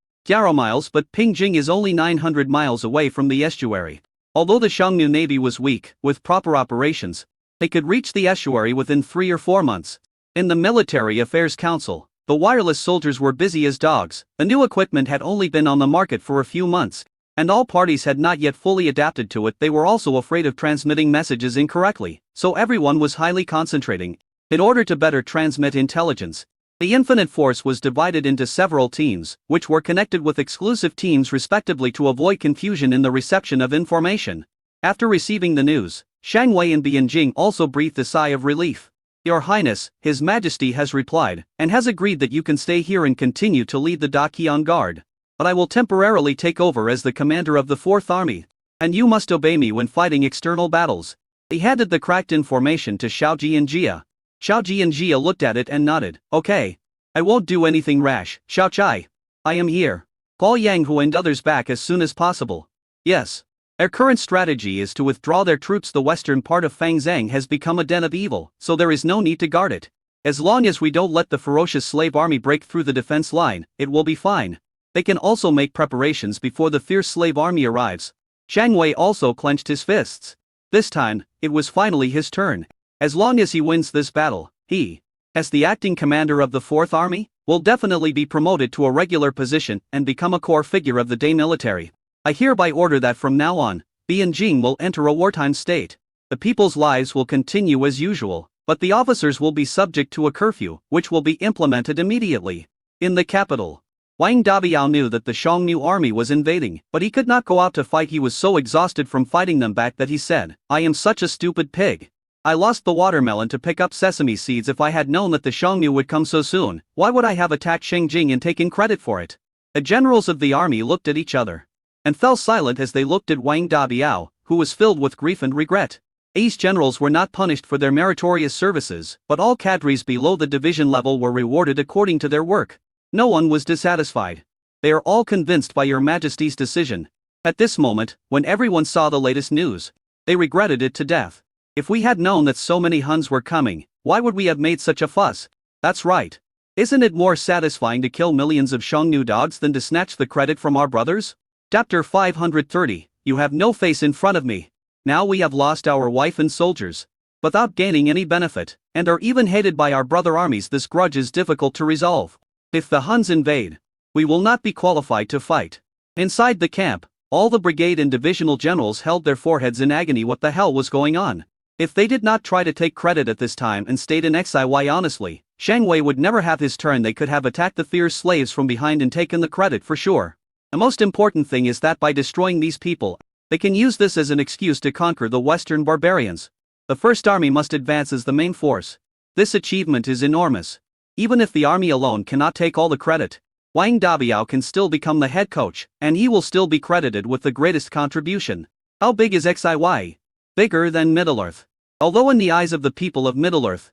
miles, but Ping Jing is only 900 miles away from the estuary. Although the Xiongnu Navy was weak, with proper operations, they could reach the estuary within 3 or 4 months. In the Military Affairs Council, the wireless soldiers were busy as dogs. The new equipment had only been on the market for a few months, and all parties had not yet fully adapted to it. They were also afraid of transmitting messages incorrectly, so everyone was highly concentrating. In order to better transmit intelligence, the Infinite Force was divided into several teams, which were connected with exclusive teams respectively to avoid confusion in the reception of information. After receiving the news, Shang Wei and Bianjing also breathed a sigh of relief. "Your Highness, His Majesty has replied, and has agreed that you can stay here and continue to lead the Daqian Guard. But I will temporarily take over as the commander of the Fourth Army, and you must obey me when fighting external battles." He handed the cracked information to Xiao Ji and Jia. Xiao Ji and Jia looked at it and nodded. "Okay. I won't do anything rash, Xiao Chai. I am here. Call Yang Hu and others back as soon as possible." "Yes. Their current strategy is to withdraw their troops. The western part of Fangzhang has become a den of evil, so there is no need to guard it. As long as we don't let the ferocious slave army break through the defense line, it will be fine. They can also make preparations before the fierce slave army arrives." Shang Wei also clenched his fists. This time, it was finally his turn. As long as he wins this battle, he, as the acting commander of the Fourth Army, will definitely be promoted to a regular position and become a core figure of the Day military. I hereby order that from now on, Bianjing will enter a wartime state. The people's lives will continue as usual, but the officers will be subject to a curfew, which will be implemented immediately. In the capital, Wang Dabiao knew that the Xiongnu army was invading, but he could not go out to fight. He was so exhausted from fighting them back that he said, "I am such a stupid pig. I lost the watermelon to pick up sesame seeds. If I had known that the Xiongnu would come so soon, why would I have attacked Shengjing and taken credit for it?" The generals of the army looked at each other and fell silent as they looked at Wang Dabiao, who was filled with grief and regret. These generals were not punished for their meritorious services, but all cadres below the division level were rewarded according to their work. No one was dissatisfied. "They are all convinced by Your Majesty's decision." At this moment, when everyone saw the latest news, they regretted it to death. "If we had known that so many Huns were coming, why would we have made such a fuss?" "That's right. Isn't it more satisfying to kill millions of Xiongnu dogs than to snatch the credit from our brothers?" Chapter 530, You have no face in front of me. Now we have lost our wife and soldiers, without gaining any benefit, and are even hated by our brother armies. This grudge is difficult to resolve. If the Huns invade, we will not be qualified to fight. Inside the camp, all the brigade and divisional generals held their foreheads in agony. What the hell was going on? If they did not try to take credit at this time and stayed in Xiyi honestly, Shang Wei would never have his turn. They could have attacked the fierce slaves from behind and taken the credit for sure. The most important thing is that by destroying these people, they can use this as an excuse to conquer the Western barbarians. The First Army must advance as the main force. This achievement is enormous. Even if the army alone cannot take all the credit, Wang Dabiao can still become the head coach, and he will still be credited with the greatest contribution. How big is Xiyi? Bigger than Middle-earth. Although in the eyes of the people of Middle-earth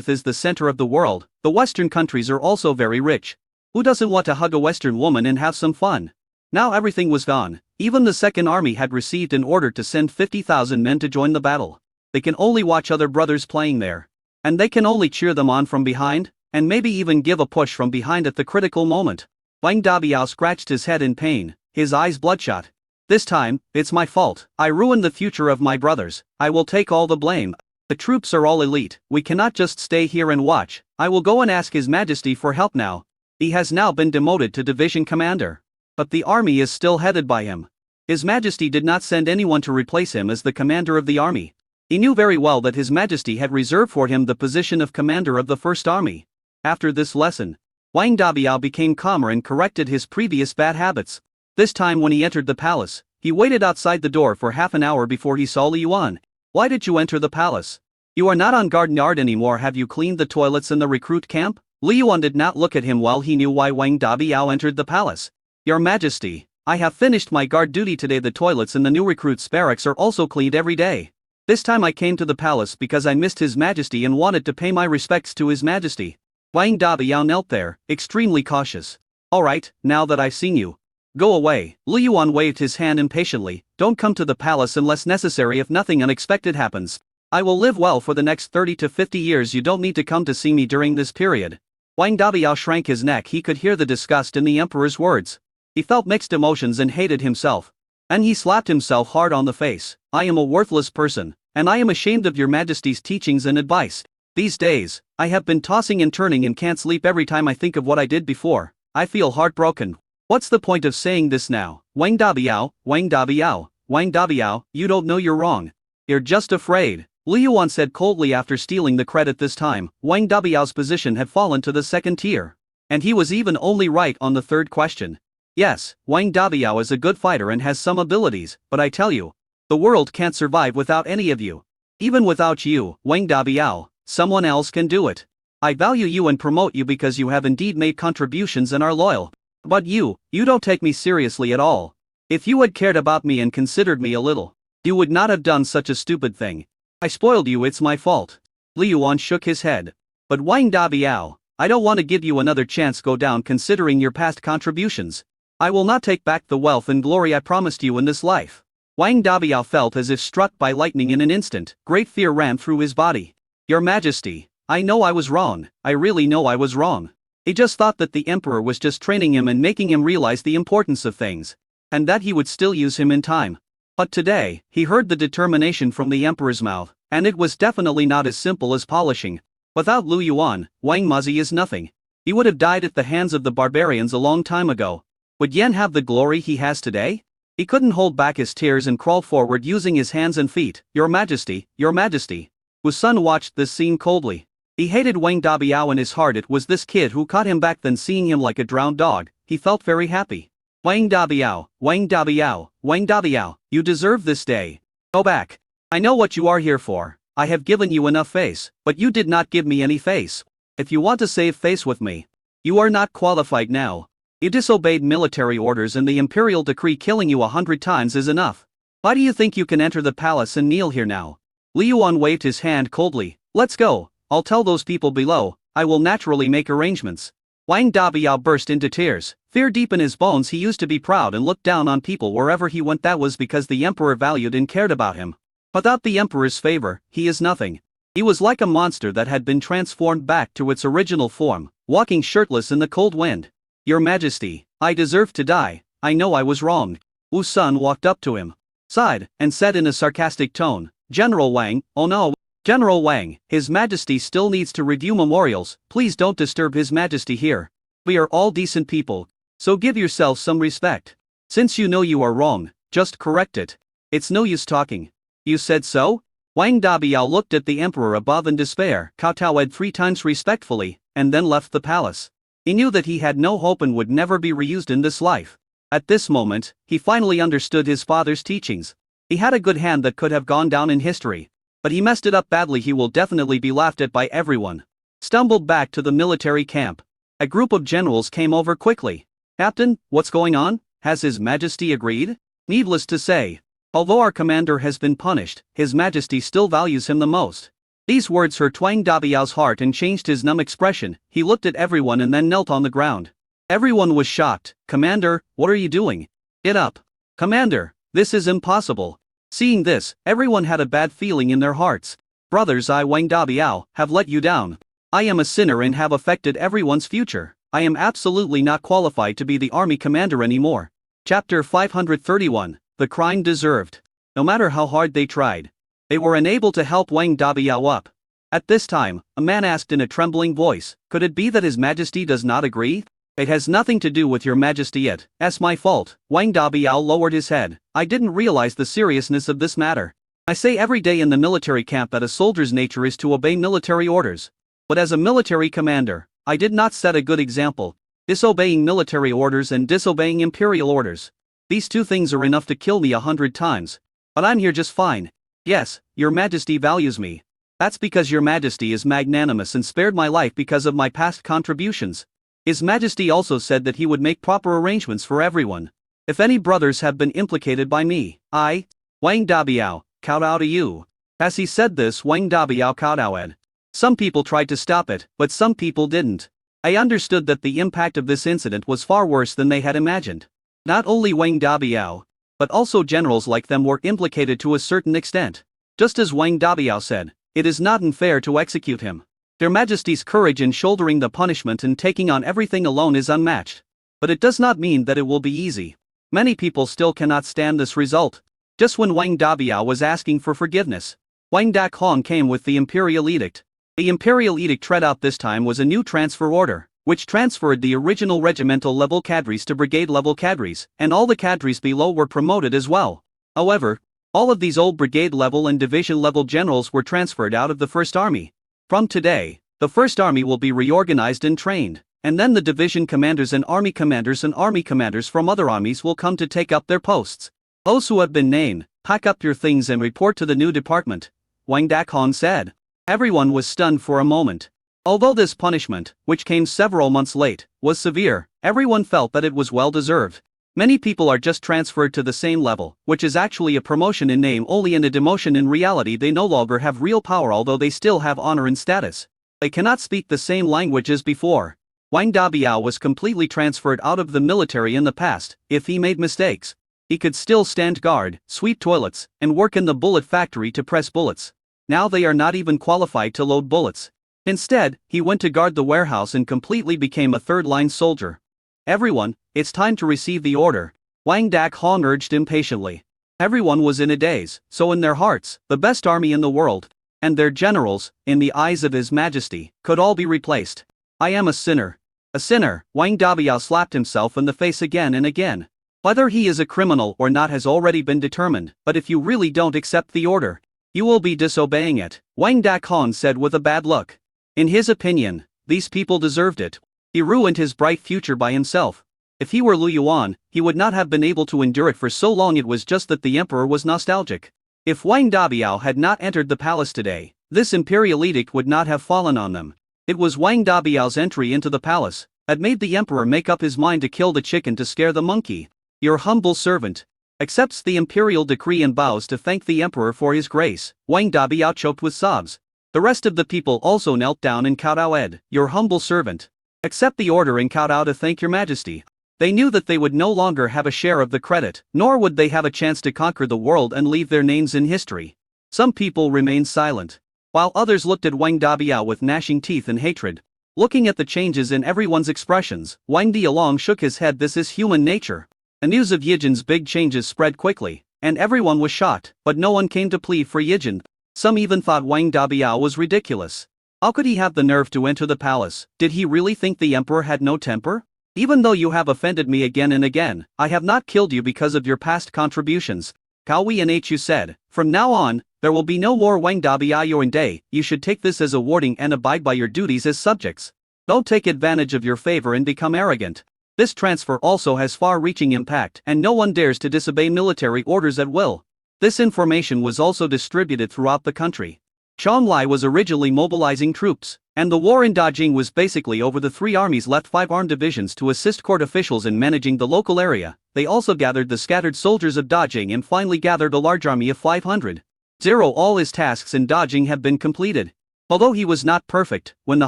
is the center of the world, the Western countries are also very rich. Who doesn't want to hug a Western woman and have some fun? Now everything was gone. Even the Second Army had received an order to send 50,000 men to join the battle. They can only watch other brothers playing there. And they can only cheer them on from behind, and maybe even give a push from behind at the critical moment. Wang Dabiao scratched his head in pain, his eyes bloodshot. This time, it's my fault. I ruined the future of my brothers. I will take all the blame. The troops are all elite. We cannot just stay here and watch. I will go and ask His Majesty for help now. He has now been demoted to division commander. But the army is still headed by him. His Majesty did not send anyone to replace him as the commander of the army. He knew very well that His Majesty had reserved for him the position of commander of the First Army. After this lesson, Wang Dabiao became calmer and corrected his previous bad habits. This time when he entered the palace, he waited outside the door for half an hour before he saw Li Yuan. Why did you enter the palace? You are not on garden yard anymore. Have you cleaned the toilets in the recruit camp? Li Yuan did not look at him while he knew why Wang Dabiao entered the palace. Your Majesty, I have finished my guard duty today. The toilets in the new recruits' barracks are also cleaned every day. This time I came to the palace because I missed His Majesty and wanted to pay my respects to His Majesty. Wang Dabiao knelt there, extremely cautious. Alright, now that I've seen you. Go away. Li Yuan waved his hand impatiently. Don't come to the palace unless necessary. If nothing unexpected happens, I will live well for the next 30 to 50 years. You don't need to come to see me during this period. Wang Dabiao shrank his neck. He could hear the disgust in the emperor's words. He felt mixed emotions and hated himself. And he slapped himself hard on the face. I am a worthless person, and I am ashamed of your Majesty's teachings and advice. These days, I have been tossing and turning and can't sleep every time I think of what I did before. I feel heartbroken. What's the point of saying this now? Wang Dabiao, Wang Dabiao, Wang Dabiao, you don't know you're wrong. You're just afraid. Li Yuan said coldly after stealing the credit this time. Wang Dabiao's position had fallen to the second tier. And he was even only right on the third question. Yes, Wang Dabiao is a good fighter and has some abilities, but I tell you, the world can't survive without any of you. Even without you, Wang Dabiao, someone else can do it. I value you and promote you because you have indeed made contributions and are loyal. But you don't take me seriously at all. If you had cared about me and considered me a little, you would not have done such a stupid thing. I spoiled you. It's my fault. Li Yuan shook his head. But Wang Dabiao, I don't want to give you another chance. Go down considering your past contributions. I will not take back the wealth and glory I promised you in this life. Wang Dabiao felt as if struck by lightning in an instant. Great fear ran through his body. Your Majesty, I know I was wrong. I really know I was wrong. He just thought that the emperor was just training him and making him realize the importance of things, and that he would still use him in time. But today, he heard the determination from the emperor's mouth, and it was definitely not as simple as polishing. Without Lu Yuan, Wang Mazi is nothing. He would have died at the hands of the barbarians a long time ago. Would Yan have the glory he has today? He couldn't hold back his tears and crawled forward using his hands and feet. Your Majesty, Your Majesty. Wu Sun watched this scene coldly. He hated Wang Dabiao in his heart. It was this kid who caught him back then. Seeing him like a drowned dog, he felt very happy. Wang Dabiao, Wang Dabiao, Wang Dabiao, you deserve this day. Go back. I know what you are here for. I have given you enough face, but you did not give me any face. If you want to save face with me, you are not qualified now. You disobeyed military orders and the imperial decree. Killing you 100 times is enough. Why do you think you can enter the palace and kneel here now? Li Yuan waved his hand coldly. Let's go. I'll tell those people below. I will naturally make arrangements. Wang Dabiao burst into tears. Fear deep in his bones. He used to be proud and look down on people wherever he went. That was because the emperor valued and cared about him. Without the emperor's favor, he is nothing. He was like a monster that had been transformed back to its original form, walking shirtless in the cold wind. Your Majesty, I deserve to die. I know I was wrong. Wu Sun walked up to him, sighed, and said in a sarcastic tone, General Wang, oh no. General Wang, His Majesty still needs to review memorials. Please don't disturb His Majesty here. We are all decent people, so give yourself some respect. Since you know you are wrong, just correct it. It's no use talking. You said so? Wang Dabiao looked at the emperor above in despair. Kowtowed 3 times respectfully, and then left the palace. He knew that he had no hope and would never be reused in this life. At this moment, he finally understood his father's teachings. He had a good hand that could have gone down in history. But he messed it up badly. He will definitely be laughed at by everyone. Stumbled back to the military camp. A group of generals came over quickly. Captain, what's going on? Has His Majesty agreed? Needless to say, although our commander has been punished, His Majesty still values him the most. These words hurt Wang Dabiao's heart and changed his numb expression. He looked at everyone and then knelt on the ground. Everyone was shocked. Commander, what are you doing? Get up. Commander, this is impossible. Seeing this, everyone had a bad feeling in their hearts. Brothers, I, Wang Dabiao, have let you down. I am a sinner and have affected everyone's future. I am absolutely not qualified to be the army commander anymore. Chapter 531. the crime deserved. No matter how hard they tried, they were unable to help Wang Dabiao up. At this time, a man asked in a trembling voice, "Could it be that His Majesty does not agree?" "It has nothing to do with your majesty it's my fault." Wang Dabiao lowered his head. "I didn't realize the seriousness of this matter. I say every day in the military camp that a soldier's nature is to obey military orders. But as a military commander, I did not set a good example, disobeying military orders and disobeying imperial orders. These two things are enough to kill me 100 times. But I'm here just fine. Yes, your majesty values me. That's because your majesty is magnanimous and spared my life because of my past contributions." His Majesty also said that he would make proper arrangements for everyone. "If any brothers have been implicated by me, I, Wang Dabiao, kowtow to you." As he said this, Wang Dabiao kowtowed. Some people tried to stop it, but some people didn't. I understood that the impact of this incident was far worse than they had imagined. Not only Wang Dabiao, but also generals like them were implicated to a certain extent. Just as Wang Dabiao said, it is not unfair to execute him. Their Majesty's courage in shouldering the punishment and taking on everything alone is unmatched. But it does not mean that it will be easy. Many people still cannot stand this result. Just when Wang Dabiao was asking for forgiveness, Wang Dakhong came with the imperial edict. The imperial edict read out this time was a new transfer order, which transferred the original regimental level cadres to brigade level cadres, and all the cadres below were promoted as well. However, all of these old brigade level and division level generals were transferred out of the First Army. From today, the First Army will be reorganized and trained, and then the division commanders and army commanders from other armies will come to take up their posts. Those who have been named, pack up your things and report to the new department, Wang Dakhong said. Everyone was stunned for a moment. Although this punishment, which came several months late, was severe, everyone felt that it was well deserved. Many people are just transferred to the same level, which is actually a promotion in name only and a demotion in reality. They no longer have real power although they still have honor and status. They cannot speak the same language as before. Wang Dabiao was completely transferred out of the military in the past. If he made mistakes, he could still stand guard, sweep toilets, and work in the bullet factory to press bullets. Now they are not even qualified to load bullets. Instead, he went to guard the warehouse and completely became a third-line soldier. "Everyone, it's time to receive the order," Wang Dakhong urged impatiently. Everyone was in a daze, so in their hearts, the best army in the world, and their generals, in the eyes of His Majesty, could all be replaced. "I am a sinner. A sinner," Wang Dabiao slapped himself in the face again and again. "Whether he is a criminal or not has already been determined, but if you really don't accept the order, you will be disobeying it," Wang Dakhong said with a bad look. In his opinion, these people deserved it. He ruined his bright future by himself. If he were Lu Yuan, he would not have been able to endure it for so long. It was just that the emperor was nostalgic. If Wang Dabiao had not entered the palace today, this imperial edict would not have fallen on them. It was Wang Dabiao's entry into the palace that made the emperor make up his mind to kill the chicken to scare the monkey. "Your humble servant accepts the imperial decree and bows to thank the emperor for his grace." Wang Dabiao choked with sobs. The rest of the people also knelt down and kowtowed. "Your humble servant accept the order and kowtow to thank your majesty." They knew that they would no longer have a share of the credit, nor would they have a chance to conquer the world and leave their names in history. Some people remained silent, while others looked at Wang Dabiao with gnashing teeth and hatred. Looking at the changes in everyone's expressions, Wang Dialong shook his head. This is human nature. The news of Yijin's big changes spread quickly, and everyone was shocked, but no one came to plead for Yijin. Some even thought Wang Dabiao was ridiculous. How could he have the nerve to enter the palace? Did he really think the emperor had no temper? "Even though you have offended me again and again, I have not killed you because of your past contributions," Cao Wei and Hu said. "From now on, there will be no more Wang Dabiao day. You should take this as a warning and abide by your duties as subjects. Don't take advantage of your favor and become arrogant. This transfer also has far-reaching impact, and no one dares to disobey military orders at will." This information was also distributed throughout the country. Chong Lai was originally mobilizing troops, and the war in Dajing was basically over. The three armies left 5 armed divisions to assist court officials in managing the local area. They also gathered the scattered soldiers of Dajing and finally gathered a large army of 500. All his tasks in Dajing have been completed. Although he was not perfect when the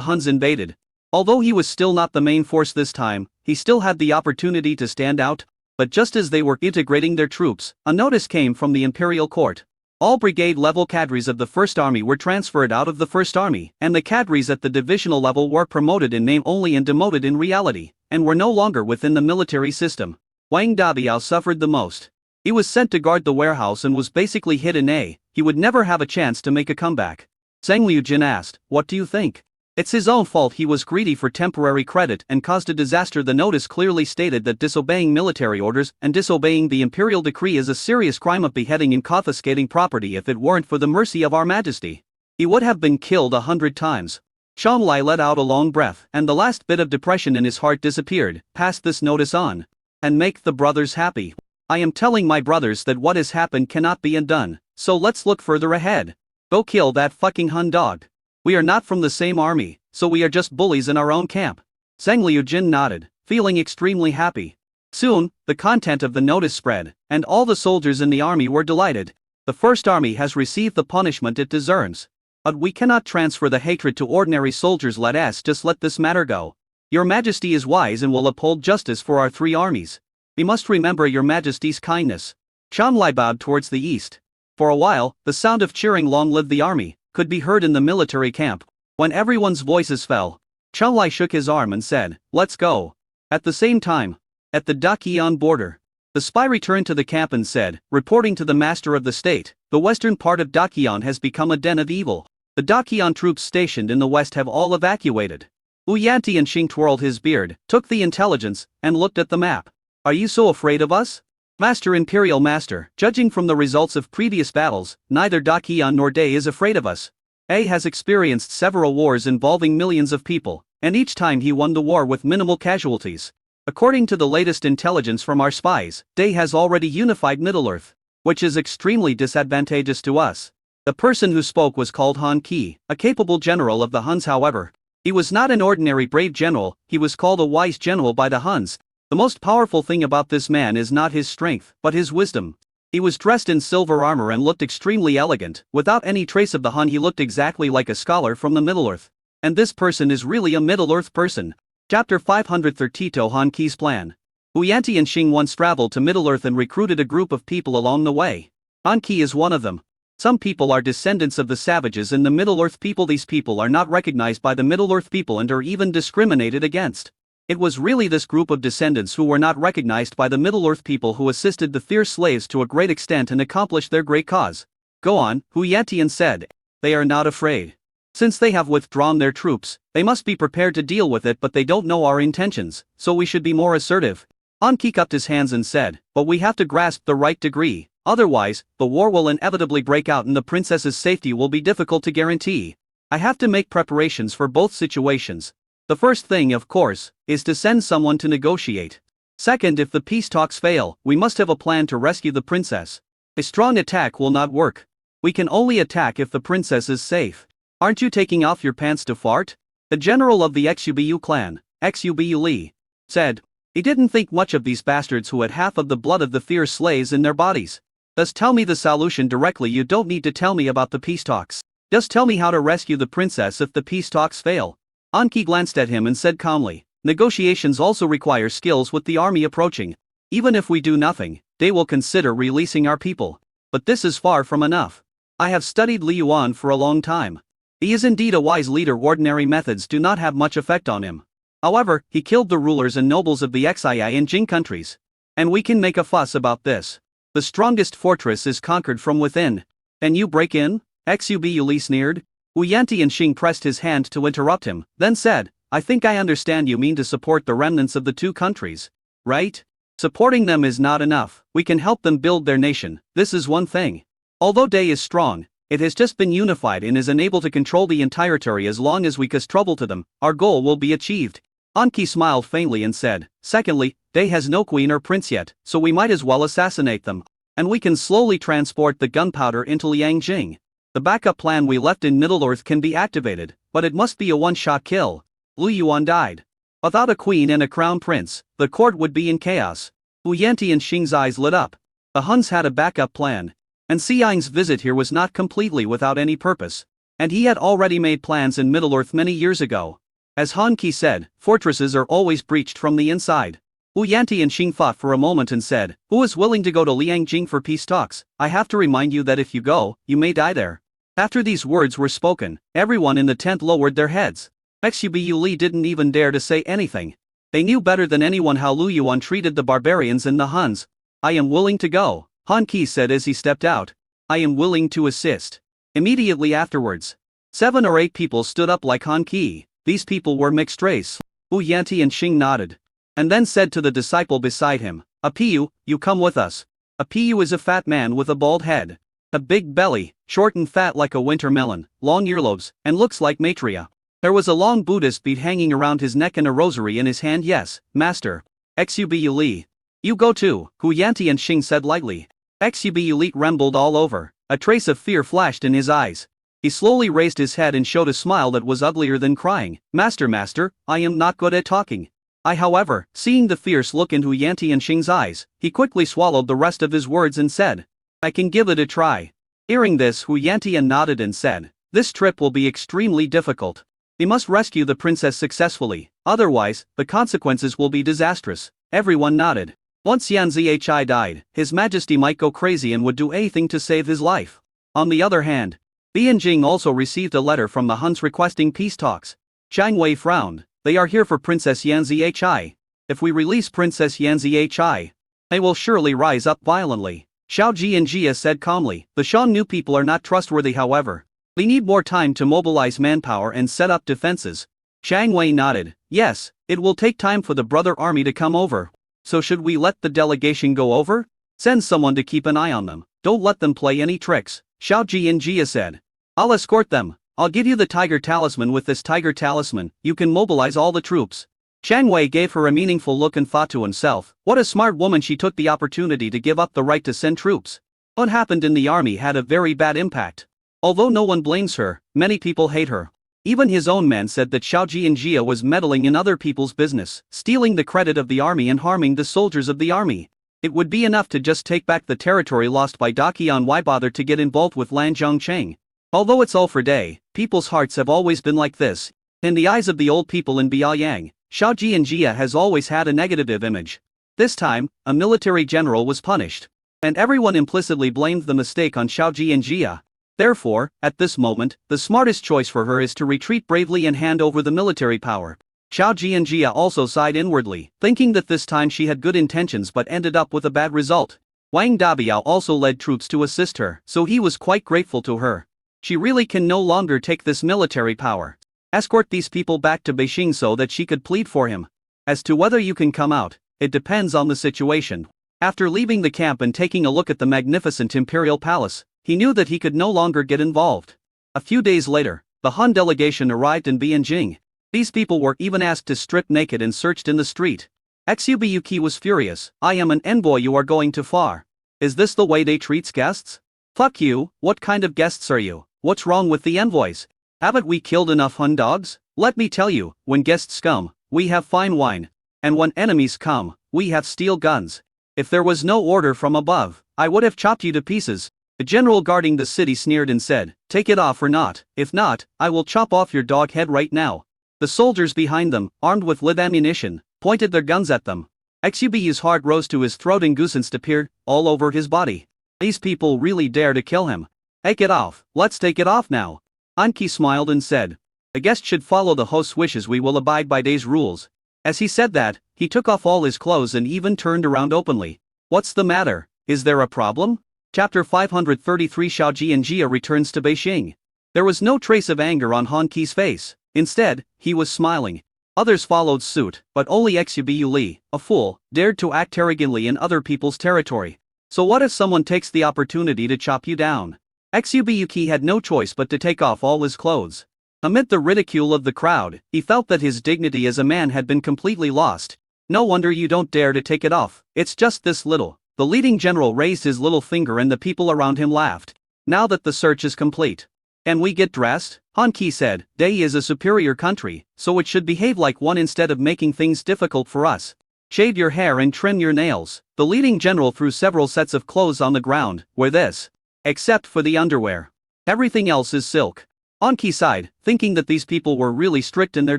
Huns invaded, although he was still not the main force this time, he still had the opportunity to stand out. But just as they were integrating their troops, a notice came from the imperial court. All brigade-level cadres of the First Army were transferred out of the First Army, and the cadres at the divisional level were promoted in name only and demoted in reality, and were no longer within the military system. Wang Dabiao suffered the most. He was sent to guard the warehouse and was basically hit in A. He would never have a chance to make a comeback. Zhang Liujin asked, "What do you think?" "It's his own fault. He was greedy for temporary credit and caused a disaster." The notice clearly stated that disobeying military orders and disobeying the imperial decree is a serious crime of beheading and confiscating property. If it weren't for the mercy of our majesty, he would have been killed 100 times. Shanglai let out a long breath, and the last bit of depression in his heart disappeared. "Pass this notice on. And make the brothers happy. I am telling my brothers that what has happened cannot be undone, so let's look further ahead. Go kill that fucking Hun dog. We are not from the same army, so we are just bullies in our own camp." Zhang Liujin nodded, feeling extremely happy. Soon, the content of the notice spread, and all the soldiers in the army were delighted. The First Army has received the punishment it deserves. But we cannot transfer the hatred to ordinary soldiers. Let us just let this matter go. Your Majesty is wise and will uphold justice for our three armies. We must remember your Majesty's kindness. Shanglai bowed towards the east. For a while, the sound of cheering "Long live the army" could be heard in the military camp. When everyone's voices fell, Shanglai shook his arm and said, "Let's go." At the same time, at the Daqian border, the spy returned to the camp and said, reporting to the master of the state, "The western part of Daqian has become a den of evil. The Daqian troops stationed in the west have all evacuated." Yantian Xing twirled his beard, took the intelligence, and looked at the map. "Are you so afraid of us?" "Master, Imperial Master, judging from the results of previous battles, neither Daqian nor Day is afraid of us. A has experienced several wars involving millions of people, and each time he won the war with minimal casualties. According to the latest intelligence from our spies, Day has already unified Middle-earth, which is extremely disadvantageous to us." The person who spoke was called Han Qi, a capable general of the Huns. However, he was not an ordinary brave general. He was called a wise general by the Huns. The most powerful thing about this man is not his strength, but his wisdom. He was dressed in silver armor and looked extremely elegant. Without any trace of the Hun, he looked exactly like a scholar from the Middle-earth. And this person is really a Middle-earth person. Chapter 532 Han Qi's plan. Yantian Xing once traveled to Middle-earth and recruited a group of people along the way. Han Qi is one of them. Some people are descendants of the savages in the Middle-earth people. These people are not recognized by the Middle-earth people and are even discriminated against. It was really this group of descendants who were not recognized by the Middle-earth people who assisted the fierce slaves to a great extent and accomplished their great cause. "Go on," Yantian said. "They are not afraid. Since they have withdrawn their troops, they must be prepared to deal with it, but they don't know our intentions, so we should be more assertive." Han Qi cupped his hands and said, "But we have to grasp the right degree. Otherwise, the war will inevitably break out and the princess's safety will be difficult to guarantee. I have to make preparations for both situations. The first thing, of course, is to send someone to negotiate. Second, if the peace talks fail, we must have a plan to rescue the princess. A strong attack will not work. We can only attack if the princess is safe." "Aren't you taking off your pants to fart?" the general of the Xubu clan, Xubu Li, said. He didn't think much of these bastards who had half of the blood of the fierce slaves in their bodies. "Just tell me the solution directly. You don't need to tell me about the peace talks. Just tell me how to rescue the princess if the peace talks fail." Han Qi glanced at him and said calmly, "Negotiations also require skills with the army approaching. Even if we do nothing, they will consider releasing our people. But this is far from enough. I have studied Li Yuan for a long time. He is indeed a wise leader. Ordinary methods do not have much effect on him. However, he killed the rulers and nobles of the Xi and Jing countries. And we can make a fuss about this. The strongest fortress is conquered from within. Can you break in?" Xubu Li sneered. Yantian Xing pressed his hand to interrupt him, then said, "I think I understand. You mean to support the remnants of the two countries, right? Supporting them is not enough. We can help them build their nation. This is one thing. Although Day is strong, it has just been unified and is unable to control the entire territory. As long as we cause trouble to them, our goal will be achieved." Han Qi smiled faintly and said, "Secondly, Day has no queen or prince yet, so we might as well assassinate them. And we can slowly transport the gunpowder into Liangjing. The backup plan we left in Middle-earth can be activated, but it must be a one-shot kill." Lu Yuan died. Without a queen and a crown prince, the court would be in chaos. Yantian Xing's eyes lit up. The Huns had a backup plan. And Xiang's visit here was not completely without any purpose. And he had already made plans in Middle-earth many years ago. As Han Qi said, fortresses are always breached from the inside. Yantian Xing thought for a moment and said, "Who is willing to go to Liangjing for peace talks? I have to remind you that if you go, you may die there." After these words were spoken, everyone in the tent lowered their heads. Xubu Li didn't even dare to say anything. They knew better than anyone how Lu Yuan treated the barbarians and the Huns. "I am willing to go. Han Qi said as he stepped out. I am willing to assist. Immediately afterwards, 7 or 8 people stood up like Han Qi. These people were mixed race. Wu Yanti and Xing nodded. And then said to the disciple beside him, Apiyu, you come with us. Apiyu is a fat man with a bald head. A big belly, short and fat like a winter melon, long earlobes, and looks like Maitreya. There was a long Buddhist bead hanging around his neck and a rosary in his hand. Yes, master. Xubu Li. You go too, Hu Yanti and Xing said lightly. Xubu Li trembled all over. A trace of fear flashed in his eyes. He slowly raised his head and showed a smile that was uglier than crying. Master, I am not good at talking. However, seeing the fierce look in Hu Yanti and Xing's eyes, he quickly swallowed the rest of his words and said, I can give it a try. Hearing this, Hu Yanti nodded and said, this trip will be extremely difficult. We must rescue the princess successfully, otherwise, the consequences will be disastrous. Everyone nodded. Once Yan Zhi died, His Majesty might go crazy and would do anything to save his life. On the other hand, Bianjing also received a letter from the Huns requesting peace talks. Chang Wei frowned. They are here for Princess Yan Zhi. If we release Princess Yan Zhi, they will surely rise up violently. Xiao Ji and Jia said calmly. The Shan new people are not trustworthy. However, they need more time to mobilize manpower and set up defenses. Chang Wei nodded. Yes, it will take time for the brother army to come over. So should we let the delegation go over? Send someone to keep an eye on them. Don't let them play any tricks. Xiao Ji and Jia said. I'll escort them. I'll give you the tiger talisman. With this tiger talisman, you can mobilize all the troops. Chang Wei gave her a meaningful look and thought to himself, what a smart woman. She took the opportunity to give up the right to send troops. What happened in the army had a very bad impact. Although no one blames her, many people hate her. Even his own men said that Xiao Ji and Jia was meddling in other people's business, stealing the credit of the army and harming the soldiers of the army. It would be enough to just take back the territory lost by Daqian. Why bother to get involved with Lan Zhongcheng? Although it's all for day, people's hearts have always been like this. In the eyes of the old people in Biaoyang, Xiao Ji and Jia has always had a negative image. This time, a military general was punished. And everyone implicitly blamed the mistake on Xiao Ji and Jia. Therefore, at this moment, the smartest choice for her is to retreat bravely and hand over the military power. Xiao Ji and Jia also sighed inwardly, thinking that this time she had good intentions but ended up with a bad result. Wang Dabiao also led troops to assist her, so he was quite grateful to her. She really can no longer take this military power. Escort these people back to Beijing so that she could plead for him. As to whether you can come out, it depends on the situation. After leaving the camp and taking a look at the magnificent imperial palace, he knew that he could no longer get involved. A few days later, the Han delegation arrived in Bianjing. These people were even asked to strip naked and searched in the street. Xubu was furious. I am an envoy. You are going too far. Is this the way they treat guests? Fuck you, what kind of guests are you? What's wrong with the envoys? Haven't we killed enough Hun dogs? Let me tell you, when guests come, we have fine wine. And when enemies come, we have steel guns. If there was no order from above, I would have chopped you to pieces. The general guarding the city sneered and said, take it off or not. If not, I will chop off your dog head right now. The soldiers behind them, armed with live ammunition, pointed their guns at them. Xubu's heart rose to his throat and goosebumps appeared all over his body. These people really dare to kill him. Take it off, let's take it off now. Anki smiled and said, a guest should follow the host's wishes. We will abide by day's rules. As he said that, he took off all his clothes and even turned around openly. What's the matter? Is there a problem? Chapter 533 Xiao Ji and Jia returns to Beijing. There was no trace of anger on Han Qi's face. Instead, he was smiling. Others followed suit, but only Xubu Li, a fool, dared to act arrogantly in other people's territory. So what if someone takes the opportunity to chop you down? Xubu had no choice but to take off all his clothes. Amid the ridicule of the crowd, he felt that his dignity as a man had been completely lost. No wonder you don't dare to take it off, it's just this little. The leading general raised his little finger and the people around him laughed. Now that the search is complete, can we get dressed? Han Qi said, Dai is a superior country, so it should behave like one instead of making things difficult for us. Shave your hair and trim your nails. The leading general threw several sets of clothes on the ground. Wear this. Except for the underwear. Everything else is silk. Han Qi sighed, thinking that these people were really strict in their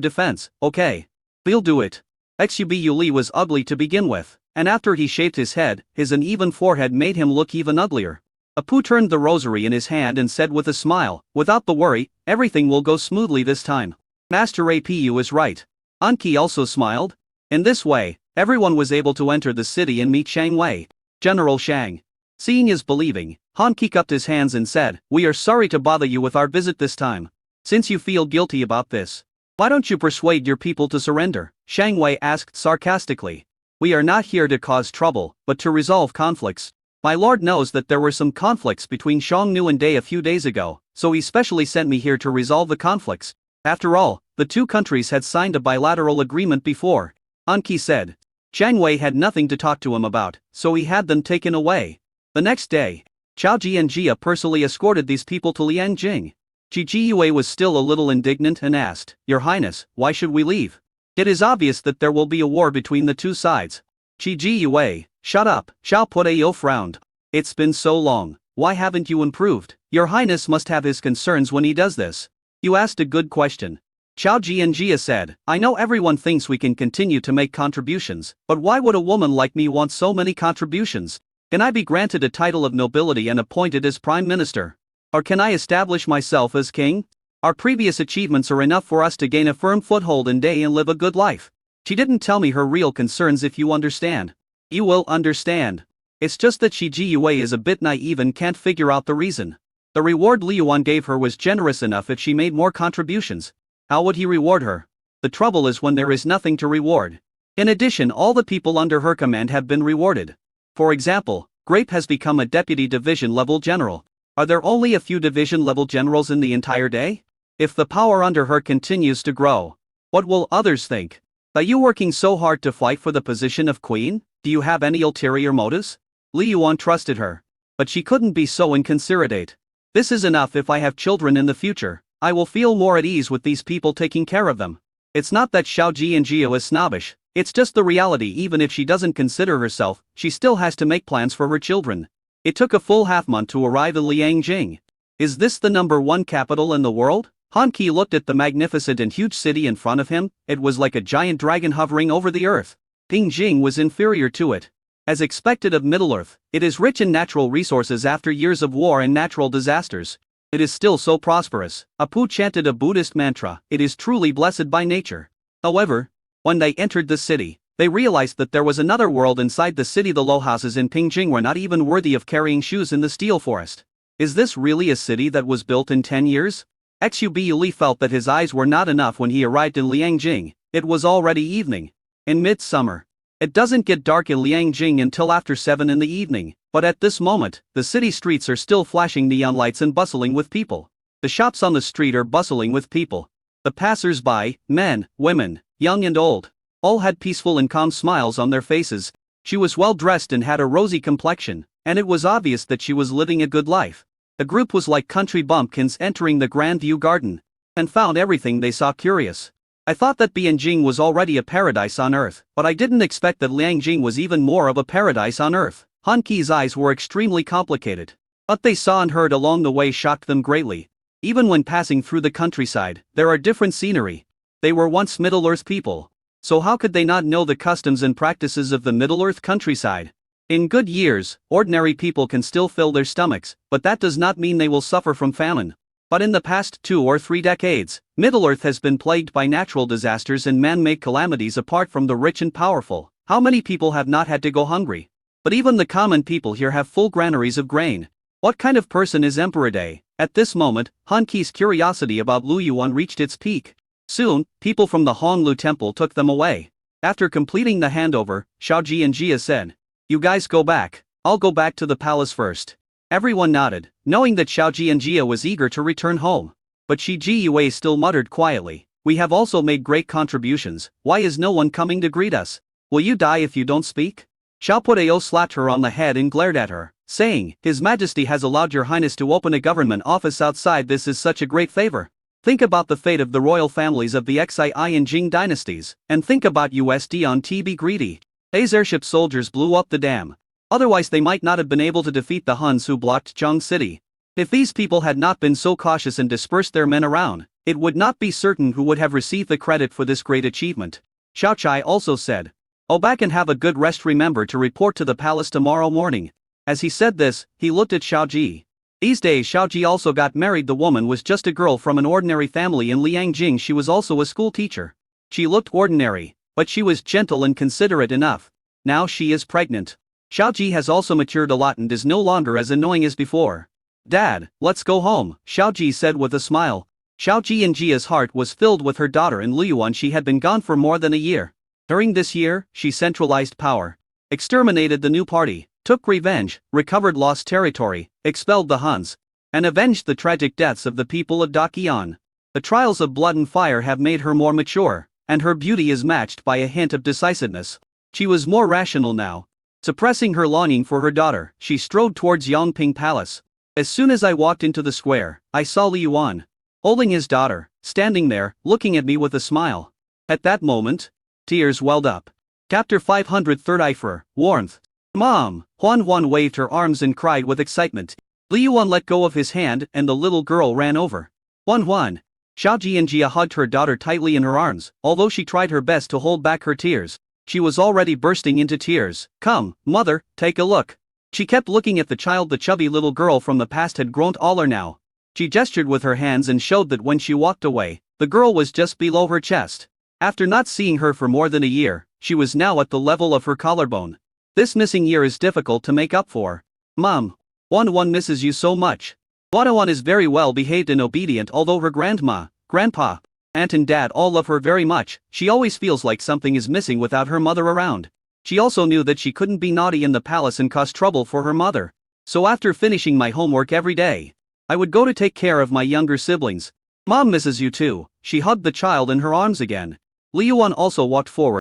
defense. Okay. We'll do it. Xubu Li was ugly to begin with, and after he shaved his head, his uneven forehead made him look even uglier. Apu turned the rosary in his hand and said with a smile, without the worry, everything will go smoothly this time. Master Apu is right. Han Qi also smiled. In this way, everyone was able to enter the city and meet Shang Wei. General Shang. Seeing is believing, Han Ki cupped his hands and said, "We are sorry to bother you with our visit this time. Since you feel guilty about this, why don't you persuade your people to surrender?" Shang Wei asked sarcastically. "We are not here to cause trouble, but to resolve conflicts. My lord knows that there were some conflicts between Xiongnu and Dai a few days ago, so he specially sent me here to resolve the conflicts. After all, the two countries had signed a bilateral agreement before," Han Ki said. Shang Wei had nothing to talk to him about, so he had them taken away. The next day, Chao Ji and Jia personally escorted these people to Liangjing. Ji Yue was still a little indignant and asked, "Your Highness, why should we leave? It is obvious that there will be a war between the two sides." Ji Yue, "Shut up," Xiao Pudeyo frowned. "It's been so long, why haven't you improved? Your Highness must have his concerns when he does this." "You asked a good question." Chao Ji and Jia said, "I know everyone thinks we can continue to make contributions, but why would a woman like me want so many contributions? Can I be granted a title of nobility and appointed as Prime Minister? Or can I establish myself as king? Our previous achievements are enough for us to gain a firm foothold in Dai and live a good life." She didn't tell me her real concerns, if you understand. You will understand. It's just that Shi Jiyue is a bit naive and can't figure out the reason. The reward Li Yuan gave her was generous enough if she made more contributions. How would he reward her? The trouble is when there is nothing to reward. In addition, all the people under her command have been rewarded. For example, Grape has become a deputy division-level general. Are there only a few division-level generals in the entire day? If the power under her continues to grow, what will others think? Are you working so hard to fight for the position of queen? Do you have any ulterior motives? Li Yuan trusted her. But she couldn't be so inconsiderate. This is enough. If I have children in the future, I will feel more at ease with these people taking care of them. It's not that Xiao Ji and Jia is snobbish, it's just the reality. Even if she doesn't consider herself, she still has to make plans for her children. It took a full half-month to arrive in Liangjing. Is this the #1 capital in the world? Han Ki looked at the magnificent and huge city in front of him. It was like a giant dragon hovering over the earth. Pingjing was inferior to it. As expected of Middle-earth, it is rich in natural resources after years of war and natural disasters. It is still so prosperous. Apu chanted a Buddhist mantra, "It is truly blessed by nature." However, when they entered the city, they realized that there was another world inside the city. The low houses in Pingjing were not even worthy of carrying shoes in the steel forest. Is this really a city that was built in 10 years? Xu Li felt that his eyes were not enough when he arrived in Liangjing. It was already evening. In midsummer. It doesn't get dark in Liangjing until after 7 in the evening, but at this moment, the city streets are still flashing neon lights and bustling with people. The shops on the street are bustling with people. The passers-by, men, women, young and old, all had peaceful and calm smiles on their faces. She was well dressed and had a rosy complexion, and it was obvious that she was living a good life. The group was like country bumpkins entering the Grand View Garden, and found everything they saw curious. I thought that Bianjing was already a paradise on earth, but I didn't expect that Liangjing was even more of a paradise on earth. Han Ki's eyes were extremely complicated. What they saw and heard along the way shocked them greatly. Even when passing through the countryside, there are different scenery. They were once Middle-earth people. So how could they not know the customs and practices of the Middle-earth countryside? In good years, ordinary people can still fill their stomachs, but that does not mean they will suffer from famine. But in the past 2 or 3 decades, Middle-earth has been plagued by natural disasters and man-made calamities. Apart from the rich and powerful, how many people have not had to go hungry? But even the common people here have full granaries of grain. What kind of person is Emperor Dai? At this moment, Han Ki's curiosity about Lu Yuan reached its peak. Soon, people from the Honglu temple took them away. After completing the handover, Xiaoji and Jia said, "You guys go back. I'll go back to the palace first." Everyone nodded, knowing that Xiaoji and Jia was eager to return home. But Shi Jiyue still muttered quietly, "We have also made great contributions. Why is no one coming to greet us? Will you die if you don't speak?" Xiao Pudeo slapped her on the head and glared at her, saying, "His Majesty has allowed your Highness to open a government office outside. This is such a great favor. Think about the fate of the royal families of the Xi and Jing dynasties, and think about USD on T. Be greedy. Dai's airship soldiers blew up the dam. Otherwise they might not have been able to defeat the Huns who blocked Zhang City. If these people had not been so cautious and dispersed their men around, it would not be certain who would have received the credit for this great achievement." Xiao Chai also said, "Oh, back and have a good rest. Remember to report to the palace tomorrow morning." As he said this, he looked at Xiao Ji. These days Xiao Ji also got married. The woman was just a girl from an ordinary family in Liangjing. She was also a school teacher. She looked ordinary, but she was gentle and considerate enough. Now she is pregnant. Xiaoji has also matured a lot and is no longer as annoying as before. Dad, let's go home, Xiaoji said with a smile. Xiaoji and Jia's heart was filled with her daughter and Liyuan. She had been gone for more than a year. During this year, she centralized power, exterminated the new party, took revenge, recovered lost territory, expelled the Huns, and avenged the tragic deaths of the people of Daqian. The trials of blood and fire have made her more mature, and her beauty is matched by a hint of decisiveness. She was more rational now. Suppressing her longing for her daughter, she strode towards Yongping Palace. As soon as I walked into the square, I saw Li Yuan, holding his daughter, standing there, looking at me with a smile. At that moment, tears welled up. Chapter 534, Warmth. Mom! Huan Huan waved her arms and cried with excitement. Li Yuan let go of his hand and the little girl ran over. Huan Huan. Xiaoji and Jia hugged her daughter tightly in her arms, although she tried her best to hold back her tears. She was already bursting into tears. Come, mother, take a look. She kept looking at the child. The chubby little girl from the past had grown taller now. She gestured with her hands and showed that when she walked away, the girl was just below her chest. After not seeing her for more than a year, she was now at the level of her collarbone. This missing year is difficult to make up for. Mom, Huan Huan misses you so much. Huan Huan is very well behaved and obedient, although her grandma, grandpa, aunt and dad all love her very much. She always feels like something is missing without her mother around. She also knew that she couldn't be naughty in the palace and cause trouble for her mother. So after finishing my homework every day, I would go to take care of my younger siblings. Mom misses you too. She hugged the child in her arms again. Li Yuan also walked forward.